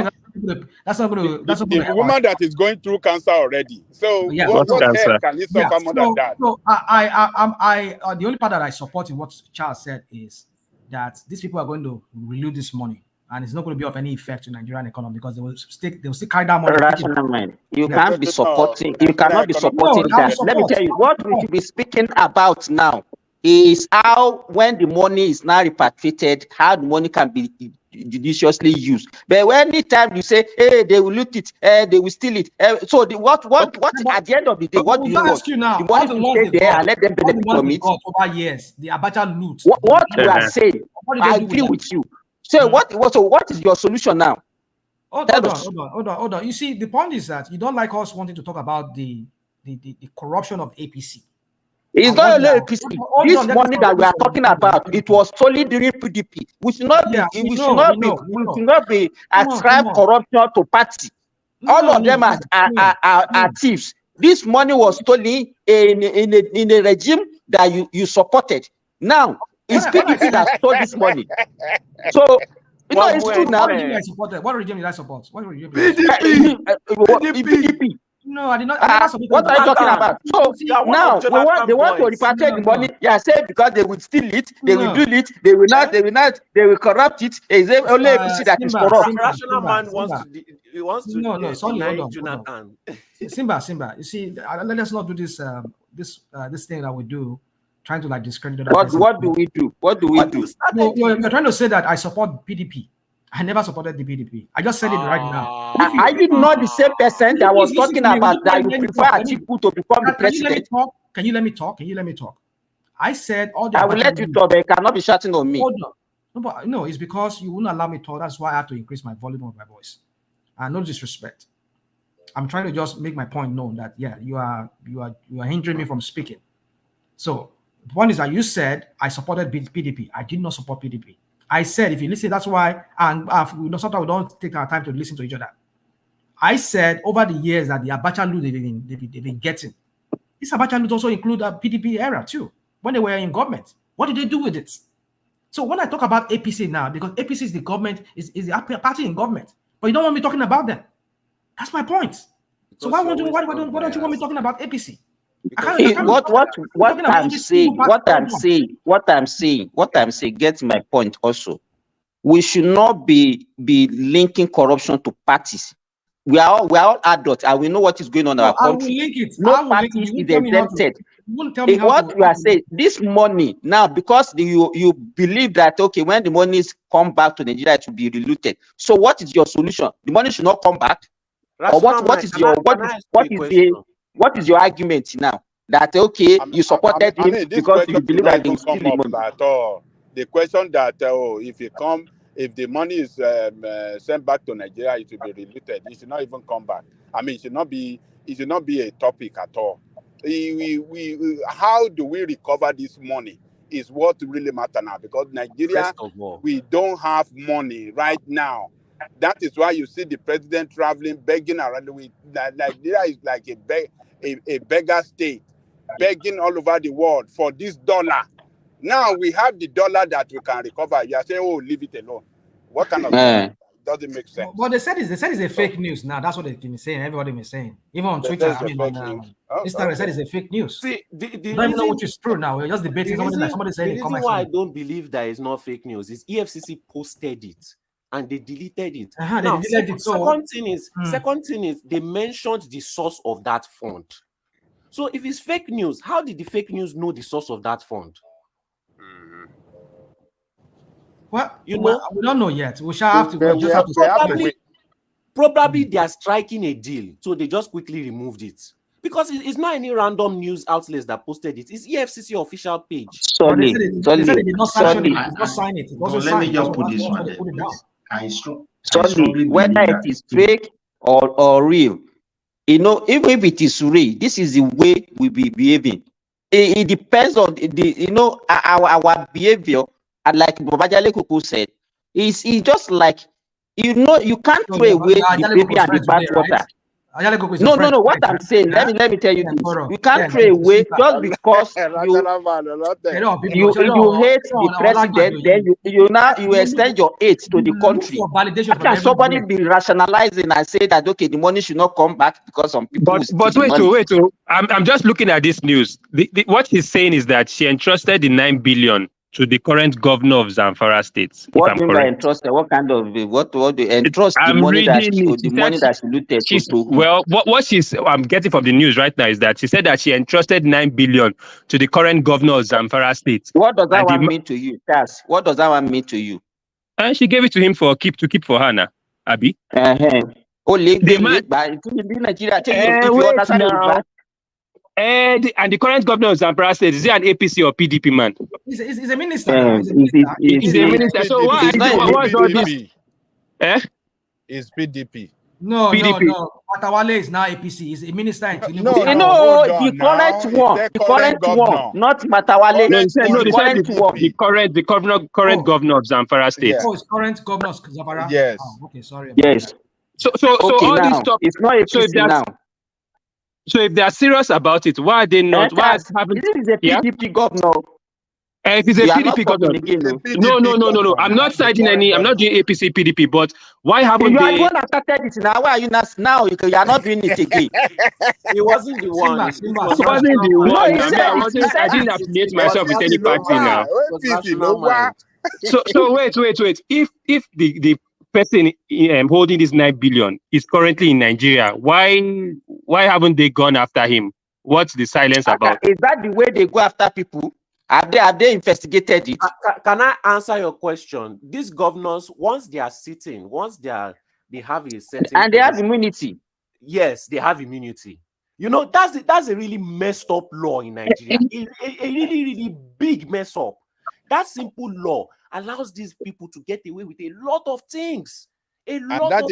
[SPEAKER 10] not going to.
[SPEAKER 9] The woman that is going through cancer already. So what help can you suffer more than that?
[SPEAKER 10] So the only part that I support in what Charles said is that these people are going to reload this money, and it's not going to be of any effect to Nigerian economy because they will still carry that money.
[SPEAKER 20] Rational mind. You can't be supporting. You cannot be supporting that. Let me tell you what we should be speaking about now is how, when the money is now repatriated, how the money can be judiciously used. But anytime you say, hey, they will loot it, they will steal it. So what at the end of the day, what do you want?
[SPEAKER 10] Ask you now,
[SPEAKER 20] The
[SPEAKER 10] all
[SPEAKER 20] money
[SPEAKER 10] the
[SPEAKER 20] to
[SPEAKER 10] ones
[SPEAKER 20] stay
[SPEAKER 10] they
[SPEAKER 20] there
[SPEAKER 10] got,
[SPEAKER 20] and let them
[SPEAKER 10] all the
[SPEAKER 20] benefit
[SPEAKER 10] ones
[SPEAKER 20] from
[SPEAKER 10] they
[SPEAKER 20] it.
[SPEAKER 10] got over years, the Abacha loot.
[SPEAKER 20] What we are saying, I agree with you. So what is your solution now?
[SPEAKER 10] Hold on. You see, the point is that you don't like us wanting to talk about the corruption of APC.
[SPEAKER 20] It's not only APC. This money that we are talking about, it was solely during PDP. We should not be ascribe corruption to party. All of them are thieves. This money was stolen in a regime that you supported. Now it's PDP that stole this money. So it's true now.
[SPEAKER 10] What regime I supported? What regime did I support? What regime?
[SPEAKER 20] PDP.
[SPEAKER 10] No, I did not. I never supported.
[SPEAKER 20] What are you talking about? So now they want to repatriate the money. Yeah, say because they will steal it, they will do it, they will corrupt it. Is it only APC that is corrupt?
[SPEAKER 14] Rational man wants to deny Jonathan.
[SPEAKER 10] Simba. You see, let's not do this this thing that we do, trying to like discredit.
[SPEAKER 20] What do we do?
[SPEAKER 10] You're trying to say that I support PDP. I never supported the PDP. I just said it right now.
[SPEAKER 20] Are you not the same person that was talking about that you prefer Atiku to become the president?
[SPEAKER 10] Can you let me talk? I said all the.
[SPEAKER 20] I will let you talk, but you cannot be shouting on me.
[SPEAKER 10] Hold on. No, it's because you wouldn't allow me to talk. That's why I have to increase my volume of my voice. And no disrespect. I'm trying to just make my point known that you are hindering me from speaking. So the point is that you said I supported PDP. I did not support PDP. I said, if you listen, that's why, and sometimes we don't take our time to listen to each other. I said over the years that the Abacha loot they've been getting. This Abacha loot also include a PDP era too, when they were in government. What did they do with it? So when I talk about APC now, because APC is the government, is the party in government, but you don't want me talking about them. That's my point. So why don't you want me talking about APC?
[SPEAKER 20] What I'm saying, get my point also. We should not be linking corruption to parties. We are all adults and we know what is going on in our country. No party is exempted. What you are saying, this money now, because you believe that okay, when the money come back to Nigeria, it will be reluted. So what is your solution? The money should not come back? Or what is your argument now? That okay, you supported him because you believe that he will steal the money.
[SPEAKER 9] At all. The question that if the money is sent back to Nigeria, it will be reluted. It should not even come back. I mean, it should not be a topic at all. How do we recover this money is what really matters now, because Nigeria, we don't have money right now. That is why you see the president traveling, begging around. Nigeria is like a beggar state, begging all over the world for this dollar. Now we have the dollar that we can recover. You are saying, oh, leave it alone. What kind of doesn't make sense?
[SPEAKER 10] Well, they said it's a fake news now. That's what they've been saying. Everybody been saying. Even on Twitter, Instagram said it's a fake news.
[SPEAKER 14] See,
[SPEAKER 10] don't even know which is true now. We're just debating. Somebody saying
[SPEAKER 14] the reason why I don't believe that it's not fake news is EFCC posted it and they deleted it. Now, second thing is they mentioned the source of that fund. So if it's fake news, how did the fake news know the source of that fund?
[SPEAKER 10] Well, we don't know yet. We shall have to.
[SPEAKER 14] Probably they are striking a deal, so they just quickly removed it because it's not any random news outlets that posted it. It's EFCC official page.
[SPEAKER 10] They said they did not sanction it. They did not sign it.
[SPEAKER 21] Let me just put this one there.
[SPEAKER 20] Whether it is fake or real, even if it is real, this is the way we be behaving. It depends on our behavior. And like Babajale Kuku said, it's just like you can't throw away the baby and the bathwater. No. What I'm saying, let me tell you this: you can't throw away just because you hate the president. Then you extend your hate to the country. How can somebody be rationalizing and say that okay, the money should not come back because some people?
[SPEAKER 18] But wait. I'm just looking at this news. What he's saying is that she entrusted the 9 billion to the current governor of Zamfara State.
[SPEAKER 20] What do you mean entrusted? What kind of what do you entrust the money that she looted to?
[SPEAKER 18] Well, what I'm getting from the news right now is that she said that she entrusted 9 billion to the current governor of Zamfara State.
[SPEAKER 20] What does that one mean to you, Taz? What does that one mean to you?
[SPEAKER 18] And she gave it to him for keep for her now, Abi.
[SPEAKER 20] The
[SPEAKER 18] man,
[SPEAKER 20] Nigeria. If you
[SPEAKER 18] wait
[SPEAKER 20] understand
[SPEAKER 18] now. And the current governor of Zamfara State, is he an APC or PDP man?
[SPEAKER 10] He's a minister now. He's
[SPEAKER 18] a minister. So what's all this?
[SPEAKER 9] It's PDP.
[SPEAKER 10] No. Matawale is now APC. He's a minister in Tinubu.
[SPEAKER 20] The current one, not Matawale.
[SPEAKER 18] No, the current governor of Zamfara State.
[SPEAKER 10] Oh, it's current governor of Zamfara.
[SPEAKER 9] Yes.
[SPEAKER 10] Oh, okay, sorry.
[SPEAKER 20] Yes.
[SPEAKER 18] So all
[SPEAKER 20] now,
[SPEAKER 18] this stuff.
[SPEAKER 20] It's not APC now.
[SPEAKER 18] So if they are serious about it, why are they not? Why haven't?
[SPEAKER 20] This is a PDP governor.
[SPEAKER 18] If it's a PDP government, no. I'm not citing any. I'm not doing APC, PDP. But why haven't they?
[SPEAKER 20] You are the one that started it now. Why are you not now? You are not doing it again.
[SPEAKER 14] He wasn't the one.
[SPEAKER 18] I didn't affiliate myself with any party now. So wait. If the person holding this 9 billion is currently in Nigeria, why haven't they gone after him? What's the silence about?
[SPEAKER 20] Is that the way they go after people? Have they investigated it?
[SPEAKER 14] Can I answer your question? These governors, once they are sitting, they have a certain
[SPEAKER 20] and they have immunity.
[SPEAKER 14] Yes, they have immunity. You know, that's a really messed up law in Nigeria. a really big mess up. That simple law allows these people to get away with a lot of things.
[SPEAKER 9] And that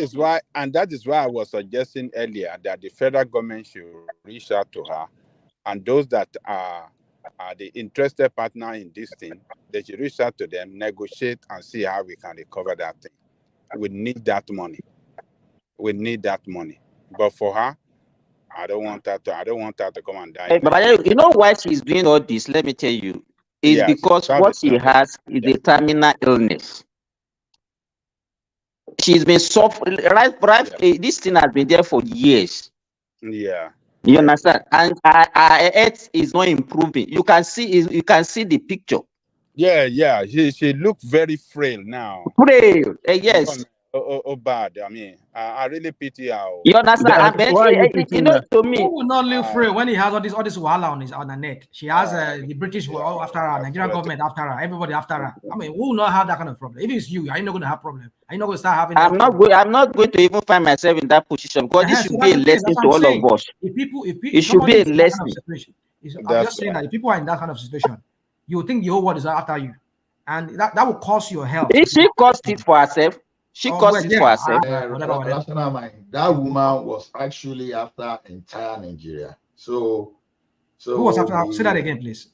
[SPEAKER 9] is why I was suggesting earlier that the federal government should reach out to her, and those that are the interested partner in this thing, they should reach out to them, negotiate, and see how we can recover that thing. We need that money. But for her, I don't want her to come and die.
[SPEAKER 20] But you know why she's doing all this? Let me tell you. It's because what she has is a terminal illness. She's been suffering, right? This thing has been there for years.
[SPEAKER 9] Yeah.
[SPEAKER 20] You understand? And her health is not improving. You can see the picture.
[SPEAKER 9] Yeah. She looks very frail now.
[SPEAKER 20] Frail, yes.
[SPEAKER 9] Oh, bad. I mean, I really pity her.
[SPEAKER 20] You understand? To me,
[SPEAKER 10] who will not live frail when he has all this wahala on her neck? She has the British after her, Nigerian government after her, everybody after her. I mean, who will not have that kind of problem? If it's you, are you not going to have problem? Are you not going to start having?
[SPEAKER 20] I'm not going to even find myself in that position because this should be a lesson to all of us. It should be a lesson.
[SPEAKER 10] I'm just saying that if people are in that kind of situation, you think the whole world is after you, and that will cost your health.
[SPEAKER 20] If she cost it for herself. She caused it for herself.
[SPEAKER 21] That woman was actually after entire Nigeria. So
[SPEAKER 10] who was after? Say that again, please.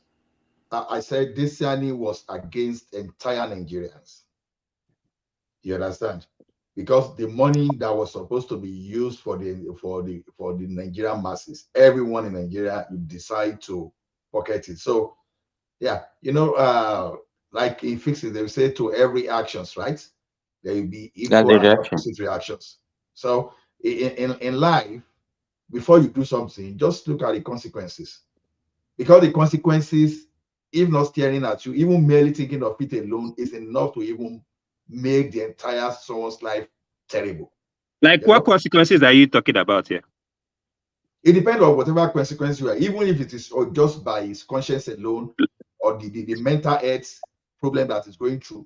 [SPEAKER 21] I said Diezani was against entire Nigerians. You understand? Because the money that was supposed to be used for the Nigerian masses, everyone in Nigeria, you decide to pocket it. So yeah, like in physics, they will say to every actions, right? There will be equal and opposite reactions. So in life, before you do something, just look at the consequences. Because the consequences, if not staring at you, even merely thinking of it alone is enough to even make the entire someone's life terrible.
[SPEAKER 18] Like what consequences are you talking about here?
[SPEAKER 21] It depends on whatever consequence you are, even if it is just by his conscience alone or the mental health problem that is going through.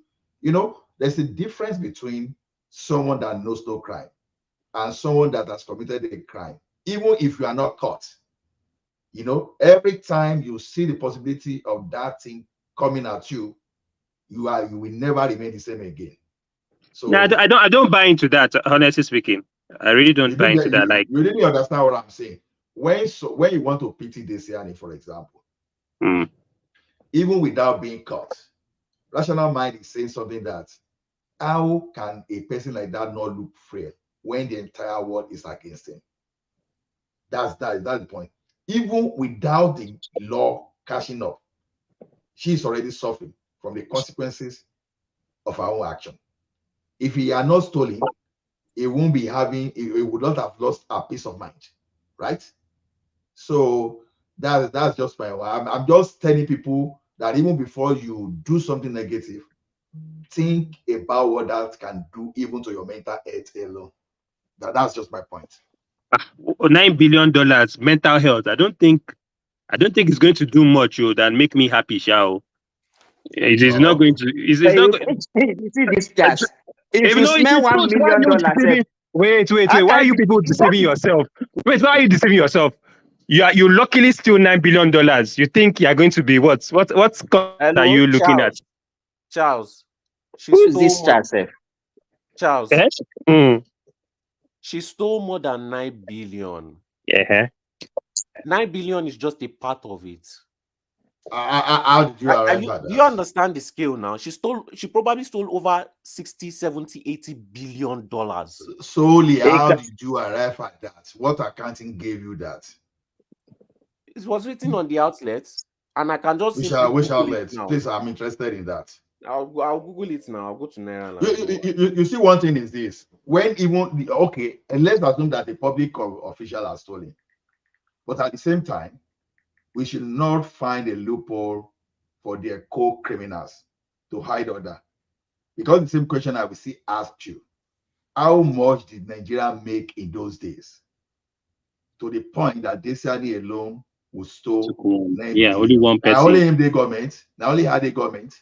[SPEAKER 21] There's a difference between someone that knows no crime and someone that has committed a crime. Even if you are not caught, every time you see the possibility of that thing coming at you, you will never remain the same again. So
[SPEAKER 18] no, I don't buy into that. Honestly speaking, I really don't buy into that. Like
[SPEAKER 21] you really understand what I'm saying. When you want to pity Diezani, for example, even without being caught, rational mind is saying something that. How can a person like that not look frail when the entire world is against him? That's the point. Even without the law catching up, she's already suffering from the consequences of her own action. If he had not stolen, he would not have lost her peace of mind, right? So that's just my. I'm just telling people that even before you do something negative, think about what that can do even to your mental health alone. That's just my point.
[SPEAKER 18] $9 billion mental health. I don't think it's going to do much than make me happy, shall. It is not going to. It's not going.
[SPEAKER 20] You see this chart. If
[SPEAKER 18] If
[SPEAKER 20] you
[SPEAKER 18] no, it
[SPEAKER 20] spend
[SPEAKER 18] is
[SPEAKER 20] $1
[SPEAKER 18] truth. Why are
[SPEAKER 20] million,
[SPEAKER 18] you deceiving? Wait.
[SPEAKER 20] how
[SPEAKER 18] Why are
[SPEAKER 20] can
[SPEAKER 18] you people deceiving yourself? Wait, why are you deceiving yourself? You luckily steal $9 billion. You think you are going to be what? What are
[SPEAKER 14] Hello,
[SPEAKER 18] you looking at?
[SPEAKER 14] Charles. She
[SPEAKER 20] Who is
[SPEAKER 14] stole
[SPEAKER 20] this
[SPEAKER 14] more.
[SPEAKER 20] chart, sef?
[SPEAKER 14] Charles.
[SPEAKER 18] Yes? Mm.
[SPEAKER 14] She stole more than 9 billion.
[SPEAKER 18] Yeah.
[SPEAKER 14] 9 billion is just a part of it.
[SPEAKER 21] How did you arrive at
[SPEAKER 14] Do you
[SPEAKER 21] that?
[SPEAKER 14] understand the scale now? She probably stole over 60, 70, 80 billion dollars.
[SPEAKER 21] ST0LE, how did you arrive at that? What accounting gave you that?
[SPEAKER 14] It was written on the outlets, and I can just
[SPEAKER 21] Which
[SPEAKER 14] simply Google
[SPEAKER 21] outlets?
[SPEAKER 14] it now.
[SPEAKER 21] Please, I'm interested in that.
[SPEAKER 14] I'll Google it now. I'll go to Naira.
[SPEAKER 21] You see, one thing is this: when even and let's assume that the public official has stolen, but at the same time, we should not find a loophole for their co-criminals to hide under. Because the same question I will see asked you: how much did Nigeria make in those days? To the point that Diezani alone would stole 9
[SPEAKER 18] Yeah, only
[SPEAKER 21] billion.
[SPEAKER 18] one
[SPEAKER 21] Now
[SPEAKER 18] person.
[SPEAKER 21] only him the government. Now only had the government.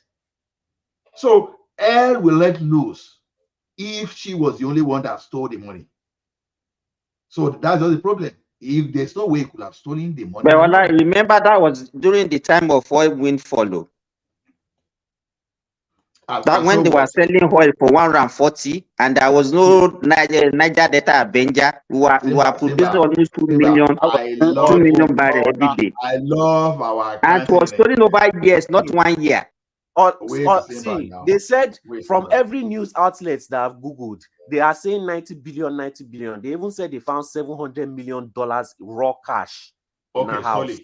[SPEAKER 21] So ST0LE will let loose if she was the only one that stole the money. So that's just the problem. If there's no way he could have stolen the money,
[SPEAKER 20] But I remember that was during the time of oil windfall. That when they were selling oil for 140, and there was no Niger Delta Avenger, we were producing almost 2 million barrels every day.
[SPEAKER 21] I love our
[SPEAKER 20] and it was stolen over years, not 1 year.
[SPEAKER 14] See, they said from every news outlet that I've Googled, they are saying 90 billion. They even said they found $700 million raw cash in a house.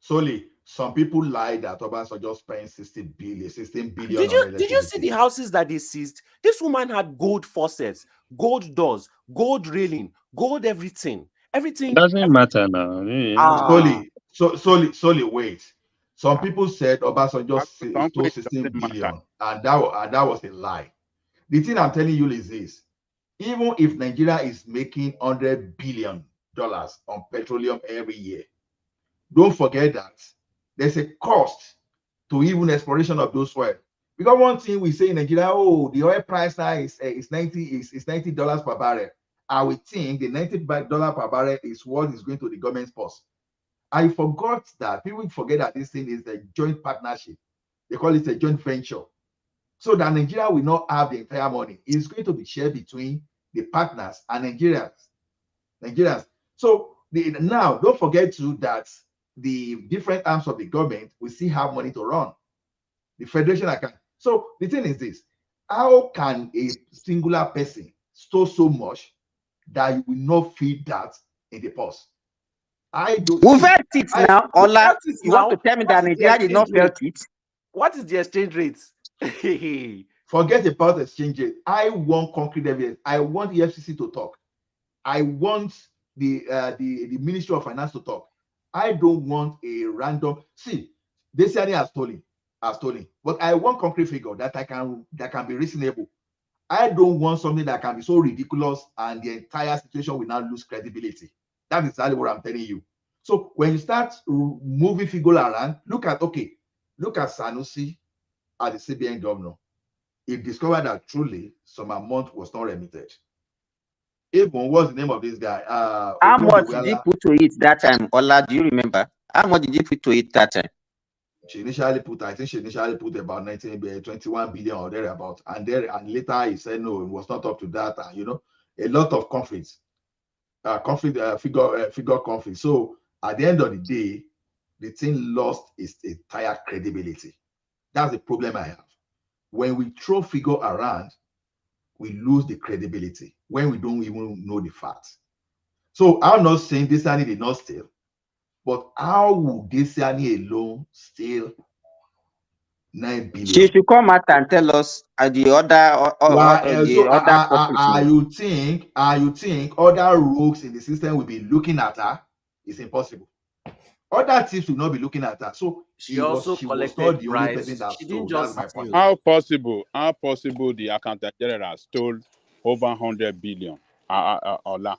[SPEAKER 21] ST0LE, some people lied that Obasanjo spent 16 billion
[SPEAKER 14] Did you see the houses that they seized? This woman had gold faucets, gold doors, gold railing, gold everything.
[SPEAKER 18] Doesn't matter now.
[SPEAKER 21] ST0LE, wait. Some people said Obasanjo stole 16 billion, and that was a lie. The thing I'm telling you is this: even if Nigeria is making $100 billion on petroleum every year, don't forget that there's a cost to even exploration of those oil. Because one thing we say in Nigeria, the oil price now is $90 per barrel. I would think the $90 per barrel is what is going to the government's purse. I forgot that people forget that this thing is a joint partnership. They call it a joint venture. So that Nigeria will not have the entire money. It's going to be shared between the partners and Nigerians. So now don't forget too that the different arms of the government will still have money to run. The federation account. So the thing is this: how can a singular person store so much that you will not feed that in the purse?
[SPEAKER 20] Who felt it now? Ola, you want to tell me that Nigeria did not felt it?
[SPEAKER 14] What is the exchange rate?
[SPEAKER 21] Forget about exchange rate. I want concrete evidence. I want the FCC to talk. I want the Ministry of Finance to talk. I don't want a random. See, Diezani has stolen, but I want concrete figure that can be reasonable. I don't want something that can be so ridiculous and the entire situation will now lose credibility. That is exactly what I'm telling you. So when you start moving figure around, look at Sanusi as the CBN governor. He discovered that truly some amount was not remitted. Even what's the name of this guy?
[SPEAKER 20] How much did he put to it that time, Ola? Do you remember? How much did he put to it that time?
[SPEAKER 21] She initially put about 21 billion or thereabout, and later he said no, it was not up to that, and a lot of conflicts, figure conflict. So at the end of the day, the thing lost its entire credibility. That's the problem I have. When we throw figure around, we lose the credibility when we don't even know the facts. So I'm not saying Diezani did not steal, but how would Diezani alone steal 9 billion?
[SPEAKER 20] She should come out and tell us the other
[SPEAKER 21] Are you think other rogues in the system will be looking at her? It's impossible. Other thieves will not be looking at her. So she was not the only person that stole. That's my point.
[SPEAKER 9] How possible the accountant general stole over 100 billion? Ola.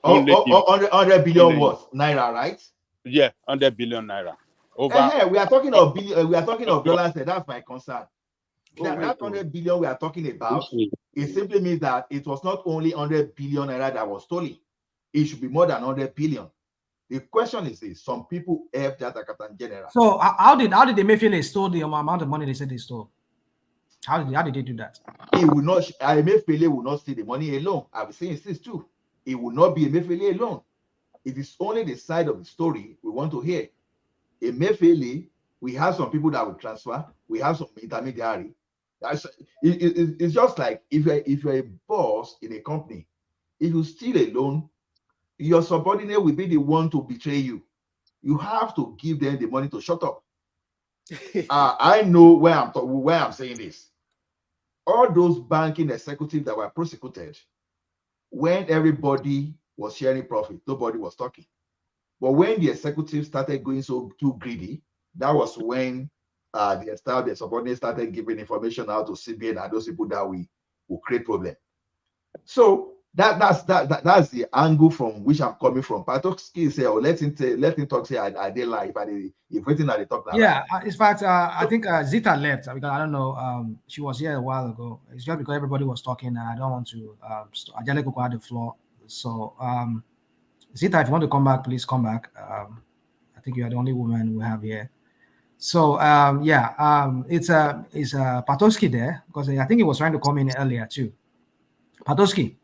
[SPEAKER 21] 100 billion what? Naira, right?
[SPEAKER 9] Yeah, 100 billion naira. Over. We are talking of billion. We are talking of dollars. That's my concern. That 100 billion we are talking about, it simply means that it was not only 100 billion naira that was stolen. It should be more than 100 billion. The question is this: some people helped that Captain General.
[SPEAKER 10] So how did the Emefiele stole the amount of money they said they stole? How did they do that?
[SPEAKER 9] He will not. Emefiele will not steal the money alone. I've seen this too. It will not be Emefiele alone. It is only the side of the story we want to hear. Emefiele, we have some people that will transfer. We have some intermediary. It's just like if you're a boss in a company, if you steal a loan, your subordinate will be the one to betray you. You have to give them the money to shut up. I know where I'm saying this. All those banking executives that were prosecuted, when everybody was sharing profit, nobody was talking. But when the executives started going too greedy, that was when the subordinates started giving information out to CBN and those people that will create problem. So that's the angle from which I'm coming from. Patoski say, let him talk. Say I did lie if waiting at the top.
[SPEAKER 10] Yeah, in fact, I think Zita left because I don't know. She was here a while ago. It's just because everybody was talking. I don't want to. Ajale Koko had the floor. So Zita, if you want to come back, please come back. I think you are the only woman we have here. So it's Patoski there because I think he was trying to come in earlier too. Patoski.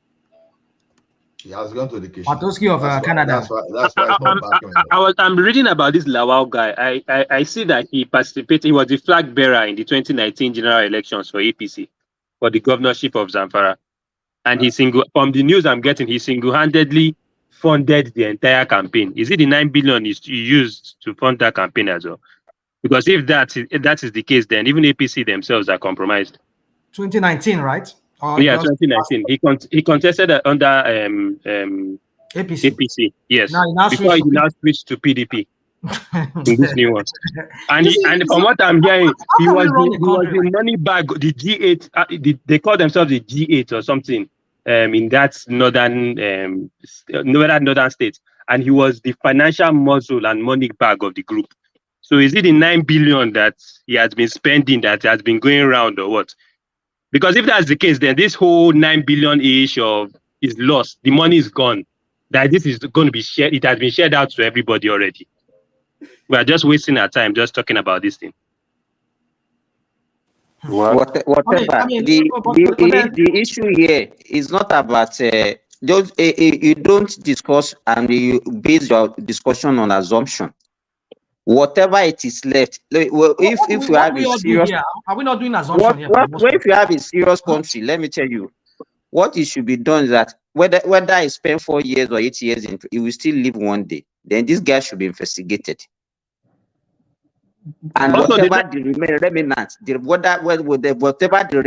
[SPEAKER 9] He has gone to the kitchen.
[SPEAKER 10] Patoski of Canada.
[SPEAKER 9] That's why
[SPEAKER 18] I'm reading about this Lawal guy. I see that he participated. He was the flag bearer in the 2019 general elections for APC for the governorship of Zamfara, and from the news I'm getting, he single-handedly funded the entire campaign. Is it the 9 billion he used to fund that campaign as well? Because if that is the case, then even APC themselves are compromised.
[SPEAKER 10] 2019, right?
[SPEAKER 18] Yeah, 2019. He contested under
[SPEAKER 10] APC.
[SPEAKER 18] Yes. Before he now switched to PDP in this new one. And from what I'm hearing, he was the money bag, the G8. They call themselves the G8 or something. In that northern state, and he was the financial muscle and money bag of the group. So is it the 9 billion that he has been spending that has been going around or what? Because if that's the case, then this whole 9 billion ish is lost. The money is gone. That this is going to be shared. It has been shared out to everybody already. We are just wasting our time just talking about this thing.
[SPEAKER 20] Whatever. The issue here is not about you don't discuss and you base your discussion on assumption. Whatever it is left, if you have a serious,
[SPEAKER 10] are we not doing assumption here?
[SPEAKER 20] If you have a serious country, let me tell you, what it should be done is that whether I spend 4 years or 8 years, it will still live one day. Then this guy should be investigated. And whatever the remnant, whatever the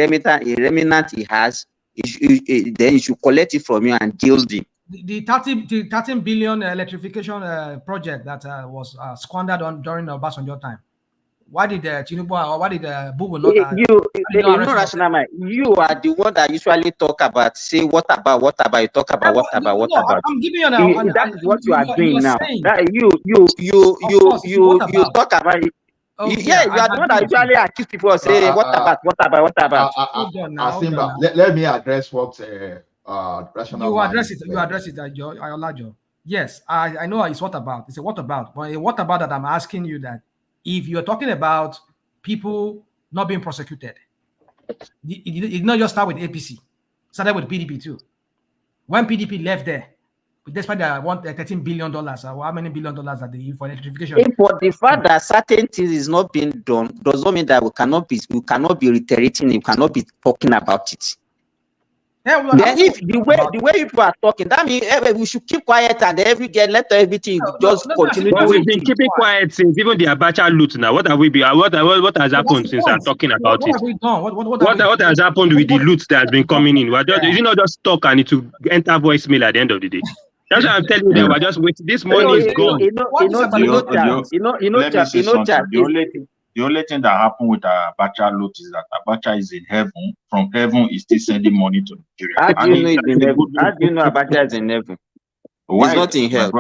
[SPEAKER 20] remnant he has, then you should collect it from you and deal him.
[SPEAKER 10] The 13 billion electrification project that was squandered during the Obasanjo time. Why did Tinubu or why did Bubu not?
[SPEAKER 20] You are the one that usually talk about. Say what about? You talk about what about?
[SPEAKER 10] I'm giving you
[SPEAKER 20] that is what you are doing now. That you talk about it. Okay, you are the one that usually accuse people of saying what about?
[SPEAKER 9] Asimba, let me address what rational.
[SPEAKER 10] You address it, Ayolajo. Yes, I know it's what about. It's a what about. But what about that I'm asking you that if you're talking about people not being prosecuted, it did not just start with APC, it started with PDP too. When PDP left there, despite they want $13 billion, or how many $1 billion that they use for electrification.
[SPEAKER 20] For the fact that certain things is not being done does not mean that we cannot be reiterating, we cannot be talking about it. Yeah, then if the way people are talking, that means we should keep quiet and let everything continue.
[SPEAKER 18] But we've been keeping quiet since even the Abacha loot now. What have we been? What has happened since I'm talking about it? What has happened with the loot that has been coming in? Is it not just talk and it will enter voicemail at the end of the day? That's what I'm telling you. We're just waiting. This money is gone.
[SPEAKER 19] The only thing that happened with Abacha loot is that Abacha is in heaven. From heaven, he's still sending money to Nigeria.
[SPEAKER 20] How do you know Abacha is in heaven? He's not in hell.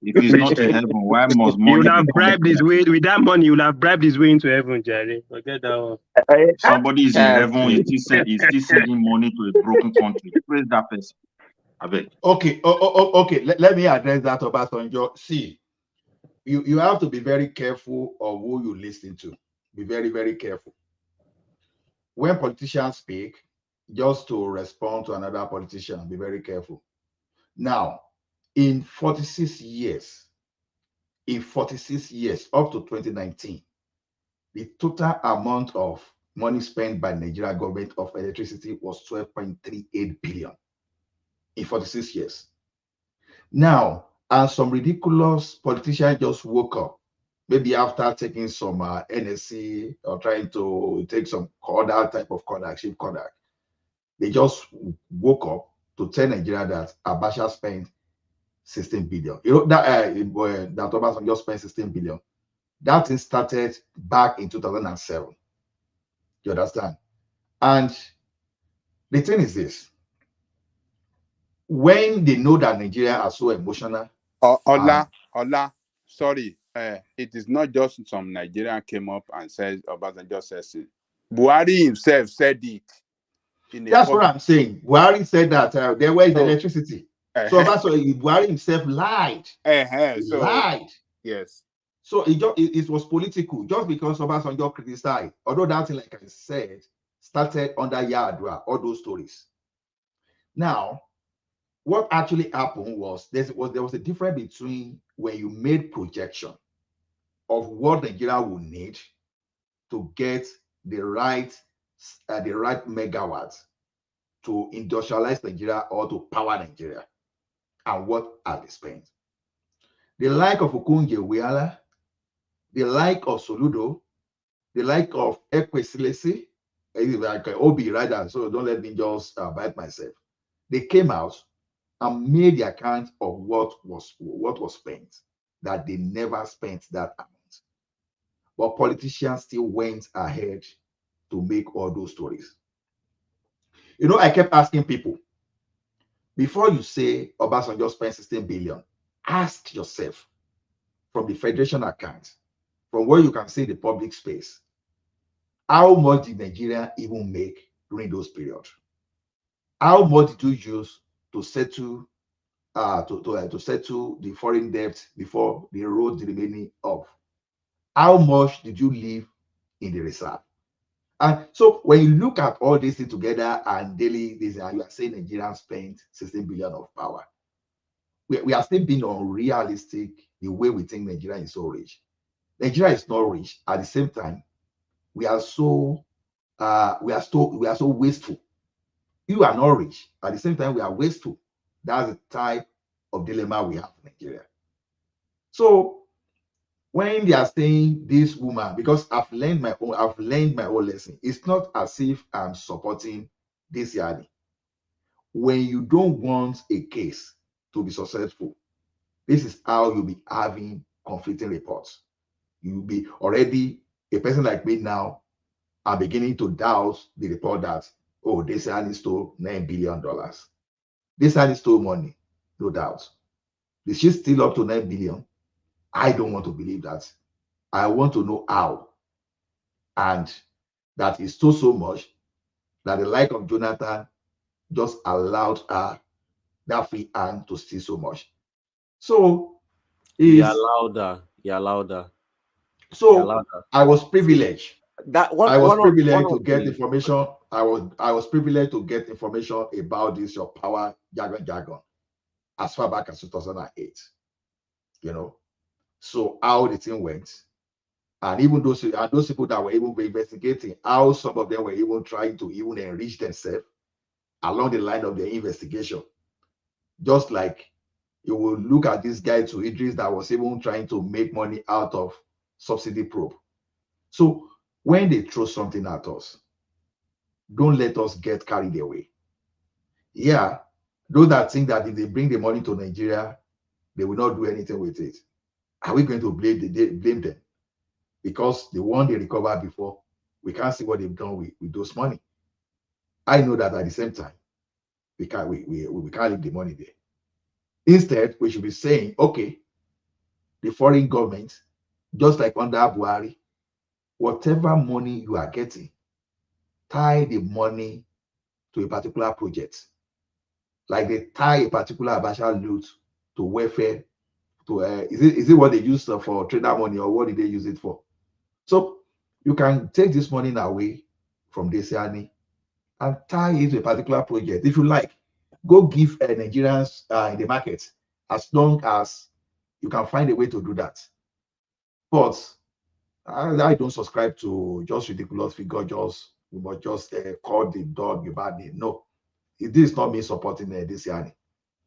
[SPEAKER 19] If it's not in heaven, why must
[SPEAKER 18] You
[SPEAKER 19] money
[SPEAKER 18] would
[SPEAKER 19] be
[SPEAKER 18] have
[SPEAKER 19] coming
[SPEAKER 18] bribed
[SPEAKER 19] to
[SPEAKER 18] his way
[SPEAKER 19] Nigeria?
[SPEAKER 18] with that money. You would have bribed his way into heaven, Jerry. Forget that one.
[SPEAKER 19] Somebody is in heaven, he's still sending money to a broken country. Praise that person. I beg.
[SPEAKER 21] Okay, okay. Let me address that, Obasanjo. See, you have to be very careful of who you listen to. Be very, very careful. When politicians speak, just to respond to another politician, be very careful. Now, in 46 years, up to 2019, the total amount of money spent by Nigeria government of electricity was 12.38 billion in 46 years. Now, and some ridiculous politician just woke up, maybe after taking some NSC or trying to take some Kodak type of Kodak, cheap Kodak. They just woke up to tell Nigeria that Abacha spent 16 billion. You know, that Obasanjo just spent 16 billion. That thing started back in 2007. You understand? And the thing is this: when they know that Nigeria are so emotional,
[SPEAKER 1] Ola, sorry, it is not just some Nigerian came up and said Obasanjo says it. Buhari himself said it.
[SPEAKER 21] That's what I'm saying. Buhari said that there was electricity. So Buhari himself lied. Lied.
[SPEAKER 1] Yes.
[SPEAKER 21] So it was political, just because Obasanjo criticized. Although that thing, like I said, started under Yadra, all those stories. Now, what actually happened was there was a difference between when you made projection of what Nigeria would need to get the right megawatts to industrialize Nigeria or to power Nigeria, and what are they spent. The like of Okunje Weala, the like of Soludo, the like of Ekwesilesi, like Obi, rather, so don't let me just bite myself. They came out and made the account of what was spent, that they never spent that amount. But politicians still went ahead to make all those stories. You know, I kept asking people, before you say Obasanjo spent 16 billion, ask yourself, from the Federation account, from where you can see the public space, how much did Nigeria even make during those periods? How much did you use to settle to settle the foreign debt before they wrote the remaining off? How much did you leave in the reserve? And so when you look at all these things together and daily, you are saying Nigeria spent 16 billion of power. We are still being unrealistic the way we think Nigeria is so rich. Nigeria is not rich. At the same time, we are so wasteful. You are not rich. At the same time, we are wasteful. That's the type of dilemma we have in Nigeria. So when they are saying this woman, because I've learned my own lesson, it's not as if I'm supporting Diezani. When you don't want a case to be successful, this is how you'll be having conflicting reports. You'll be already, a person like me now, I'm beginning to doubt the report that, oh, Diezani stole $9 billion. Diezani stole money, no doubt. Did she steal up to 9 billion? I don't want to believe that. I want to know how. And that is so much that the like of Jonathan just allowed her that free hand to steal so much. So
[SPEAKER 14] He allowed her.
[SPEAKER 21] So I was privileged.
[SPEAKER 14] I
[SPEAKER 21] was privileged to get information. I was privileged to get information about this your power jargon as far back as 2008. You know, so how the thing went, and even those people that were even investigating, how some of them were even trying to even enrich themselves along the line of their investigation. Just like you will look at this guy to Idris that was even trying to make money out of subsidy probe. So when they throw something at us, don't let us get carried away. Yeah, those that think that if they bring the money to Nigeria, they will not do anything with it. Are we going to blame them? Because the one they recovered before, we can't see what they've done with those money. I know that at the same time, we can't leave the money there. Instead, we should be saying, okay, the foreign government, just like under Buhari, whatever money you are getting, tie the money to a particular project. Like they tie a particular Abacha loot to welfare, to is it what they use for trader money, or what did they use it for? So you can take this money away from Diezani and tie it to a particular project. If you like, go give Nigerians in the market, as long as you can find a way to do that. But I don't subscribe to just ridiculous figure, we must just call the dog a bad name. No, this is not me supporting Diezani.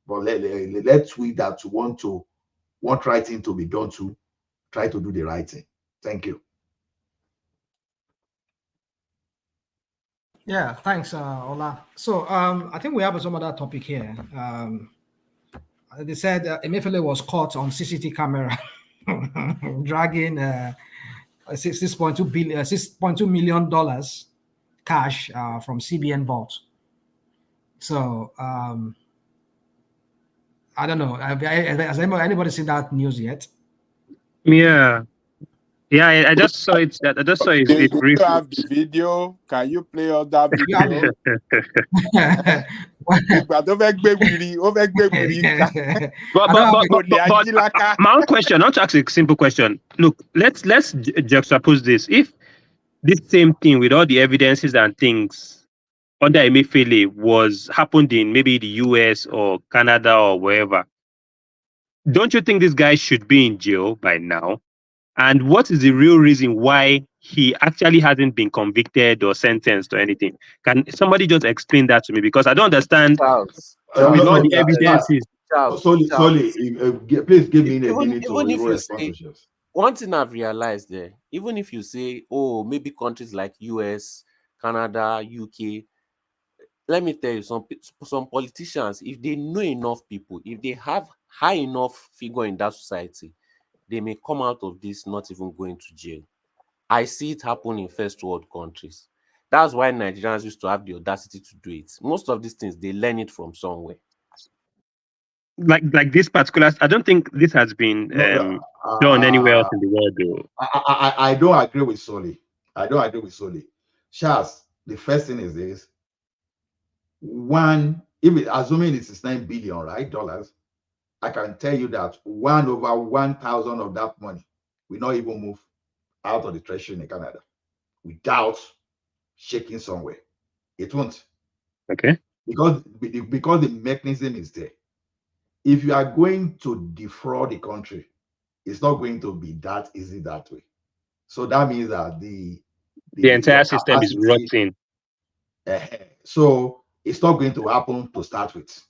[SPEAKER 21] But let's we that want right thing to be done to try to do the right thing. Thank you.
[SPEAKER 10] Yeah, thanks, Ola. So I think we have some other topic here. They said Emefiele was caught on CCTV camera dragging $6.2 million cash from CBN vault. So I don't know. Has anybody seen that news yet?
[SPEAKER 18] Yeah. Yeah, I just saw it. I just saw it.
[SPEAKER 1] Do you have the video? Can you play all that video?
[SPEAKER 18] But my own question, not to ask a simple question. Look, let's juxtapose this. If this same thing with all the evidences and things under Emefiele was happened in maybe the US or Canada or wherever, don't you think this guy should be in jail by now? And what is the real reason why he actually hasn't been convicted or sentenced or anything? Can somebody just explain that to me? Because I don't understand with all the evidences.
[SPEAKER 21] Please give me a
[SPEAKER 14] even
[SPEAKER 21] minute to
[SPEAKER 14] if you
[SPEAKER 21] respond
[SPEAKER 14] say,
[SPEAKER 21] to this.
[SPEAKER 14] one thing I've realized there, even if you say, oh, maybe countries like US, Canada, UK, let me tell you, some politicians, if they know enough people, if they have high enough figure in that society, they may come out of this not even going to jail. I see it happen in first world countries. That's why Nigerians used to have the audacity to do it. Most of these things, they learn it from somewhere.
[SPEAKER 18] Like this particular, I don't think this has been done anywhere else in the world, though.
[SPEAKER 21] I don't agree with ST0LE. I don't agree with ST0LE. Charles, the first thing is this: assuming it is $9 billion, right, dollars, I can tell you that 1/1000 of that money will not even move out of the treasury in Canada without shaking somewhere. It won't.
[SPEAKER 18] Okay.
[SPEAKER 21] Because the mechanism is there. If you are going to defraud the country, it's not going to be that easy that way. So that means that the
[SPEAKER 18] entire system is rotten.
[SPEAKER 21] So it's not going to happen to start with.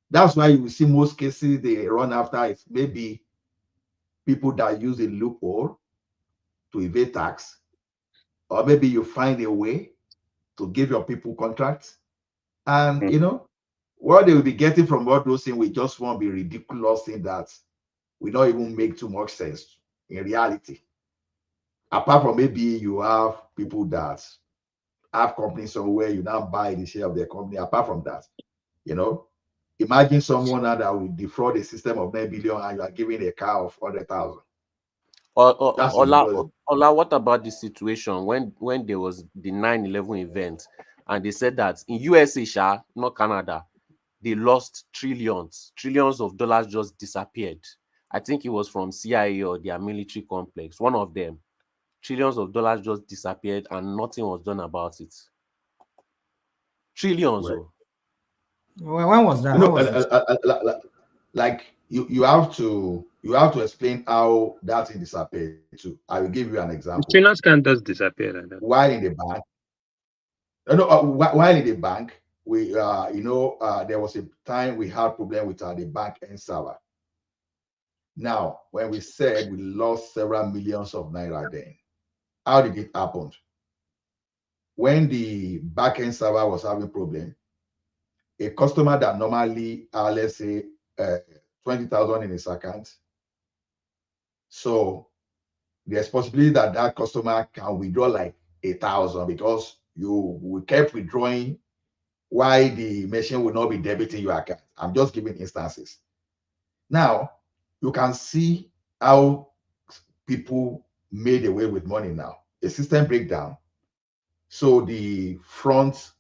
[SPEAKER 21] That's why you will see most cases they run after is maybe people that use a loophole to evade tax, or maybe you find a way to give your people contracts, and what they will be getting from all those things will just won't be ridiculous thing that will not even make too much sense in reality. Apart from maybe you have people that have companies somewhere, you now buy the share of their company. Apart from that, imagine someone now that will defraud a system of 9 billion and you are giving a car of 100,000.
[SPEAKER 14] Ola, what about the situation when there was the 9/11 event and they said that in USA, not Canada, they lost trillions of dollars just disappeared. I think it was from CIA or their military complex. One of them, trillions of dollars just disappeared and nothing was done about it. Trillions.
[SPEAKER 21] Right.
[SPEAKER 10] When was that?
[SPEAKER 21] Like you have to explain how that thing disappeared too. I will give you an example.
[SPEAKER 18] Trillions can't just disappear like that.
[SPEAKER 21] While in the bank, while in the bank, we there was a time we had problem with the bank end server. Now, when we said we lost several millions of naira, then how did it happen? When the back end server was having problem, a customer that normally let's say 20,000 in his account, so there's possibility that customer can withdraw like 1,000 because we kept withdrawing while the machine will not be debiting your account. I'm just giving instances. Now, you can see how people made away with money now. A system breakdown. So the front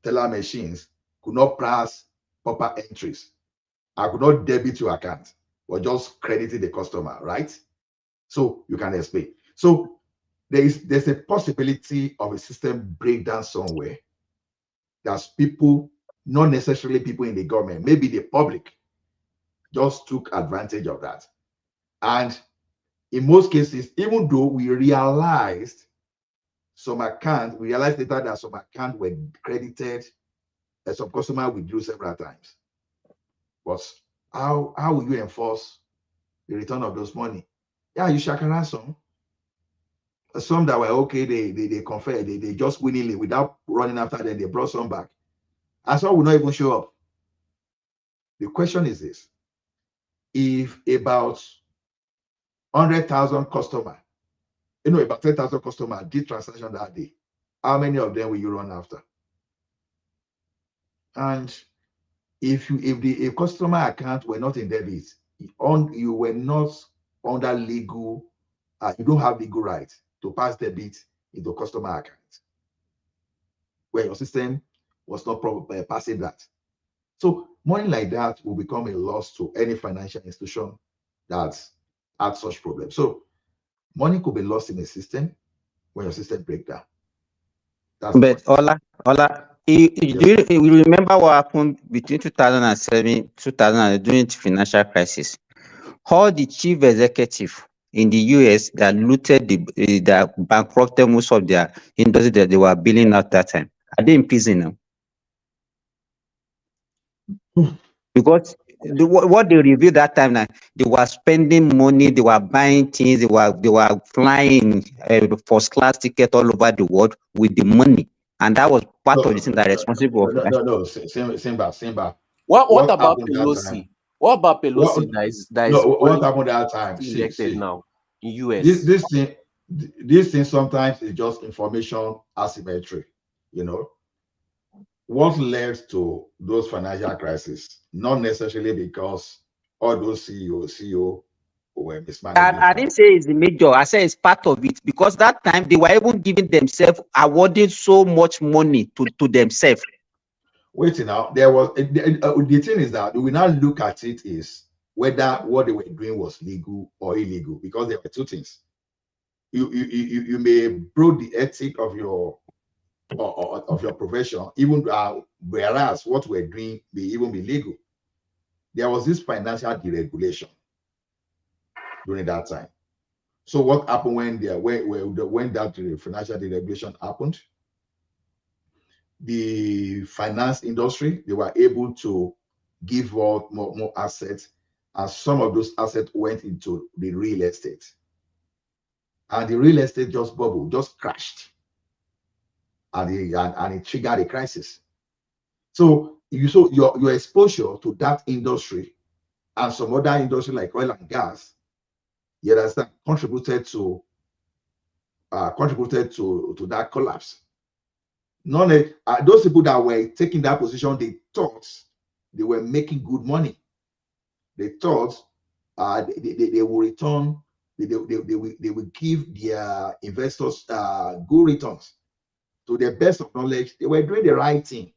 [SPEAKER 21] teller machines could not pass proper entries. I could not debit your account or just crediting the customer, right? So you can explain. So there's a possibility of a system breakdown somewhere. There's people, not necessarily people in the government, maybe the public just took advantage of that. And in most cases, even though we realized we realized later that some accounts were credited and some customer withdrew several times. But how will you enforce the return of those money? Yeah, you shakara some that were okay, they conferred, they just willingly without running after them, they brought some back. And some will not even show up. The question is this: if about 100,000 customers, about 10,000 customers did transaction that day, how many of them will you run after? And if the customer account were not in debit, you were not under legal, you don't have legal right to pass debit into customer account, where your system was not passing that. So money like that will become a loss to any financial institution that had such problems. So money could be lost in a system when your system breaks down.
[SPEAKER 20] But Ola, you remember what happened between 2007, 2000 during the financial crisis? All the chief executive in the US that looted that bankrupted most of their industry that they were building at that time, are they in prison now? Because what they revealed that time, now they were spending money, they were buying things, they were flying first class ticket all over the world with the money, and that was part of the thing that responsible of that.
[SPEAKER 21] No, Simba.
[SPEAKER 14] What about
[SPEAKER 21] happened that time?
[SPEAKER 14] Pelosi? What about Pelosi that is
[SPEAKER 21] What happened that time?
[SPEAKER 14] injected now in US?
[SPEAKER 21] This thing sometimes is just information asymmetry. What led to those financial crises? Not necessarily because all those CEO were mismanaging.
[SPEAKER 20] I didn't say it's the major. I said it's part of it, because that time they were even giving themselves, awarding so much money to themselves.
[SPEAKER 21] Wait now, there was the thing is that we now look at it is whether what they were doing was legal or illegal, because there were two things. You may broke the ethic of your profession, even whereas what we're doing may even be legal. There was this financial deregulation during that time. So what happened when that financial deregulation happened? The finance industry, they were able to give out more assets, and some of those assets went into the real estate. And the real estate just bubbled, just crashed. And it triggered a crisis. So your exposure to that industry and some other industry like oil and gas, you understand, contributed to that collapse. Those people that were taking that position, they thought they were making good money. They thought they will return, they will give their investors good returns. To the best of knowledge, they were doing the right thing.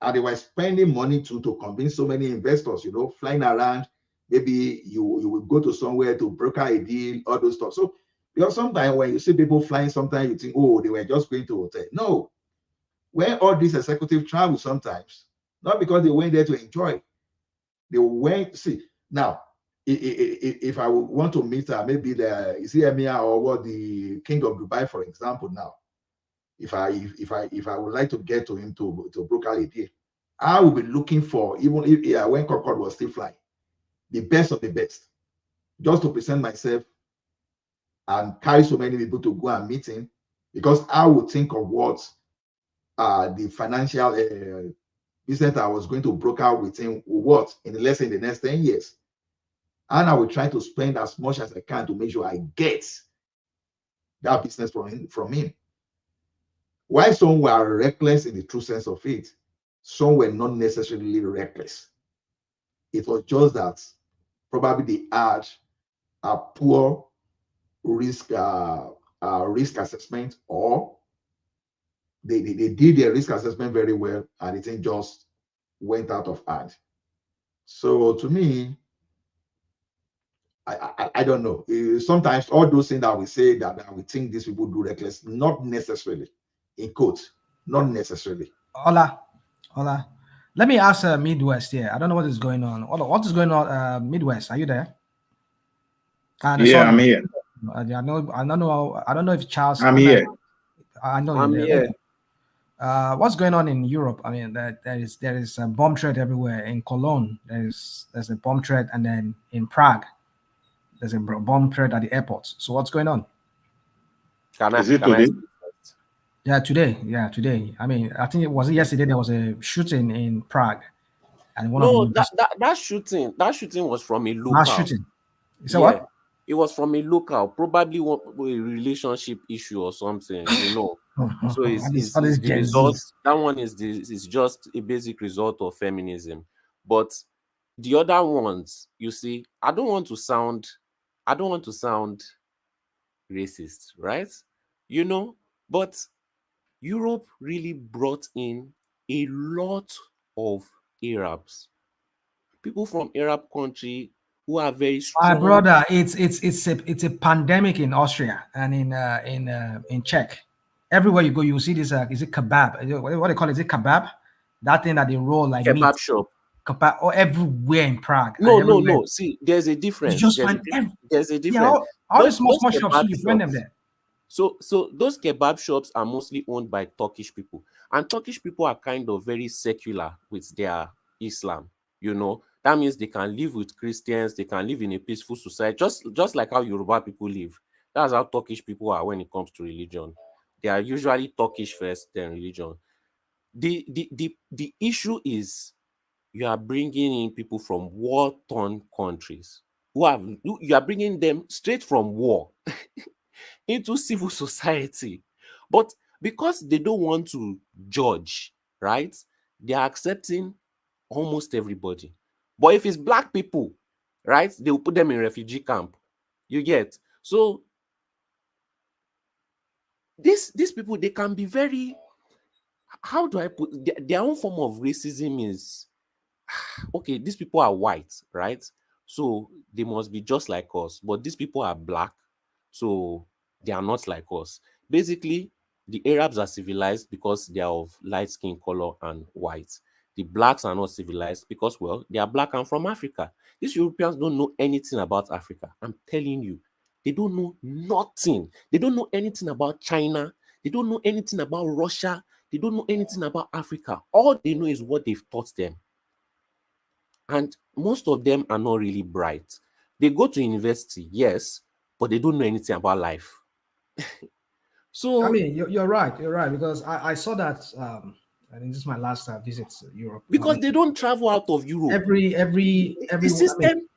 [SPEAKER 21] And they were spending money to convince so many investors, flying around. Maybe you will go to somewhere to broker a deal, all those stuff. So, because sometimes when you see people flying, sometimes you think, oh, they were just going to a hotel. No. When all these executive travel sometimes, not because they went there to enjoy, they went, now, if I would want to meet maybe the Emir or the King of Dubai, for example, now, if I would like to get to him to broker a deal, I will be looking for, even if when Concorde was still flying, the best of the best, just to present myself and carry so many people to go and meet him, because I would think of what the financial business I was going to broker with him what in the next 10 years. And I will try to spend as much as I can to make sure I get that business from him. Why some were reckless in the true sense of it, some were not necessarily reckless. It was just that probably they had a poor risk risk assessment, or they did their risk assessment very well and the thing just went out of hand. So to me, I don't know. Sometimes all those things that we say that we think these people do reckless, not necessarily, in quotes, not necessarily.
[SPEAKER 10] Hola. Let me ask Midwest here. I don't know what is going on. What is going on, Midwest? Are you there?
[SPEAKER 19] Yeah, I'm here.
[SPEAKER 10] I don't know if Charles.
[SPEAKER 19] I'm here.
[SPEAKER 10] I know
[SPEAKER 14] I'm
[SPEAKER 10] you're there.
[SPEAKER 14] here.
[SPEAKER 10] What's going on in Europe? I mean, there is a bomb threat everywhere. In Cologne, there's a bomb threat, and then in Prague, there's a bomb threat at the airport. So what's going on?
[SPEAKER 19] Is it today?
[SPEAKER 10] Yeah, today. I mean, I think it was yesterday. There was a shooting in Prague, and
[SPEAKER 14] that shooting was from a local.
[SPEAKER 10] Mass shooting. You say what?
[SPEAKER 14] It was from a local, probably a relationship issue or something, you know. So it's the result. That one is just a basic result of feminism. But the other ones, you see, I don't want to sound racist, right? You know, but Europe really brought in a lot of Arabs, people from Arab country who are very strong.
[SPEAKER 10] My brother, it's a pandemic in Austria and in Czech. Everywhere you go, you see this. Is it kebab? What they call it? Is it kebab? That thing that they roll like
[SPEAKER 14] kebab
[SPEAKER 10] meat.
[SPEAKER 14] shop.
[SPEAKER 10] Kebab, or everywhere in Prague.
[SPEAKER 14] No. See, there's a difference. There's a difference.
[SPEAKER 10] Yeah, all the small shops, you find them there.
[SPEAKER 14] So those kebab shops are mostly owned by Turkish people, and Turkish people are kind of very secular with their Islam. You know, that means they can live with Christians, they can live in a peaceful society, just like how Yoruba people live. That's how Turkish people are when it comes to religion. They are usually Turkish first, then religion. The issue is you are bringing in people from war-torn countries you are bringing them straight from war into civil society. But because they don't want to judge, right? They are accepting almost everybody. But if it's black people, right, they will put them in refugee camp. You get? So these people, they can be very, how do I put, their own form of racism is, okay, these people are white, right? So they must be just like us. But these people are black, so they are not like us. Basically, the Arabs are civilized because they are of light skin color and white. The blacks are not civilized because, well, they are black and from Africa. These Europeans don't know anything about Africa. I'm telling you, they don't know nothing. They don't know anything about China. They don't know anything about Russia. They don't know anything about Africa. All they know is what they've taught them. And most of them are not really bright. They go to university, yes, but they don't know anything about life. So
[SPEAKER 10] I mean, you're right, because I saw that. I think this is my last visit to Europe.
[SPEAKER 14] Because they don't travel out of Europe.
[SPEAKER 10] Every
[SPEAKER 14] the system.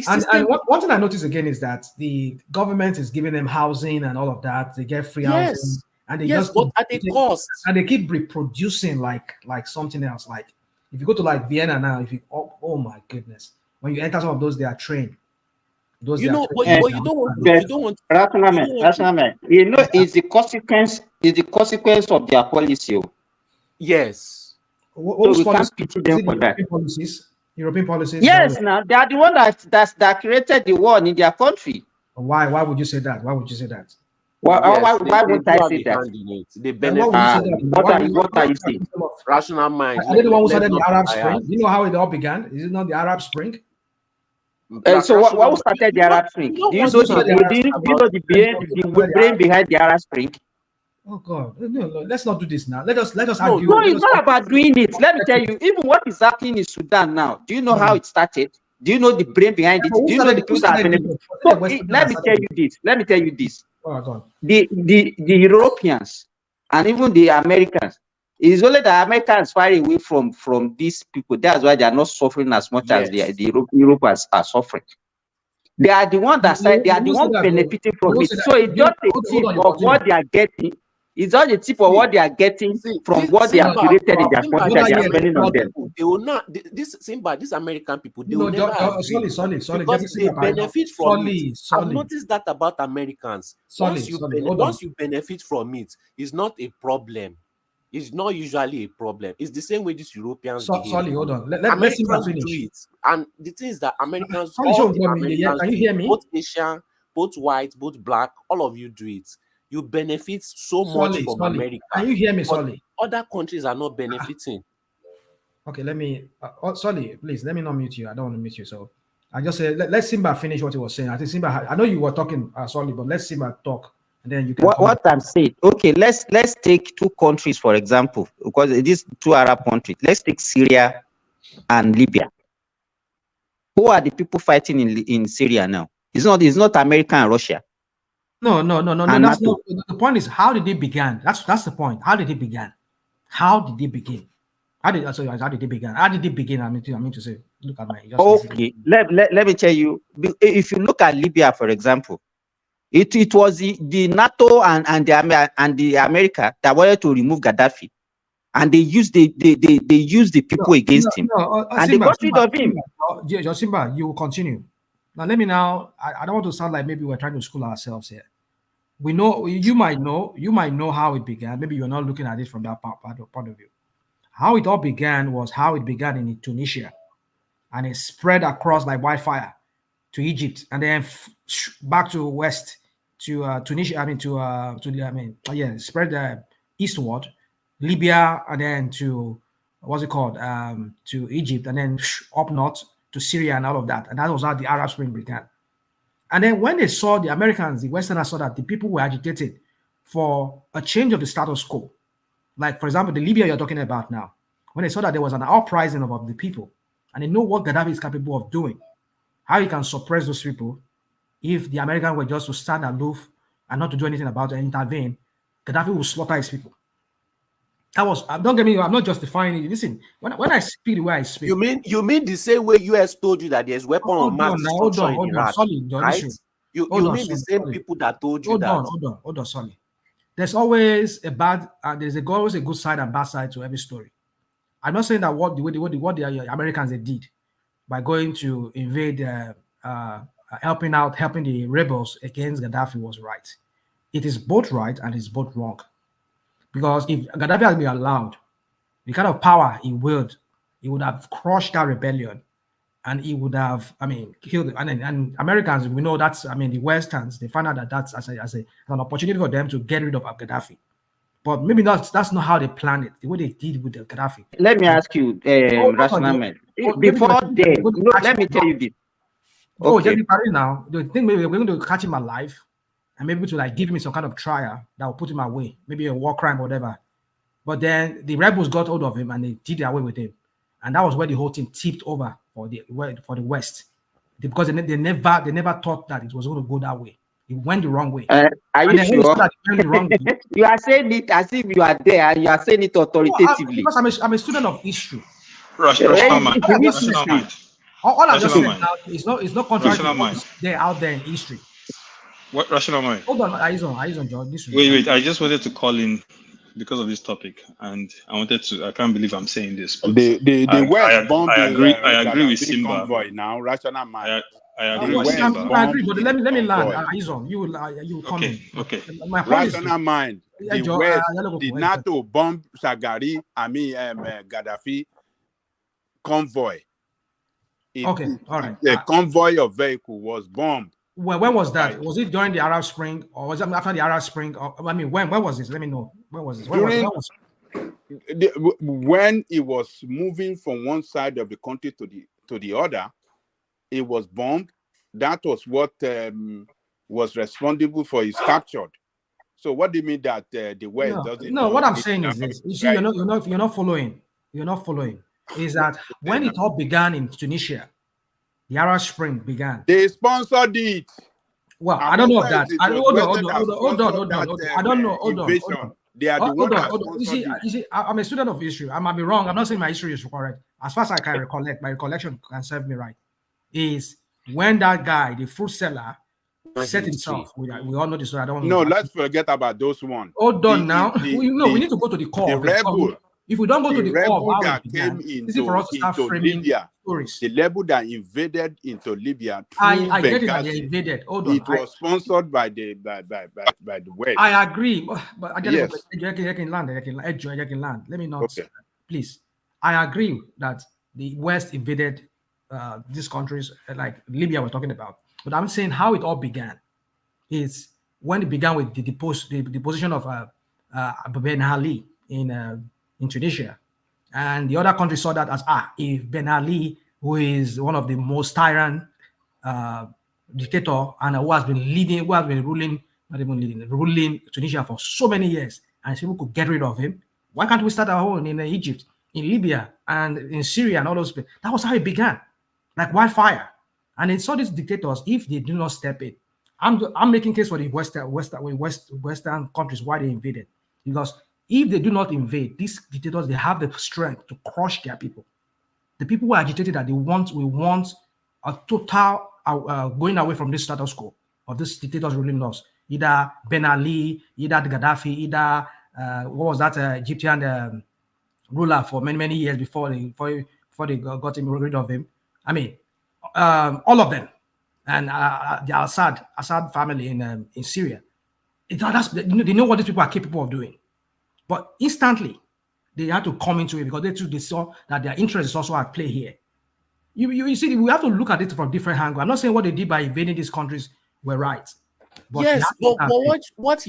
[SPEAKER 10] And one thing I noticed again is that the government is giving them housing and all of that. They get free housing, and they
[SPEAKER 14] but at a cost.
[SPEAKER 10] And they keep reproducing like something else. Like if you go to like Vienna now, if you oh my goodness, when you enter some of those, they are trained. Those
[SPEAKER 14] you know, but you don't want.
[SPEAKER 20] You know, it's the consequence. Is the consequence of their policy.
[SPEAKER 10] Yes.
[SPEAKER 20] So we can't pity them for that.
[SPEAKER 10] European policies.
[SPEAKER 20] Yes, now they are the one that created the war in their country.
[SPEAKER 10] Why would you say that? Why would you say that?
[SPEAKER 20] Why would I say that?
[SPEAKER 14] They benefit.
[SPEAKER 20] What are you saying?
[SPEAKER 14] Rational mind.
[SPEAKER 10] Are they the one who started the Arab Spring? You know how it all began? Is it not the Arab Spring?
[SPEAKER 20] So what started the Arab Spring? Do you know the brain behind the Arab Spring?
[SPEAKER 10] Oh God! No, let's not do this now. Let us argue.
[SPEAKER 20] No, it's not about doing it. Let me tell you, even what is happening in Sudan now. Do you know how it started? Do you know the brain behind it? Do you know the people that are benefiting? So let me tell you this.
[SPEAKER 10] Oh, go on.
[SPEAKER 20] The Europeans and even the Americans, it is only the Americans far away from these people. That's why they are not suffering as much as the Europeans are suffering. They are the ones that they are the ones benefiting from it. So it's just a tip of what they are getting. It's all the tip of what they are getting from what they have created in their country that they are spending on them.
[SPEAKER 14] They will not. This Simba, these American people, they will
[SPEAKER 10] No,
[SPEAKER 14] never agree
[SPEAKER 10] sorry.
[SPEAKER 14] because they benefit from it. I've
[SPEAKER 10] Sorry.
[SPEAKER 14] noticed that about Americans. Once you benefit from it, it's not a problem. It's not usually a problem. It's the same way these Europeans behave.
[SPEAKER 10] Sorry, hold on. Let
[SPEAKER 14] Americans
[SPEAKER 10] finish.
[SPEAKER 14] do it, and the thing is that Americans,
[SPEAKER 10] Sorry,
[SPEAKER 14] all the
[SPEAKER 10] can
[SPEAKER 14] Americans,
[SPEAKER 10] you hear me?
[SPEAKER 14] both Asian, both white, both black, all of you do it. You benefit so much from America.
[SPEAKER 10] Can you hear me,
[SPEAKER 14] but
[SPEAKER 10] Solly?
[SPEAKER 14] other countries are not benefiting.
[SPEAKER 10] Okay, let me. Solly, please let me not mute you. I don't want to mute you. So I just say let Simba finish what he was saying. I think Simba. I know you were talking, Solly, but let Simba talk, and then you can.
[SPEAKER 20] What I'm saying. Okay, let's take two countries for example, because these two Arab countries. Let's take Syria and Libya. Who are the people fighting in Syria now? It's not America and Russia.
[SPEAKER 10] No. That's not, the point is, how did it begin? That's the point. How did it begin? How did it begin? How did it begin? How did it begin? I mean to say, look at my.
[SPEAKER 20] Okay, let me tell you. If you look at Libya, for example, it was the NATO and the America that wanted to remove Gaddafi, and they used the people against him, and they got rid of him.
[SPEAKER 10] Simba, you will continue. Now let me I don't want to sound like maybe we're trying to school ourselves here. We know you might know how it began. Maybe you're not looking at it from that point of view. How it all began was how it began in Tunisia, and it spread across like wildfire to Egypt, and then back to west to Tunisia. Spread eastward, Libya, and then to what's it called? To Egypt, and then up north to Syria and all of that. And that was how the Arab Spring began. And then when they saw the Americans, the Westerners saw that the people were agitated for a change of the status quo. Like, for example, the Libya you're talking about now, when they saw that there was an uprising of the people, and they know what Gaddafi is capable of doing, how he can suppress those people if the Americans were just to stand aloof and not to do anything about it and intervene, Gaddafi will slaughter his people. That was, don't get me wrong, I'm not justifying it. Listen, when I speak the way I speak.
[SPEAKER 14] You mean the same way US told you that there's weapon of mass destruction in Iraq, right? You mean the same people that told you that?
[SPEAKER 10] Hold on, sorry. There's always a bad, there's always a good side and bad side to every story. I'm not saying that what the Americans they did by going to invade, helping the rebels against Gaddafi was right. It is both right and it's both wrong. Because if Gaddafi had been allowed, the kind of power he would have crushed that rebellion, and he would have, killed it. And Americans, we know that's, the Westerns, they found out that that's as an opportunity for them to get rid of Gaddafi. But maybe that's not how they planned it, the way they did with the Gaddafi.
[SPEAKER 20] Let me ask you, Rational Man. Before then, let me tell you this.
[SPEAKER 10] Okay. Now, they think maybe we're going to catch him alive, and maybe to like give me some kind of trial that will put him away, maybe a war crime or whatever. But then the rebels got hold of him and they did their way with him, and that was where the whole thing tipped over for the West, because they never thought that it was going to go that way. It went the wrong way.
[SPEAKER 20] Are you sure? You are saying it as if you are there, and you are saying it authoritatively.
[SPEAKER 10] Because I'm a student of history. All I'm just saying now is not contrary to what's there out there in history.
[SPEAKER 2] What Rational Mind?
[SPEAKER 10] Hold on, Aizon, John.
[SPEAKER 2] Wait. I just wanted to call in because of this topic, and I can't believe I'm saying this. But
[SPEAKER 1] the West bombed
[SPEAKER 2] I agree with Simba.
[SPEAKER 1] Convoy now, Rational Mind.
[SPEAKER 2] I agree with Simba.
[SPEAKER 10] I agree, but let me land. Aizon, you will come in.
[SPEAKER 2] Okay.
[SPEAKER 10] My point
[SPEAKER 1] Rational Mind. The NATO bombed Shagari, Gaddafi convoy.
[SPEAKER 10] All right.
[SPEAKER 1] The convoy of vehicle was bombed.
[SPEAKER 10] Well, when was that? Was it during the Arab Spring, or was it after the Arab Spring? When was this? Let me know. When was this?
[SPEAKER 1] When it was moving from one side of the country to the other, it was bombed. That was what was responsible for its capture. So what do you mean that the West doesn't?
[SPEAKER 10] No, what I'm saying is this. You see, right? you're not following. You're not following. Is that when it all began in Tunisia? The Arab Spring began.
[SPEAKER 1] They sponsored it.
[SPEAKER 10] Well, I don't know of that. Hold on. I don't know. Hold on.
[SPEAKER 1] They are the ones that sponsored
[SPEAKER 10] it. You see, I'm a student of history. I might be wrong. I'm not saying my history is correct. As far as I can recollect, my recollection can serve me right. Is when that guy, the fruit seller, set himself. We all know this. So I don't.
[SPEAKER 1] No, let's forget about those ones.
[SPEAKER 10] Hold on now. We need to go to the core.
[SPEAKER 1] The rebel.
[SPEAKER 10] If we don't go to the core of how
[SPEAKER 1] that
[SPEAKER 10] it began,
[SPEAKER 1] came
[SPEAKER 10] easy for us to start framing
[SPEAKER 1] Libya,
[SPEAKER 10] stories.
[SPEAKER 1] the rebel that invaded into Libya through
[SPEAKER 10] I get it that
[SPEAKER 1] Benghazi,
[SPEAKER 10] they invaded. Hold on.
[SPEAKER 1] It was sponsored by the West.
[SPEAKER 10] I agree, but I
[SPEAKER 1] yes.
[SPEAKER 10] can land. Let me not. Okay. Please. I agree that the West invaded these countries, like Libya we're talking about. But I'm saying how it all began is when it began with the deposition of Ben Ali in Tunisia, and the other countries saw that as if Ben Ali, who is one of the most tyrant dictator and who has been ruling Tunisia for so many years, and people could get rid of him, why can't we start our own in Egypt, in Libya, and in Syria and all those places? That was how it began, like wildfire. And they saw these dictators, if they do not step in, I'm making case for the Western countries why they invaded, because if they do not invade, these dictators, they have the strength to crush their people. The people who are agitated that we want a total going away from this status quo of these dictators ruling us. Either Ben Ali, either Gaddafi, either what was that Egyptian ruler for many years before they got rid of him. I mean, all of them, and the Assad family in Syria. They know what these people are capable of doing. But instantly, they had to come into it because they saw that their interest is also at play here. You see, we have to look at it from different angles. I'm not saying what they did by invading these countries were right.
[SPEAKER 14] But yes, but what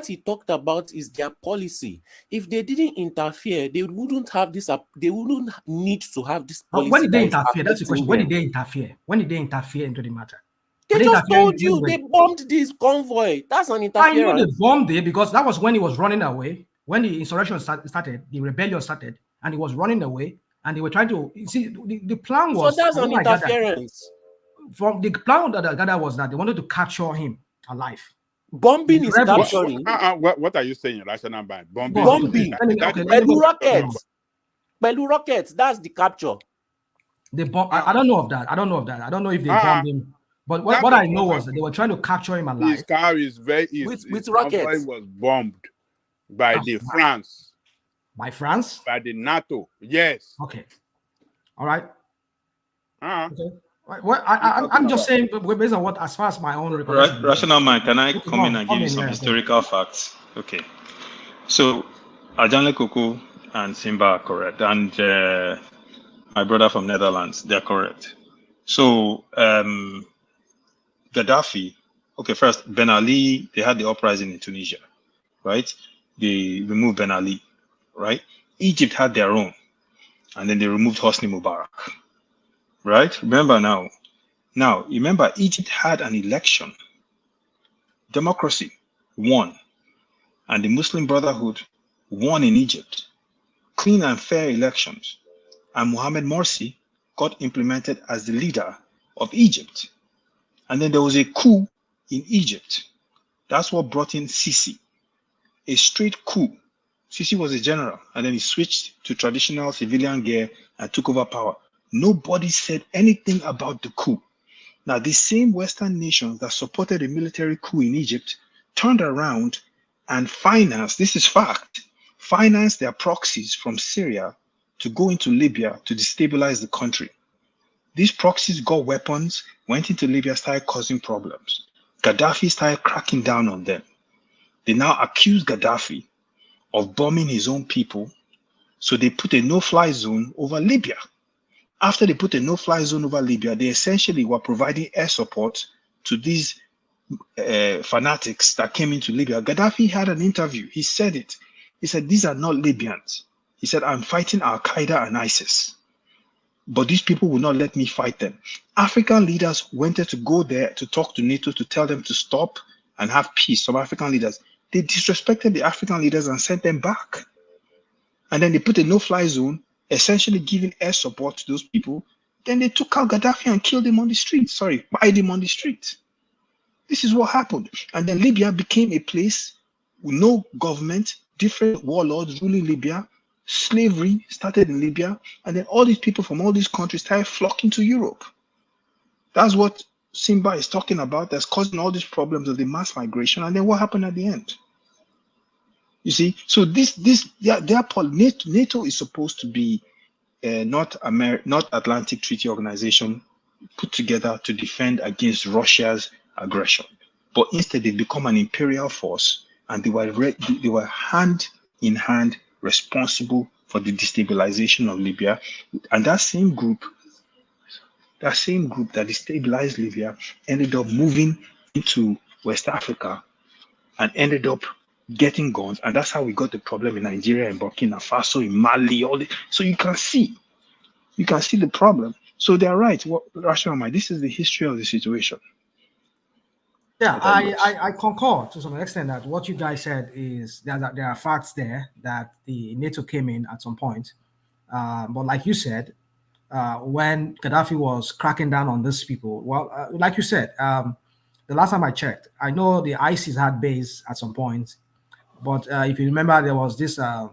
[SPEAKER 14] he talked about is their policy. If they didn't interfere, they wouldn't have this. They wouldn't need to have this policy.
[SPEAKER 10] But when did they interfere? That's the question. When did they interfere? When did they interfere into the matter?
[SPEAKER 14] They just told you they bombed this convoy. That's an interference.
[SPEAKER 10] I know they bombed it because that was when he was running away. When the insurrection started, the rebellion started, and he was running away, and they were trying to see the plan was.
[SPEAKER 14] So that's an interference.
[SPEAKER 10] From the plan that I gathered was that they wanted to capture him alive.
[SPEAKER 14] Bombing is capturing.
[SPEAKER 1] What are you saying, rational by bombing?
[SPEAKER 14] Belu rockets. That's the capture.
[SPEAKER 10] The bomb. I don't know of that. I don't know if they bombed him. But what I know was that they were trying to capture him alive.
[SPEAKER 1] His car is
[SPEAKER 14] with rockets.
[SPEAKER 1] Was bombed by France.
[SPEAKER 10] By France?
[SPEAKER 1] By the NATO. Yes.
[SPEAKER 10] Okay. All right. Okay. Well, I'm just saying, based on what, as far as my own recollection.
[SPEAKER 2] Rational mind, can I come in and give you some historical facts? Okay. So, Ajanle Koko and Simba are correct, and my brother from Netherlands, they're correct. So, Gaddafi, okay, first, Ben Ali, they had the uprising in Tunisia, right? They removed Ben Ali, right? Egypt had their own, and then they removed Hosni Mubarak. Right? Remember now. Now, remember, Egypt had an election. Democracy won. And the Muslim Brotherhood won in Egypt. Clean and fair elections. And Mohamed Morsi got implemented as the leader of Egypt. And then there was a coup in Egypt. That's what brought in Sisi. A straight coup. Sisi was a general. And then he switched to traditional civilian gear and took over power. Nobody said anything about the coup. Now, the same Western nations that supported a military coup in Egypt turned around and financed, this is fact, financed their proxies from Syria to go into Libya to destabilize the country. These proxies got weapons, went into Libya, started causing problems. Gaddafi started cracking down on them. They now accuse Gaddafi of bombing his own people, so they put a no-fly zone over Libya. After they put a no-fly zone over Libya, they essentially were providing air support to these fanatics that came into Libya. Gaddafi had an interview. He said it. He said, these are not Libyans. He said, I'm fighting Al-Qaeda and ISIS. But these people will not let me fight them. African leaders wanted to go there to talk to NATO to tell them to stop and have peace. Some African leaders, they disrespected the African leaders and sent them back. And then they put a no-fly zone, essentially giving air support to those people. Then they took out Gaddafi and killed him on the street. Pied him on the street. This is what happened. And then Libya became a place with no government, different warlords ruling Libya. Slavery started in Libya. And then all these people from all these countries started flocking to Europe. That's what Simba is talking about that's causing all these problems of the mass migration, and then what happened at the end? You see, so NATO is supposed to be not Atlantic Treaty Organization put together to defend against Russia's aggression, but instead they become an imperial force, and they were hand in hand responsible for the destabilization of Libya, and that same group that destabilized Libya ended up moving into West Africa and ended up getting guns, and that's how we got the problem in Nigeria, in Burkina Faso, in Mali, so you can see the problem. So they're right. What Rational Mind, this is the history of the situation.
[SPEAKER 10] Yeah, I concur to some extent that what you guys said is that there are facts there that the NATO came in at some point. But like you said, when Gaddafi was cracking down on these people, well, like you said, the last time I checked, I know the ISIS had base at some point, but if you remember, there was this I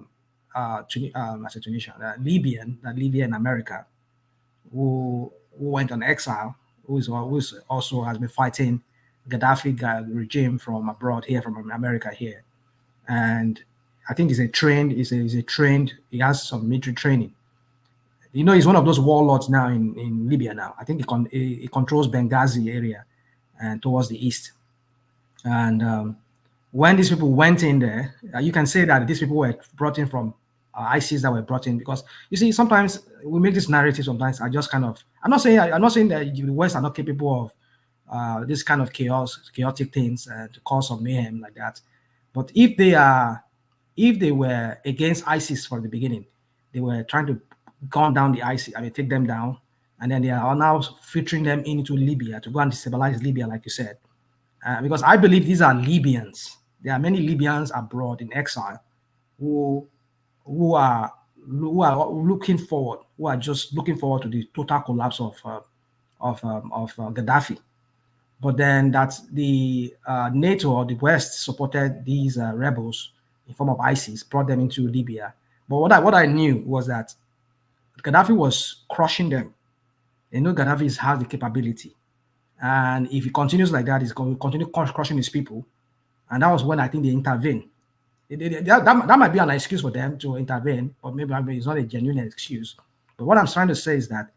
[SPEAKER 10] said Tunisia, Libyan in America, who went on exile, who also has been fighting Gaddafi regime from abroad here, from America here, and I think he's trained. He has some military training. You know, he's one of those warlords now in Libya now. I think he controls Benghazi area and towards the east. And when these people went in there, you can say that these people were brought in from ISIS that were brought in, because you see, sometimes we make this narrative. Sometimes I just kind of, I'm not saying that the West are not capable of this kind of chaotic things to cause some mayhem like that. But if they were against ISIS from the beginning, they were trying to gun down the ISIS, take them down, and then they are now filtering them into Libya to go and destabilize Libya, like you said. Because I believe these are Libyans. There are many Libyans abroad in exile who are looking forward, who are just looking forward to the total collapse of Gaddafi. But then that's the NATO or the West supported these rebels in form of ISIS, brought them into Libya. But what I knew was that Gaddafi was crushing them. They know Gaddafi has the capability. And if he continues like that, he's going to continue crushing his people. And that was when I think they intervened. That might be an excuse for them to intervene, but maybe it's not a genuine excuse. But what I'm trying to say is that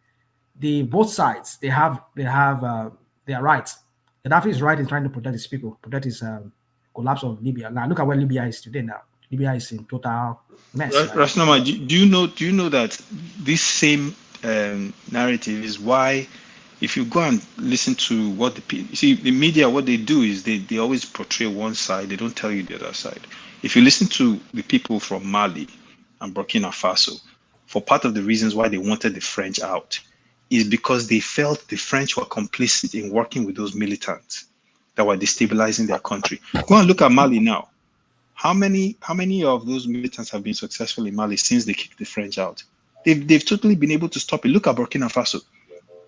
[SPEAKER 10] both sides, they have their rights. Gaddafi is right in trying to protect his people, protect his collapse of Libya. Now look at where Libya is today. Now Libya is in total mess.
[SPEAKER 2] Rasnama, do you know that this same narrative is why, if you go and listen to what the media, what they do is they always portray one side, they don't tell you the other side. If you listen to the people from Mali and Burkina Faso, for part of the reasons why they wanted the French out is because they felt the French were complicit in working with those militants that were destabilizing their country. Go and look at Mali now. How many of those militants have been successful in Mali since they kicked the French out? They've totally been able to stop it. Look at Burkina Faso.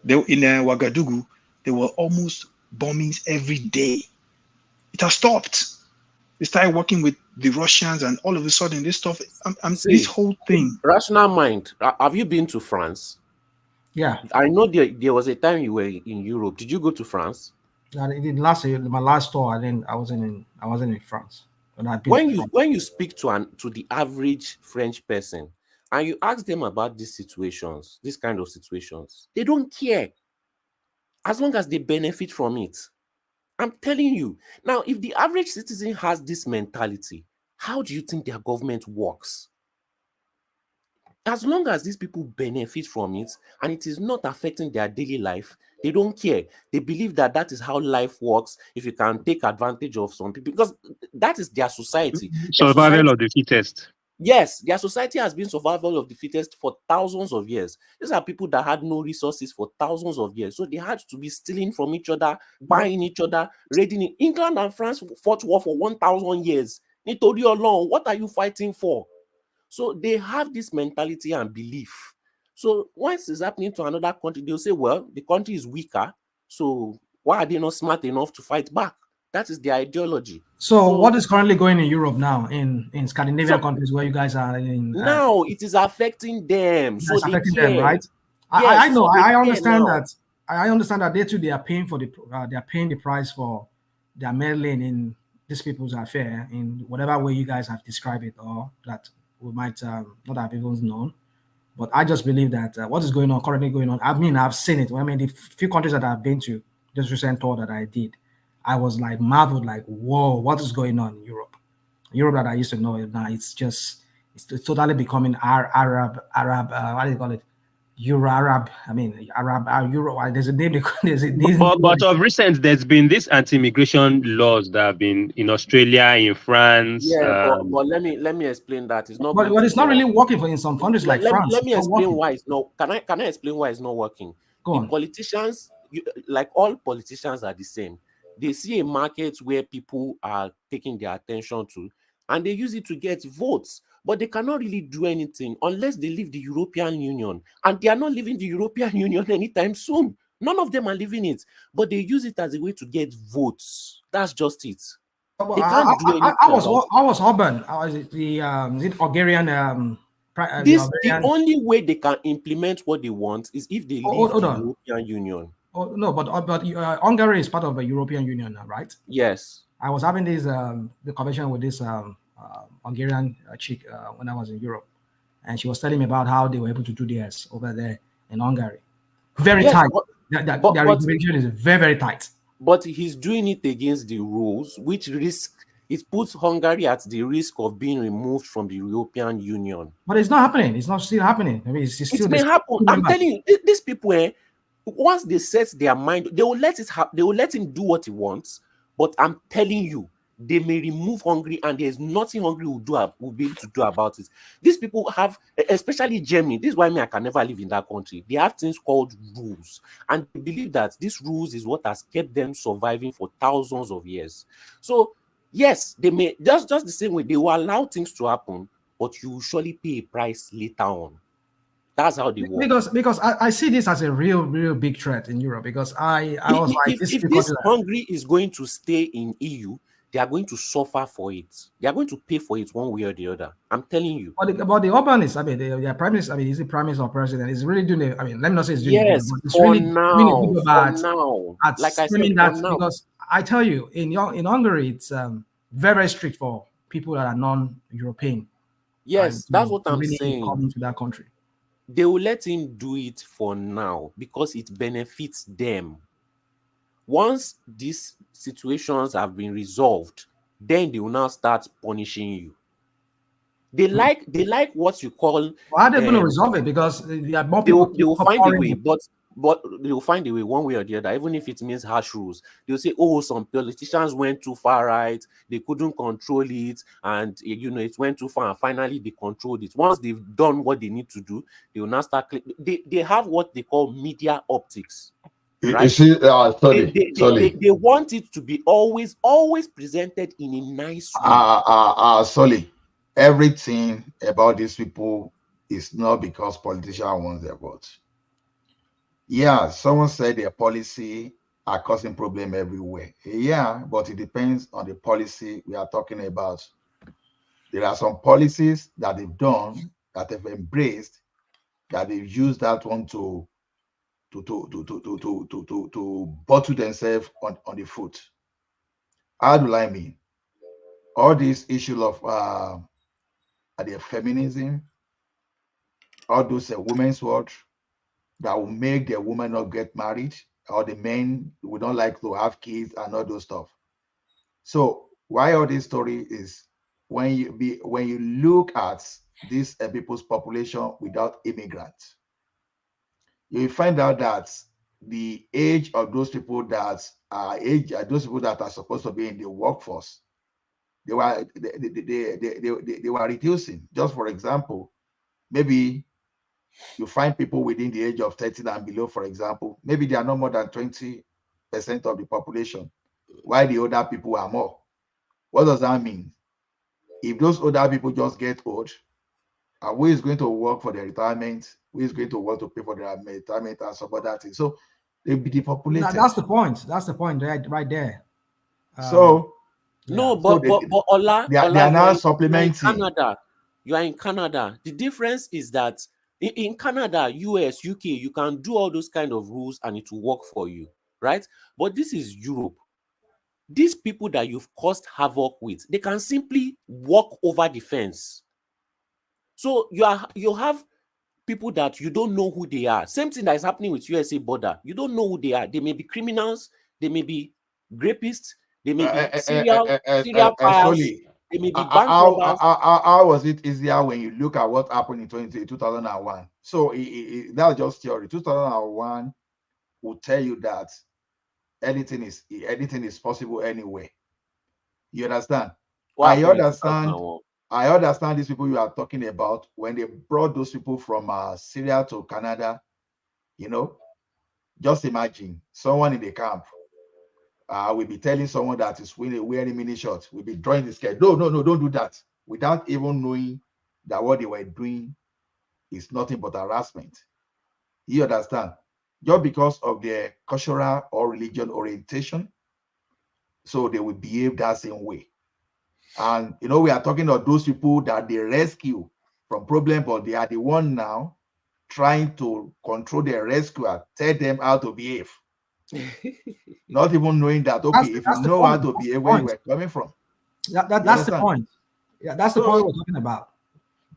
[SPEAKER 2] In Ouagadougou, there were almost bombings every day. It has stopped. They started working with the Russians, and all of a sudden, this stuff, this whole thing.
[SPEAKER 14] Rational Mind, have you been to France?
[SPEAKER 10] Yeah.
[SPEAKER 14] I know there was a time you were in Europe. Did you go to France?
[SPEAKER 10] My last tour, I wasn't in France.
[SPEAKER 14] When you speak to the average French person and you ask them about these kind of situations, they don't care as long as they benefit from it. I'm telling you. Now, if the average citizen has this mentality, how do you think their government works? As long as these people benefit from it and it is not affecting their daily life, they don't care. They believe that is how life works. If you can take advantage of some people, because that is their society.
[SPEAKER 18] Survival of the fittest.
[SPEAKER 14] Yes, their society has been survival of the fittest for thousands of years. These are people that had no resources for thousands of years. So they had to be stealing from each other, buying each other, raiding it. England and France fought war for 1,000 years. Nítorí Ọlọ́run, what are you fighting for? So they have this mentality and belief. So once it's happening to another country, they'll say, well, the country is weaker. So why are they not smart enough to fight back? That is their ideology.
[SPEAKER 10] So what is currently going in Europe now, in Scandinavian countries where you guys are in?
[SPEAKER 14] Now it is affecting them. So
[SPEAKER 10] it's
[SPEAKER 14] they
[SPEAKER 10] affecting
[SPEAKER 14] care.
[SPEAKER 10] them, right?
[SPEAKER 14] Yes,
[SPEAKER 10] I know. I understand that. I understand that they are paying for they are paying the price for their meddling in these people's affair in whatever way you guys have described it, or that we might not have even known. But I just believe that what is currently going on. I mean, I've seen it. I mean, the few countries that I've been to, this recent tour that I did, I was like marveled, like, whoa, what is going on in Europe? Europe that I used to know now, it's totally becoming Arab. What do you call it? Euro Arab. I mean, Arab Euro. There's a name. There's a name.
[SPEAKER 18] But of recent, there's been this anti-immigration laws that have been in Australia, in France.
[SPEAKER 14] Yeah, but let me explain that. It's not.
[SPEAKER 10] But it's not really working in some countries like France.
[SPEAKER 14] Let me explain why it's not. Can I explain why it's not working?
[SPEAKER 10] Go on.
[SPEAKER 14] Politicians, like all politicians, are the same. They see a market where people are taking their attention to, and they use it to get votes. But they cannot really do anything unless they leave the European Union. And they are not leaving the European Union anytime soon. None of them are leaving it. But they use it as a way to get votes. That's just it. They can't do anything.
[SPEAKER 10] I was Orban. Is it Hungarian?
[SPEAKER 14] The only way they can implement what they want is if they leave the European Union.
[SPEAKER 10] Oh, no, but Hungary is part of the European Union now, right?
[SPEAKER 14] Yes.
[SPEAKER 10] I was having this the conversation with this Hungarian chick when I was in Europe, and she was telling me about how they were able to do this over there in Hungary. Very tight. Their regulation is very, very tight.
[SPEAKER 14] But he's doing it against the rules, which it puts Hungary at the risk of being removed from the European Union.
[SPEAKER 10] But it's not happening. It's not still happening. I mean, it's still.
[SPEAKER 14] It may happen. I'm telling you, these people, once they set their mind, they will let it happen. They will let him do what he wants. But I'm telling you, they may remove Hungary, and there's nothing Hungary will be able to do about it. These people have, especially Germany. This is why I can never live in that country. They have things called rules, and they believe that these rules is what has kept them surviving for thousands of years. So yes, they may just the same way they will allow things to happen, but you will surely pay a price later on. That's how they work.
[SPEAKER 10] Because I see this as a real big threat in Europe. Because I was like,
[SPEAKER 14] if this Hungary is going to stay in EU, they are going to suffer for it. They are going to pay for it one way or the other. I'm telling you.
[SPEAKER 10] But the Orban is, I mean, the prime minister, I mean, is he prime minister or president? Is really doing it. I mean, let me not say it's doing
[SPEAKER 14] yes,
[SPEAKER 10] it, but it's
[SPEAKER 14] for
[SPEAKER 10] really
[SPEAKER 14] now,
[SPEAKER 10] doing it
[SPEAKER 14] now.
[SPEAKER 10] at
[SPEAKER 14] like I said,
[SPEAKER 10] that,
[SPEAKER 14] now.
[SPEAKER 10] because I tell you, in Hungary, it's very strict for people that are non-European.
[SPEAKER 14] Yes, that's what I'm
[SPEAKER 10] really
[SPEAKER 14] saying.
[SPEAKER 10] Come into that country.
[SPEAKER 14] They will let him do it for now because it benefits them. Once these situations have been resolved, then they will now start punishing you. They like what you call.
[SPEAKER 10] Why are they going to resolve it? Because there are more people.
[SPEAKER 14] They will find a way, but they will find a way one way or the other, even if it means harsh rules. They'll say, oh, some politicians went too far right, they couldn't control it, and it went too far, and finally they controlled it. Once they've done what they need to do, they will now start. They have what they call media optics. Right?
[SPEAKER 21] You see,
[SPEAKER 14] they want it to be always presented in a nice way.
[SPEAKER 21] ST0LE, everything about these people is not because politicians want their votes. Yeah, someone said their policy are causing problem everywhere. Yeah, but it depends on the policy we are talking about. There are some policies that they've done, that they've embraced, that they've used that one to bottle themselves on the foot. How do I mean? All this issue of the feminism, all those women's work that will make the woman not get married, or the men would not like to have kids and all those stuff. So why all this story is when you look at this people's population without immigrants, you will find out that the age of those people that are supposed to be in the workforce, they were reducing. Just for example, maybe you find people within the age of 30 and below, for example, maybe they are not more than 20% of the population, while the older people are more. What does that mean? If those older people just get old, who is going to work for their retirement? Who is going to work to pay for their retirement and some other things? So they'll be depopulated.
[SPEAKER 10] That's the point. That's the point right there.
[SPEAKER 14] No, but Ola,
[SPEAKER 21] they are now supplementing.
[SPEAKER 14] You are in Canada. The difference is that In Canada, US, UK, you can do all those kind of rules and it will work for you, right? But this is Europe. These people that you've caused havoc with, they can simply walk over the fence. So you have people that you don't know who they are. Same thing that is happening with USA border. You don't know who they are. They may be criminals, they may be rapists, they may be serial fires,
[SPEAKER 21] Solely,
[SPEAKER 14] they may be bank robbers.
[SPEAKER 21] how was it easier when you look at what happened in 2001? So that's just theory. 2001 will tell you that anything is possible anyway. You understand?
[SPEAKER 14] What
[SPEAKER 21] I
[SPEAKER 14] happened in
[SPEAKER 21] understand.
[SPEAKER 14] 2001?
[SPEAKER 21] I understand these people you are talking about when they brought those people from Syria to Canada. You know, just imagine someone in the camp will be telling someone that is wearing mini shorts, will be drawing the sketch. No, don't do that. Without even knowing that what they were doing is nothing but harassment. You understand? Just because of their cultural or religion orientation, so they will behave that same way. And we are talking of those people that they rescue from problem, but they are the one now trying to control their rescuer, tell them how to behave. Not even knowing that, okay, if you know how to behave, where you were coming from.
[SPEAKER 10] That's the point. Yeah, that's the point we're talking about.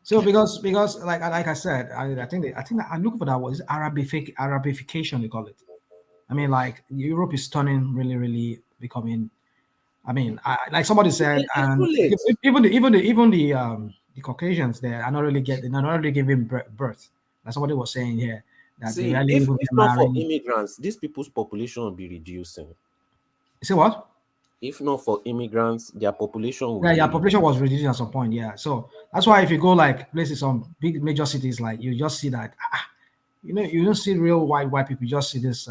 [SPEAKER 10] So because like I said, I think I'm looking for that word. Is Arabification, they call it. I mean, like Europe is turning really becoming. I mean, like somebody said, and even the Caucasians there are not really giving birth. Like somebody was saying here that
[SPEAKER 14] See,
[SPEAKER 10] they really
[SPEAKER 14] if
[SPEAKER 10] even
[SPEAKER 14] not for
[SPEAKER 10] marrying.
[SPEAKER 14] immigrants, these people's population will be reducing.
[SPEAKER 10] You say what?
[SPEAKER 14] If not for immigrants, their population will
[SPEAKER 10] Yeah,
[SPEAKER 14] be
[SPEAKER 10] your population was reducing at some point. Yeah, so that's why if you go like places, some big major cities, like you just see that, you don't see real white people. You just see this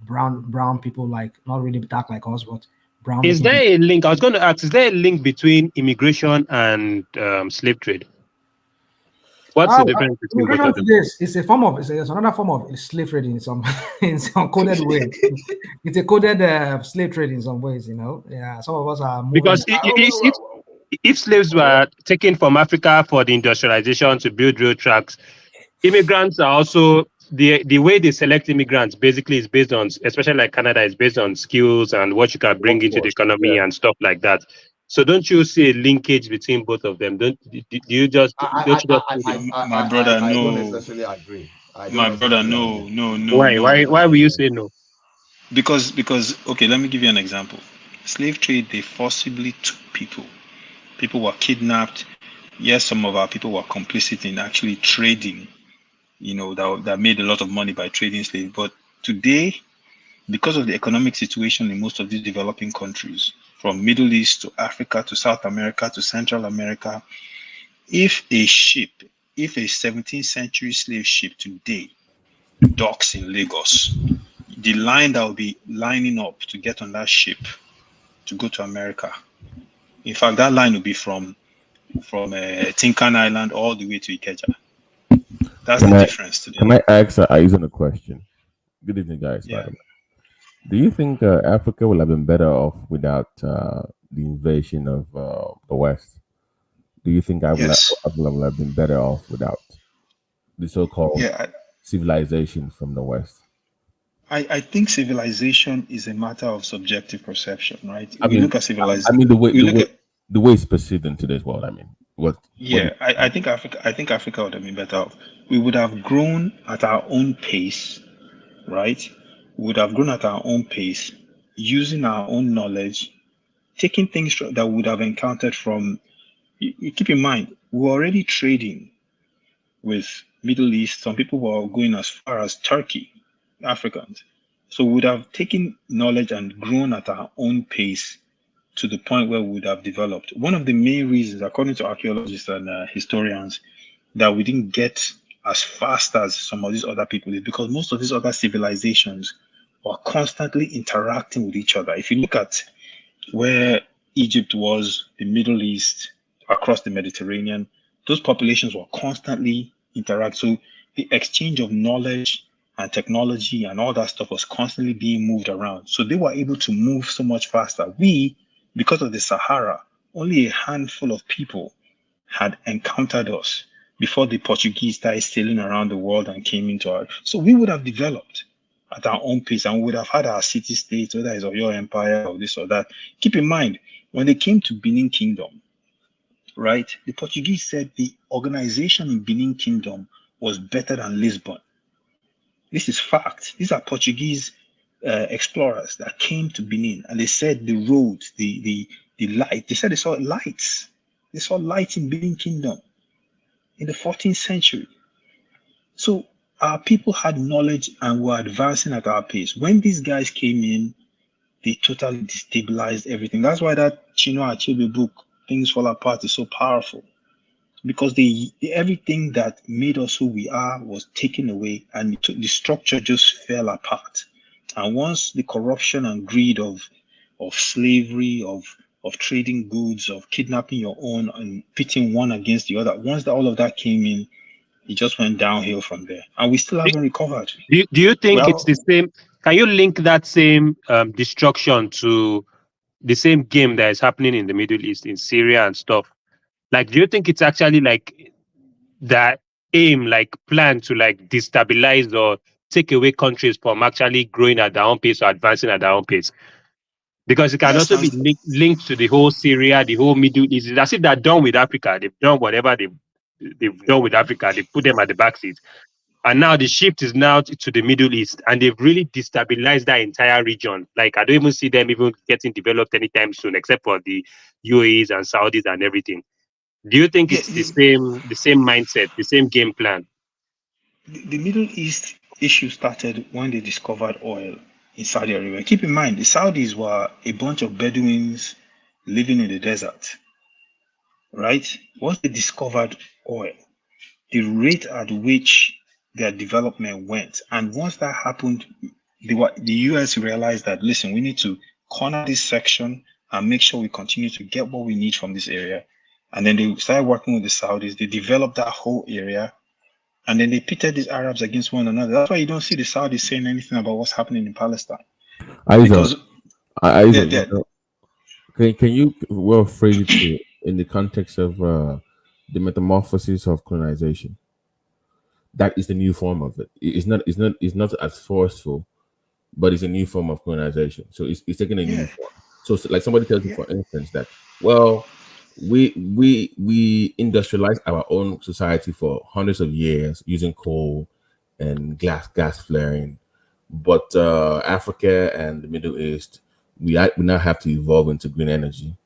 [SPEAKER 10] brown people, like not really dark like us, but brown.
[SPEAKER 18] Is there a link? I was going to ask, is there a link between immigration and slave trade? What's the difference between both of them?
[SPEAKER 10] It's a form of it's another form of slave trade in some coded way. It's a coded slave trade in some ways, Yeah, some of us are moving.
[SPEAKER 18] Because if slaves were taken from Africa for the industrialization to build rail tracks, immigrants are also the way they select immigrants basically is based on, especially like Canada, is based on skills and what you can bring into the economy and stuff like that. So don't you see a linkage between both of them? Do you just
[SPEAKER 21] my brother? No, I don't necessarily agree.
[SPEAKER 2] My brother, no.
[SPEAKER 18] Why will you say no?
[SPEAKER 2] Because okay, let me give you an example. Slave trade, they forcibly took people. People were kidnapped. Yes, some of our people were complicit in actually trading, that made a lot of money by trading slaves. But today, because of the economic situation in most of these developing countries, from Middle East to Africa to South America to Central America, if a 17th century slave ship today docks in Lagos, the line that will be lining up to get on that ship to go to America, in fact, that line will be from Tinkan Island all the way to Ikeja. That's the difference today.
[SPEAKER 4] Can I ask Aizen a question? Good evening, guys.
[SPEAKER 2] Yeah.
[SPEAKER 4] By the way, do you think Africa would have been better off without the invasion of the West? Do you think Africa would have been better off without the so-called civilization from the West?
[SPEAKER 2] I think civilization is a matter of subjective perception, right?
[SPEAKER 4] Look at civilization. I mean, the way it's perceived in today's world. I mean,
[SPEAKER 2] I think Africa would have been better off. We would have grown at our own pace, right? We would have grown at our own pace, using our own knowledge, taking things that we would have encountered from. You keep in mind, we're already trading with Middle East. Some people were going as far as Turkey, Africans. So we would have taken knowledge and grown at our own pace to the point where we would have developed. One of the main reasons, according to archaeologists and historians, that we didn't get as fast as some of these other people is because most of these other civilizations were constantly interacting with each other. If you look at where Egypt was, the Middle East, across the Mediterranean, those populations were constantly interacting. So the exchange of knowledge and technology and all that stuff was constantly being moved around. So they were able to move so much faster. We, because of the Sahara, only a handful of people had encountered us. before the Portuguese started sailing around the world and came into our. So we would have developed at our own pace, and we would have had our city-states, whether it's of your empire or this or that. Keep in mind, when they came to Benin Kingdom, right, the Portuguese said the organization in Benin Kingdom was better than Lisbon. This is fact. These are Portuguese explorers that came to Benin, and they said the roads, the light. They said they saw lights. They saw light in Benin Kingdom in the 14th century. So our people had knowledge and were advancing at our pace. When these guys came in, they totally destabilized everything. That's why that Chinua Achebe book, Things Fall Apart, is so powerful. Because everything that made us who we are was taken away, and the structure just fell apart. And once the corruption and greed of slavery, of trading goods, of kidnapping your own and pitting one against the other, once all of that came in, it just went downhill from there. And we still haven't recovered.
[SPEAKER 18] Do you think it's the same? Can you link that same destruction to the same game that is happening in the Middle East, in Syria and stuff? Like, do you think it's actually like that aim, like plan to like destabilize or take away countries from actually growing at their own pace or advancing at their own pace? Because it can also be linked to the whole Syria, the whole Middle East. It's as if they're done with Africa. They've done whatever they've done with Africa. They put them at the back seat. And now the shift is now to the Middle East, and they've really destabilized that entire region. Like, I don't even see them even getting developed anytime soon, except for the UAEs and Saudis and everything. Do you think it's the same mindset, the same game plan?
[SPEAKER 2] The Middle East issue started when they discovered oil in Saudi Arabia. Keep in mind, the Saudis were a bunch of Bedouins living in the desert, right? Once they discovered oil, the rate at which their development went, and once that happened, the US realized that, listen, we need to corner this section and make sure we continue to get what we need from this area. And then they started working with the Saudis. They developed that whole area, and then they pitted these Arabs against one another. That's why you don't see the Saudis saying anything about what's happening in Palestine. Because
[SPEAKER 4] can you well phrase it in the context of the metamorphosis of colonization? That is the new form of it. It's not as forceful, but it's a new form of colonization. So it's taking a new form. So like somebody tells you, for instance, that, well, we industrialized our own society for hundreds of years using coal and gas flaring, but Africa and the Middle East, we now have to evolve into green energy,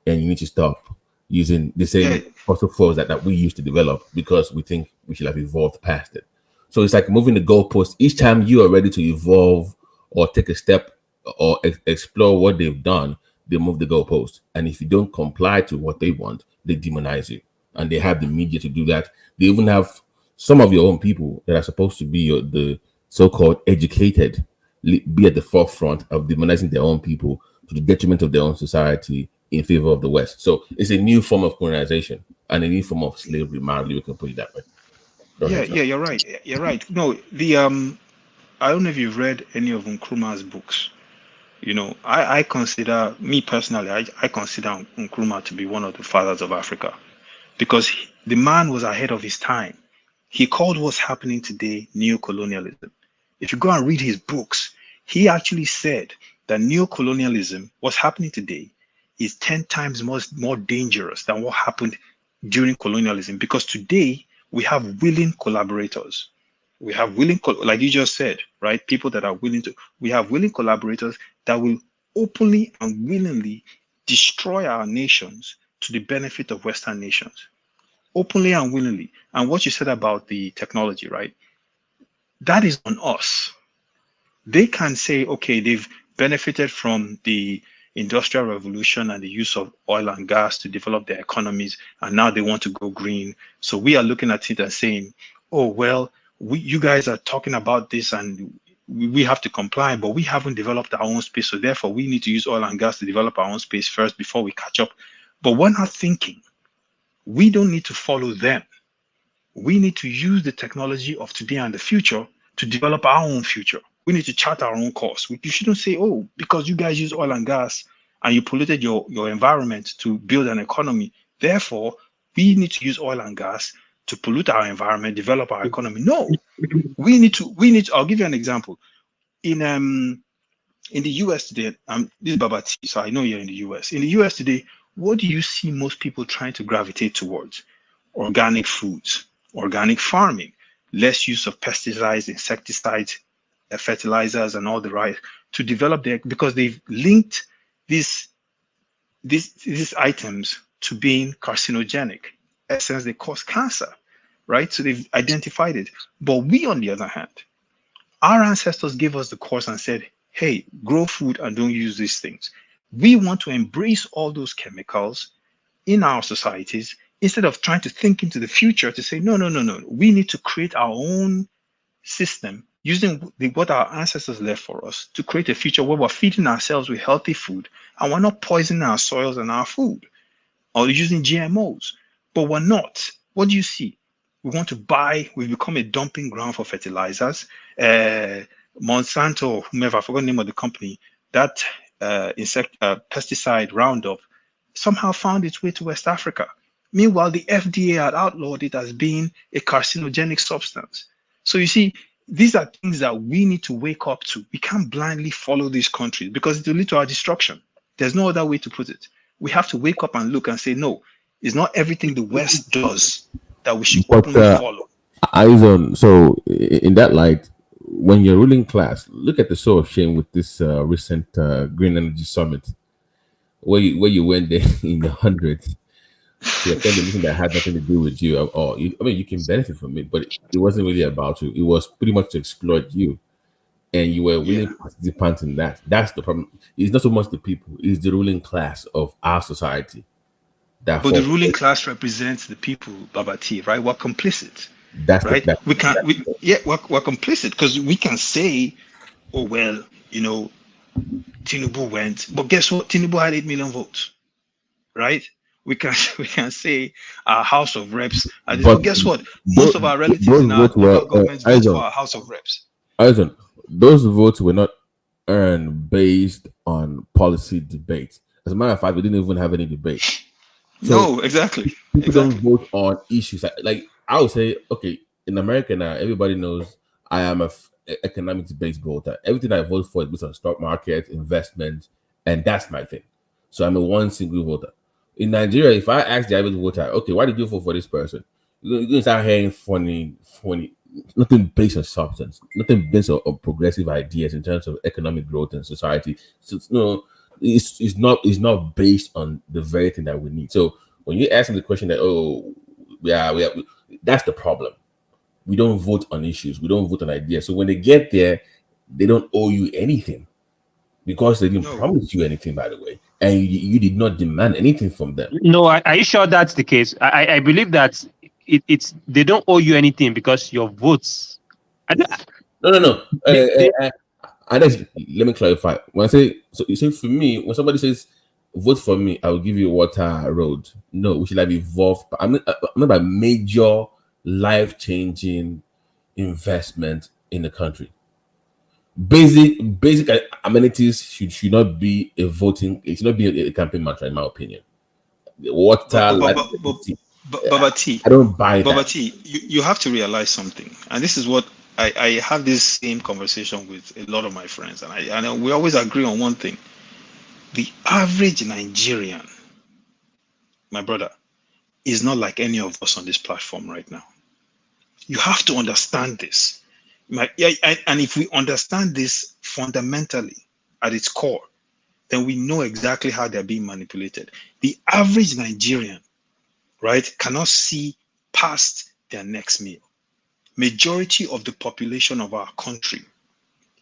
[SPEAKER 4] and you need to stop using the same fossil fuels that we used to develop, because we think we should have evolved past it. So it's like moving the goalpost. Each time you are ready to evolve or take a step or explore what they've done, they move the goalpost. And if you don't comply to what they want, they demonize you. And they have the media to do that. They even have some of your own people that are supposed to be the so-called educated, be at the forefront of demonizing their own people to the detriment of their own society in favor of the West. So it's a new form of colonization and a new form of slavery, mildly, we can put it that way.
[SPEAKER 2] You're right. You're right. No, I don't know if you've read any of Nkrumah's books. You know, I consider, me personally, I consider Nkrumah to be one of the fathers of Africa, because the man was ahead of his time. He called what's happening today neocolonialism. If you go and read his books, he actually said that neocolonialism, what's happening today, is 10 times more dangerous than what happened during colonialism, because today we have willing collaborators. We have like you just said, right? People that are willing to, we have willing collaborators that will openly and willingly destroy our nations to the benefit of Western nations, openly and willingly. And what you said about the technology, right? That is on us. They can say, okay, they've benefited from the Industrial Revolution and the use of oil and gas to develop their economies, and now they want to go green. So we are looking at it and saying, oh, well, you guys are talking about this and we have to comply, but we haven't developed our own space. So therefore, we need to use oil and gas to develop our own space first before we catch up. But we're not thinking. We don't need to follow them. We need to use the technology of today and the future to develop our own future. We need to chart our own course. You shouldn't say, oh, because you guys use oil and gas and you polluted your environment to build an economy, therefore, we need to use oil and gas to pollute our environment, develop our economy. No, we need to. I'll give you an example. In the US today, this is Babati, so I know you're in the US. In the US today, what do you see most people trying to gravitate towards? Organic foods, organic farming, less use of pesticides, insecticides, fertilizers, and all the right to develop because they've linked these items to being carcinogenic. In essence, they cause cancer, right? So they've identified it. But we, on the other hand, our ancestors gave us the course and said, hey, grow food and don't use these things. We want to embrace all those chemicals in our societies instead of trying to think into the future to say, no. We need to create our own system using what our ancestors left for us to create a future where we're feeding ourselves with healthy food and we're not poisoning our soils and our food or using GMOs. But we're not. What do you see? We've become a dumping ground for fertilizers. Monsanto, whomever, I forgot the name of the company, that pesticide Roundup somehow found its way to West Africa. Meanwhile, the FDA had outlawed it as being a carcinogenic substance. So you see, these are things that we need to wake up to. We can't blindly follow these countries because it will lead to our destruction. There's no other way to put it. We have to wake up and look and say, no, it's not everything the West does that we should openly follow.
[SPEAKER 4] So in that light, when you're ruling class, look at the show of shame with this recent Green Energy Summit, where you went there in the hundreds to attend a meeting that had nothing to do with you. You can benefit from it, but it wasn't really about you. It was pretty much to exploit you, and you were willing participant in that. That's the problem. It's not so much the people; it's the ruling class of our society.
[SPEAKER 2] But the ruling class represents the people, Babati, right? We're complicit. We're complicit because we can say, oh, well, Tinubu went, but guess what? Tinubu had 8 million votes, right? We can say our House of Reps. But guess what? Most of our relatives in our local governments vote for our House of Reps.
[SPEAKER 4] Those votes were not earned based on policy debate. As a matter of fact, we didn't even have any debate. So
[SPEAKER 2] no, exactly.
[SPEAKER 4] People don't vote on issues. Like I would say, okay, in America now, everybody knows I am a economics-based voter. Everything I vote for is based on stock market, investment, and that's my thing. So I'm a one single voter. In Nigeria, if I ask the average voter, okay, why did you vote for this person? You're going to start hearing funny, nothing based on substance, nothing based on progressive ideas in terms of economic growth and society. So it's not based on the very thing that we need. So when you ask them the question that that's the problem. We don't vote on issues. We don't vote on ideas. So when they get there, they don't owe you anything because they didn't promise you anything, by the way, and you did not demand anything from them.
[SPEAKER 18] No, are you sure that's the case? I believe that it's they don't owe you anything because your votes.
[SPEAKER 4] No. Let me clarify. When I say you say for me, when somebody says vote for me, I will give you water, road. No, we should have evolved. I'm not by major life-changing investment in the country. Basic amenities should not be a voting. It should not be a campaign mantra, in my opinion. Water,
[SPEAKER 2] Babati,
[SPEAKER 4] I don't buy that.
[SPEAKER 2] Babati, you have to realize something, and this is what I have this same conversation with a lot of my friends, and we always agree on one thing: the average Nigerian, my brother, is not like any of us on this platform right now. You have to understand this. And if we understand this fundamentally at its core, then we know exactly how they're being manipulated. The average Nigerian, right, cannot see past their next meal. Majority of the population of our country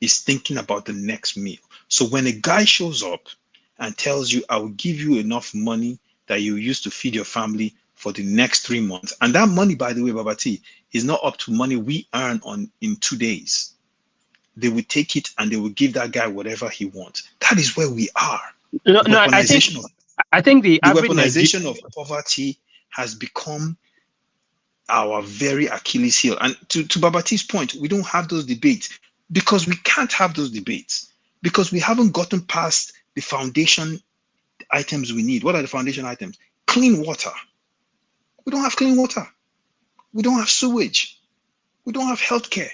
[SPEAKER 2] is thinking about the next meal. So when a guy shows up and tells you, I will give you enough money that you use to feed your family for the next 3 months. And that money, by the way, Babati, is not up to money we earn in 2 days. They will take it and they will give that guy whatever he wants. That is where we are.
[SPEAKER 18] I think the
[SPEAKER 2] weaponization of poverty has become our very Achilles heel. And to Babati's point, we don't have those debates because we can't have those debates because we haven't gotten past the foundation items we need. What are the foundation items? Clean water. We don't have clean water. We don't have sewage. We don't have healthcare.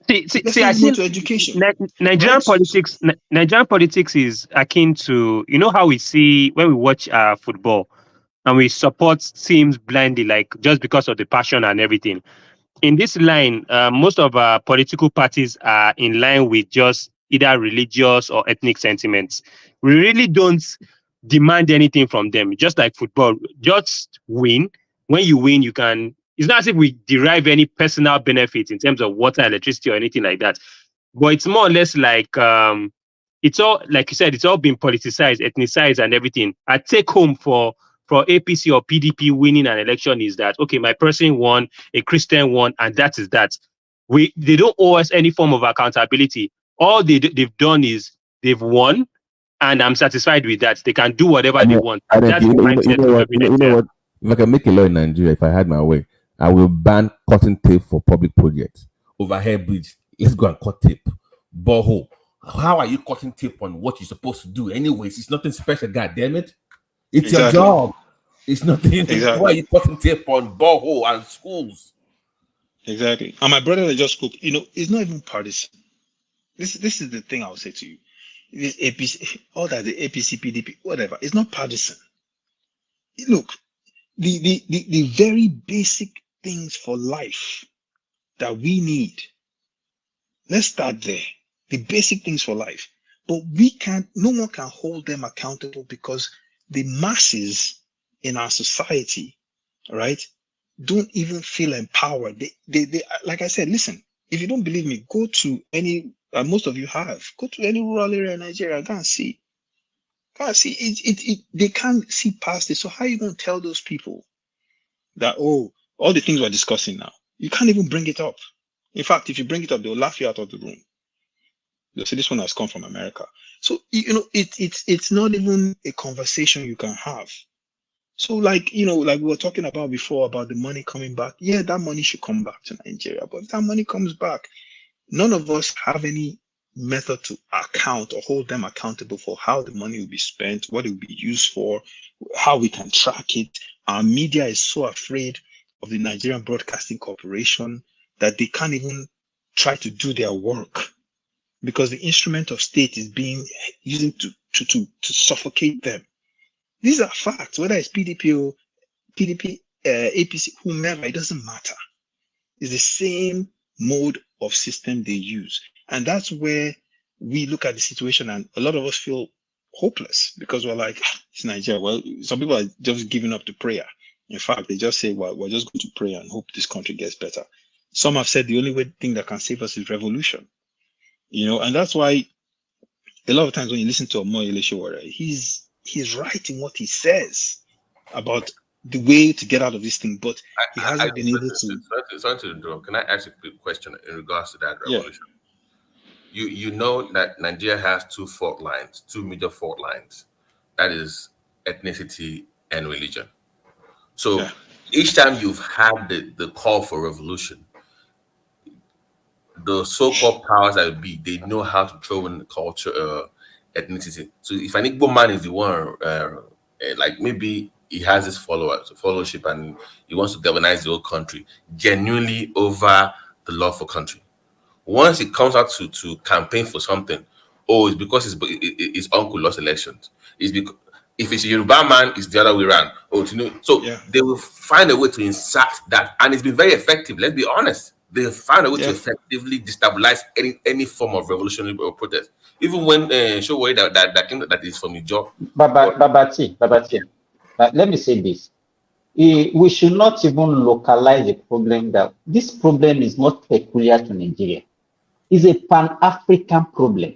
[SPEAKER 18] See, I think
[SPEAKER 2] education.
[SPEAKER 18] Nigerian politics. Nigerian politics is akin to, you know how we see when we watch football and we support teams blindly, like just because of the passion and everything. In this line, most of our political parties are in line with just either religious or ethnic sentiments. We really don't demand anything from them. Just like football, just win. When you win, you can. It's not as if we derive any personal benefits in terms of water, electricity, or anything like that. But it's more or less like it's all, like you said, it's all been politicized, ethnicized, and everything. I take home for APC or PDP winning an election is that, okay, my person won, a Christian won, and that is that. They don't owe us any form of accountability. All they've done is they've won, and I'm satisfied with that. They can do whatever they want. That's the mindset.
[SPEAKER 4] You know what? If I can make a law in Nigeria, if I had my way, I will ban cutting tape for public projects. Overhead bridge, let's go and cut tape. Borehole, how are you cutting tape on what you're supposed to do? Anyways, it's nothing special, God damn it. It's your job. It's nothing. Exactly. Why are you cutting tape on borehole and schools?
[SPEAKER 2] Exactly. And my brother that just spoke, it's not even partisan. This is the thing I'll say to you. This APC, all that, the APC, PDP, whatever, it's not partisan. Look, the very basic things for life that we need. Let's start there. The basic things for life. But no one can hold them accountable because the masses in our society, right, don't even feel empowered. They like I said, listen, if you don't believe me, go to any, most of you have, go to any rural area in Nigeria, go and see. They can't see past it. So how are you going to tell those people that, all the things we're discussing now, you can't even bring it up. In fact, if you bring it up, they'll laugh you out of the room. They'll say this one has come from America. So, it's not even a conversation you can have. So like we were talking about before about the money coming back. Yeah, that money should come back to Nigeria. But if that money comes back, none of us have any method to account or hold them accountable for how the money will be spent, what it will be used for, how we can track it. Our media is so afraid of the Nigerian Broadcasting Corporation that they can't even try to do their work because the instrument of state is being used to suffocate them. These are facts, whether it's PDP or PDP, APC, whomever, it doesn't matter. It's the same mode of system they use. And that's where we look at the situation and a lot of us feel hopeless because we're like, it's Nigeria. Well, some people are just giving up to prayer. In fact, they just say, well, we're just going to pray and hope this country gets better. Some have said the only thing that can save us is revolution. And that's why a lot of times when you listen to Omoyele Sowore, he's right in what he says about the way to get out of this thing, but he hasn't been able to.
[SPEAKER 14] Sorry to interrupt. Can I ask a quick question in regards to that revolution? Yeah. You know that Nigeria has two major fault lines. That is ethnicity and religion. So each time you've had the call for revolution, the so-called powers that be, they know how to throw in the culture, ethnicity. So if an Igbo man is the one, like maybe he has this followership and he wants to galvanize the whole country genuinely over the love for country. Once it comes out to campaign for something, it's because his uncle lost elections. It's because if it's a Yoruba man, it's the other way around. They will find a way to insert that, and it's been very effective. Let's be honest. They find a way to effectively destabilize any form of revolutionary protest. Even when Sowore that is from his job.
[SPEAKER 20] Babati. Let me say this. We should not even localize the problem. That this problem is not peculiar to Nigeria. It's a Pan-African problem.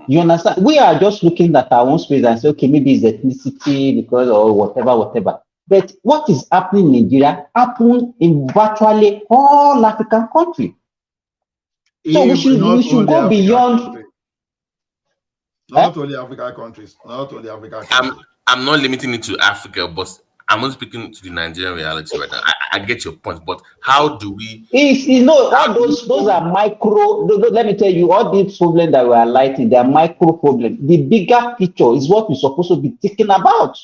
[SPEAKER 20] You understand? We are just looking at our own space and say, okay, maybe it's ethnicity because or whatever. But what is happening in Nigeria happened in virtually all African countries. So we should go beyond.
[SPEAKER 21] Not only African countries.
[SPEAKER 14] I'm not limiting it to Africa, but I'm not speaking to the Nigerian reality right now. I get your point, but how do we?
[SPEAKER 20] All those are micro. Let me tell you, all these problems that we are highlighting, they are micro problems. The bigger picture is what we're supposed to be thinking about.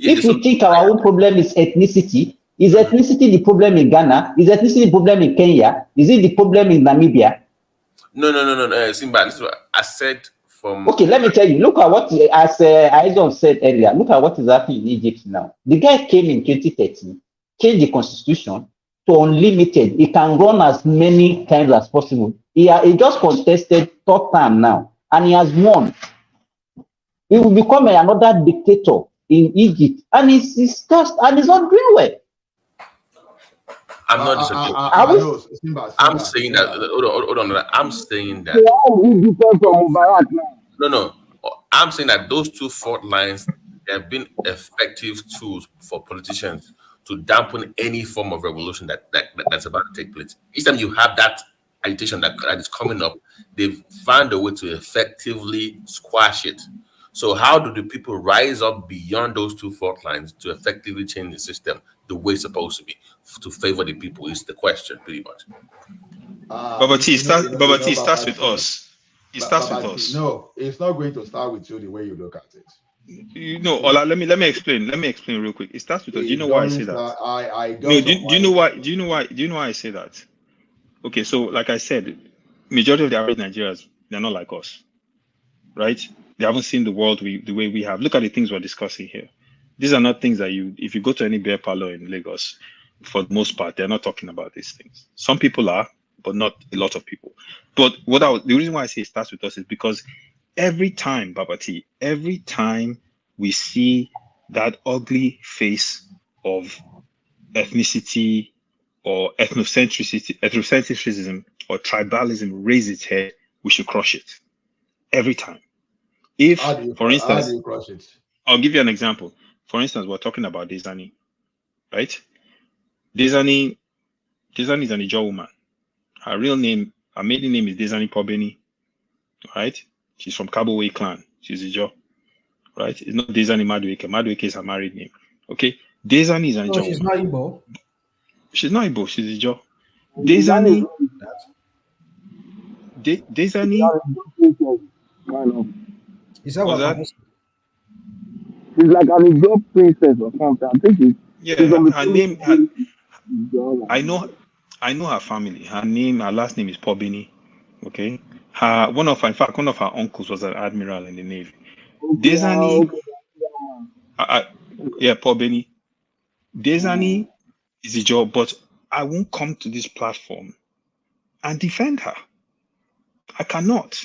[SPEAKER 20] If we think our own problem is ethnicity, Is ethnicity the problem in Ghana? Is ethnicity the problem in Kenya? Is it the problem in Namibia?
[SPEAKER 14] No. Simba, this is what I said from.
[SPEAKER 20] Okay, let me tell you. Look at what, as Aizon said earlier, look at what is happening in Egypt now. The guy came in 2013, changed the constitution to unlimited. He can run as many times as possible. He just contested third term now, and he has won. He will become another dictator in Egypt, and it's not doing well.
[SPEAKER 14] I'm not disagreeing. I'm saying that. Hold on. I'm saying that. No. I'm saying that those two fault lines have been effective tools for politicians to dampen any form of revolution that's about to take place. Each time you have that agitation that is coming up, they've found a way to effectively squash it. So how do the people rise up beyond those two fault lines to effectively change the system the way it's supposed to be, to favor the people, is the question, pretty much.
[SPEAKER 2] Babati, it starts with us. It starts with us.
[SPEAKER 21] No, it's not going to start with you the way you look at it.
[SPEAKER 2] You know, Ola, let me explain. Let me explain real quick. It starts with us. Do you know why I say that?
[SPEAKER 21] I don't.
[SPEAKER 2] No, do you know why? Do you know why I say that? Okay, so like I said, majority of the average Nigerians, they're not like us, right? They haven't seen the world the way we have. Look at the things we're discussing here. These are not things that if you go to any beer parlor in Lagos, for the most part, they're not talking about these things. Some people are, but not a lot of people. But the reason why I say it starts with us is because every time, Babati, every time we see that ugly face of ethnicity or ethnocentrism or tribalism raise its head, we should crush it. Every time. If, for instance,
[SPEAKER 21] how do you crush it?
[SPEAKER 2] I'll give you an example. For instance, we're talking about Diezani, right? Diezani is an Ijaw woman. Her maiden name is Diezani Pobeni, right? She's from Kaboway clan. She's Ijaw, right? It's not Diezani Madueke. Madueke is her married name. Okay? Diezani is an Ijaw
[SPEAKER 10] she's
[SPEAKER 2] woman.
[SPEAKER 10] not Igbo.
[SPEAKER 2] She's not Igbo. She's Ijaw. Diezani.
[SPEAKER 10] Is that what that?
[SPEAKER 12] She's like an Igbo princess or something. I think
[SPEAKER 2] her name. I know her family. Her last name is Pobini. Okay. One of her uncles was an admiral in the Navy. Diezani. Pobini. Diezani is a job, but I won't come to this platform and defend her. I cannot.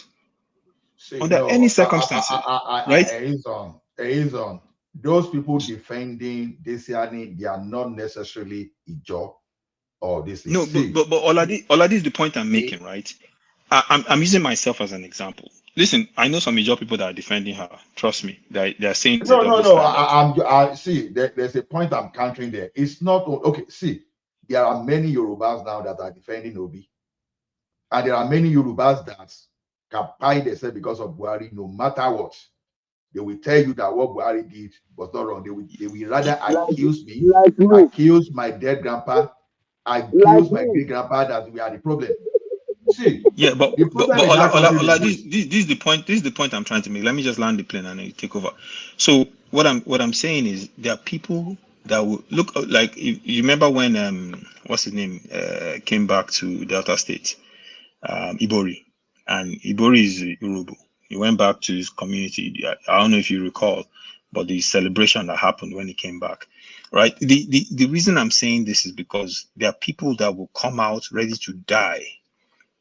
[SPEAKER 2] Under any circumstances, right?
[SPEAKER 21] Aizon, those people defending Diezani, they are not necessarily Ijaw or this.
[SPEAKER 2] No, but Oladi is the point I'm making, right? I'm using myself as an example. Listen, I know some Ijaw people that are defending her. Trust me, they're saying it's
[SPEAKER 21] no. See, there's a point I'm countering there. It's not okay. See, there are many Yorubas now that are defending Obi, and there are many Yorubas that can find themselves because of Buhari. No matter what, they will tell you that what Buhari did was not wrong. They will rather accuse me, accuse my dead grandpa, accuse my great grandpa that we are the problem. See,
[SPEAKER 2] yeah, but this is the point. This is the point I'm trying to make. Let me just land the plane and then you take over. So what I'm saying is there are people that will look like you remember when what's his name came back to Delta State, Ibori, and Ibori is Yoruba. He went back to his community. I don't know if you recall, but the celebration that happened when he came back, right? The reason I'm saying this is because there are people that will come out ready to die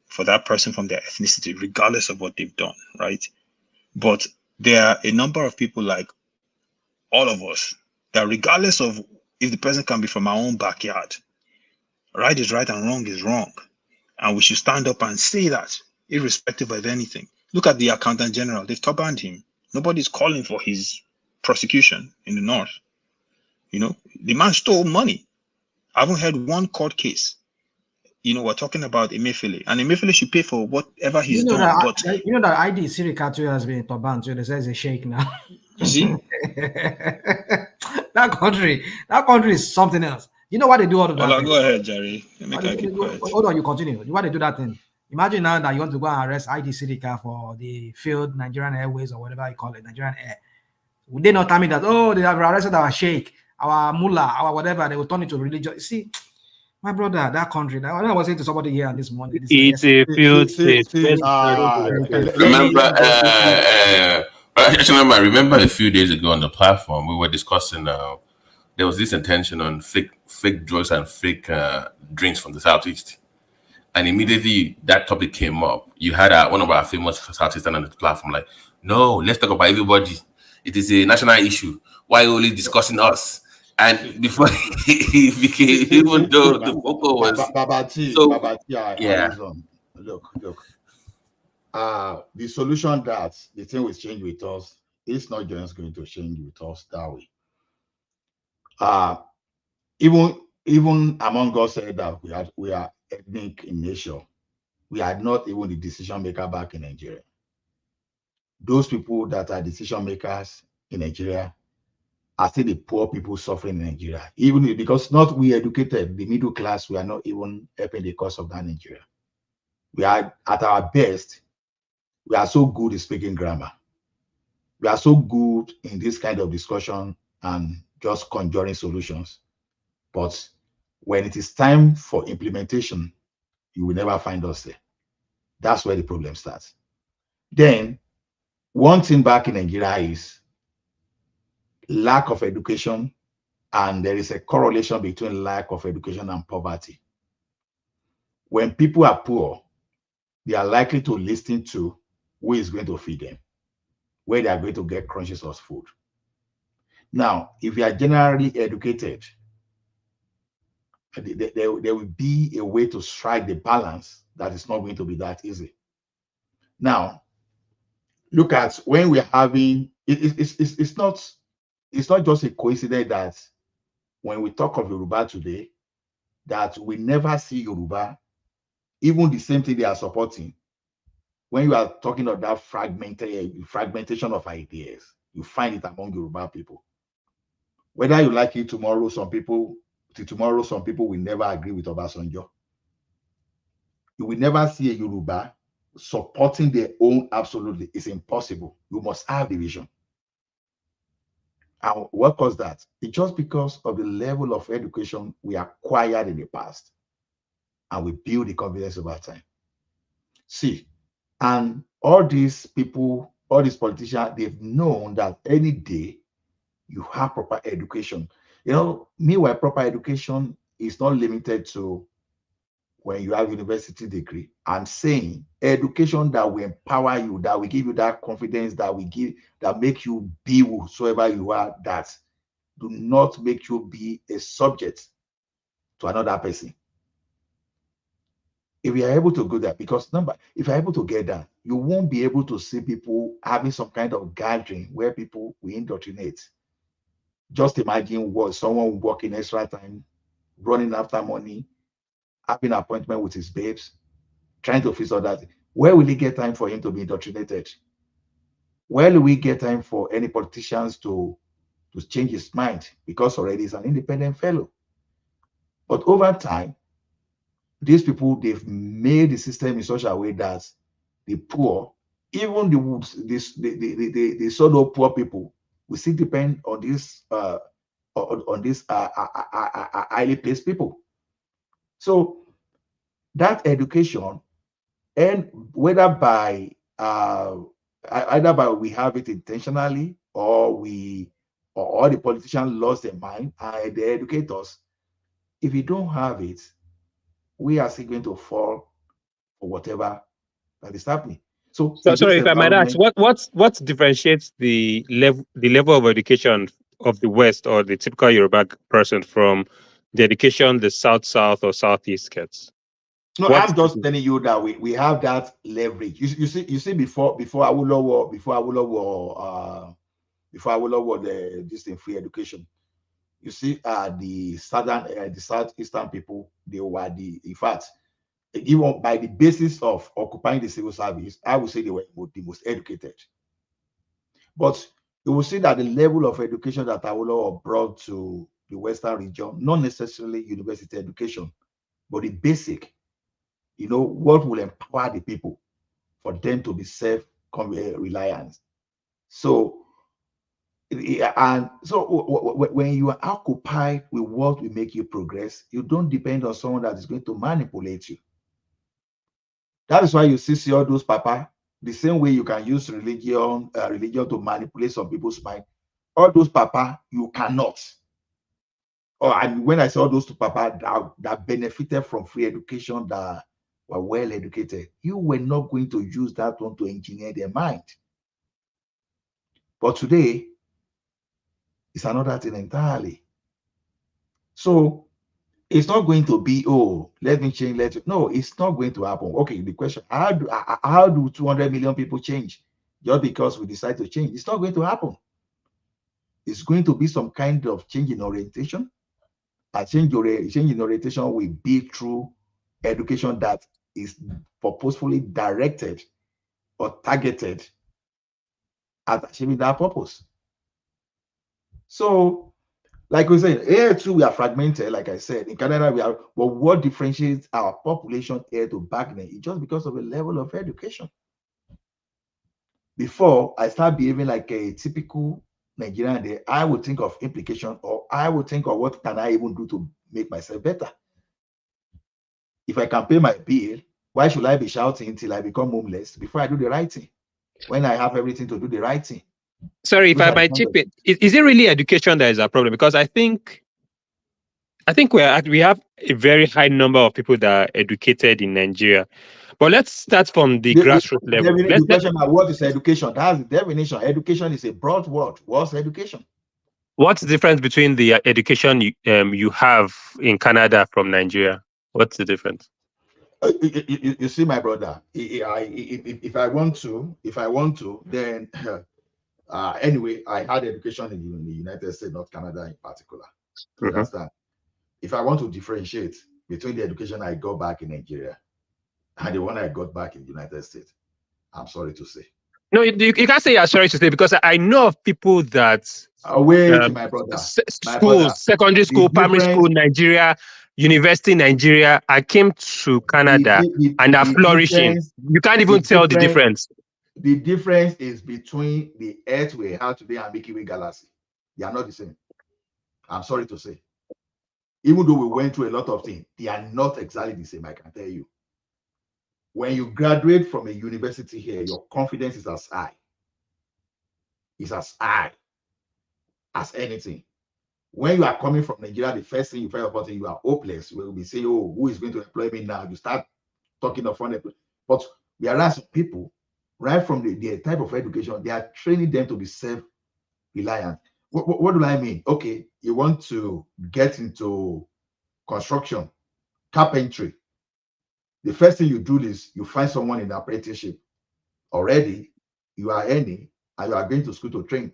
[SPEAKER 2] for that person from their ethnicity, regardless of what they've done, right? But there are a number of people like all of us that regardless of if the person can be from our own backyard, right is right and wrong is wrong. And we should stand up and say that, irrespective of anything. Look at the Accountant General. They've top-banned him. Nobody's calling for his prosecution in the north. You know, the man stole money. I haven't heard one court case. You know, we're talking about Emefiele, and Emefiele should pay for whatever he's done.
[SPEAKER 10] You know that ID Sirikatu has been top-banned, so they say it's a shake now.
[SPEAKER 2] You see?
[SPEAKER 10] that country is something else. You know what they do all of that?
[SPEAKER 2] Go ahead, Jerry.
[SPEAKER 10] Hold on, you continue. Why they do that thing? Imagine now that you want to go and arrest ID Sirika for the failed Nigerian Airways or whatever you call it, Nigerian Air. Would they not tell me that, they have arrested our sheikh our mullah, our whatever, they will turn it to religion. See, my brother, that country. Now, I was saying to somebody here this morning.
[SPEAKER 18] It's a field state.
[SPEAKER 5] Remember, actually, I remember a few days ago on the platform we were discussing. There was this intention on fake drugs and fake drinks from the southeast, and immediately that topic came up. You had one of our famous southeastern on the platform, like, no, let's talk about everybody. It is a national issue. Why only discussing us? And before he became, even though the vocal was
[SPEAKER 21] Look. The solution that the thing will change with us, it's not just going to change with us that way. Even among us said that we are ethnic in nature. We are not even the decision maker back in Nigeria. Those people that are decision makers in Nigeria are still the poor people suffering in Nigeria. Even because not we educated, the middle class, we are not even helping the cause of that Nigeria. We are at our best. We are so good at speaking grammar. We are so good in this kind of discussion and just conjuring solutions. But when it is time for implementation, you will never find us there. That's where the problem starts. Then, one thing back in Nigeria is lack of education, and there is a correlation between lack of education and poverty. When people are poor, they are likely to listen to who is going to feed them, where they are going to get crunches of food. Now, if you are generally educated, there will be a way to strike the balance that is not going to be that easy. Now, look at when we're having, it's not just a coincidence that when we talk of Yoruba today, that we never see Yoruba, even the same thing they are supporting. When you are talking of that fragmentation of ideas, you find it among Yoruba people. Whether you like it tomorrow, some people will never agree with Obasanjo. You will never see a Yoruba supporting their own absolutely. It's impossible. You must have division. And what caused that? It's just because of the level of education we acquired in the past. And we build the confidence over time. See, and all these people, all these politicians, they've known that any day you have proper education. You know, meanwhile, proper education is not limited to when you have university degree. I'm saying education that will empower you, that will give you that confidence, that make you be whosoever you are, that do not make you be a subject to another person. If you are able to go there, because if you're able to get that, you won't be able to see people having some kind of gathering where people will indoctrinate. Just imagine someone working extra time, running after money, having an appointment with his babes, trying to fix all that. Where will he get time for him to be indoctrinated? Where will we get time for any politicians to change his mind? Because already he's an independent fellow. But over time, these people, they've made the system in such a way that the poor, even the so-called poor people, will still depend on this highly placed people. So that education, and whether by either by we have it intentionally or the politicians lost their mind and they educate us, if you don't have it, we are still going to fall for whatever that is happening. So
[SPEAKER 18] sorry, if I might ask, what differentiates the level of education of the West or the typical Yoruba person from the education the South or Southeast gets?
[SPEAKER 21] No, I'm just telling you that we have that leverage. You see before Awolowo, this thing, free education. You see, the southeastern people, they were in fact, even by the basis of occupying the civil service, I would say they were the most educated. But you will see that the level of education that Awolowo brought to the Western region, not necessarily university education, but the basic, what will empower the people for them to be self-reliant. So And so when you are occupied with what will make you progress, you don't depend on someone that is going to manipulate you. That is why you see all those papa, the same way you can use religion to manipulate some people's mind. All those papa, you cannot. And when I say all those papa that benefited from free education, that were well educated, you were not going to use that one to engineer their mind. But today, it's another thing entirely. So it's not going to be, oh, let me change, no, it's not going to happen. Okay, the question, how do 200 million people change just because we decide to change? It's not going to happen. It's going to be some kind of change in orientation. A change in orientation will be through education that is purposefully directed or targeted at achieving that purpose. So, like we said, here too, we are fragmented. Like I said, in Canada, we are, but what differentiates our population here to Bygone is just because of the level of education. Before I start behaving like a typical Nigerian, I would think of implication, or I would think of what can I even do to make myself better. If I can pay my bill, why should I be shouting until I become homeless before I do the right thing, when I have everything to do the right thing?
[SPEAKER 18] Sorry, if I might chip in, is it really education that is a problem? Because I think we have a very high number of people that are educated in Nigeria. But let's start from the grassroots level.
[SPEAKER 21] The question of what is education? That's the definition. Education is a broad word. What's education?
[SPEAKER 18] What's the difference between the education you have in Canada from Nigeria? What's the difference?
[SPEAKER 21] You see, my brother, if I want to, then anyway, I had education in the United States, not Canada in particular. You understand? If I want to differentiate between the education I got back in Nigeria and the one I got back in the United States, I'm sorry to say.
[SPEAKER 18] No, you can't say you're sorry to say, because I know of people that
[SPEAKER 21] my brother,
[SPEAKER 18] secondary school, primary school, Nigeria, university, Nigeria. I came to Canada and are flourishing. You can't even tell the difference.
[SPEAKER 21] The difference is between the Earth we have today and Milky Way galaxy. They are not the same. I'm sorry to say. Even though we went through a lot of things, they are not exactly the same, I can tell you. When you graduate from a university here, your confidence is as high. It's as high as anything. When you are coming from Nigeria, the first thing you find about it, you are hopeless. You will be saying, oh, who is going to employ me now? You start talking of unemployment. But whereas people, right from the type of education, they are training them to be self-reliant. What do I mean? Okay, you want to get into construction, carpentry. The first thing you do is you find someone in the apprenticeship. Already, you are earning and you are going to school to train.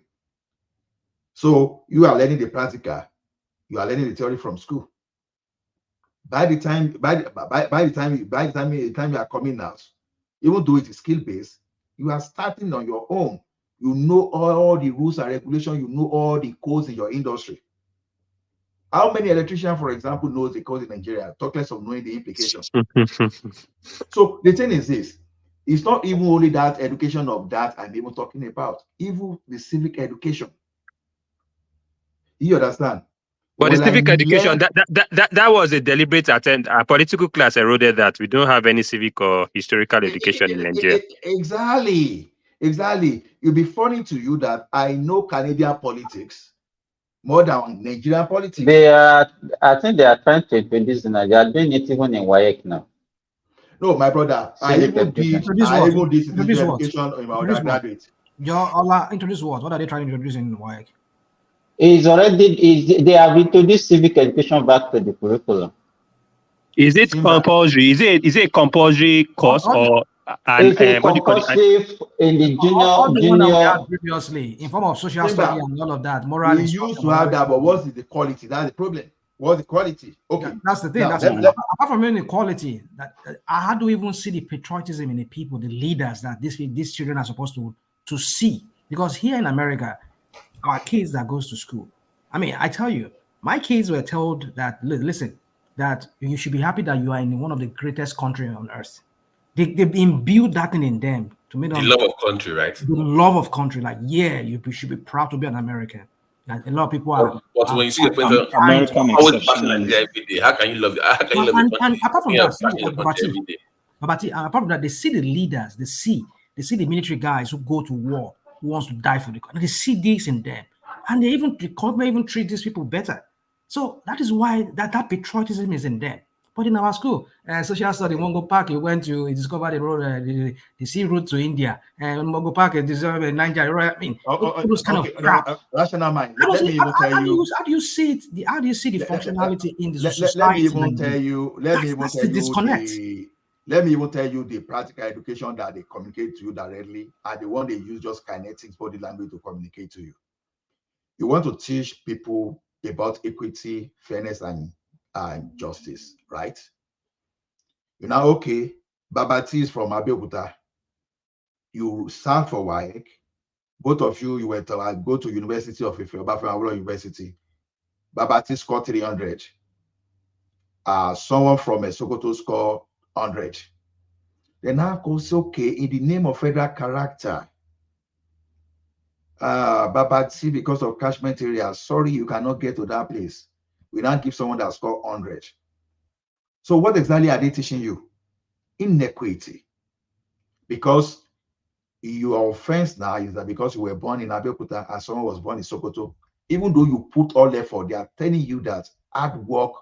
[SPEAKER 21] So you are learning the practical, you are learning the theory from school. By the time you are coming out, even though it is skill-based, you are starting on your own. You know all the rules and regulations, you know all the codes in your industry. How many electricians, for example, knows the code in Nigeria? Talk less of knowing the implications. So the thing is this, it's not even only that education of that I'm even talking about, even the civic education. You understand?
[SPEAKER 18] But the civic education, that was a deliberate attempt. Our political class eroded that. We don't have any civic or historical education in Nigeria.
[SPEAKER 21] Exactly. It'll be funny to you that I know Canadian politics more than Nigerian politics.
[SPEAKER 20] I think they are trying to introduce in Nigeria. They are doing it even in WAEC now.
[SPEAKER 21] No, my brother, I even did civic education in my undergraduate.
[SPEAKER 10] Introduce what? What are they trying to introduce in WAEC?
[SPEAKER 20] They have introduced civic education back to the curriculum.
[SPEAKER 18] Is it compulsory? Is it a compulsory course or
[SPEAKER 20] it's compulsory in the junior?
[SPEAKER 10] Previously, in form of social study and all of that, moral.
[SPEAKER 21] We used to have that, but what's the quality? That's the problem. What's the quality? Okay,
[SPEAKER 10] that's the thing. Now, apart from inequality, I had to even see the patriotism in the people, the leaders that these children are supposed to see. Because here in America, our kids that goes to school, I mean, I tell you, my kids were told that, listen, that you should be happy that you are in one of the greatest countries on earth. They've imbued that thing in them to make them
[SPEAKER 5] the love of country, right?
[SPEAKER 10] The love of country, like you should be proud to be an American. And a lot of people are.
[SPEAKER 5] But when you see the person
[SPEAKER 2] American
[SPEAKER 5] always bashing Nigeria
[SPEAKER 2] exceptionalism.
[SPEAKER 5] every day, how can you love? How can you love your country?
[SPEAKER 10] And apart from
[SPEAKER 5] Yeah,
[SPEAKER 10] that,
[SPEAKER 5] bashing your country every day.
[SPEAKER 10] apart from that, they see the leaders, they see the military guys who go to war, who wants to die for the country. They see this in them, and the government even treat these people better. So that is why that patriotism is in them. But in our school, social study, Mongo Park, he discovered the road, the sea route to India, and Mongo Park, discovered Nigeria. I mean, those kind of crap.
[SPEAKER 21] Rational mind. Let me even tell you.
[SPEAKER 10] How do you see it? How do you see the functionality in the society?
[SPEAKER 21] Let me even tell you. Let me even tell you the practical education that they communicate to you directly, and the one they use just kinetics, body language to communicate to you. You want to teach people about equity, fairness, and justice, right? You're now okay. Babati is from Abeokuta. You start for WAEC. Both of you were to go to University of Ife, Obafemi University. Babati scored 300. Someone from Sokoto scored 100. Then now goes okay in the name of federal character. Babati, because of catchment area, sorry, you cannot get to that place. We now give someone that scored 100. So what exactly are they teaching you? Inequity. Because your offense now is that because you were born in Abeokuta and someone was born in Sokoto, even though you put all effort, they are telling you that hard work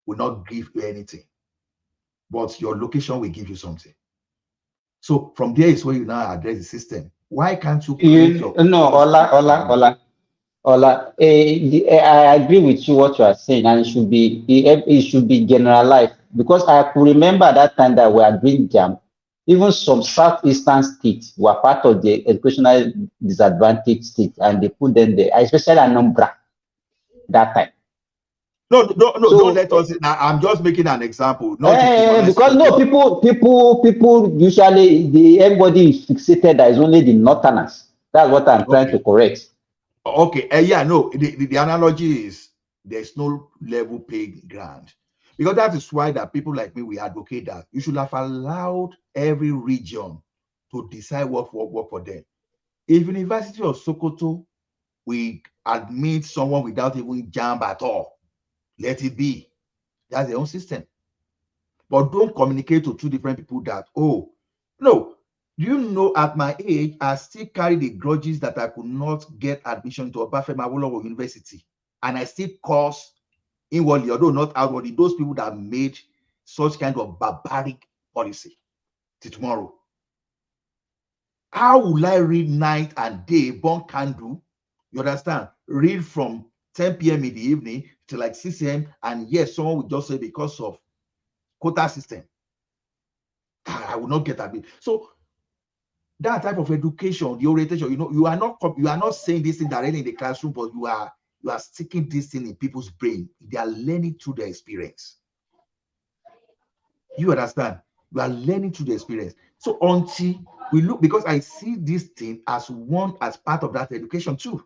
[SPEAKER 21] will not give you anything, but your location will give you something. So from there is where you now address the system. Why can't you create your...
[SPEAKER 20] No, Ola. I agree with you what you are saying, and it should be generalized, because I could remember that time that we are doing JAM. Even some southeastern states were part of the educational disadvantaged states, and they put them there, especially Anambra that time.
[SPEAKER 21] No, don't let us. Now, I'm just making an example.
[SPEAKER 20] Because no, people usually everybody is fixated that it's only the northerners. That's what I'm trying to correct.
[SPEAKER 21] Okay, the analogy is there's no level playing ground, because that is why that people like me, we advocate that you should have allowed every region to decide what work for them. If University of Sokoto, we admit someone without even JAMB at all, let it be. That's their own system. But don't communicate to two different people that, oh, no, you know, at my age, I still carry the grudges that I could not get admission to Obafemi Awolowo University. And I still cause inwardly, although not outwardly, those people that made such kind of barbaric policy till tomorrow. How will I read night and day, burn candle? You understand? Read from 10 p.m. in the evening to like 6 a.m. And yes, someone would just say because of quota system, I will not get that bit. So that type of education, the orientation, you are not saying this thing directly in the classroom, but you are sticking this thing in people's brain. They are learning through their experience. You understand? You are learning through the experience. So until we look, because I see this thing as part of that education too.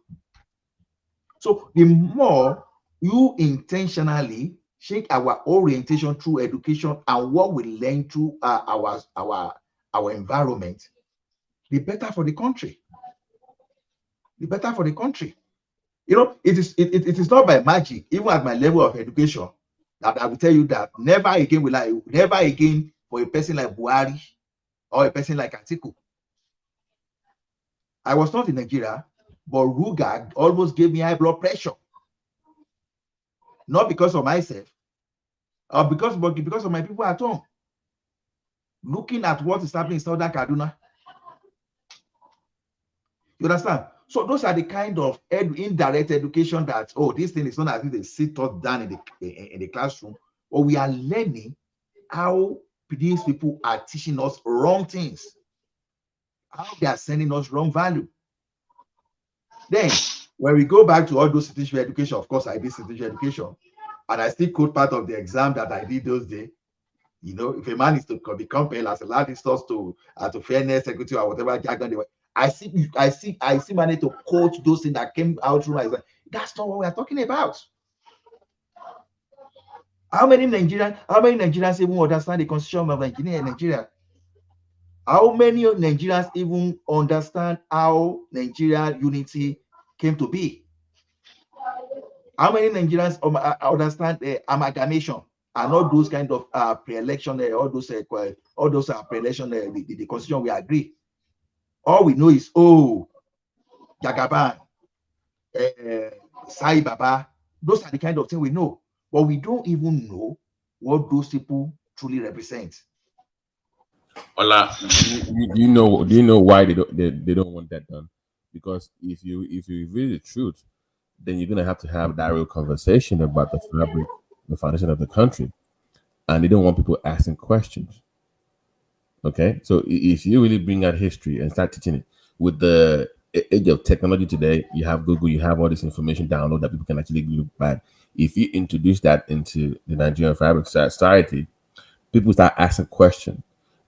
[SPEAKER 21] So the more you intentionally shape our orientation through education and what we learn through our environment, the better for the country. The better for the country. It is not by magic, even at my level of education, that I will tell you that never again for a person like Buhari or a person like Atiku. I was not in Nigeria, but Ruga almost gave me high blood pressure. Not because of myself, but because of my people at home. Looking at what is happening in Southern Kaduna. You understand? So those are the kind of indirect education that, this thing is not as if they sit us down in the classroom, but we are learning how these people are teaching us wrong things, how they are sending us wrong value. Then, when we go back to all those citizenship education, of course, I did citizenship education, and I still quote part of the exam that I did those days. If a man is to become pale as a last resource to fairness, equity, or whatever jargon they were, I see manage to quote those things that came out through my exam. That's not what we are talking about. How many Nigerians even understand the constitution of Nigeria? How many Nigerians even understand how Nigeria unity came to be? How many Nigerians understand amalgamation and all those kind of pre-election, all those pre-election, the constitution we agree. All we know is Jagaban, Sai Baba. Those are the kind of things we know, but we don't even know what those people truly represent.
[SPEAKER 5] Ola,
[SPEAKER 4] Do you know why they don't want that done? Because if you reveal the truth, then you're gonna have to have that real conversation about the fabric, the foundation of the country, and they don't want people asking questions. Okay, so if you really bring out history and start teaching it with the age of technology today, you have Google, you have all this information download that people can actually look back. If you introduce that into the Nigerian fabric society, people start asking questions.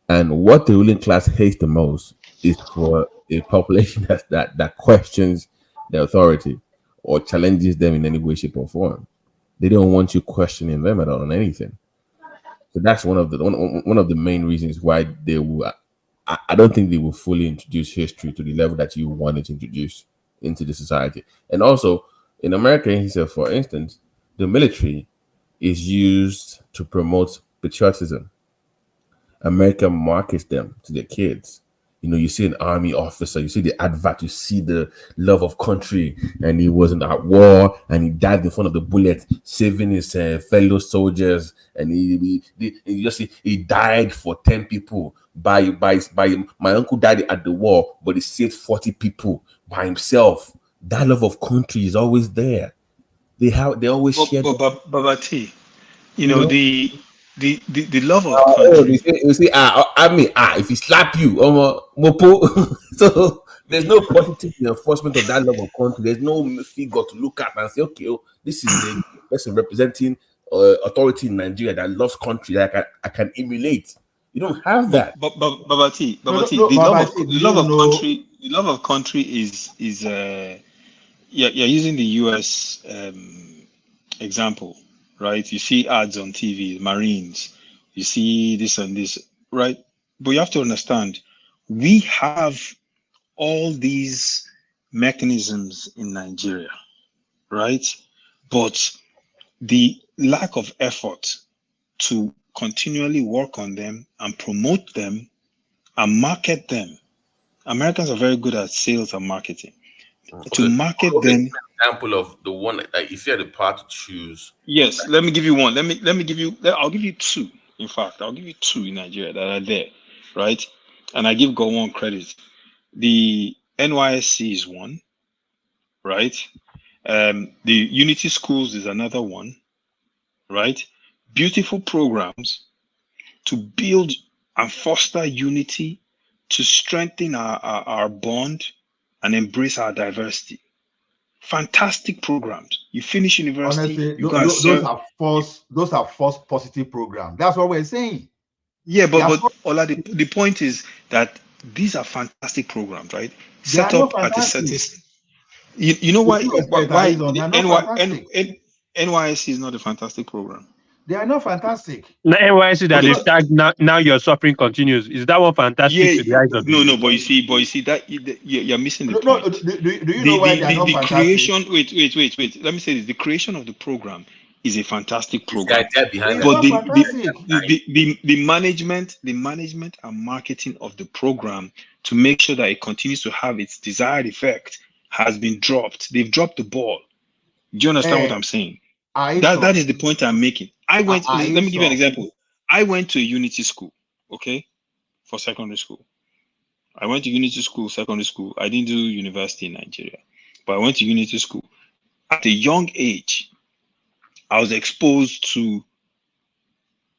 [SPEAKER 4] And what the ruling class hates the most is for a population that questions the authority or challenges them in any way, shape, or form. They don't want you questioning them at all on anything. So that's one of the main reasons why they will. I don't think they will fully introduce history to the level that you want it to introduce into the society. And also in America, he said, for instance, the military is used to promote patriotism. America markets them to their kids. You know, you see an army officer, you see the advert, you see the love of country, and he was in that war, and he died in front of the bullet, saving his fellow soldiers, and he died for 10 people by my uncle died at the war, but he saved 40 people by himself. That love of country is always there. They always share.
[SPEAKER 2] Babati, you know, the love of country.
[SPEAKER 5] You see, if he slap you, mopo. So there's no positive enforcement of that love of country. There's no figure to look at and say, okay, this is the person representing authority in Nigeria that loves country that I can emulate. You don't have that.
[SPEAKER 2] Babati, the love of country is you're using the US example, right? You see ads on TV, Marines, you see this and this, right? But you have to understand, we have all these mechanisms in Nigeria, right? But the lack of effort to continually work on them and promote them and market them. Americans are very good at sales and marketing. To market them.
[SPEAKER 5] Example of the one that if you had the power to choose.
[SPEAKER 2] Yes, let me give you one. I'll give you two. In fact, I'll give you two in Nigeria that are there, right? And I give Gowon credit. The NYSC is one, right? The Unity Schools is another one, right? Beautiful programs to build and foster unity, to strengthen our bond and embrace our diversity. Fantastic programs. You finish university,
[SPEAKER 21] honestly,
[SPEAKER 2] you guys
[SPEAKER 21] those are false positive programs. That's what we're saying.
[SPEAKER 2] Yeah, but Ola, the point is that these are fantastic programs, right? Set up at a certain. You know why NYSC is not a fantastic program?
[SPEAKER 21] They are not fantastic.
[SPEAKER 18] The NYSC that is tagged now your suffering continues. Is that one fantastic?
[SPEAKER 2] Yeah, no, but you see that you're missing the point.
[SPEAKER 21] Do you know why they are not fantastic?
[SPEAKER 2] Creation, wait. Let me say this: the creation of the program is a fantastic program.
[SPEAKER 21] But
[SPEAKER 2] the management and marketing of the program to make sure that it continues to have its desired effect has been dropped. They've dropped the ball. Do you understand what I'm saying? That is the point I'm making. Let me give you an example. I went to a Unity school, okay, for secondary school. I went to Unity school, secondary school. I didn't do university in Nigeria, but I went to Unity school. At a young age, I was exposed to,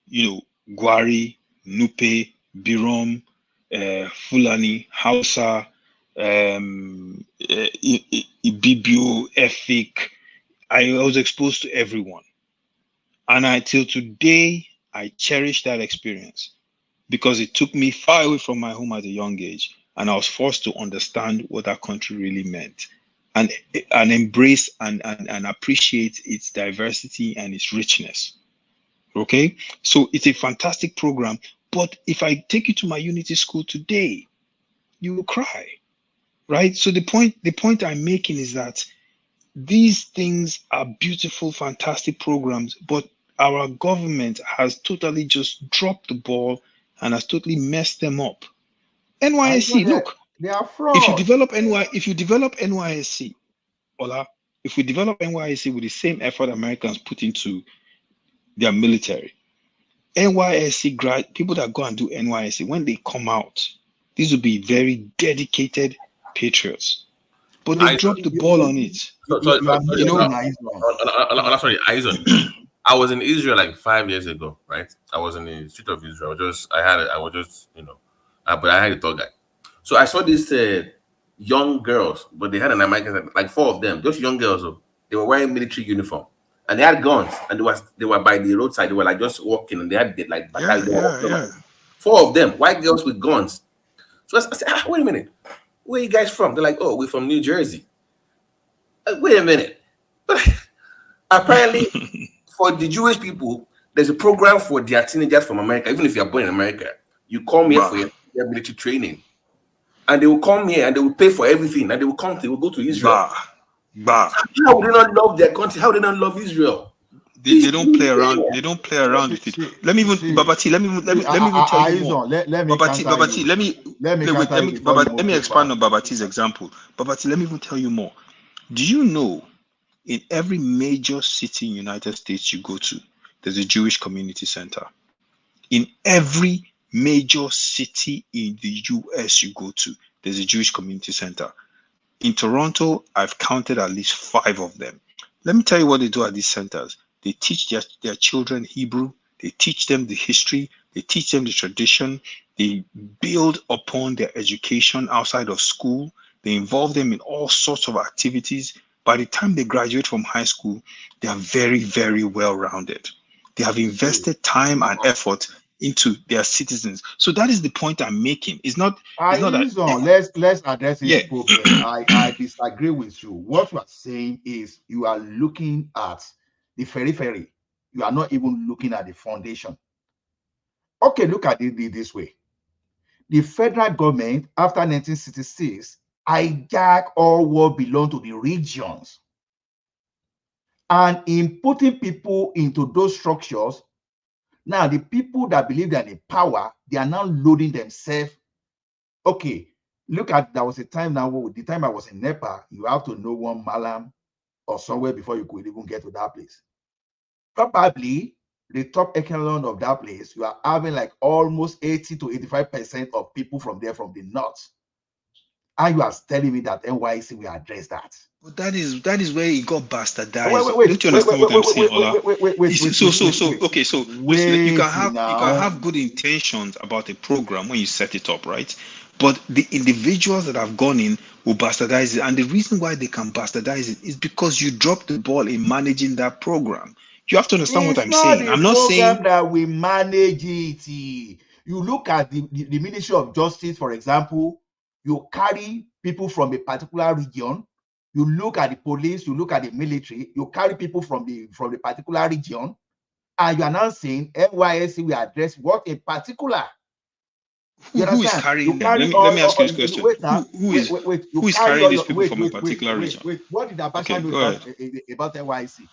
[SPEAKER 2] Gwari, Nupe, Birom, Fulani, Hausa, Ibibio, Efik. I was exposed to everyone. And until today, I cherish that experience because it took me far away from my home at a young age. And I was forced to understand what that country really meant and embrace and appreciate its diversity and its richness. Okay? So it's a fantastic program, But if I take you to my Unity school today, you will cry, right? So the point I'm making is that these things are beautiful, fantastic programs, but our government has totally just dropped the ball and has totally messed them up. NYSC, look,
[SPEAKER 21] they are
[SPEAKER 2] if you
[SPEAKER 21] fraud.
[SPEAKER 2] develop NYSC, Ola, if we develop NYSC with the same effort Americans put into their military, NYSC people that go and do NYSC, when they come out, these will be very dedicated patriots. But they dropped the ball on it.
[SPEAKER 5] Sorry, Aizon. I was in Israel like 5 years ago, right? I was in the street of Israel. But I had a tour guide. So I saw these young girls, but they had an American, like 4 of them, just young girls. They were wearing military uniform and they had guns, and they were by the roadside. They were like just walking, and they had like 4 of them, white girls with guns. So I said, wait a minute, where are you guys from? They're like, oh, we're from New Jersey. Wait a minute. Apparently, for the Jewish people, there's a program for their teenagers from America. Even if you're born in America, you come here for your military training, and they will come here and they will pay for everything, and they will go to Israel. How would they not love their country? How would they not love Israel?
[SPEAKER 2] They don't play around. They don't play around with it. Let me even tell you more. Babati, let me expand on Babati's example. Babati, let me even tell you more. Do you know, in every major city in the United States you go to, there's a Jewish community center. In every major city in the US you go to, there's a Jewish community center. In Toronto, I've counted at least 5 of them. Let me tell you what they do at these centers. They teach their children Hebrew. They teach them the history. They teach them the tradition. They build upon their education outside of school. They involve them in all sorts of activities. By the time they graduate from high school, they are very, very well-rounded. They have invested time and effort into their citizens. So that is the point I'm making. It's not that.
[SPEAKER 21] Let's address this problem. I disagree with you. What you are saying is you are looking at the periphery. You are not even looking at the foundation. Okay, look at it this way. The federal government, after 1966, hijacked all what belonged to the regions. And in putting people into those structures, now the people that believe they're in power, they are now loading themselves. Okay, look at, there was a time now, the time I was in Nepal, you have to know one Malam or somewhere before you could even get to that place. Probably the top echelon of that place, you are having like almost 80 to 85% of people from there from the north. And you are telling me that NYC will address that.
[SPEAKER 2] But that is where it got bastardized. Don't you understand what I'm saying, Ola? You can have good intentions about a program when you set it up, right? But the individuals that have gone in will bastardize it. And the reason why they can bastardize it is because you dropped the ball in managing that program. You have to understand what I'm saying. I'm not saying
[SPEAKER 21] that we manage it. You look at the Ministry of Justice, for example, you carry people from a particular region. You look at the police, you look at the military, you carry people from the particular region, and you are now saying NYSC will address what in particular.
[SPEAKER 2] Who is carrying them? Let me ask you this question. Who is carrying these people from a particular region?
[SPEAKER 21] What did Abacha know about NYSC?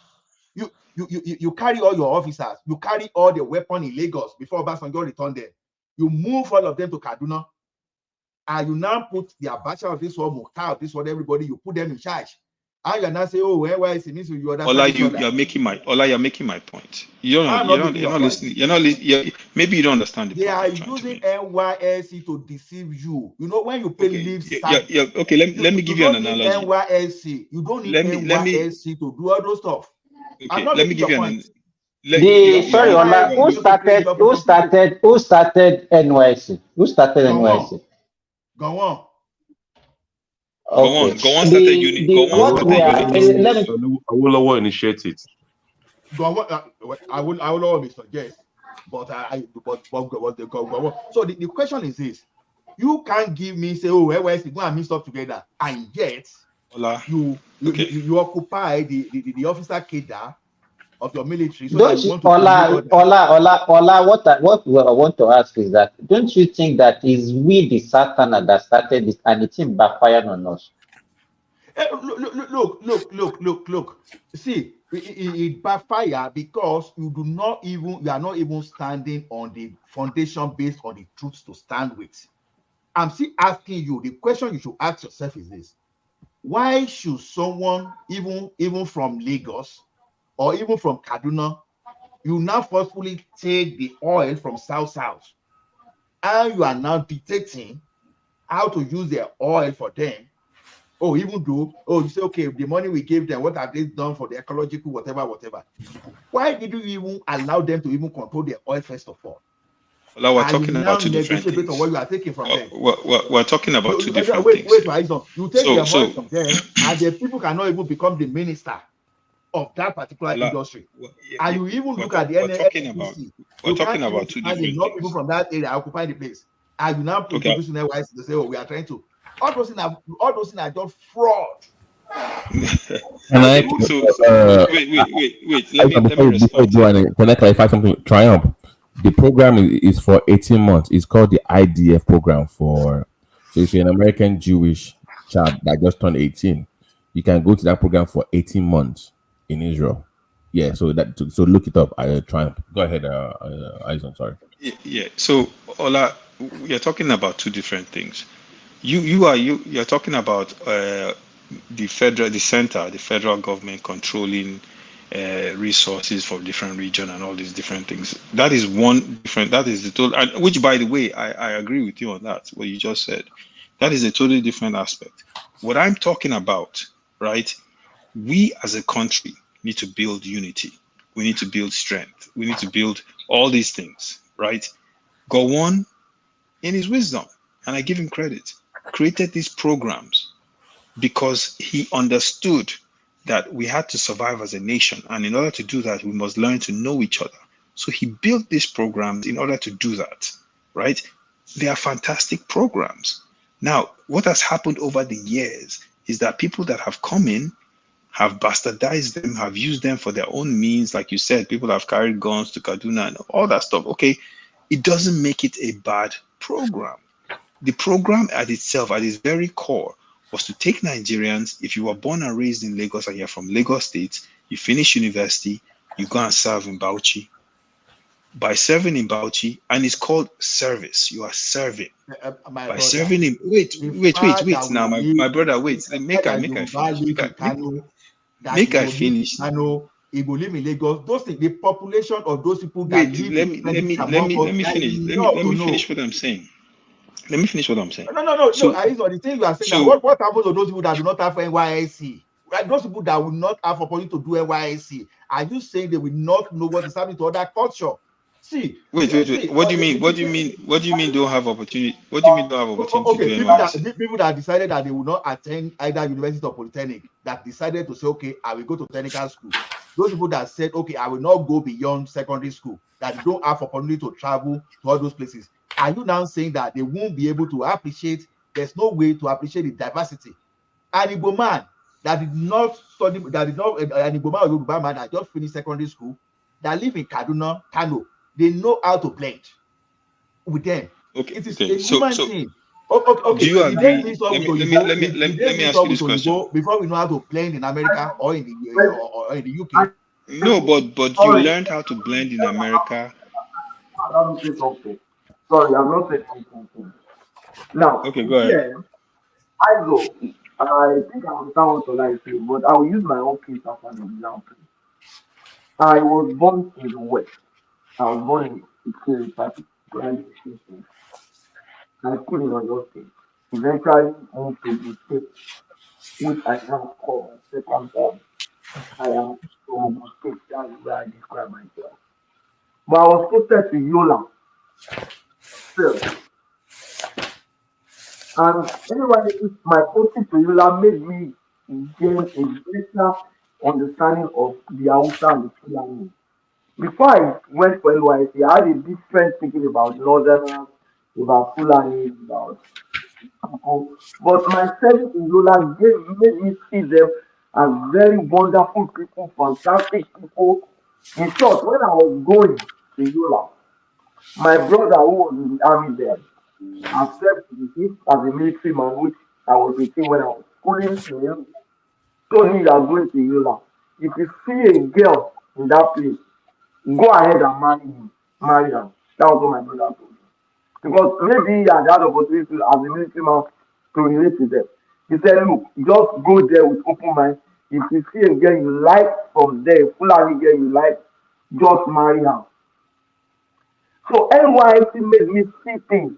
[SPEAKER 21] You carry all your officers, you carry all the weapons in Lagos before Obasanjo returned them. You move all of them to Kaduna, and you now put the Abacha of this one, Mukhtar of this one, everybody, you put them in charge. And you now say, oh, NYSC means you understand.
[SPEAKER 2] You're making my point. You're not listening. Maybe you don't understand the point.
[SPEAKER 21] They are using NYSC to deceive you. You know, when you pay leave.
[SPEAKER 2] Okay, let me give you an analogy.
[SPEAKER 21] NYSC. You don't need NYSC to do all those stuff.
[SPEAKER 2] Okay, let me give you an
[SPEAKER 20] Sorry, Ola, who started NYSC? Who started NYSC?
[SPEAKER 21] Go on.
[SPEAKER 20] Okay.
[SPEAKER 2] Go on started unit.
[SPEAKER 7] I will initiate it.
[SPEAKER 21] Go on. I will always suggest, but so the question is this: you can't give me say, oh, NYSC go and mix up together, and yet you occupy the officer cadre of your military, so
[SPEAKER 20] Don't
[SPEAKER 21] that you
[SPEAKER 20] you,
[SPEAKER 21] want to eliminate
[SPEAKER 20] Ola, what I want to ask is that, don't you think that is we the Satana that started this and it backfired on us?
[SPEAKER 21] Look. See, it backfire because you are not even standing on the foundation based on the truths to stand with. I'm still asking you, the question you should ask yourself is this: why should someone, even from Lagos or even from Kaduna, you now forcefully take the oil from South, and you are now dictating how to use their oil for them? Oh, even though, you say, okay, the money we gave them, what have they done for the ecological, whatever. Why did you even allow them to even control their oil first of all?
[SPEAKER 2] Well, we're talking about two different things.
[SPEAKER 21] On what you are taking from them.
[SPEAKER 2] We're talking about two different
[SPEAKER 21] things. Wait, you take the oil from them, and the people cannot even become the minister of that particular industry. And you even look at the NNPC.
[SPEAKER 2] We're talking about two different things.
[SPEAKER 21] People from that area occupying the place. And you now introduce NYC to say, oh, we are trying to. All those things are just fraud.
[SPEAKER 2] Wait. Let me respond.
[SPEAKER 4] Can I clarify something? Triumph. The program is for 18 months. It's called the IDF program so if you're an American Jewish child that just turned 18, you can go to that program for 18 months in Israel. Yeah, so look it up. Triumph. Go ahead, Aizon, sorry.
[SPEAKER 2] Yeah. So Ola, you're talking about two different things. You're talking about the federal government controlling resources for different region and all these different things. That is the total, which, by the way, I agree with you on that, what you just said. That is a totally different aspect. What I'm talking about, right? We as a country need to build unity. We need to build strength. We need to build all these things, right? Gowon, in his wisdom, and I give him credit, created these programs because he understood that we had to survive as a nation. And in order to do that, we must learn to know each other. So he built these programs in order to do that, right? They are fantastic programs. Now, what has happened over the years is that people that have come in have bastardized them, have used them for their own means. Like you said, people have carried guns to Kaduna and all that stuff. Okay, it doesn't make it a bad program. The program at itself, at its very core, was to take Nigerians. If you were born and raised in Lagos and you're from Lagos State, you finish university, you go and serve in Bauchi. By serving in Bauchi, and it's called service, you are serving. By serving in, wait. Now, my brother, wait. Make I finish.
[SPEAKER 21] Igbo live in Lagos. Those things, the population of those people that live.
[SPEAKER 2] Let me finish. Let me finish what I'm saying. Let me finish what I'm saying.
[SPEAKER 21] No. So, the thing you are saying, what happens to those people that do not have NYSC? Right? Those people that will not have opportunity to do NYSC, are you saying they will not know what is happening to other culture? See.
[SPEAKER 2] Wait. What do you mean? What do you mean don't have opportunity? What do you mean don't have opportunity to do NYSC?
[SPEAKER 21] People that decided that they will not attend either university or polytechnic, that decided to say, okay, I will go to technical school. Those people that said, okay, I will not go beyond secondary school, that they don't have opportunity to travel to all those places. Are you now saying that they won't be able to appreciate? There's no way to appreciate the diversity. An Igbo man that did not study, an Igbo man or Yoruba man that just finished secondary school, that live in Kaduna, Kano, they know how to blend with them.
[SPEAKER 2] Okay.
[SPEAKER 21] It is a human thing. Okay.
[SPEAKER 2] Do you agree? Let me ask you this question.
[SPEAKER 21] Before we know how to blend in America or in the UK.
[SPEAKER 2] No, but you learned how to blend in America.
[SPEAKER 15] Sorry, I'm not saying something. Now,
[SPEAKER 2] okay, go ahead.
[SPEAKER 15] I think I understand what Ola is saying, but I will use my own case as an example. I was born in the West. I was born in Ikere Party, I school in Oyo State. Eventually moved to the state, which I now call second home. I am from the state, that's where I describe myself. But I was posted to Yola. Still. And anyway, my posting to Yola made me gain a better understanding of the Hausa and the Fulani. Before I went for NYC, I had a different thinking about Northerners, about Fulani, about people. But my service in Yola made me see them as very wonderful people, fantastic people, In short, when I was going to Yola, my brother who was in the army there accepted it as a military man, which I was with him when I was schooling to him. Told me you are going to Yola. If you see a girl in that place, go ahead and marry her. That was what my brother told me. Because maybe he had the opportunity to, as a military man, to relate to them. He said, look, just go there with open mind. If you see a girl you like from there, Fulani girl you like, just marry her. So NYC made me see things.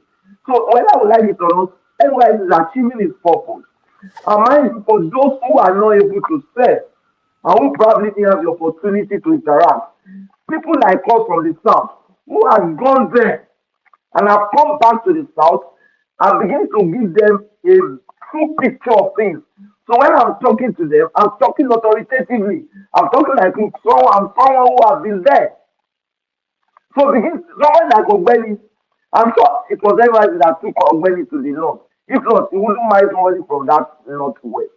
[SPEAKER 15] So whether I would like it or not, NYC is achieving its purpose. And mind for those who are not able to serve and who probably didn't have the opportunity to interact, people like us from the south who have gone there and have come back to the south and begin to give them a true picture of things. So when I'm talking to them, I'm talking authoritatively. I'm talking like I'm someone who has been there. So begin someone like Ogbeni, I'm sure it was everybody that took Ogbeni to the north. If not, he wouldn't marry somebody from that northwest.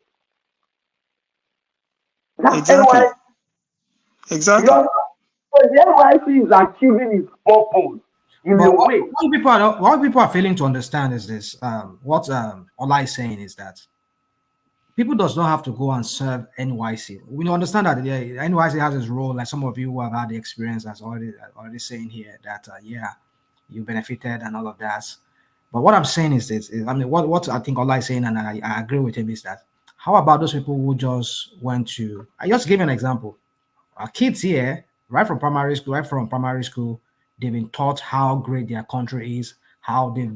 [SPEAKER 15] That's
[SPEAKER 2] Exactly.
[SPEAKER 15] NYC.
[SPEAKER 2] Exactly.
[SPEAKER 15] So the NYC is achieving its purpose in a way.
[SPEAKER 10] What people are failing to understand is this. What Ola is saying is that people does not have to go and serve NYC. We understand that NYC has its role, like some of you who have had the experience as already saying here that you benefited and all of that. But what I'm saying is this, what I think Ola is saying, and I agree with him, is that how about those people who just went to, I just give an example. Our kids here, right from primary school, they've been taught how great their country is, how they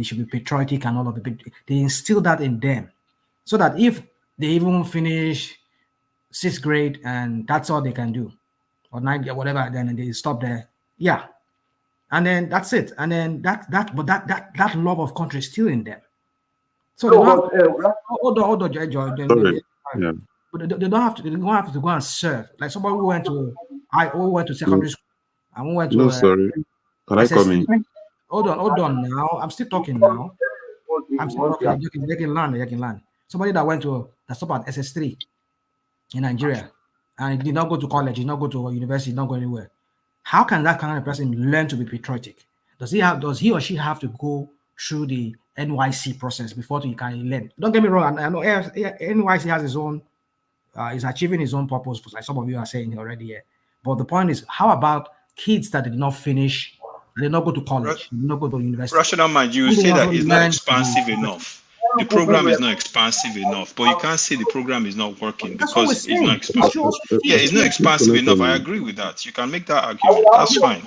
[SPEAKER 10] should be patriotic and all of it. They instill that in them. So that if they even finish 6th grade and that's all they can do, or 9th or whatever, then they stop there. Yeah. And then that's it. And then that love of country is still in them. So they don't have to go and serve. Like somebody who went to secondary school and who went to
[SPEAKER 7] sorry. Can I come in?
[SPEAKER 10] Hold on now. I'm still talking now. I'm still talking. You can learn. Somebody that stopped at SS3 in Nigeria and did not go to college, did not go to university, did not go anywhere. How can that kind of person learn to be patriotic? Does he or she have to go through the NYC process before he can learn? Don't get me wrong. I know NYC has its own, is achieving its own purpose, like some of you are saying already here. But the point is, how about kids that did not finish, they did not go to college, did not go to university?
[SPEAKER 2] Rational mind, you say that it's not expansive enough. The program is not expansive enough, but you can't say the program is not working because it's not expansive. Yeah, it's not expansive enough. I agree with that. You can make that argument. That's fine.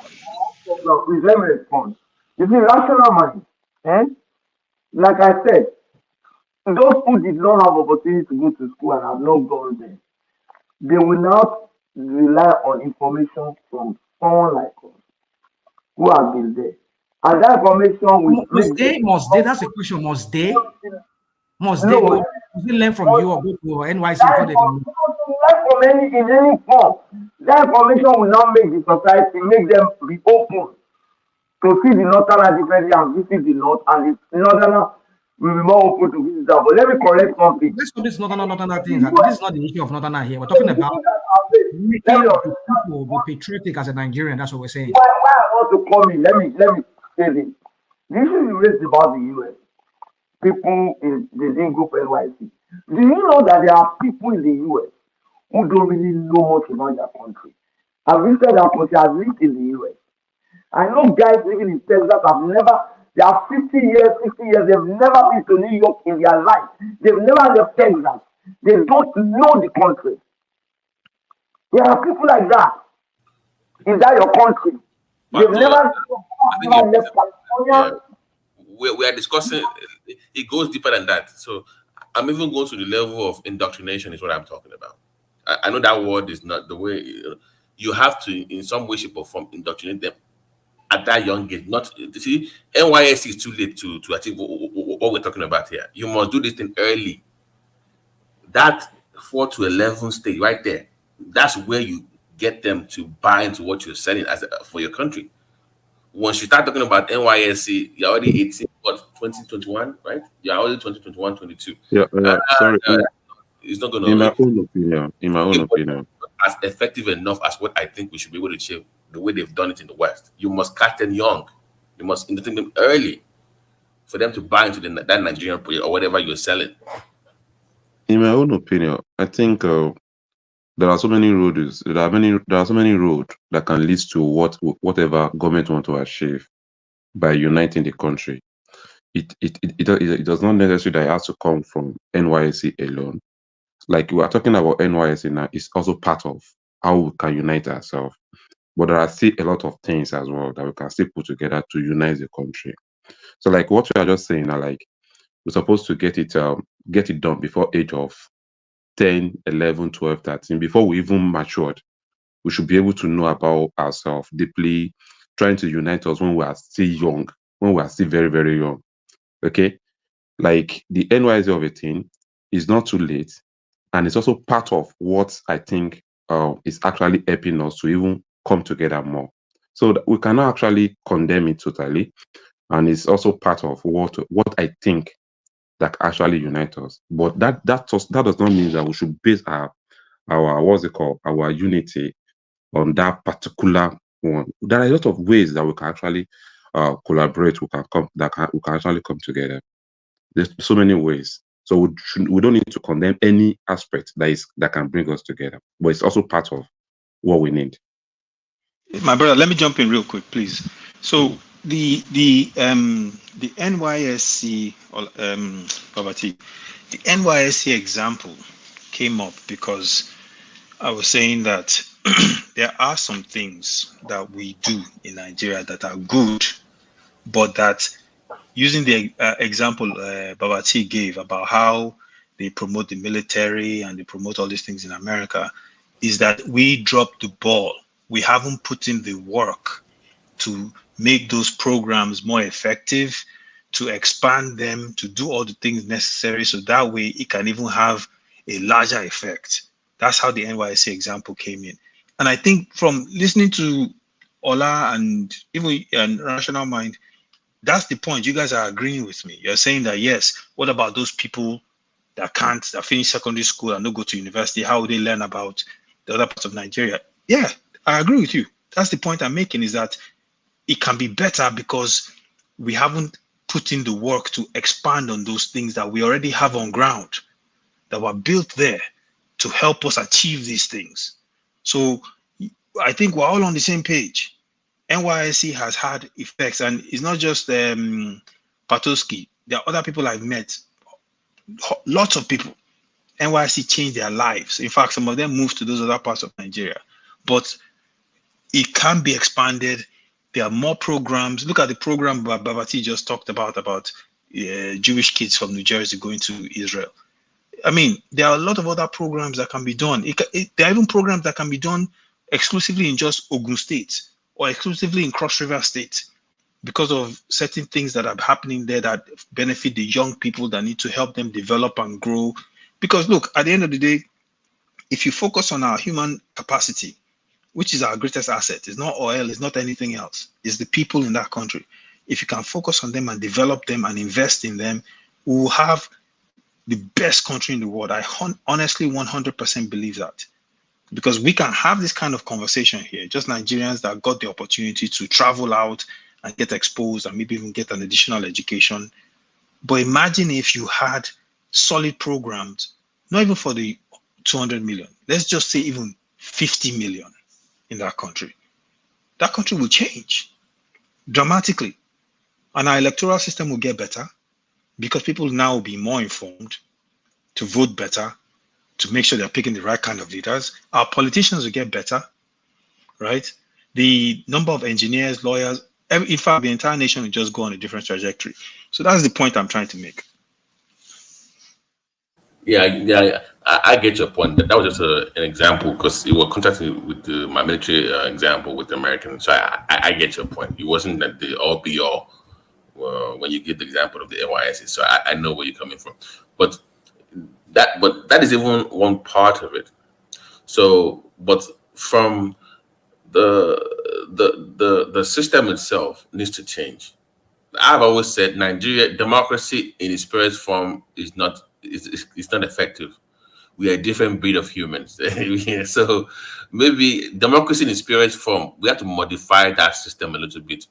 [SPEAKER 15] Please let me respond. You see, rational mind, like I said, those who did not have opportunity to go to school and have not gone there, they will not rely on information from someone like us who has been there. And that information will
[SPEAKER 10] must they? That's the question. Must they? Must they go? Must they learn from you or go to NYC before they can?
[SPEAKER 15] Learn from in any form. That information will not make the society, make them be open to see the northern differently and visit the north, and the northern will be more open to visit that. But let me correct something.
[SPEAKER 10] Let's do this northern things. This is not the issue of northern here. We're talking about making people be patriotic as a Nigerian. That's what we're saying.
[SPEAKER 15] Why I want to come in? Let me say this. The issue you raised about the US, people in the didn't go for NYC. Do you know that there are people in the US who don't really know much about their country? I've visited their country, I've lived in the US. I know guys living in Texas they are 50 years, they've never been to New York in their life. They've never left Texas. They don't know the country. There are people like that. Is that your country? They've never left California.
[SPEAKER 5] We are discussing, it goes deeper than that. So I'm even going to the level of indoctrination is what I'm talking about. I know that word is not the way you have to, in some way, shape, or form, indoctrinate them at that young age. Not you see, NYSC is too late to achieve what we're talking about here. You must do this thing early. That 4 to 11 stage right there, that's where you get them to buy into what you're selling for your country. Once you start talking about NYSC, you're already 18, what, 2021, right? You're already 2021, 22.
[SPEAKER 7] Yeah, sorry.
[SPEAKER 5] It's not going to.
[SPEAKER 7] In my own opinion.
[SPEAKER 5] as effective enough as what I think we should be able to achieve the way they've done it in the West. You must catch them young. You must entertain them early for them to buy into that Nigerian project or whatever you're selling.
[SPEAKER 7] In my own opinion, I think there are so many roads. There are so many roads that can lead to whatever government want to achieve by uniting the country. It does not necessarily that it has to come from NYSC alone. Like we are talking about NYSC now, it's also part of how we can unite ourselves. But there are still a lot of things as well that we can still put together to unite the country. So like what we are just saying now, like we're supposed to get it done before age of 10, 11, 12, 13, before we even matured. We should be able to know about ourselves deeply, trying to unite us when we are still young, when we are still very, very young. Okay? Like the NYSC of a thing is not too late. And it's also part of what I think is actually helping us to even come together more. So we cannot actually condemn it totally. And it's also part of what I think that actually unite us. But that does not mean that we should base our what's it called, our unity on that particular one. There are a lot of ways that we can actually collaborate. We can actually come together. There's so many ways. So we don't need to condemn any aspect that can bring us together. But it's also part of what we need.
[SPEAKER 2] My brother, let me jump in real quick, please. So the NYSC poverty, the NYSC example came up because I was saying that there are some things that we do in Nigeria that are good, but that using the example Babati gave about how they promote the military and they promote all these things in America, is that we dropped the ball. We haven't put in the work to make those programs more effective, to expand them, to do all the things necessary so that way it can even have a larger effect. That's how the NYSC example came in. And I think from listening to Ola and even Rational Mind, that's the point. You guys are agreeing with me. You're saying that, yes, what about those people that finish secondary school and don't go to university? How would they learn about the other parts of Nigeria? Yeah, I agree with you. That's the point I'm making, is that it can be better because we haven't put in the work to expand on those things that we already have on ground, that were built there to help us achieve these things. So I think we're all on the same page. NYSC has had effects, and it's not just Patoski. There are other people I've met, lots of people. NYSC changed their lives. In fact, some of them moved to those other parts of Nigeria. But it can be expanded. There are more programs. Look at the program Babati just talked about Jewish kids from New Jersey going to Israel. I mean, there are a lot of other programs that can be done. There are even programs that can be done exclusively in just Ogun State or exclusively in Cross River State because of certain things that are happening there that benefit the young people that need to help them develop and grow. Because look, at the end of the day, if you focus on our human capacity, which is our greatest asset, it's not oil, it's not anything else, it's the people in that country. If you can focus on them and develop them and invest in them, we will have the best country in the world. I honestly 100% believe that. Because we can have this kind of conversation here, just Nigerians that got the opportunity to travel out and get exposed and maybe even get an additional education. But imagine if you had solid programs, not even for the 200 million, let's just say even 50 million in that country. That country will change dramatically. And our electoral system will get better because people now will be more informed to vote better, to make sure they're picking the right kind of leaders. Our politicians will get better, right? The number of engineers, lawyers, in fact, the entire nation will just go on a different trajectory. So that's the point I'm trying to make.
[SPEAKER 5] Yeah, I get your point. That was just an example because it was contrasting with my military example with the Americans. So I get your point. It wasn't that the all be all when you give the example of the NYSC. So I know where you're coming from. But that is even one part of it. So, but from the system itself needs to change. I've always said Nigeria democracy in its purest form is not effective. we are a different breed of humans. So maybe democracy in its purest form, we have to modify that system a little bit,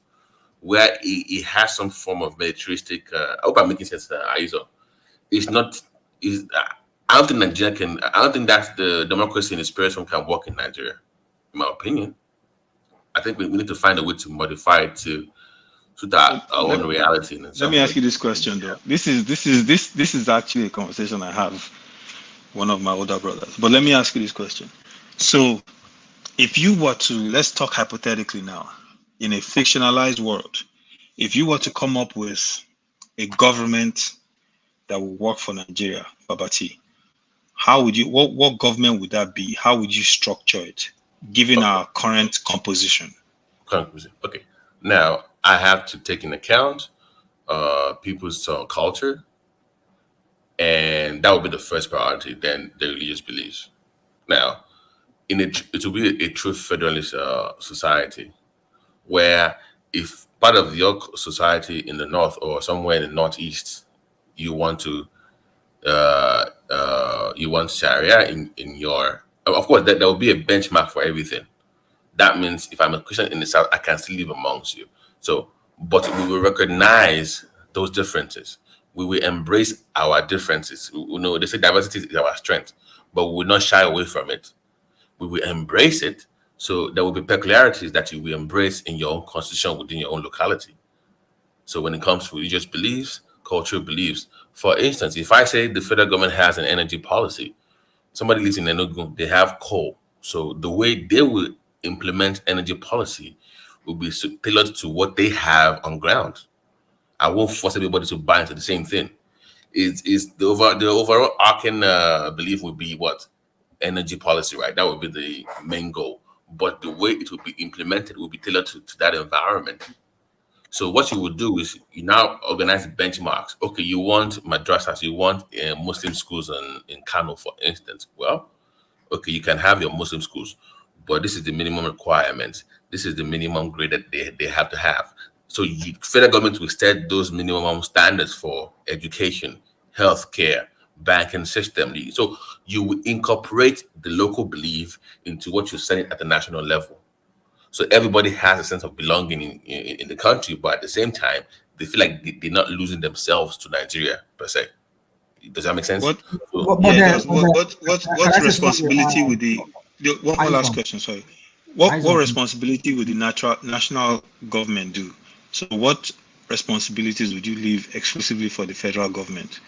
[SPEAKER 5] where it has some form of militaristic. I hope I'm making sense, Aizo. It's not. Is I don't think Nigeria can. I don't think that's the democracy in its purest form can work in Nigeria, in my opinion. I think we need to find a way to modify it to our own reality.
[SPEAKER 2] Let me ask you this question though. This is actually a conversation I have with one of my older brothers. But let me ask you this question. So if you were to, let's talk hypothetically now, in a fictionalized world, if you were to come up with a government that will work for Nigeria, Babati, how would you, what government would that be? How would you structure it, given our current composition?
[SPEAKER 5] Okay. Now, I have to take into account people's culture, and that would be the first priority, then the religious beliefs. Now, it will be a true federalist society, where if part of your society in the north or somewhere in the northeast, you want Sharia in your, of course, there will be a benchmark for everything. That means if I'm a Christian in the south, I can still live amongst you. So, but we will recognize those differences. We will embrace our differences. You know, they say diversity is our strength, but we will not shy away from it. We will embrace it. So there will be peculiarities that you will embrace in your own constitution within your own locality. So when it comes to religious beliefs, cultural beliefs, for instance, if I say the federal government has an energy policy, somebody lives in Enugu, they have coal. So the way they will implement energy policy will be tailored to what they have on ground. I won't force everybody to buy into the same thing. Is the overall arcane belief would be what? Energy policy, right? That would be the main goal. But the way it will be implemented will be tailored to that environment. So what you would do is you now organize benchmarks. Okay, you want madrasas, you want Muslim schools in Kano, for instance. Well, okay, you can have your Muslim schools, but this is the minimum requirements. This is the minimum grade that they have to have. So federal government will set those minimum standards for education, healthcare, banking system. So you will incorporate the local belief into what you're setting at the national level. So everybody has a sense of belonging in the country, but at the same time, they feel like they're not losing themselves to Nigeria per se. Does that make sense?
[SPEAKER 2] What's responsibility with the one more last question? Sorry, what responsibility would the national government do? So what responsibilities would you leave exclusively for the federal government?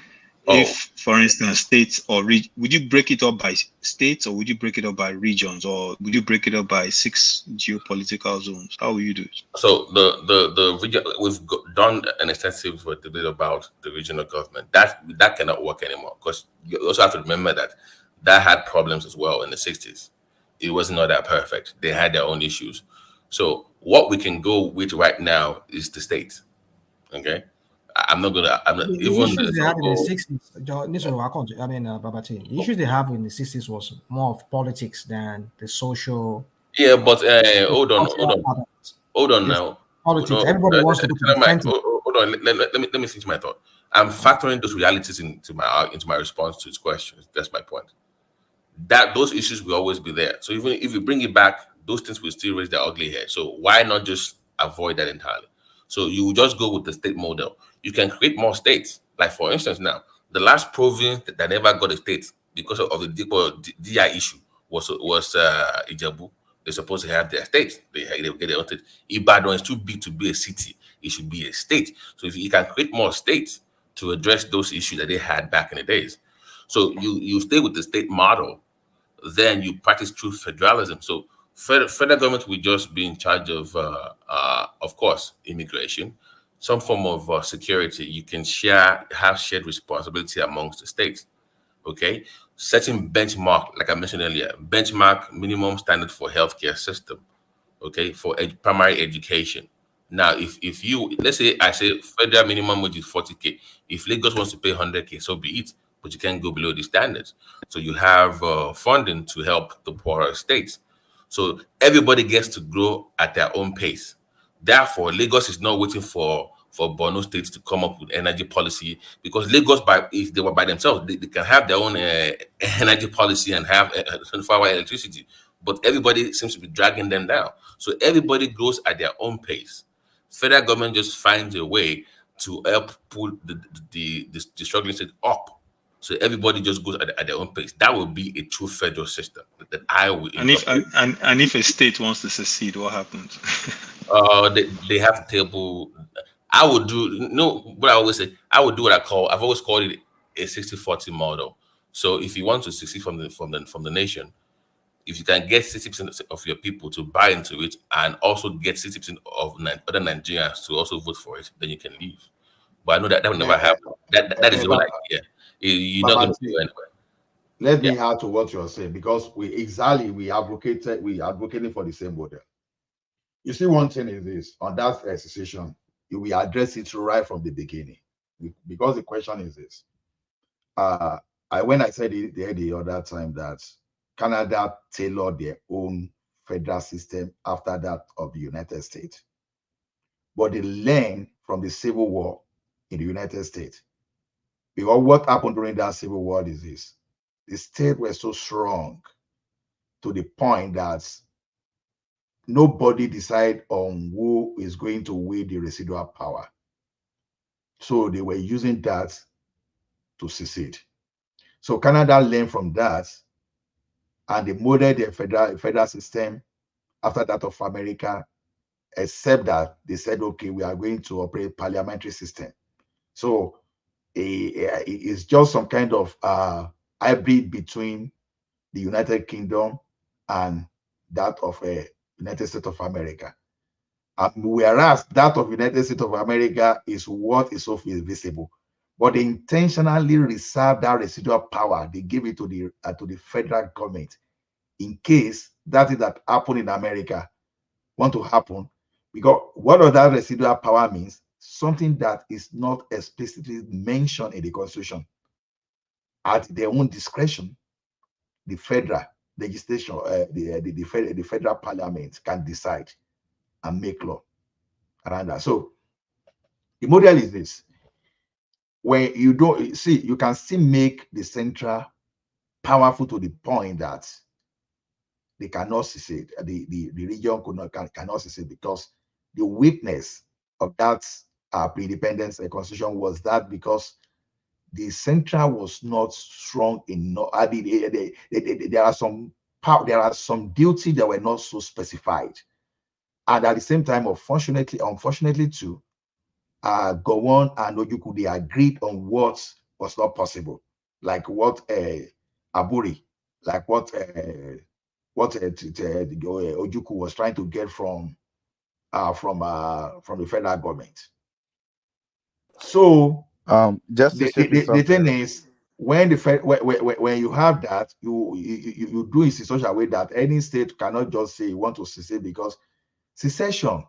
[SPEAKER 2] If, for instance, states or would you break it up by states, or would you break it up by regions, or would you break it up by 6 geopolitical zones? How will you do it?
[SPEAKER 5] So the region, we've done an extensive debate about the regional government. That cannot work anymore, because you also have to remember that had problems as well in the 60s. It was not that perfect. They had their own issues. So what we can go with right now is the states. Okay.
[SPEAKER 10] The issues they had in the 60s, Babati, the issues they have in the 60s was more of politics than the social.
[SPEAKER 5] Yeah, but hold on now.
[SPEAKER 10] Politics. Everybody wants to go to the center.
[SPEAKER 5] Hold on. Let me finish my thought. I'm factoring those realities into my response to his questions. That's my point. That those issues will always be there. So even if you bring it back, those things will still raise their ugly head. So why not just avoid that entirely? So you just go with the state model. You can create more states. Like for instance, now the last province that never got a state because of the DI issue was Ijebu. They're supposed to have their state. They get their own state. Ibadan is too big to be a city. It should be a state. So if you can create more states to address those issues that they had back in the days. So you stay with the state model, then you practice true federalism. So federal government will just be in charge of course, immigration, some form of security. You can have shared responsibility amongst the states. Okay, setting benchmark, like I mentioned earlier, benchmark minimum standard for healthcare system. Okay, for primary education. Now, if you, let's say I say federal minimum wage is 40K. If Lagos wants to pay 100K, so be it. But you can't go below the standards. So you have funding to help the poorer states. So everybody gets to grow at their own pace. Therefore, Lagos is not waiting for for Borno State to come up with energy policy, because Lagos, if they were by themselves, they can have their own energy policy and have 24-hour electricity. But everybody seems to be dragging them down. So everybody goes at their own pace. Federal government just finds a way to help pull the struggling state up. So everybody just goes at their own pace. That would be a true federal system that I would.
[SPEAKER 2] And if a state wants to secede, what happens?
[SPEAKER 5] They have to table. I would do what I always say. I would do what I've always called it a 60-40 model. So if you want to succeed from the nation, if you can get 60% of your people to buy into it and also get 60% of other Nigerians to also vote for it, then you can leave. But I know that will never happen. That is the whole idea. You're not going to do anyway.
[SPEAKER 21] Let me add to what you're saying, because we advocating for the same model. You see, one thing is this: on that association, we address it right from the beginning, because the question is this. When I said it the other time that Canada tailored their own federal system after that of the United States, but they learned from the Civil War in the United States. Because what happened during that Civil War is this: the state were so strong to the point that nobody decide on who is going to wield the residual power. So they were using that to secede. So Canada learned from that, and they modeled their federal system after that of America, except that they said, okay, we are going to operate parliamentary system. So it's just some kind of hybrid between the United Kingdom and that of United States of America. Whereas that of United States of America is what is so visible. But they intentionally reserve that residual power. They give it to the federal government in case that is that happened in America want to happen. Because what does that residual power means? Something that is not explicitly mentioned in the Constitution. At their own discretion, the federal legislation, the federal parliament can decide and make law around that. So the model is this: when you don't see, you can still make the central powerful to the point that they cannot secede. The region cannot secede, because the weakness of that pre-independence constitution was that because the central was not strong enough. There are some duties that were not so specified, and at the same time, unfortunately too, Gowon and Ojukwu, they agreed on what was not possible, like what Aburi, like what Ojukwu was trying to get from the federal government. So
[SPEAKER 1] just
[SPEAKER 21] the thing is, when you have that, you do it in such a way that any state cannot just say you want to secede, because secession,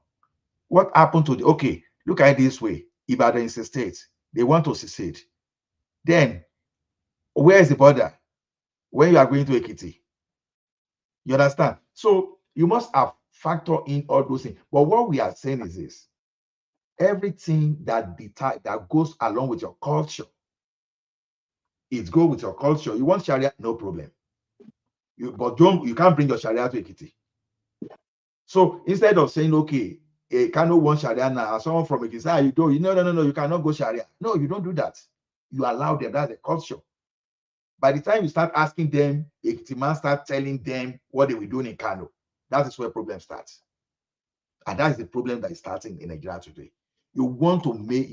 [SPEAKER 21] what happened to look at it this way: Ibadan is a state, they want to secede. Then where is the border when you are going to Ekiti? You understand? So you must have factor in all those things. But what we are saying is this: everything that goes along with your culture, it goes with your culture. You want Sharia, no problem. You can't bring your Sharia to Ekiti. So instead of saying, okay, Kano wants Sharia now, someone from Ekiti say, you don't, no, you cannot go Sharia. No, you don't do that. You allow them. That's the culture. By the time you start asking them, Ekiti man start telling them what they were doing in Kano, that is where problem starts. And that is the problem that is starting in Nigeria today. You want to make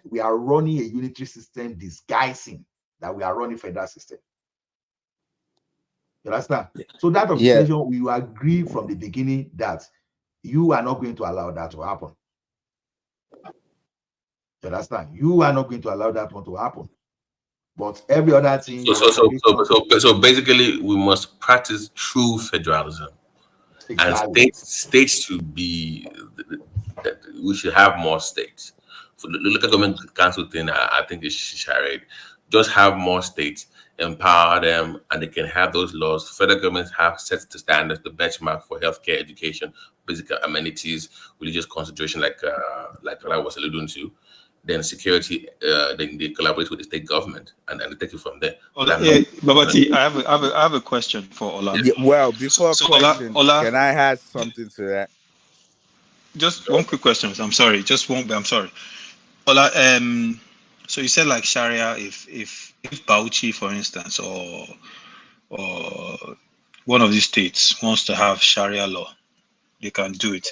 [SPEAKER 21] we are running a unitary system disguising that we are running federal system. You understand? So that of situation, we agree from the beginning that you are not going to allow that to happen. You understand? You are not going to allow that one to happen. But every other thing.
[SPEAKER 5] So basically, we must practice true federalism, exactly. And states should be. We should have more states. For the local government council thing, I think it's charade. Just have more states. empower them, and they can have those laws. Federal governments have set the standards, the benchmark for healthcare, education, basic amenities, religious concentration, like I was alluding to. Then security, then they collaborate with the state government, and they take it from there.
[SPEAKER 2] Babati, I have a question for Ola.
[SPEAKER 9] Yeah, well, before
[SPEAKER 2] So
[SPEAKER 9] question,
[SPEAKER 2] Ola,
[SPEAKER 9] can I add something to that?
[SPEAKER 2] Just one quick question. I'm sorry. Just one. I'm sorry. Ola, so you said like Sharia, if Bauchi, for instance, or one of these states wants to have Sharia law, they can do it.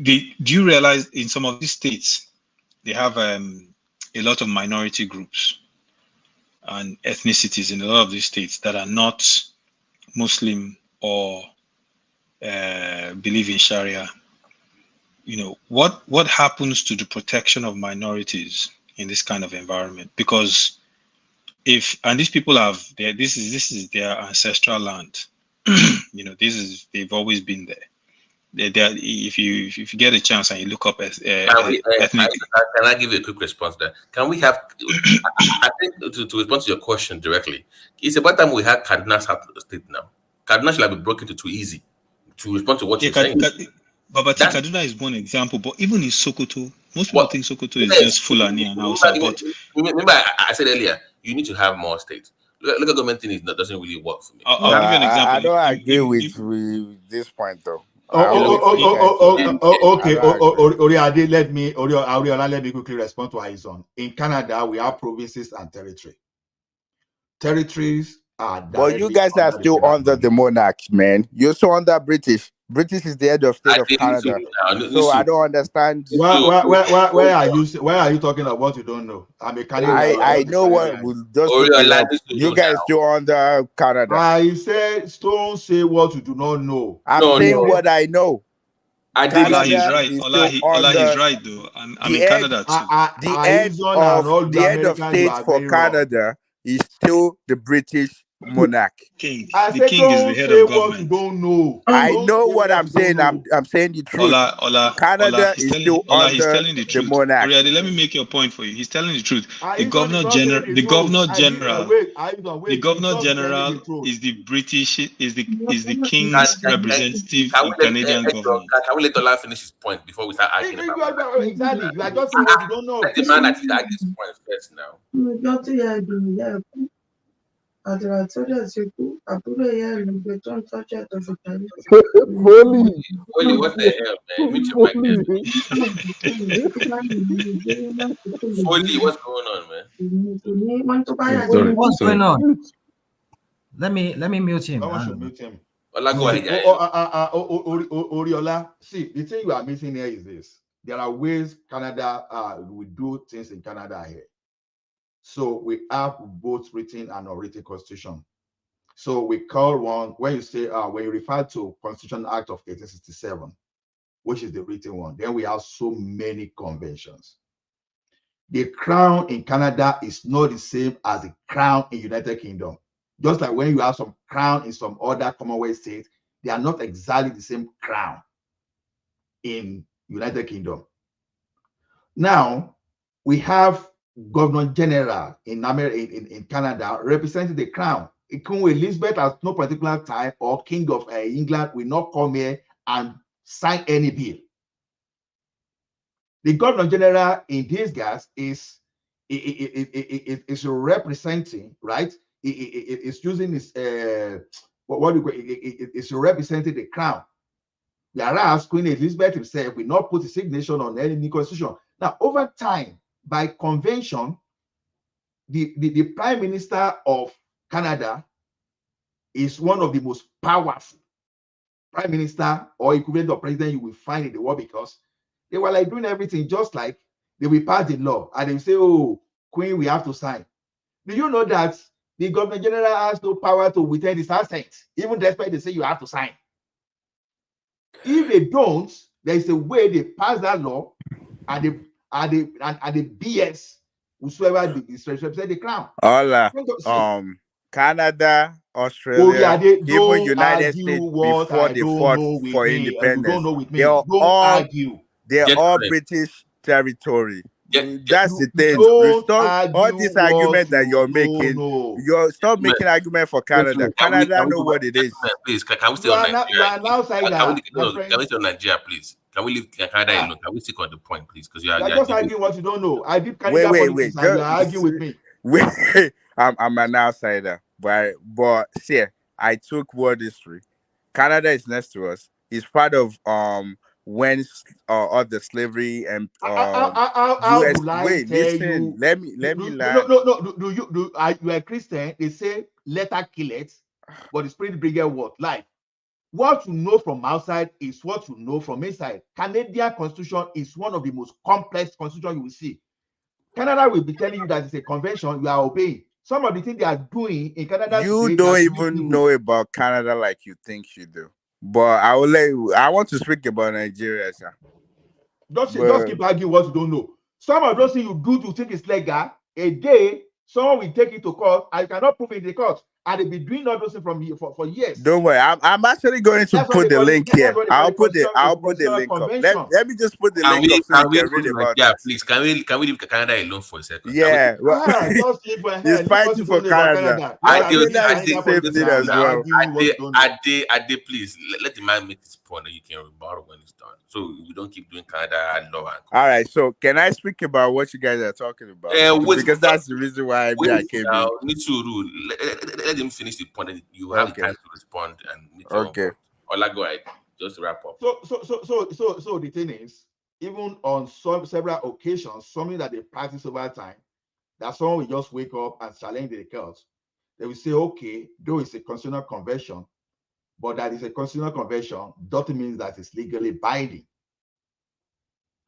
[SPEAKER 2] Do you realize in some of these states they have a lot of minority groups and ethnicities in a lot of these states that are not Muslim or believe in Sharia? You know, what happens to the protection of minorities in this kind of environment? Because these people have this is their ancestral land. You know, they've always been there. If you get a chance and you look up ethnic.
[SPEAKER 5] Can I give you a quick response there? Can we have? I think to respond to your question directly, it's about time we have Kaduna South State now. Kaduna should have been broken to too easy to respond to what you're saying.
[SPEAKER 2] But Kaduna is one example. But even in Sokoto, most people think Sokoto is just Fulani and Hausa. But
[SPEAKER 5] remember, I said earlier, you need to have more states. Local government thing doesn't really work for me.
[SPEAKER 9] I'll give you an example. I don't agree with this point though.
[SPEAKER 21] Okay. Oriade, let me quickly respond to Aizon. In Canada, we have provinces and territory. Territories are.
[SPEAKER 9] But you guys are still under the monarch, man. You're still under British. British is the head of state of Canada. So I don't understand.
[SPEAKER 21] Where are you talking about what you don't know? I'm a Canadian.
[SPEAKER 9] I know what will just you guys still under Canada.
[SPEAKER 21] I said don't say what you do not know.
[SPEAKER 9] I'm saying what I know.
[SPEAKER 2] Ola, he's right. Ola, he's right though. I'm in Canada too.
[SPEAKER 9] The head of state for Canada is still the British monarch.
[SPEAKER 2] King. The king is the head of government.
[SPEAKER 21] You don't know.
[SPEAKER 9] I know what I'm saying. I'm saying the truth. Canada is still under the monarch.
[SPEAKER 2] Let me make your point for you. He's telling the truth. The governor general is the British, is the king's representative in Canadian government.
[SPEAKER 5] Can we let Ola finish his point before we start arguing about it?
[SPEAKER 21] Exactly. You are just saying what you don't know.
[SPEAKER 5] Let the man actually argue his point first now.
[SPEAKER 21] What are
[SPEAKER 5] the hell, man? Meet your mic. Foley, what's going on, man?
[SPEAKER 10] What's going on? Let me mute him.
[SPEAKER 21] I should mute him.
[SPEAKER 5] Go ahead.
[SPEAKER 21] Oriola, see, the thing you are missing here is this. There are ways Canada we do things in Canada here. So we have both written and unwritten constitution. So we call one, when you say, when you refer to Constitution Act of 1867, which is the written one, then we have so many conventions. The crown in Canada is not the same as the crown in United Kingdom. Just like when you have some crown in some other Commonwealth states, they are not exactly the same crown in United Kingdom. Now, we have Governor General in Canada representing the crown. Queen Elizabeth at no particular time or King of England will not come here and sign any bill. The Governor General in this case is representing, right? It's using this it's representing the crown. Whereas Queen Elizabeth himself will not put a signature on any new constitution. Now, over time, by convention, the Prime Minister of Canada is one of the most powerful Prime Minister or equivalent of president you will find in the world, because they were like doing everything just like they will pass the law and they will say, oh, Queen, we have to sign. Do you know that the Governor General has no power to withhold his assent, even despite they say you have to sign? If they don't, there is a way they pass that law and the BS, whosoever is represent the crown.
[SPEAKER 9] Canada, Australia, even United States before they fought for independence. They're all British territory.
[SPEAKER 1] That's the thing.
[SPEAKER 21] Don't
[SPEAKER 1] Stop all
[SPEAKER 21] argue
[SPEAKER 1] this
[SPEAKER 21] what
[SPEAKER 1] argument that
[SPEAKER 21] you
[SPEAKER 1] you're
[SPEAKER 21] don't
[SPEAKER 1] making.
[SPEAKER 21] know.
[SPEAKER 1] You're stop making argument for Canada. Canada know what it is.
[SPEAKER 5] Please, can we stay
[SPEAKER 21] You
[SPEAKER 5] on
[SPEAKER 21] are
[SPEAKER 5] Nigeria?
[SPEAKER 21] not. You are an outsider, my
[SPEAKER 5] Can
[SPEAKER 21] friend.
[SPEAKER 5] we stay on Nigeria, please? Can we leave Canada alone? Can we stick on the point, please? Because you
[SPEAKER 21] You
[SPEAKER 5] are
[SPEAKER 21] are just arguing what you don't know. I did Canada politics, and you are arguing with me.
[SPEAKER 1] Wait, I'm an outsider, but see, I took world history. Canada is next to us. It's part of when all the slavery and
[SPEAKER 21] How
[SPEAKER 1] US.
[SPEAKER 21] do I
[SPEAKER 1] Wait,
[SPEAKER 21] tell
[SPEAKER 1] listen.
[SPEAKER 21] you?
[SPEAKER 1] Let me
[SPEAKER 21] No,
[SPEAKER 1] land.
[SPEAKER 21] no. Do you you are a Christian? They say let her kill it, but the spirit bigger what life. What you know from outside is what you know from inside. Canadian constitution is one of the most complex constitution you will see. Canada will be telling you that it's a convention, you are obeying. Some of the things they are doing in Canada
[SPEAKER 1] You
[SPEAKER 21] today,
[SPEAKER 1] don't even know about Canada like you think you do. But I will let you. I want to speak about Nigeria, sir.
[SPEAKER 21] Just keep arguing what you don't know. Some of those things you do to think it's legal, a day someone will take it to court and you cannot prove it in the court. And they've been doing all those things for years.
[SPEAKER 1] Don't worry, I'm actually going to put the link here. I'll put the link up. Let me just put the link up so you can read about that.
[SPEAKER 5] Please, can we leave Canada alone for a second?
[SPEAKER 21] Yeah, well, just leave my
[SPEAKER 1] he's fighting for Canada. Australia is the same thing as well.
[SPEAKER 5] Ade, please let the man make his point, and you can rebuttal when it's done. So we don't keep doing Canada law.
[SPEAKER 1] All right, so can I speak about what you guys are talking about? Because that's the reason why I came in.
[SPEAKER 5] Let him finish the point. And you have time to respond and make your own point. Ola, go ahead. Just to wrap up.
[SPEAKER 21] So the thing is, even on several occasions, something that they practice over time, that someone will just wake up and challenge the court. They will say, okay, though it's a constitutional convention, but that is a constitutional convention doesn't mean that it's legally binding.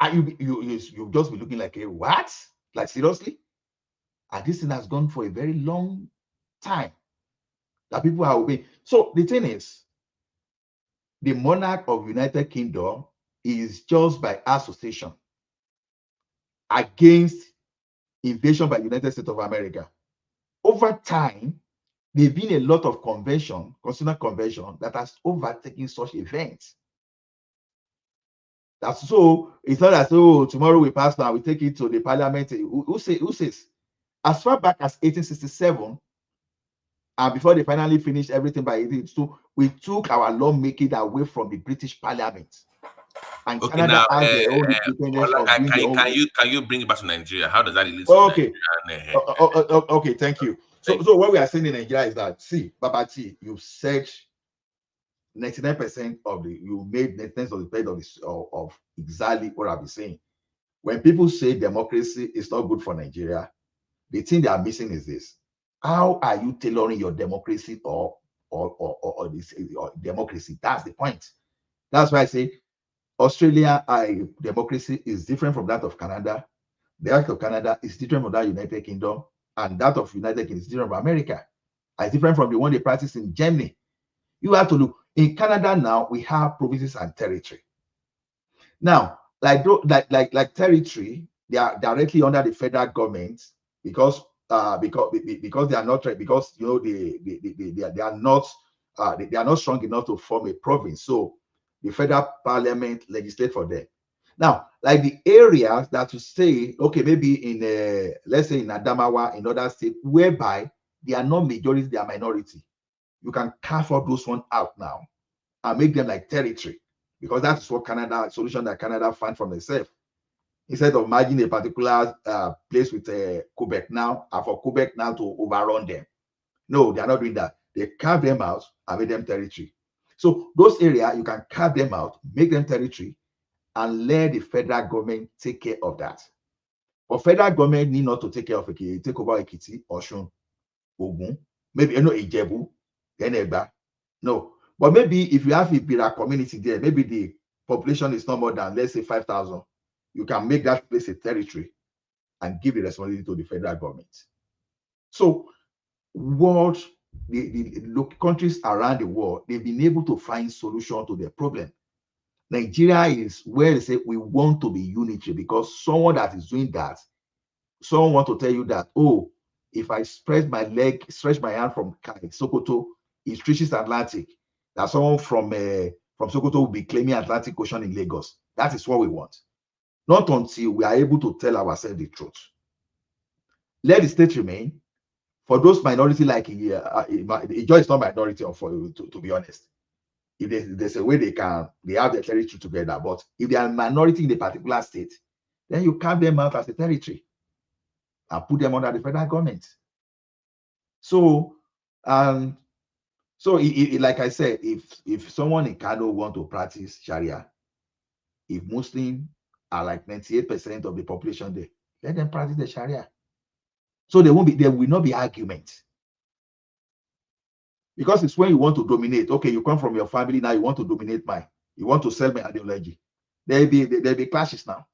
[SPEAKER 21] And you just be looking like, what? Like, seriously? And this thing has gone for a very long time that people are obeying. So the thing is, the monarch of United Kingdom is just by association against invasion by United States of America. Over time, there have been a lot of constitutional convention that has overtaken such events. That's so it's not as though tomorrow we pass now, we take it to the parliament. Who says? As far back as 1867, and before they finally finished everything by 1882, we took our lawmaking away from the British Parliament. And Canada has their own independence of doing their own.
[SPEAKER 5] Can you bring it back to Nigeria? How does that relate
[SPEAKER 21] to Nigeria? Okay, thank you. So what we are saying in Nigeria is that, see, Babati, you said 99% of you made 99% of the bed of exactly what I've been saying. When people say democracy is not good for Nigeria, the thing they are missing is this: how are you tailoring your democracy or democracy? That's the point. That's why I say Australia democracy is different from that of Canada. The act of Canada is different from that United Kingdom, and that of United Kingdom is different from America. It's different from the one they practice in Germany. You have to look in Canada now. We have provinces and territory. Now, like territory, they are directly under the federal government because they are not they are not strong enough to form a province. So the federal parliament legislate for them. Now, like the areas that you say, okay, maybe in let's say in Adamawa, in other states, whereby they are not majority, they are minority, you can carve out those one out now and make them like territory, because that is what solution that Canada found from itself. Instead of merging a particular place with Quebec now, and for Quebec now to overrun them. No, they are not doing that. They carve them out and make them territory. So those areas, you can carve them out, make them territory, and let the federal government take care of that. But federal government need not to take care of it. Take over Ekiti, Osun, Ogun, maybe Ijebu, Enegba. No. But maybe if you have a Ibira community there, maybe the population is not more than, let's say, 5,000. You can make that place a territory and give the responsibility to the federal government. So the countries around the world, they've been able to find solution to their problem. Nigeria is where they say we want to be unitary, because someone that is doing that, someone want to tell you that, oh, if I stretch my hand from Sokoto, it stretches Atlantic, that someone from Sokoto will be claiming Atlantic Ocean in Lagos. That is what we want. not until we are able to tell ourselves the truth. Let the state remain. For those minority like Ijaw is not minority, to be honest. If there's a way they have the territory together, but if they are minority in a particular state, then you carve them out as a territory and put them under the federal government. So, like I said, if someone in Kano want to practice Sharia, if Muslims are like 98% of the population there, let them practice the Sharia. So there will not be argument. Because it's when you want to dominate. Okay, you come from your family, now you want to dominate mine. You want to sell my ideology. There'll be clashes now.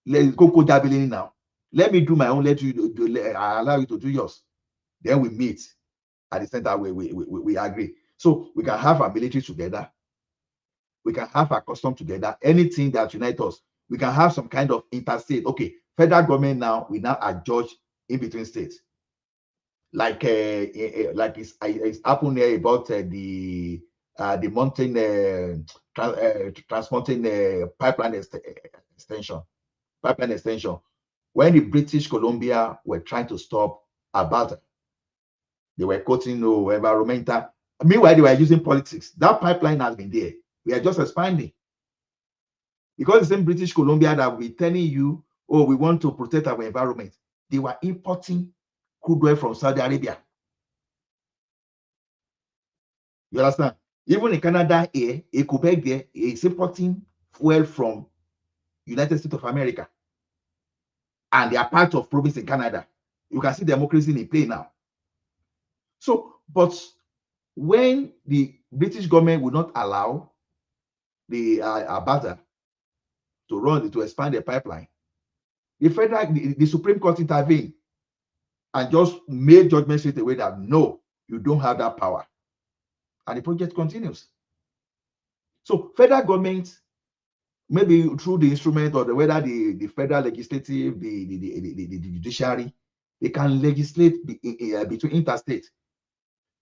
[SPEAKER 21] Let's go dabbling now. Let me do my own, I allow you to do yours. Then we meet at the center where we agree. So we can have our military together. We can have our custom together. Anything that unites us. We can have some kind of interstate. Okay, federal government now, we now adjudge in between states. Like it's happened there about the mountain trans-mountain pipeline extension. When the British Columbia were trying to stop Alberta, they were quoting environmental. Meanwhile, they were using politics. That pipeline has been there. We are just expanding. Because the same British Columbia that we're telling you, oh, we want to protect our environment, they were importing crude oil from Saudi Arabia. You understand? Even in Canada here, in Quebec there, is importing fuel from United States of America. And they are part of province in Canada. You can see democracy in play now. So, but when the British government would not allow the Alberta to expand the pipeline, the Supreme Court intervened and just made judgment straight away that no, you don't have that power. And the project continues. So federal government, maybe through the instrument or whether the federal legislative, the judiciary, they can legislate between interstate,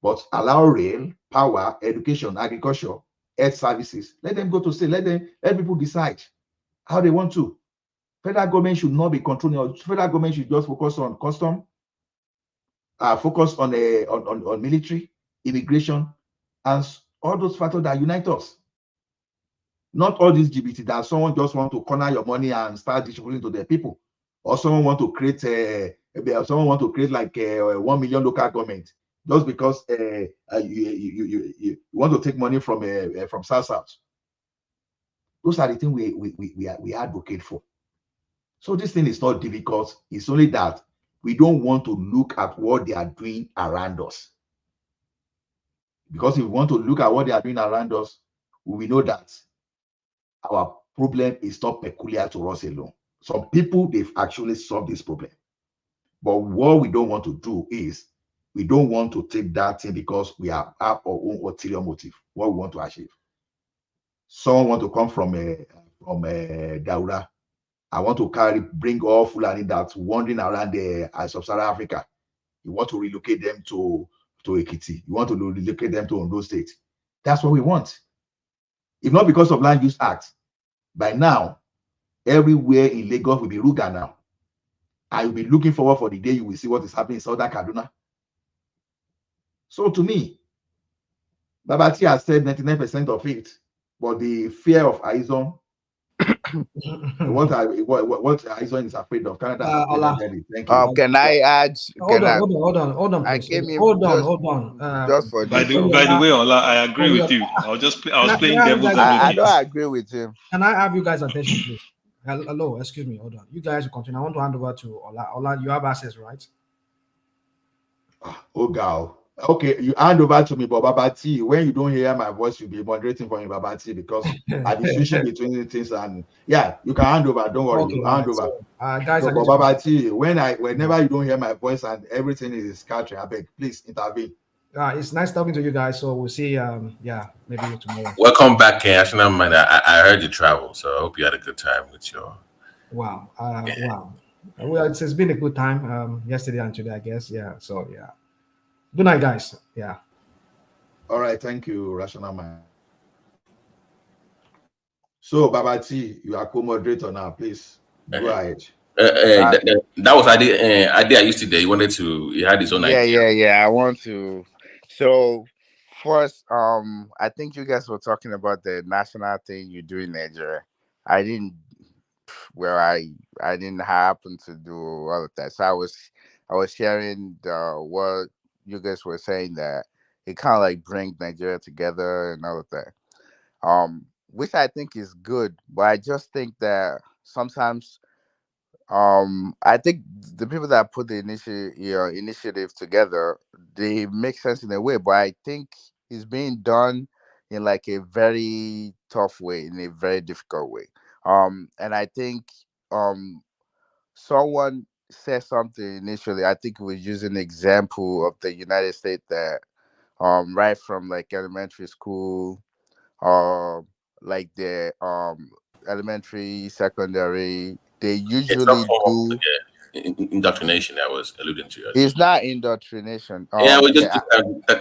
[SPEAKER 21] but allow rail, power, education, agriculture, health services. Let them go to state. Let people decide how they want to. Federal government should not be controlling. Federal government should just focus on custom, focus on military, immigration, and all those factors that unite us. Not all these GBT that someone just want to corner your money and start distributing to the people, or someone want to create like 1 million local government just because you want to take money from South. Those are the things we advocate for. So this thing is not difficult. It's only that we don't want to look at what they are doing around us. Because if we want to look at what they are doing around us, we know that our problem is not peculiar to us alone. Some people, they've actually solved this problem. But what we don't want to do is, we don't want to take that thing because we have our own ulterior motive, what we want to achieve. Someone want to come from Daura. I want to bring all Fulani that's wandering around the sub-Saharan Africa. You want to relocate them to Ekiti. You want to relocate them to Ondo State. That's what we want. If not because of Land Use Act, by now, everywhere in Lagos will be Ruga now. I will be looking forward for the day you will see what is happening in Southern Kaduna. So to me, Babati has said 99% of it, but the fear of Aizon, what Aizon is afraid of, Canada. Thank you.
[SPEAKER 9] Can I add?
[SPEAKER 10] Hold on,
[SPEAKER 9] I
[SPEAKER 10] please.
[SPEAKER 9] came in
[SPEAKER 10] Hold on.
[SPEAKER 9] Just for
[SPEAKER 2] by
[SPEAKER 9] this.
[SPEAKER 2] the way, Ola, I agree with you. I was playing devil's advocate.
[SPEAKER 9] I don't agree with him.
[SPEAKER 10] Can I have you guys' attention, please? Hello, excuse me. Hold on. You guys will continue. I want to hand over to Ola. Ola, you have access, right?
[SPEAKER 21] Oh, God. Okay, you hand over to me, but Babati, when you don't hear my voice, you'll be moderating for me, Babati, because I'll be switching between the things. And yeah, you can hand over. Don't worry,
[SPEAKER 10] Okay,
[SPEAKER 21] you hand over.
[SPEAKER 10] So, guys,
[SPEAKER 21] so, Babati, whenever you don't hear my voice and everything is scattering, I beg, please intervene.
[SPEAKER 10] It's nice talking to you guys. So we'll see. Maybe tomorrow.
[SPEAKER 5] Welcome back, National Man. I heard you travel, so I hope you had a good time with your.
[SPEAKER 10] Wow. Wow. Well, it's been a good time. Yesterday and today, I guess. Yeah. So yeah. Good night, guys. Yeah.
[SPEAKER 21] All right. Thank you, Rational Man. So, Babati, you are co-moderator now, please. Go ahead.
[SPEAKER 5] That was idea. Idea used to there. He wanted to. He had his own idea.
[SPEAKER 3] Yeah. I want to. So first, I think you guys were talking about the national thing you do in Nigeria. I didn't. Well, I didn't happen to do all of that. So I was sharing what you guys were saying, that it kind of like brings Nigeria together and all of that. Which I think is good, but I just think that sometimes I think the people that put the initiative together, they make sense in a way, but I think it's being done in like a very tough way, in a very difficult way. And I think um someone said something initially. I think it was using an example of the United States, that right from like elementary school, um like the elementary, secondary, they
[SPEAKER 5] It's some
[SPEAKER 3] usually
[SPEAKER 5] form of
[SPEAKER 3] do.
[SPEAKER 5] indoctrination that I was alluding to earlier.
[SPEAKER 3] It's not indoctrination.
[SPEAKER 5] Yeah, we just
[SPEAKER 3] Yeah,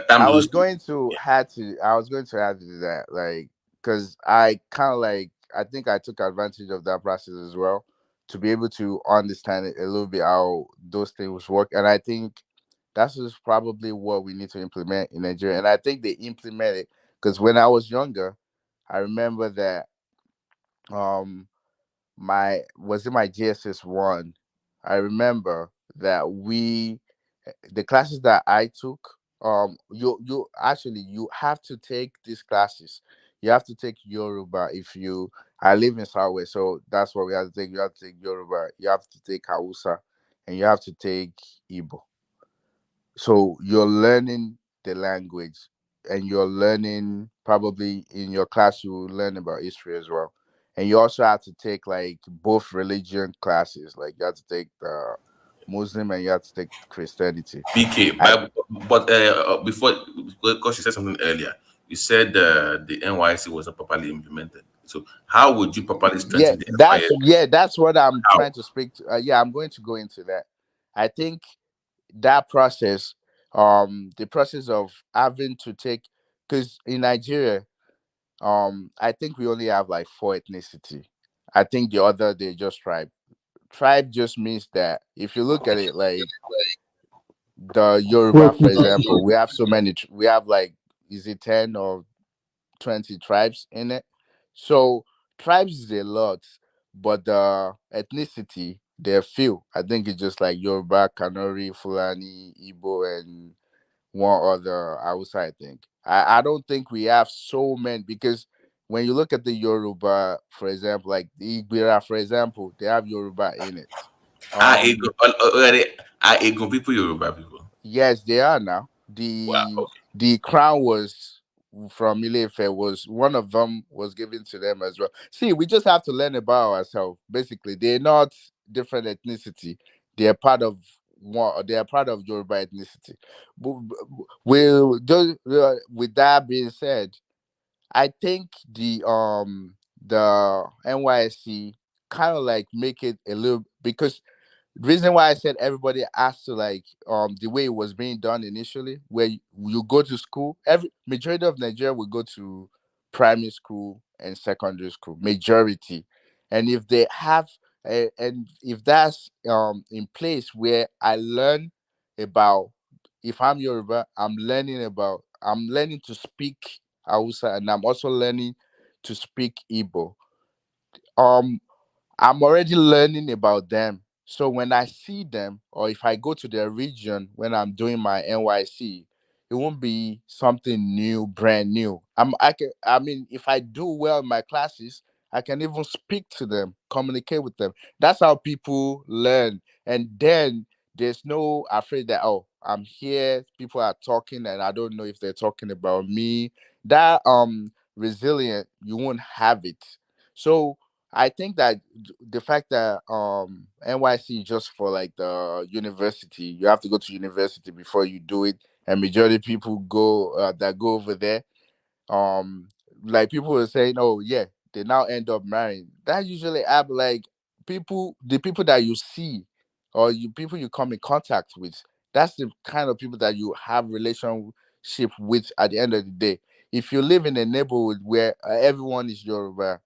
[SPEAKER 5] time
[SPEAKER 3] I was
[SPEAKER 5] loosely.
[SPEAKER 3] going to had to. I was going to add to that, like, because I kind of like. I think I took advantage of that process as well, to be able to understand it a little bit, how those things work, and I think that's just probably what we need to implement in Nigeria. And I think they implement it, because when I was younger, I remember that um my was in my GSS 1. I remember that the classes that I took, you actually you have to take these classes. You have to take Yoruba if you. I live in Southwest, so that's what we have to take. You have to take Yoruba, you have to take Hausa, and you have to take Igbo. So you're learning the language, and you're learning, probably in your class you will learn about history as well. And you also have to take like both religion classes, like you have to take the Muslim and you have to take Christianity.
[SPEAKER 5] BK,
[SPEAKER 3] I
[SPEAKER 5] but before, because you said something earlier, you said the NYC wasn't properly implemented. So how would you properly strengthen the NYC?
[SPEAKER 3] that's what I'm
[SPEAKER 5] How?
[SPEAKER 3] trying to speak to. Yeah, I'm going to go into that. I think that process, the process of having to take, because in Nigeria, I think we only have like four ethnicity. I think the other, they just tribe. Tribe just means that if you look at it like the Yoruba, for example, we have so many. We have like, is it 10 or 20 tribes in it? So tribes is a lot, but the ethnicity, there are few. I think it's just like Yoruba, Kanuri, Fulani, Igbo, and one other outside. I think I don't think we have so many, because when you look at the Yoruba, for example, like the Igbira, for example, they have Yoruba in it.
[SPEAKER 5] Ego, Ego people, Yoruba people.
[SPEAKER 3] Yes, they are now.
[SPEAKER 5] Wow. Okay.
[SPEAKER 3] The crown was from Ilefe, was one of them was given to them as well. See, we just have to learn about ourselves. Basically, they're not different ethnicity. They are part of one. They are part of Yoruba ethnicity. Will just with that being said, I think the NYSC kind of like make it a little, because the reason why I said everybody has to like the way it was being done initially, where you go to school, every majority of Nigeria will go to primary school and secondary school, majority. And if they have and if that's in place where I learn about, if I'm Yoruba, I'm learning to speak Hausa, and I'm also learning to speak Igbo. Um I'm already learning about them. So when I see them, or if I go to their region when I'm doing my NYC, it won't be something new, brand new. I mean, if I do well in my classes, I can even speak to them, communicate with them. That's how people learn. And then there's no afraid that, oh, I'm here, people are talking and I don't know if they're talking about me. That resilient, you won't have it. So I think that the fact that NYC is just for like the university, you have to go to university before you do it, and majority of people go that go over there, um like people were saying, oh yeah, they now end up marrying. That usually happen, like the people that you see, or you people you come in contact with, that's the kind of people that you have relationship with at the end of the day. If you live in a neighborhood where everyone is Yoruba,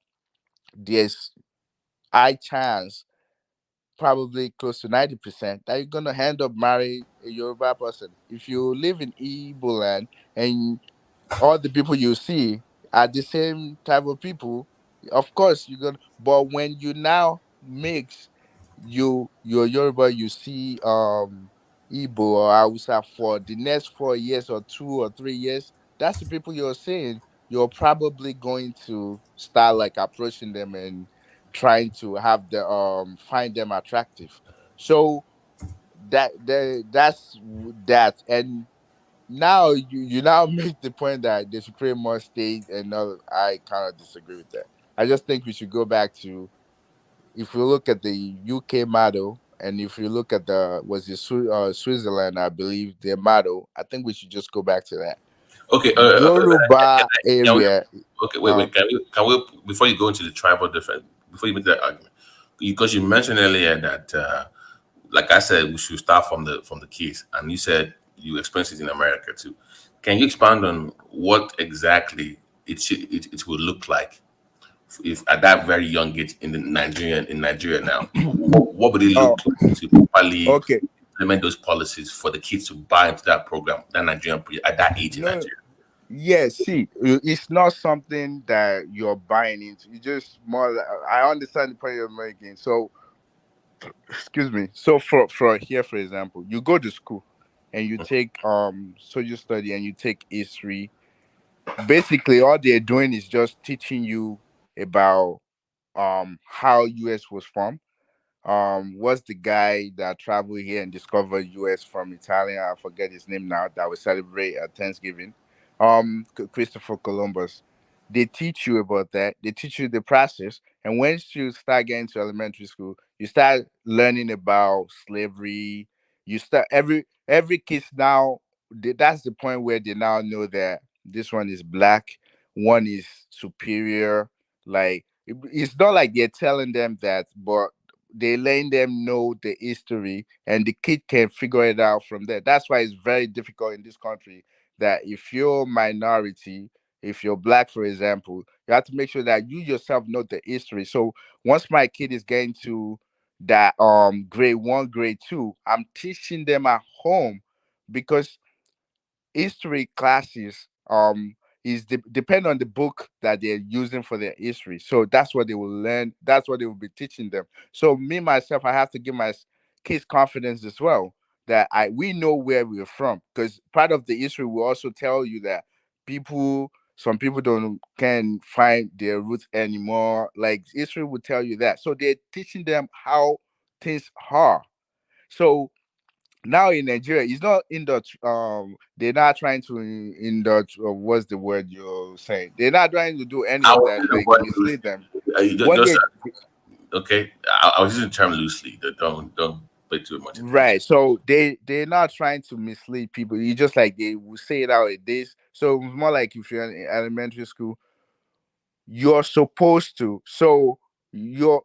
[SPEAKER 3] there's high chance, probably close to 90%, that you're gonna end up marrying a Yoruba person. If you live in Igbo land and all the people you see are the same type of people, of course you're gonna. But when you now mix your Yoruba, you see Igbo or Hausa for the next 4 years or 2 or 3 years, that's the people you're seeing. You're probably going to start like approaching them and trying to have the find them attractive. So that's that. And now you now make the point that they should create more states, and I kind of disagree with that. I just think we should go back to, if you look at the UK model, and if you look at the Switzerland, I believe their model, I think we should just go back to that.
[SPEAKER 5] Okay,
[SPEAKER 3] Yoruba
[SPEAKER 5] can we,
[SPEAKER 3] area.
[SPEAKER 5] okay, wait. Can we before you go into the tribal difference, before you make that argument, because you mentioned earlier that, like I said, we should start from the kids, and you said you experienced it in America too. Can you expand on what exactly it will look like if at that very young age in Nigeria now? What would it look like to properly
[SPEAKER 3] Okay.
[SPEAKER 5] implement those policies for the kids to buy into that program, that Nigerian at that age in Nigeria?
[SPEAKER 3] Yeah, see, it's not something that you're buying into. You just more. I understand the point you're making. So, excuse me. So for here, for example, you go to school and you take social study and you take history. Basically, all they're doing is just teaching you about how US was formed. What's the guy that traveled here and discovered US from Italian? I forget his name now. That we celebrate at Thanksgiving. Christopher Columbus. They teach you about that. They teach you the process. And once you start getting to elementary school, you start learning about slavery. You start every kids now. That's the point where they now know that this one is black, one is superior. Like it's not like they're telling them that, but they letting them know the history, and the kid can figure it out from there. That's why it's very difficult in this country, that if you're minority, if you're black, for example, you have to make sure that you yourself know the history. So once my kid is getting to that grade 1, grade 2, I'm teaching them at home, because history classes depend on the book that they're using for their history. So that's what they will learn, that's what they will be teaching them. So me myself, I have to give my kids confidence as well, that we know where we're from, because part of the history will also tell you that some people don't can find their roots anymore. Like history will tell you that. So they're teaching them how things are. So now in Nigeria, it's not they're not trying to indulge, or what's the word you're saying? They're not trying to do any
[SPEAKER 5] I
[SPEAKER 3] of
[SPEAKER 5] was
[SPEAKER 3] that,
[SPEAKER 5] using the
[SPEAKER 3] like
[SPEAKER 5] word
[SPEAKER 3] mislead them.
[SPEAKER 5] loosely.
[SPEAKER 3] What they
[SPEAKER 5] Okay, I was using the term loosely. Don't pay too much attention.
[SPEAKER 3] Right. So they're not trying to mislead people. You just like they will say it out like this. So it's more like if you're in elementary school, you're supposed to. So you're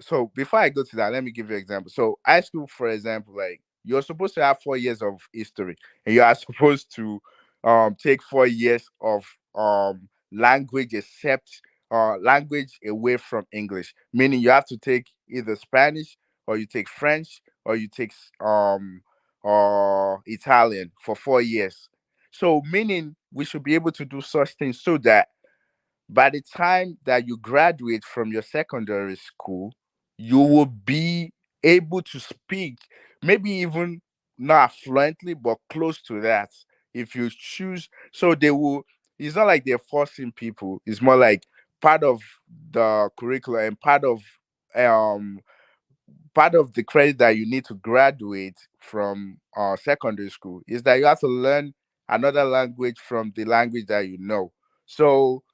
[SPEAKER 3] so before I go to that, let me give you an example. So high school, for example, like you're supposed to have 4 years of history, and you are supposed to take 4 years of language, except language away from English. Meaning you have to take either Spanish, or you take French, or you take or Italian for 4 years. So meaning we should be able to do such things, so that by the time that you graduate from your secondary school, you will be able to speak, maybe even not fluently, but close to that, if you choose. So they will, it's not like they're forcing people, it's more like part of the curriculum, and um part of the credit that you need to graduate from secondary school is that you have to learn another language from the language that you know. So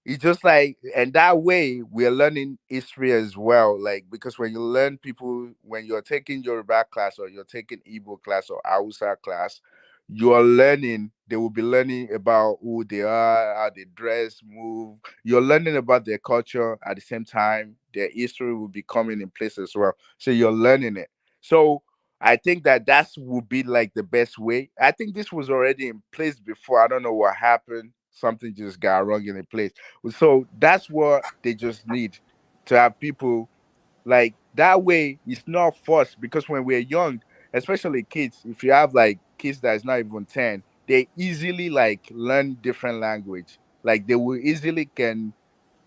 [SPEAKER 3] it's just like, and that way we're learning history as well. Like, because when you learn people, when you're taking Yoruba class, or you're taking Igbo class, or Hausa class, you're learning, they will be learning about who they are, how they dress, move. You're learning about their culture at the same time. Their history will be coming in place as well. So you're learning it. So I think that would be like the best way. I think this was already in place before. I don't know what happened. something just got wrong in a place. So that's what they just need, to have people like that way. It's not forced, because when we're young, especially kids, if you have like kids that is not even 10, they easily like learn different language. Like they will easily can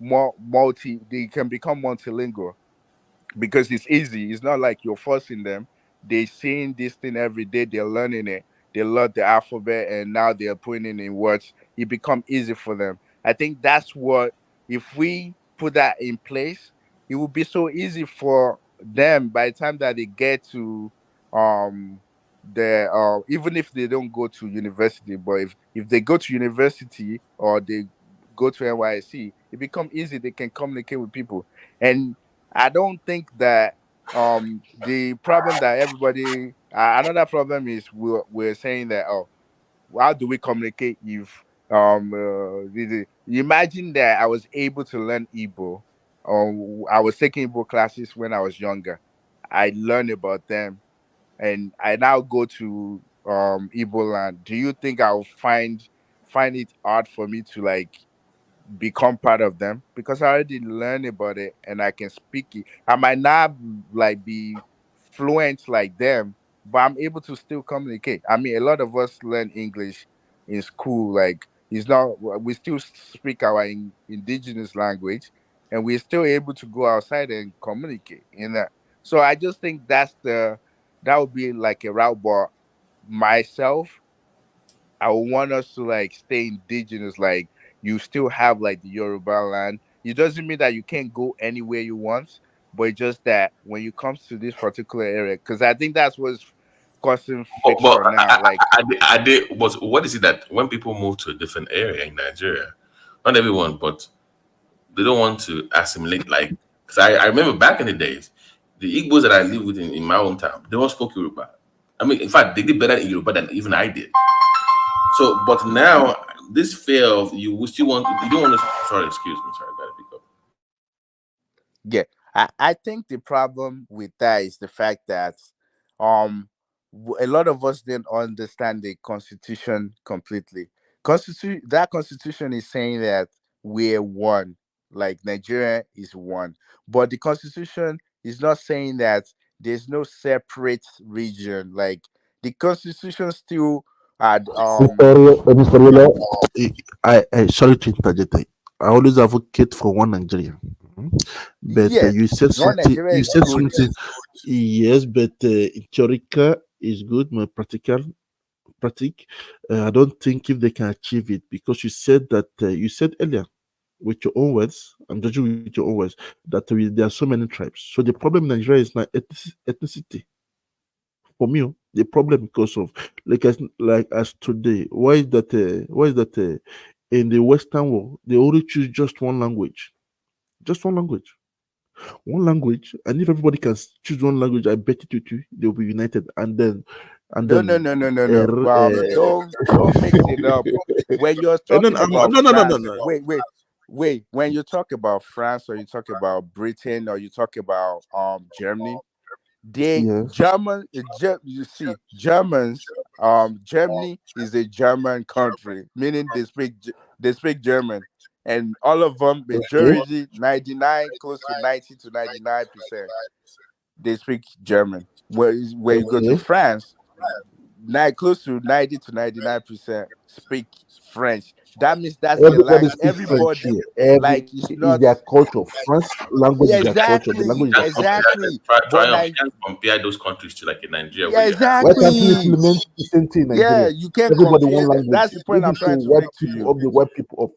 [SPEAKER 3] they can become multilingual, because it's easy. It's not like you're forcing them. They seeing this thing every day. They're learning it. They learn the alphabet, and now they're putting it in words. It become easy for them. I think that's what, if we put that in place, it would be so easy for them by the time that they get to um the even if they don't go to university, but if they go to university or they go to NYC, it become easy. They can communicate with people. And I don't think that the problem that everybody another problem is, we're saying that, oh, how do we communicate if imagine that I was able to learn Igbo, or I was taking Igbo classes when I was younger. I learned about them, and I now go to Igbo land. Do you think I'll find it hard for me to like become part of them, because I already learned about it and I can speak it? I might not like be fluent like them, but I'm able to still communicate. I mean, a lot of us learn English in school. Like, it's not, we still speak our indigenous language, and we're still able to go outside and communicate. So I just think that would be like a route. But myself, I would want us to like stay indigenous. Like, you still have like the Yoruba land. It doesn't mean that you can't go anywhere you want, but it's just that when you comes to this particular area, because I think that's what's causing
[SPEAKER 5] But
[SPEAKER 3] friction now. Like,
[SPEAKER 5] but what is it that when people move to a different area in Nigeria, not everyone, but they don't want to assimilate? Like, because I remember back in the days, the Igbos that I lived with in my hometown, they all spoke Yoruba. I mean, in fact, they did better in Yoruba than even I did. So, but now this fear of you still want, you don't want to. Sorry, excuse me. Sorry, I gotta pick up.
[SPEAKER 3] yeah, I think the problem with that is the fact that um a lot of us didn't understand the constitution completely. That constitution is saying that we're one, like Nigeria is one, but the constitution is not saying that there's no separate region. Like, the constitution still had
[SPEAKER 11] Mr. Willa, I sorry to interject. I always advocate for one Nigeria. But
[SPEAKER 3] yes,
[SPEAKER 11] you said
[SPEAKER 3] one
[SPEAKER 11] something.
[SPEAKER 3] Nigeria
[SPEAKER 11] You
[SPEAKER 3] is
[SPEAKER 11] said
[SPEAKER 3] good.
[SPEAKER 11] something. Yes, but theoretical is good, but practic. I don't think if they can achieve it, because you said that you said earlier with your own words. I'm judging with your own words that there are so many tribes. So the problem in Nigeria is not ethnicity. For me, the problem because of like as today, why is that in the Western world they only choose just one language, and if everybody can choose one language, I bet you they'll be united, and
[SPEAKER 3] No, no,
[SPEAKER 11] then
[SPEAKER 3] no, no, no, no. Don't mix it up. When you're
[SPEAKER 11] and then
[SPEAKER 3] talking about
[SPEAKER 11] no, no, no, no,
[SPEAKER 3] France,
[SPEAKER 11] no.
[SPEAKER 3] wait. When you talk about France, or you talk about Britain, or you talk about Germany,
[SPEAKER 11] Yes.
[SPEAKER 3] you see, Germans, Germany is a German country, meaning they speak German, and all of them,
[SPEAKER 11] Okay.
[SPEAKER 3] majority, 99, close to 90 to 99%, they speak German. Where you go to
[SPEAKER 11] Okay.
[SPEAKER 3] France, close to 90 to 99% speak French. That means that's their
[SPEAKER 11] Everybody
[SPEAKER 3] language.
[SPEAKER 11] speaks French
[SPEAKER 3] Everybody,
[SPEAKER 11] here. Every
[SPEAKER 3] like, it's
[SPEAKER 11] is
[SPEAKER 3] not.
[SPEAKER 11] their culture. French language
[SPEAKER 3] Yeah,
[SPEAKER 11] is their culture. The
[SPEAKER 3] exactly,
[SPEAKER 11] language is their culture.
[SPEAKER 3] but
[SPEAKER 5] Triumph. You can't compare those countries to like in Nigeria where
[SPEAKER 3] yeah,
[SPEAKER 5] you have.
[SPEAKER 11] Why can't we
[SPEAKER 3] exactly.
[SPEAKER 11] implement the same thing in
[SPEAKER 3] Yeah,
[SPEAKER 11] Nigeria?
[SPEAKER 3] you can't
[SPEAKER 11] Everybody
[SPEAKER 3] compare
[SPEAKER 11] one
[SPEAKER 3] that.
[SPEAKER 11] language.
[SPEAKER 3] That's the point
[SPEAKER 11] Maybe
[SPEAKER 3] I'm
[SPEAKER 11] so
[SPEAKER 3] trying to
[SPEAKER 11] white
[SPEAKER 3] make to
[SPEAKER 11] people
[SPEAKER 3] you.
[SPEAKER 11] up the white people up.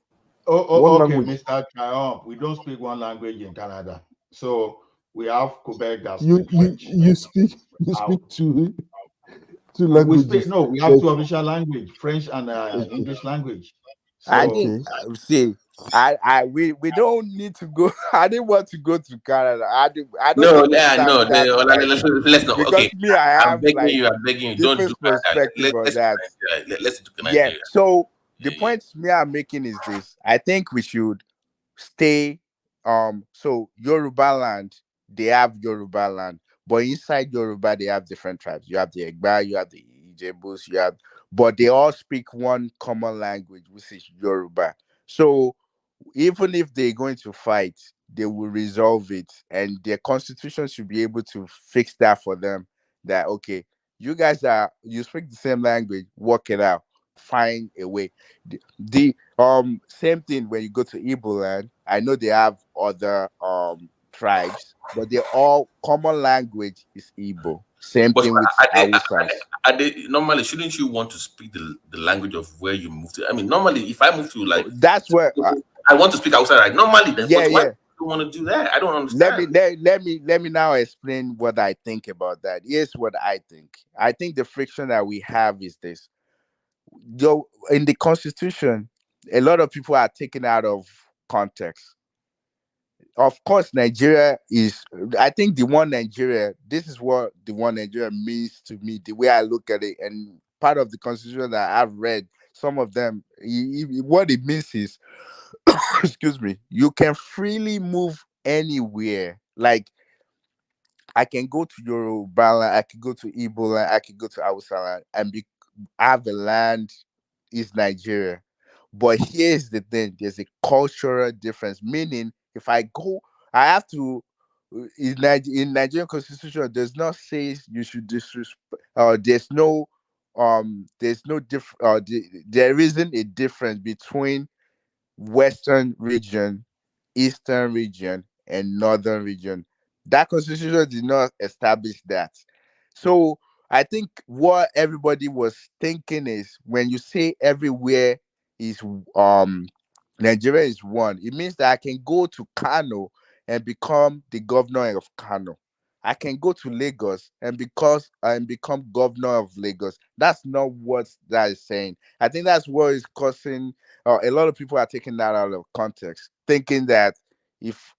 [SPEAKER 21] Oh,
[SPEAKER 11] One
[SPEAKER 21] okay,
[SPEAKER 11] language.
[SPEAKER 21] Mr. Triumph. We don't speak one language in Canada. So we have Quebec that
[SPEAKER 11] You
[SPEAKER 21] speak
[SPEAKER 11] you
[SPEAKER 21] French.
[SPEAKER 11] you speak
[SPEAKER 21] How
[SPEAKER 11] two
[SPEAKER 21] we speak
[SPEAKER 11] languages.
[SPEAKER 21] no, we have
[SPEAKER 11] But
[SPEAKER 21] two official language, French and
[SPEAKER 11] okay.
[SPEAKER 21] English language.
[SPEAKER 3] I
[SPEAKER 21] So
[SPEAKER 3] didn't
[SPEAKER 11] Okay.
[SPEAKER 3] see. We don't need to go. I didn't want to go to Canada. I don't
[SPEAKER 5] No,
[SPEAKER 3] think we should
[SPEAKER 5] yeah,
[SPEAKER 3] have
[SPEAKER 5] no.
[SPEAKER 3] that discussion,
[SPEAKER 5] Let's not. Okay,
[SPEAKER 3] because me, I
[SPEAKER 5] I'm
[SPEAKER 3] have
[SPEAKER 5] begging
[SPEAKER 3] like
[SPEAKER 5] you. I'm begging you. Don't do
[SPEAKER 3] different
[SPEAKER 5] that.
[SPEAKER 3] perspective on
[SPEAKER 5] Let's do
[SPEAKER 3] that.
[SPEAKER 5] Nigeria. Let's do
[SPEAKER 3] Yeah.
[SPEAKER 5] Nigeria.
[SPEAKER 3] So the
[SPEAKER 5] Yeah, yeah.
[SPEAKER 3] point me I'm making is this: I think we should stay. So Yoruba land, they have Yoruba land, but inside Yoruba they have different tribes. You have the Egba, you have the Ijebus, you have. but they all speak one common language, which is Yoruba. So even if they're going to fight, they will resolve it, and their constitution should be able to fix that for them. That okay, you speak the same language, work it out, find a way. The same thing when you go to Igbo land. I know they have other tribes, but they all common language is Igbo. Same
[SPEAKER 5] But
[SPEAKER 3] thing with Hausas.
[SPEAKER 5] normally, shouldn't you want to speak the language of where you move to? I mean, normally, if I move to like,
[SPEAKER 3] That's where
[SPEAKER 5] I want to speak outside, right? Normally, then,
[SPEAKER 3] yeah,
[SPEAKER 5] but why
[SPEAKER 3] yeah.
[SPEAKER 5] do you want to do that? I don't
[SPEAKER 3] let me
[SPEAKER 5] understand.
[SPEAKER 3] let me now explain what I think about that. Here's what I think. I think the friction that we have is this. In the constitution, a lot of people are taken out of context. Of course, Nigeria is, I think the one Nigeria, this is what the one Nigeria means to me, the way I look at it. And part of the constitution that I've read, some of them, what it means is, excuse me, you can freely move anywhere. Like, I can go to Yoruba land, I can go to Igbo land, I can go to Hausa land, and have a land is Nigeria. But here's the thing: there's a cultural difference. Meaning, if I go, I have to. In Nigerian constitution, does not say you should disrespect. There's no there isn't a difference between Western region, Eastern region, and Northern region. That constitution did not establish that. So I think what everybody was thinking is when you say everywhere is um Nigeria is one, it means that I can go to Kano and become the governor of Kano. I can go to Lagos and become governor of Lagos. That's not what that is saying. I think that's what is causing a lot of people are taking that out of context, thinking that if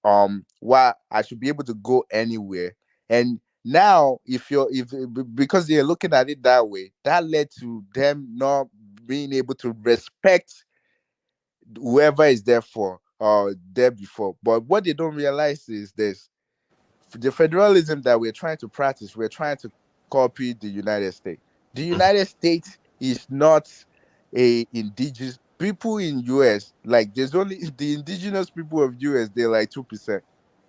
[SPEAKER 3] why I should be able to go anywhere. And now because they're looking at it that way, that led to them not being able to respect whoever is there for there before. But what they don't realize is this: the federalism that we're trying to practice, we're trying to copy the United States. The United States is not a indigenous people in US. Like there's only the indigenous people of US, they're like 2%.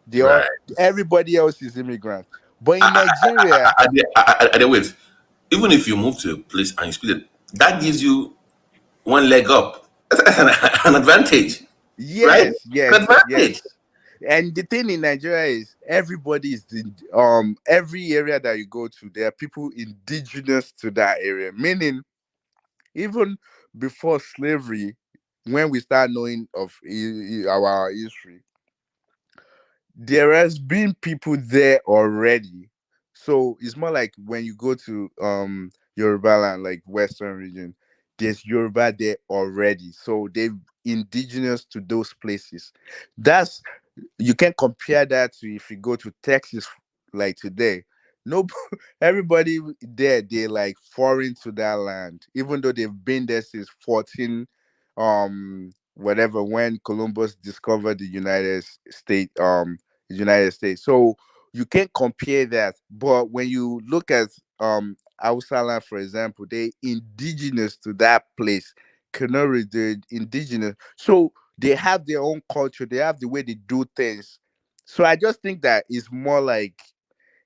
[SPEAKER 3] They are
[SPEAKER 5] Right.
[SPEAKER 3] everybody else is immigrant. But in Nigeria,
[SPEAKER 5] Wait, even if you move to a place and you speak it, that gives you one leg up. That's an advantage, right?
[SPEAKER 3] yes,
[SPEAKER 5] An
[SPEAKER 3] yes,
[SPEAKER 5] advantage.
[SPEAKER 3] yes. And the thing in Nigeria is everybody is every area that you go to, there are people indigenous to that area. Meaning, even before slavery, when we start knowing of our history, there has been people there already. So it's more like when you go to Yoruba land, like Western region, there's Yoruba there already. So they're indigenous to those places. That's You can compare that to if you go to Texas like today. No, everybody there, they're like foreign to that land, even though they've been there since 14 whatever, when Columbus discovered the United States. So you can't compare that. But when you look at Hausa land, for example, they indigenous to that place. Canary, the indigenous. So they have their own culture, they have the way they do things. So I just think that it's more like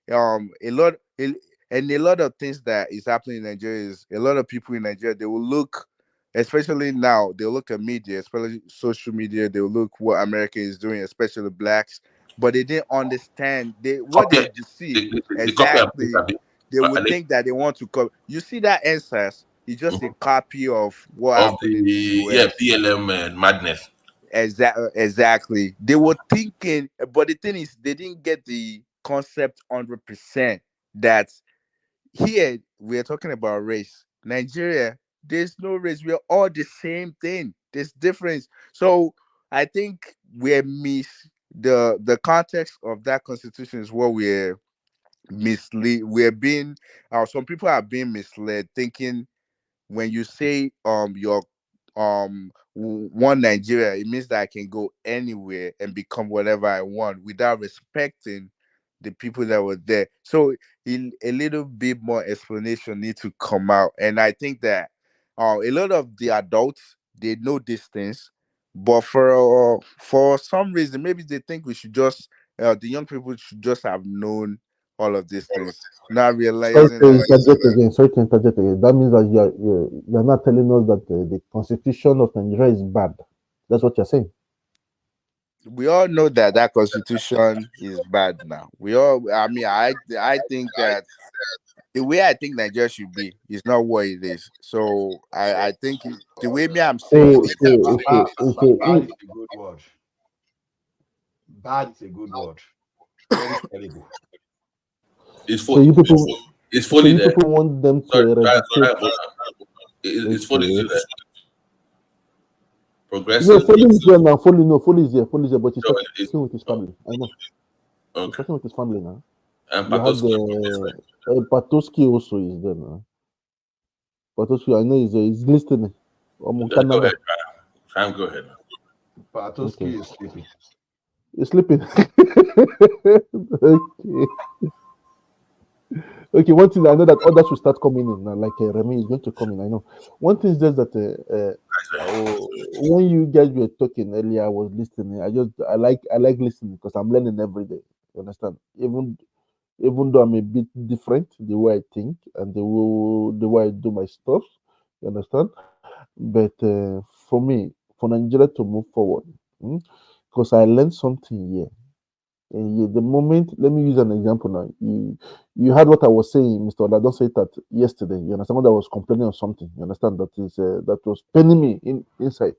[SPEAKER 3] a lot and a lot of things that is happening in Nigeria is a lot of people in Nigeria, they will look, especially now, they'll look at media, especially social media, they'll look what America is doing, especially blacks, but they didn't understand what they
[SPEAKER 5] Copy
[SPEAKER 3] see
[SPEAKER 5] the copy and paste
[SPEAKER 3] exactly. They would think that they want to copy. You see that answers, it's just a copy of what
[SPEAKER 5] of
[SPEAKER 3] happened in the
[SPEAKER 5] the
[SPEAKER 3] US.
[SPEAKER 5] PLM madness.
[SPEAKER 3] Exactly. They were thinking, but the thing is, they didn't get the concept 100%. That here we are talking about race. Nigeria, there's no race. We are all the same thing. There's difference. So I think we're the context of that constitution is what we're mislead. We're being some people are being misled, thinking when you say you're one Nigeria, it means that I can go anywhere and become whatever I want without respecting the people that were there. So a little bit more explanation need to come out. And I think that a lot of the adults, they know these things, but for some reason, maybe they think we should just the young people should just have known all of these things, not
[SPEAKER 11] Sorry
[SPEAKER 3] realizing
[SPEAKER 11] to
[SPEAKER 3] that
[SPEAKER 11] interject again. Sorry to interject again. That means that you're not telling us that the constitution of Nigeria is bad. That's what you're saying.
[SPEAKER 3] we all know that that constitution is bad now. We all, I mean, I think that the way I think Nigeria should be is not what it is. So I think the way me I'm saying it.
[SPEAKER 21] Bad is a good word. Bad is a good word. Very terrible.
[SPEAKER 5] It's
[SPEAKER 11] So you people,
[SPEAKER 5] it's
[SPEAKER 11] so
[SPEAKER 5] fully
[SPEAKER 11] you
[SPEAKER 5] there.
[SPEAKER 11] people want them to
[SPEAKER 5] Sorry,
[SPEAKER 11] eradicate.
[SPEAKER 5] it's fully there.
[SPEAKER 11] Yeah,
[SPEAKER 5] Progressive.
[SPEAKER 11] Foley is there now. Foley is there, but he's
[SPEAKER 5] No,
[SPEAKER 11] talking with his family. I know. He's
[SPEAKER 5] okay.
[SPEAKER 11] talking with his family now.
[SPEAKER 5] And
[SPEAKER 11] You have
[SPEAKER 5] Patoski.
[SPEAKER 11] Patoski also is there now. Patoski, I know he's listening.
[SPEAKER 5] Go
[SPEAKER 11] Canada.
[SPEAKER 5] ahead, Sam. Go ahead.
[SPEAKER 21] Patoski is sleeping.
[SPEAKER 11] He's sleeping. Okay. Okay, one thing I know that others will start coming in now, like Remy is going to come in. I know. One thing is just that when you guys were talking earlier, I was listening. I like listening because I'm learning every day. You understand? Even though I'm a bit different, the way I think and the way I do my stuff. You understand? But for me, for Nigeria to move forward, because I learned something here. The moment, let me use an example now. You heard what I was saying, Mr. Ola. Don't say that yesterday. You understand? When I was complaining on something. You understand? That was paining me inside.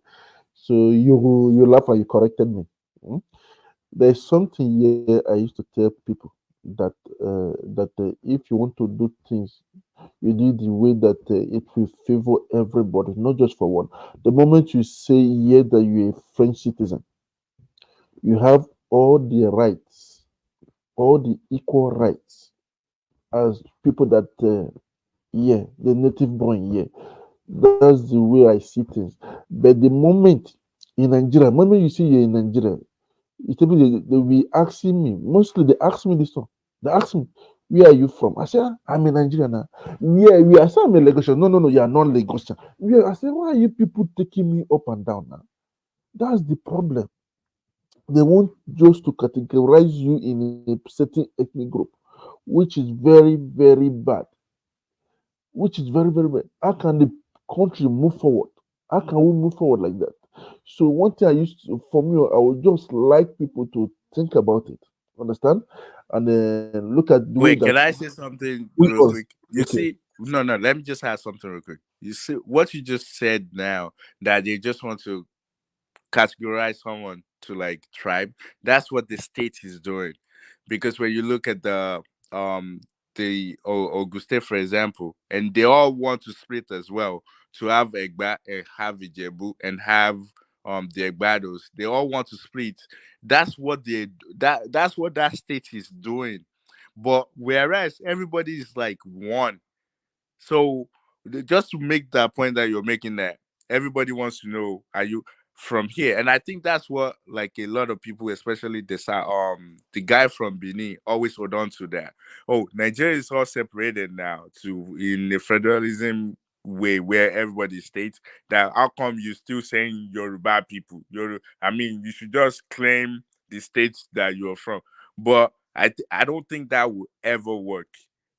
[SPEAKER 11] So you laugh and you corrected me. There's something here I used to tell people that if you want to do things, you do it the way that it will favor everybody, not just for one. The moment you say here that you're a French citizen, you have all the rights, all the equal rights as people that the native born here. That's the way I see things. But the moment in Nigeria, moment you see you're in Nigeria, they will be asking me. Mostly they ask me this one. They ask me, where are you from? I say, I'm in Nigeria now. I say I'm a Lagosian. No, you are not Lagosian. I say, why are you people taking me up and down now? That's the problem. They want just to categorize you in a certain ethnic group, which is very, very bad. Which is very, very bad. How can the country move forward? How can we move forward like that? So one thing for me, I would just like people to think about it. Understand? And then look at the way
[SPEAKER 3] Wait,
[SPEAKER 11] that
[SPEAKER 3] can I say something real quick? You
[SPEAKER 11] okay.
[SPEAKER 3] see, no, let me just add something real quick. You see what you just said now, that they just want to categorize someone to like tribe. That's what the state is doing, because when you look at Auguste, for example, and they all want to split as well, to have Egba and have Ijebu and have the Egbados. They all want to split. That's what that's what that state is doing. But whereas everybody is like one, so just to make that point that you're making, that everybody wants to know, are you from here? And I think that's what like a lot of people, especially the guy from Benin, always hold on to that. Oh, Nigeria is all separated now to in the federalism way where everybody states that. How come you still saying Yoruba people? I mean, you should just claim the states that you're from. But I don't think that will ever work.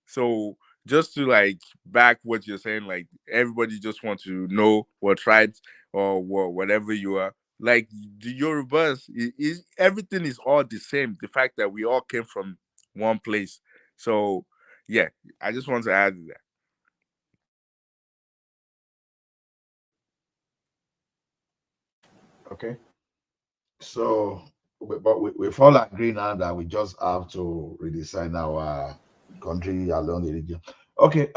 [SPEAKER 3] So just to like back what you're saying, like everybody just wants to know what tribes or whatever you are. Like the Yorubas, is everything is all the same. The fact that we all came from one place. So yeah, I just want to add that.
[SPEAKER 21] Okay. So, but we've all agreed now that we just have to redesign our country along the region. Okay.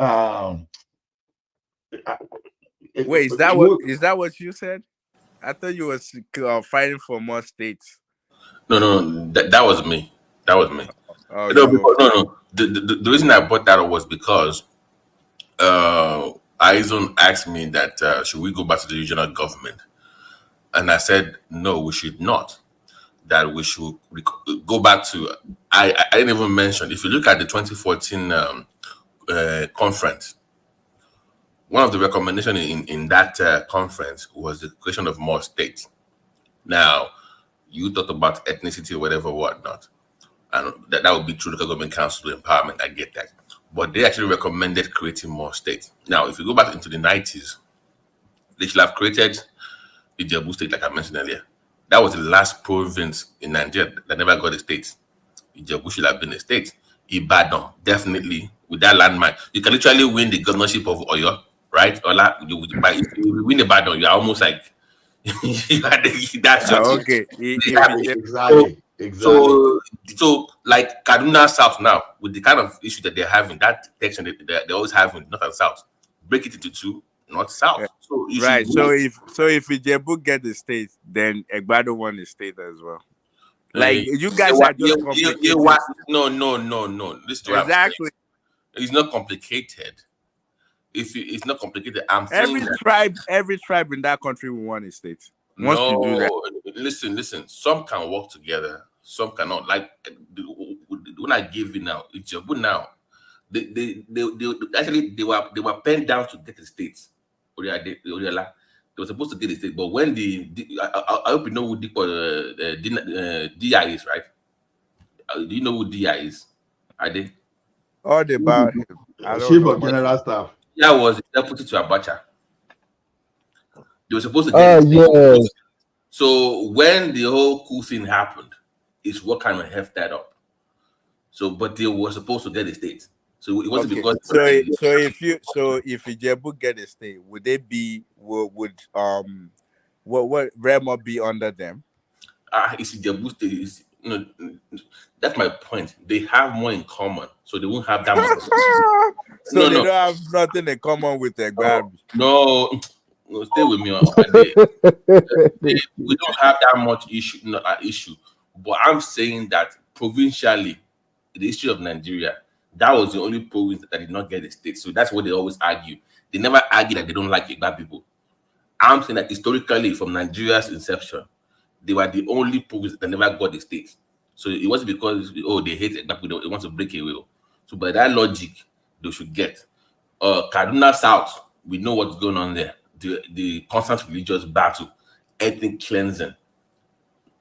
[SPEAKER 3] Wait, is that what you said? I thought you were fighting for more states.
[SPEAKER 5] No, that was me. That was me.
[SPEAKER 3] Oh,
[SPEAKER 5] No,
[SPEAKER 3] you were
[SPEAKER 5] no. The reason I brought that up was because Aizon asked me that should we go back to the regional government, and I said no, we should not. That we should go back to. I didn't even mention. If you look at the 2014 conference, one of the recommendations in that conference was the creation of more states. Now, you talked about ethnicity or whatever, whatnot, and that would be through the government council empowerment. I get that, but they actually recommended creating more states. Now, if you go back into the 90s, they should have created the Ijebu state, like I mentioned earlier. That was the last province in Nigeria that never got a state. Ijebu should have been a state. Ibadan, definitely, with that landmark. You can literally win the governorship of Oyo, right? If you win Ibadan, you're almost like, that's your team.
[SPEAKER 1] Okay.
[SPEAKER 21] Exactly.
[SPEAKER 5] So like Kaduna South now, with the kind of issue that they're having, that section they're always having, north and south, break it into two, north, south. So you
[SPEAKER 1] Right.
[SPEAKER 5] should
[SPEAKER 1] So if Ijebu get the state, then Egbado won the state as well. Like you guys are just complicated.
[SPEAKER 5] No. Listen,
[SPEAKER 1] exactly.
[SPEAKER 5] It's not complicated. If it's not complicated, I'm
[SPEAKER 1] every
[SPEAKER 5] saying
[SPEAKER 1] tribe in that country will want a state. Once you do that,
[SPEAKER 5] listen. Some can work together, some cannot. Like when I give you now, Ijebu now, they actually they were penned down to get the states. They were supposed to get the state, but when I hope you know who DI is, right? Do you know who DI is? Are they?
[SPEAKER 1] All about him. I don't
[SPEAKER 21] Chief
[SPEAKER 1] know.
[SPEAKER 21] of General Staff.
[SPEAKER 5] Yeah, was deputy to Abacha. They were supposed to get the state.
[SPEAKER 11] Yes.
[SPEAKER 5] So when the whole coup thing happened, it's what kind of heft that up. So, but they were supposed to get the state. So it wasn't because.
[SPEAKER 1] So if Ijebu get a state, would they be would Remo be under them?
[SPEAKER 5] It's Ijebu state. That's my point. They have more in common, so they won't have that much.
[SPEAKER 1] So they don't have nothing in common with Egbado.
[SPEAKER 5] No, stay with me. We don't have that much issue. But I'm saying that provincially, the history of Nigeria, that was the only province that did not get a state. So that's what they always argue. They never argue that they don't like Igba people. I'm saying that historically, from Nigeria's inception, they were the only province that never got a state. So it wasn't because they hate Igba people, they want to break away. So by that logic, they should get Kaduna South. We know what's going on there. The constant religious battle, ethnic cleansing.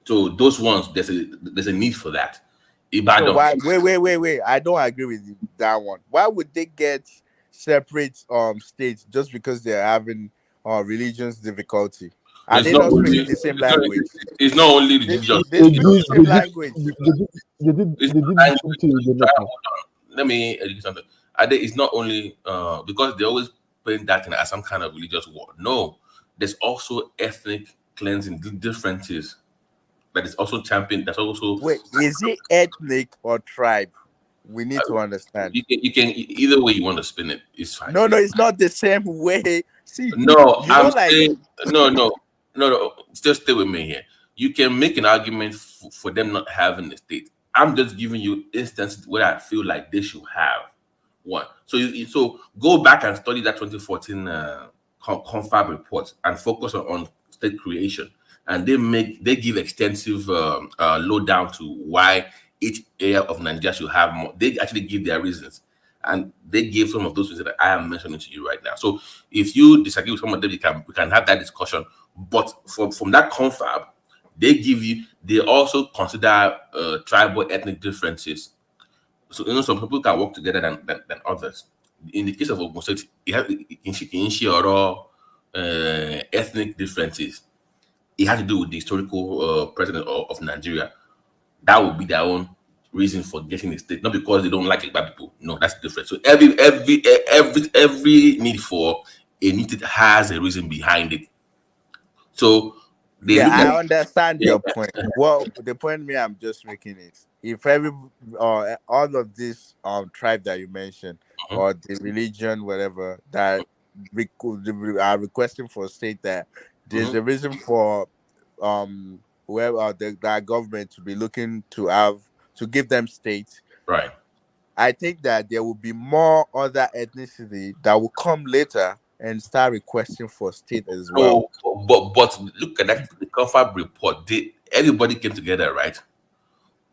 [SPEAKER 5] So those ones, there's a need for that. Ibadan.
[SPEAKER 1] So wait. I don't agree with that one. Why would they get separate states just because they're having religious difficulty? Are they not speaking the same language?
[SPEAKER 5] It's not only religious.
[SPEAKER 1] They speak the same language.
[SPEAKER 5] Let me educate something. It's not only because they always paint that as some kind of religious war. No, there's also ethnic cleansing differences that is also championed. That's also
[SPEAKER 1] is it ethnic or tribe? We need to understand.
[SPEAKER 5] You can either way you want to spin it. It's fine.
[SPEAKER 1] No, it's not the same way. See,
[SPEAKER 5] no, I'm saying no. Still stay with me here. You can make an argument for them not having a state. I'm just giving you instances where I feel like they should have one. So go back and study that 2014 confab report and focus on state creation. And they give extensive lowdown to why each area of Nigeria should have more. They actually give their reasons, and they gave some of those reasons that I am mentioning to you right now. So if you disagree with some of them, we can have that discussion. But from that confab, they also consider tribal ethnic differences. So some people can work together than others. In the case of Ogun State, ethnic differences. It has to do with the historical president of Nigeria. That would be their own reason for getting the state, not because they don't like Igba people. No, that's different. So every need for a need has a reason behind it. So
[SPEAKER 1] I understand your point. Well, the point I'm just making is if all of this tribe that you mentioned or the religion, whatever, that are requesting for a state, that there's a reason for whoever that government to be looking to give them states.
[SPEAKER 5] Right.
[SPEAKER 1] I think that there will be more other ethnicity that will come later and start requesting for state as well.
[SPEAKER 5] But look at that, the confab report. Everybody came together, right,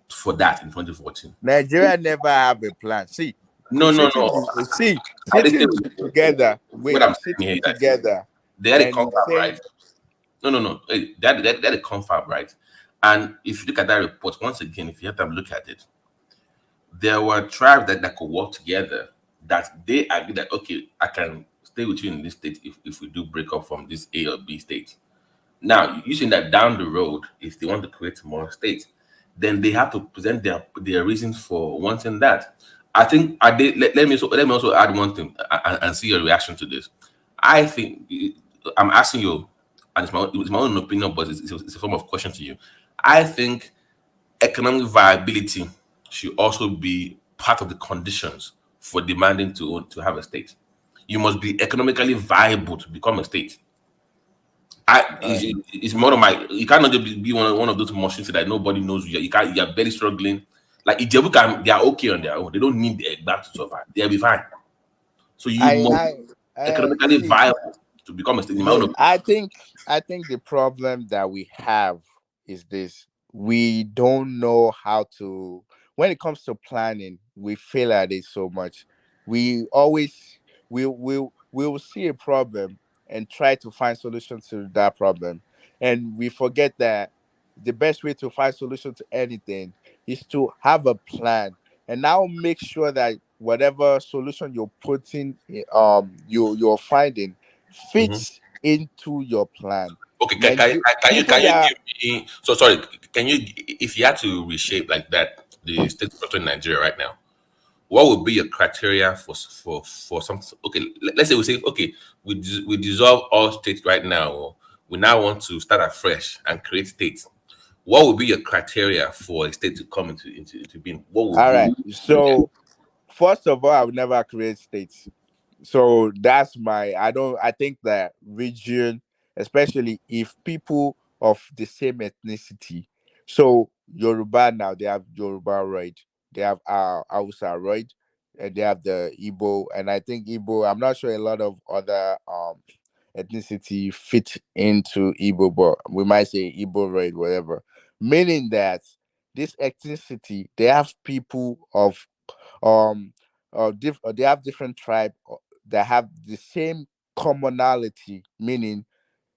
[SPEAKER 5] for that in 2014.
[SPEAKER 1] Nigeria never have a plan. See,
[SPEAKER 5] No, no,
[SPEAKER 3] sitting
[SPEAKER 5] no.
[SPEAKER 3] sitting together.
[SPEAKER 5] What
[SPEAKER 3] Wait,
[SPEAKER 5] I'm saying
[SPEAKER 3] sitting
[SPEAKER 5] here is that
[SPEAKER 3] together
[SPEAKER 5] they had a
[SPEAKER 3] and
[SPEAKER 5] confab,
[SPEAKER 3] saying,
[SPEAKER 5] right? No. They had a confab, right? And if you look at that report, once again, if you have time to look at it, there were tribes that could work together, that they agreed that, okay, I can stay with you in this state if we do break up from this A or B state. Now, you saying that down the road, if they want to create more states, then they have to present their reasons for wanting that. I think let me also add one thing and see your reaction to this. I think I'm asking you, and it's my own opinion, but it's a form of question to you. I think economic viability should also be part of the conditions for demanding to have a state. You must be economically viable to become a state. It's more of my. You cannot just be one of those machines that nobody knows you. You can't. You're very struggling. Like Ijebu can, they are okay on their own. They don't need the back to survive. They'll be fine. So you must be economically
[SPEAKER 3] see,
[SPEAKER 5] viable to become a state. In my own opinion.
[SPEAKER 3] I think the problem that we have is this: we don't know how to. When it comes to planning, we fail at it so much. We always we will see a problem and try to find solutions to that problem, and we forget that the best way to find solution to anything is to have a plan and now make sure that whatever solution you're putting you're finding fits into your plan.
[SPEAKER 5] Okay, can you give me? So sorry. Can you, if you had to reshape like that the state structure in Nigeria right now, what would be your criteria for some? Okay, let's say we say, okay, we dissolve all states right now. Or we now want to start afresh and create states. What would be your criteria for a state to come into being? What would
[SPEAKER 3] All
[SPEAKER 5] be?
[SPEAKER 3] right, so first of all, I would never create states. So that's I think that region, especially if people of the same ethnicity. So Yoruba now, they have Yoruba right, they have Hausa right, and they have the Igbo, and I think Igbo, I'm not sure a lot of other ethnicity fit into Igbo, but we might say Igbo right, whatever. Meaning that this ethnicity, they have people of they have different tribe that have the same commonality, meaning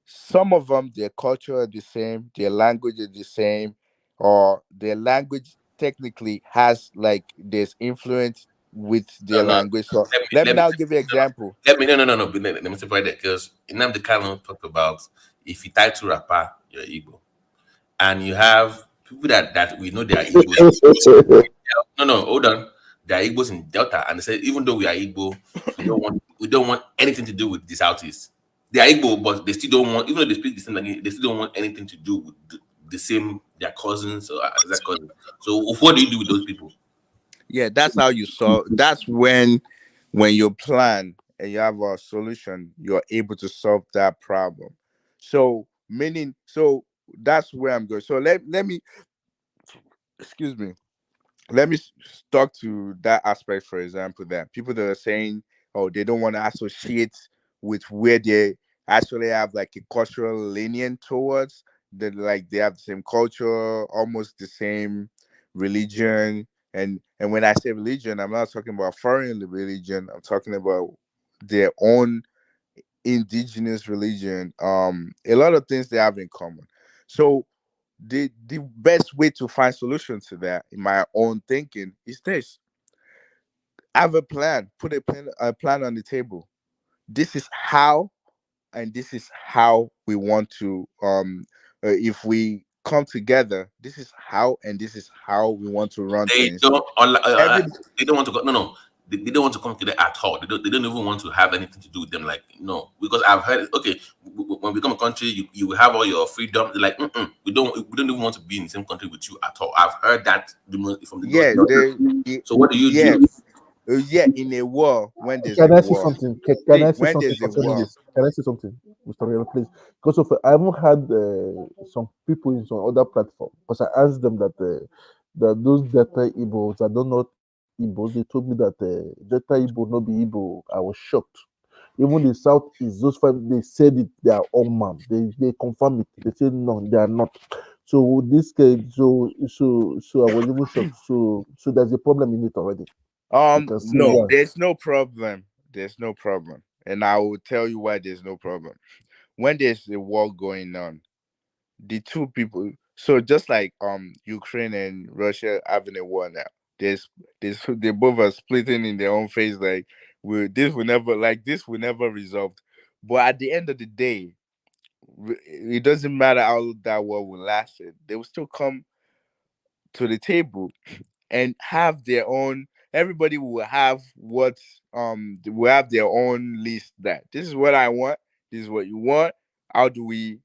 [SPEAKER 3] some of them their culture are the same, their language is the same, or their language technically has like there's influence with
[SPEAKER 5] No,
[SPEAKER 3] their
[SPEAKER 5] no.
[SPEAKER 3] language. So let me now give you an example.
[SPEAKER 5] Let me no. Let me separate that, because Nnamdi Kanu talked about if you tie to rapper, you're Igbo, and you have people that we know they are Igbos. No, hold on. They are Igbos in Delta, and they said even though we are Igbo, we don't want anything to do with the Southeast. They are Igbo, but they still don't want, even though they speak the same language, they still don't want anything to do with the same their cousins or exact cousins. So what do you do with those people?
[SPEAKER 3] Yeah, that's how you solve. That's when you plan and you have a solution, you're able to solve that problem. So meaning, so that's where I'm going. So let me, excuse me, let me talk to that aspect. For example, that people that are saying, oh, they don't want to associate with where they actually have like a cultural lenient towards, that like they have the same culture, almost the same religion. And when I say religion, I'm not talking about foreign religion, I'm talking about their own indigenous religion. A lot of things they have in common. So the best way to find solution to that, in my own thinking, is this: have a plan, put a plan on the table. This is how, and this is how we want to if we come together, this is how, and this is how we want to run
[SPEAKER 5] They
[SPEAKER 3] things.
[SPEAKER 5] don't.
[SPEAKER 3] Every
[SPEAKER 5] They don't want to go. No. They don't want to come together at all. They don't even want to have anything to do with them. Like, no, because I've heard. Okay, when we become a country, you will have all your freedom. They're like, we don't even want to be in the same country with you at all. I've heard that from the
[SPEAKER 3] yeah,
[SPEAKER 5] north. So what do you do?
[SPEAKER 3] yeah, in a war, when there's a
[SPEAKER 11] Can I say
[SPEAKER 3] war,
[SPEAKER 11] something? Can I say
[SPEAKER 3] when
[SPEAKER 11] something
[SPEAKER 3] there's a
[SPEAKER 11] concerning
[SPEAKER 3] war,
[SPEAKER 11] this? Can I say something, Mr. Real, please? Because of I haven't had some people in some other platform. Because I asked them that those Delta Igbos are not Igbos. They told me that Delta Igbo not be Igbo. I was shocked. Even the South is those five. They said it. They are all man. They confirm it. They said no, they are not. So this case, so I was even shocked. So there's a problem in it already.
[SPEAKER 3] No, there's no problem. There's no problem. And I will tell you why there's no problem. When there's a war going on, the two people, so just like Ukraine and Russia having a war now, there's they both are splitting in their own face, like this will never resolve. But at the end of the day, it doesn't matter how that war will last. They will still come to the table and have their own. Everybody will have what will have their own list. That this is what I want. This is what you want. How do we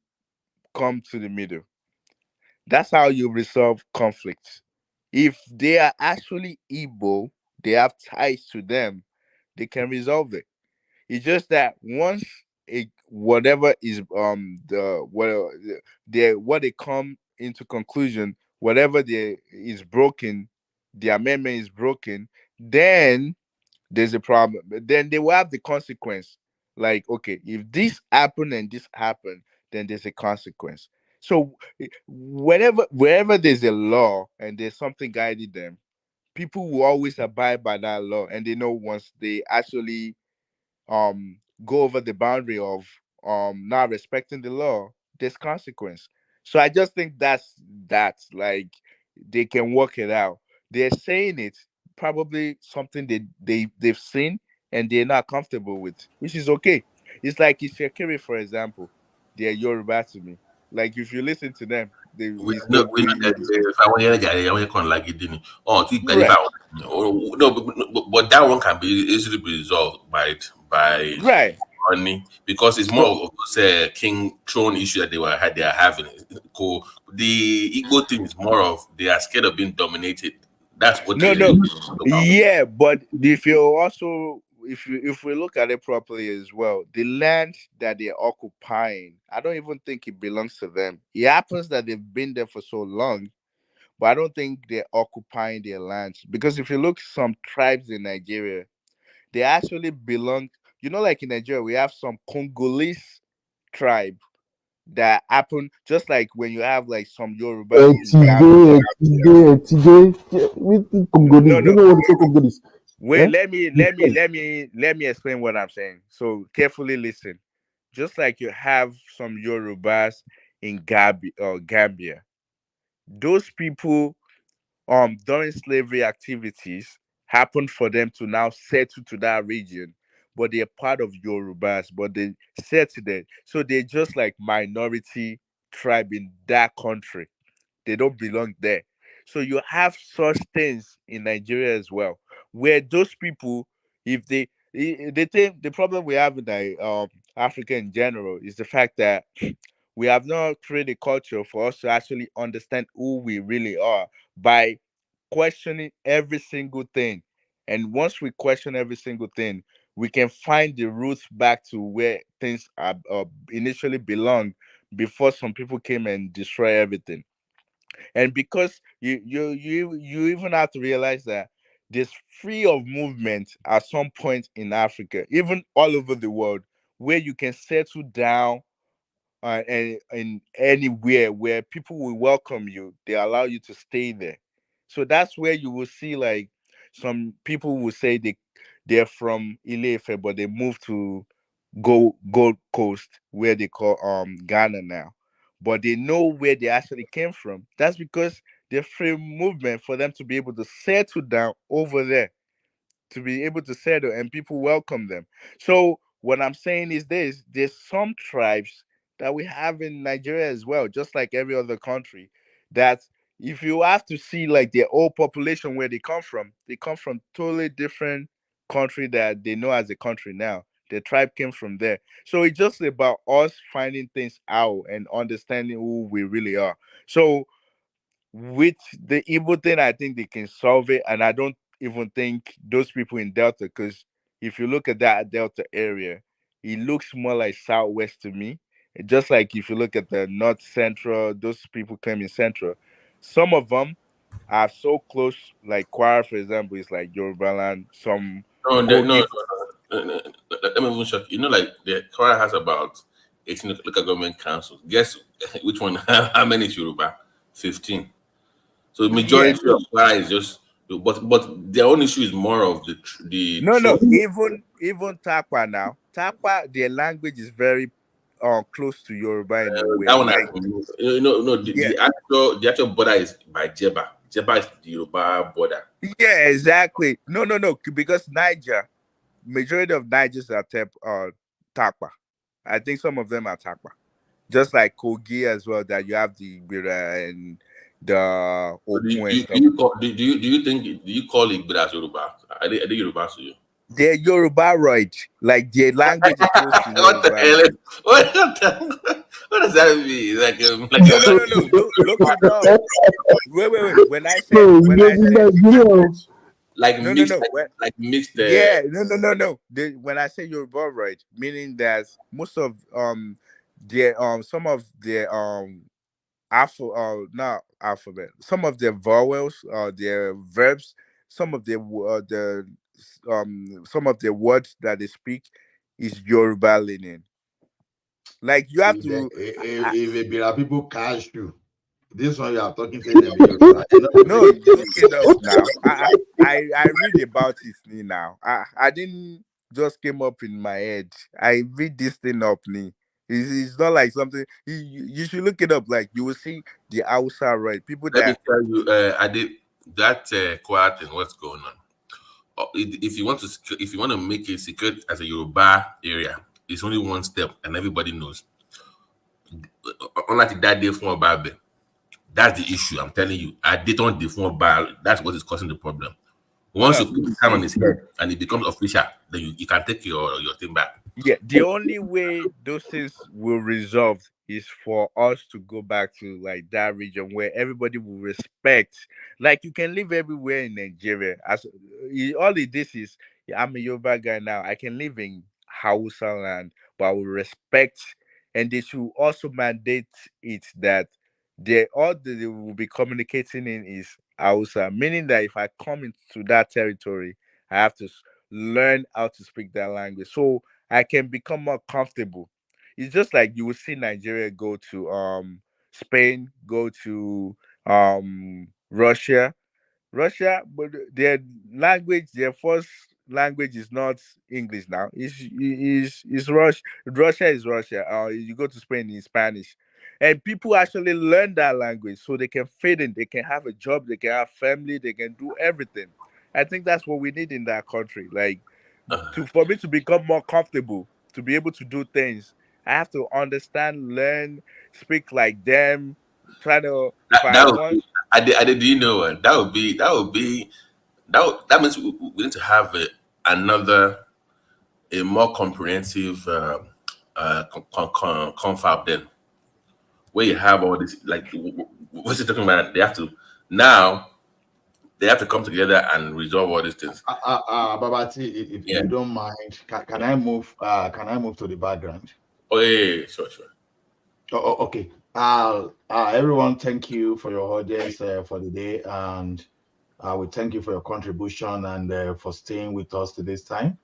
[SPEAKER 3] come to the middle? That's how you resolve conflicts. If they are actually Igbo, they have ties to them, they can resolve it. It's just that once whatever is the what they come into conclusion, whatever they is broken, the amendment is broken, then there's a problem. Then they will have the consequence. Like, okay, if this happened and this happened, then there's a consequence. So wherever there's a law and there's something guiding them, people will always abide by that law, and they know once they actually go over the boundary of not respecting the law, there's consequence. So I just think that's like they can work it out. They're saying it probably something they've seen and they're not comfortable with, which is okay. It's like Ishekiri, for example. They're Yoruba to me. Like if you listen to them, it's not really the same. Right.
[SPEAKER 5] No, but that one can be easily be resolved by
[SPEAKER 3] Right.
[SPEAKER 5] money because it's more of say king throne issue that they are having. Cool. The Igbo thing is more of they are scared of being dominated. That's what
[SPEAKER 3] No,
[SPEAKER 5] they
[SPEAKER 3] no.
[SPEAKER 5] about.
[SPEAKER 3] Yeah, but if we look at it properly as well, the land that they're occupying, I don't even think it belongs to them. It happens that they've been there for so long, but I don't think they're occupying their lands. Because if you look some tribes in Nigeria, they actually belong, like in Nigeria, we have some Congolese tribe that happen just like when you have like some Yoruba in Gambia.
[SPEAKER 11] Congolese.
[SPEAKER 3] No,
[SPEAKER 11] Do you
[SPEAKER 3] no.
[SPEAKER 11] know what they say Congolese?
[SPEAKER 3] Wait,
[SPEAKER 11] Eh?
[SPEAKER 3] let me explain what I'm saying. So carefully listen. Just like you have some Yorubas in Gambia, those people during slavery activities happened for them to now settle to that region, but they're part of Yorubas, but they settled there. So they're just like minority tribe in that country. They don't belong there. So you have such things in Nigeria as well, where those people, if they think the problem we have in Africa in general is the fact that we have not created a culture for us to actually understand who we really are by questioning every single thing. And once we question every single thing, we can find the roots back to where things initially belong before some people came and destroy everything. And because you even have to realize that there's free of movement at some point in Africa, even all over the world, where you can settle down and anywhere where people will welcome you, they allow you to stay there. So that's where you will see like some people will say they're from Ilefe, but they moved to Gold Coast, where they call Ghana now. But they know where they actually came from. That's because there's free movement for them to be able to settle down over there, to be able to settle, and people welcome them. So what I'm saying is this: there's some tribes that we have in Nigeria as well, just like every other country, that if you have to see like their whole population where they come from totally different country that they know as a country now. The tribe came from there. So it's just about us finding things out and understanding who we really are. So with the evil thing, I think they can solve it, and I don't even think those people in Delta, because if you look at that Delta area, it looks more like Southwest to me. Just like if you look at the North Central, those people claiming Central, some of them are so close. Like Kwara, for example, is like Yoruba land. Some
[SPEAKER 5] No,
[SPEAKER 3] Kogi.
[SPEAKER 5] let me even shock you. Like the Korea has about 18 local government councils. Guess which one? How many is Yoruba? 15. So the
[SPEAKER 3] Yeah.
[SPEAKER 5] majority of Korea is just But their own issue is more of the
[SPEAKER 3] No,
[SPEAKER 5] trade.
[SPEAKER 3] even Takwa now. Takwa, their language is very close to Yoruba in a way.
[SPEAKER 5] That one,
[SPEAKER 3] Like, yeah,
[SPEAKER 5] the actual border is by Jeba. Jeba is the Yoruba border.
[SPEAKER 3] yeah, exactly. No, because majority of Nigers are Takwa. I think some of them are Takwa. Just like Kogi as well, that you have the Ibira and the
[SPEAKER 5] So
[SPEAKER 3] Okun and stuff.
[SPEAKER 5] do you call it as Yoruba? Are they Yoruba to you?
[SPEAKER 3] They're Yoruba, right? Like their language is close to
[SPEAKER 5] What the
[SPEAKER 3] Yoruba.
[SPEAKER 5] hell? What does that mean? Like
[SPEAKER 3] No. Look it up. Wait. When I said
[SPEAKER 5] like
[SPEAKER 3] no.
[SPEAKER 5] like mixed.
[SPEAKER 3] Yeah, no. When I say Yoruba, right, meaning that most of their some of their not alphabet, some of their vowels, their verbs, some of their some of their words that they speak is Yoruba leaning. Like you have to.
[SPEAKER 21] If there are people cash you, this one you are talking to them. No,
[SPEAKER 3] look it up now. I read about it now. I didn't just came up in my head. I read this thing up me. It's not like something you should look it up. Like you will see the Hausa, right? People
[SPEAKER 5] Let me
[SPEAKER 3] that
[SPEAKER 5] tell you, I did that quiet thing. What's going on? If you want to make it secure as a Yoruba area, it's only one step, and everybody knows. Unlike that day from Bible, that's the issue. I'm telling you. I did on the phone Bible. That's what is causing the problem. Once you put the hand on his head and it becomes official, then you can take your thing back.
[SPEAKER 3] Yeah, the only way those things will resolve is for us to go back to like that region where everybody will respect. Like you can live everywhere in Nigeria. All it this is, yeah, I'm a Yoruba guy now. I can live in Hausa land, but I will respect, and they should also mandate it that they will be communicating in is Hausa, meaning that if I come into that territory, I have to learn how to speak that language. So I can become more comfortable. It's just like you will see Nigeria go to Spain, go to Russia, but their language, their first language is not English now. It's Russia. Russia is Russia. You go to Spain in Spanish, and people actually learn that language so they can fit in. They can have a job. They can have family. They can do everything. I think that's what we need in that country. Like for me to become more comfortable, to be able to do things, I have to understand, learn, speak like them. Try to if I
[SPEAKER 5] That would
[SPEAKER 3] want.
[SPEAKER 5] be, I did. Do you know what? That means we need to have a more comprehensive confab then, where you have all this like what's it talking about? Now they have to come together and resolve all these things.
[SPEAKER 21] Babati, if you don't mind, can I move? Can I move to the background?
[SPEAKER 5] Oh yeah, sure.
[SPEAKER 21] Okay. Everyone, thank you for your audience for the day, and we thank you for your contribution and for staying with us to this time.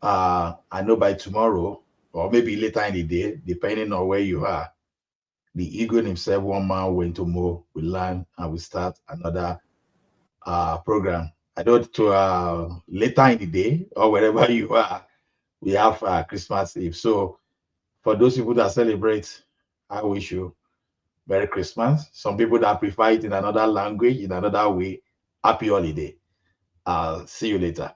[SPEAKER 21] I know by tomorrow or maybe later in the day, depending on where you are, the Bygone himself, one man went to Mo, we learn and we start another program. I know to later in the day or wherever you are, we have Christmas Eve. So for those people that celebrate, I wish you Merry Christmas. Some people that prefer it in another language, in another way, happy holiday. I'll see you later.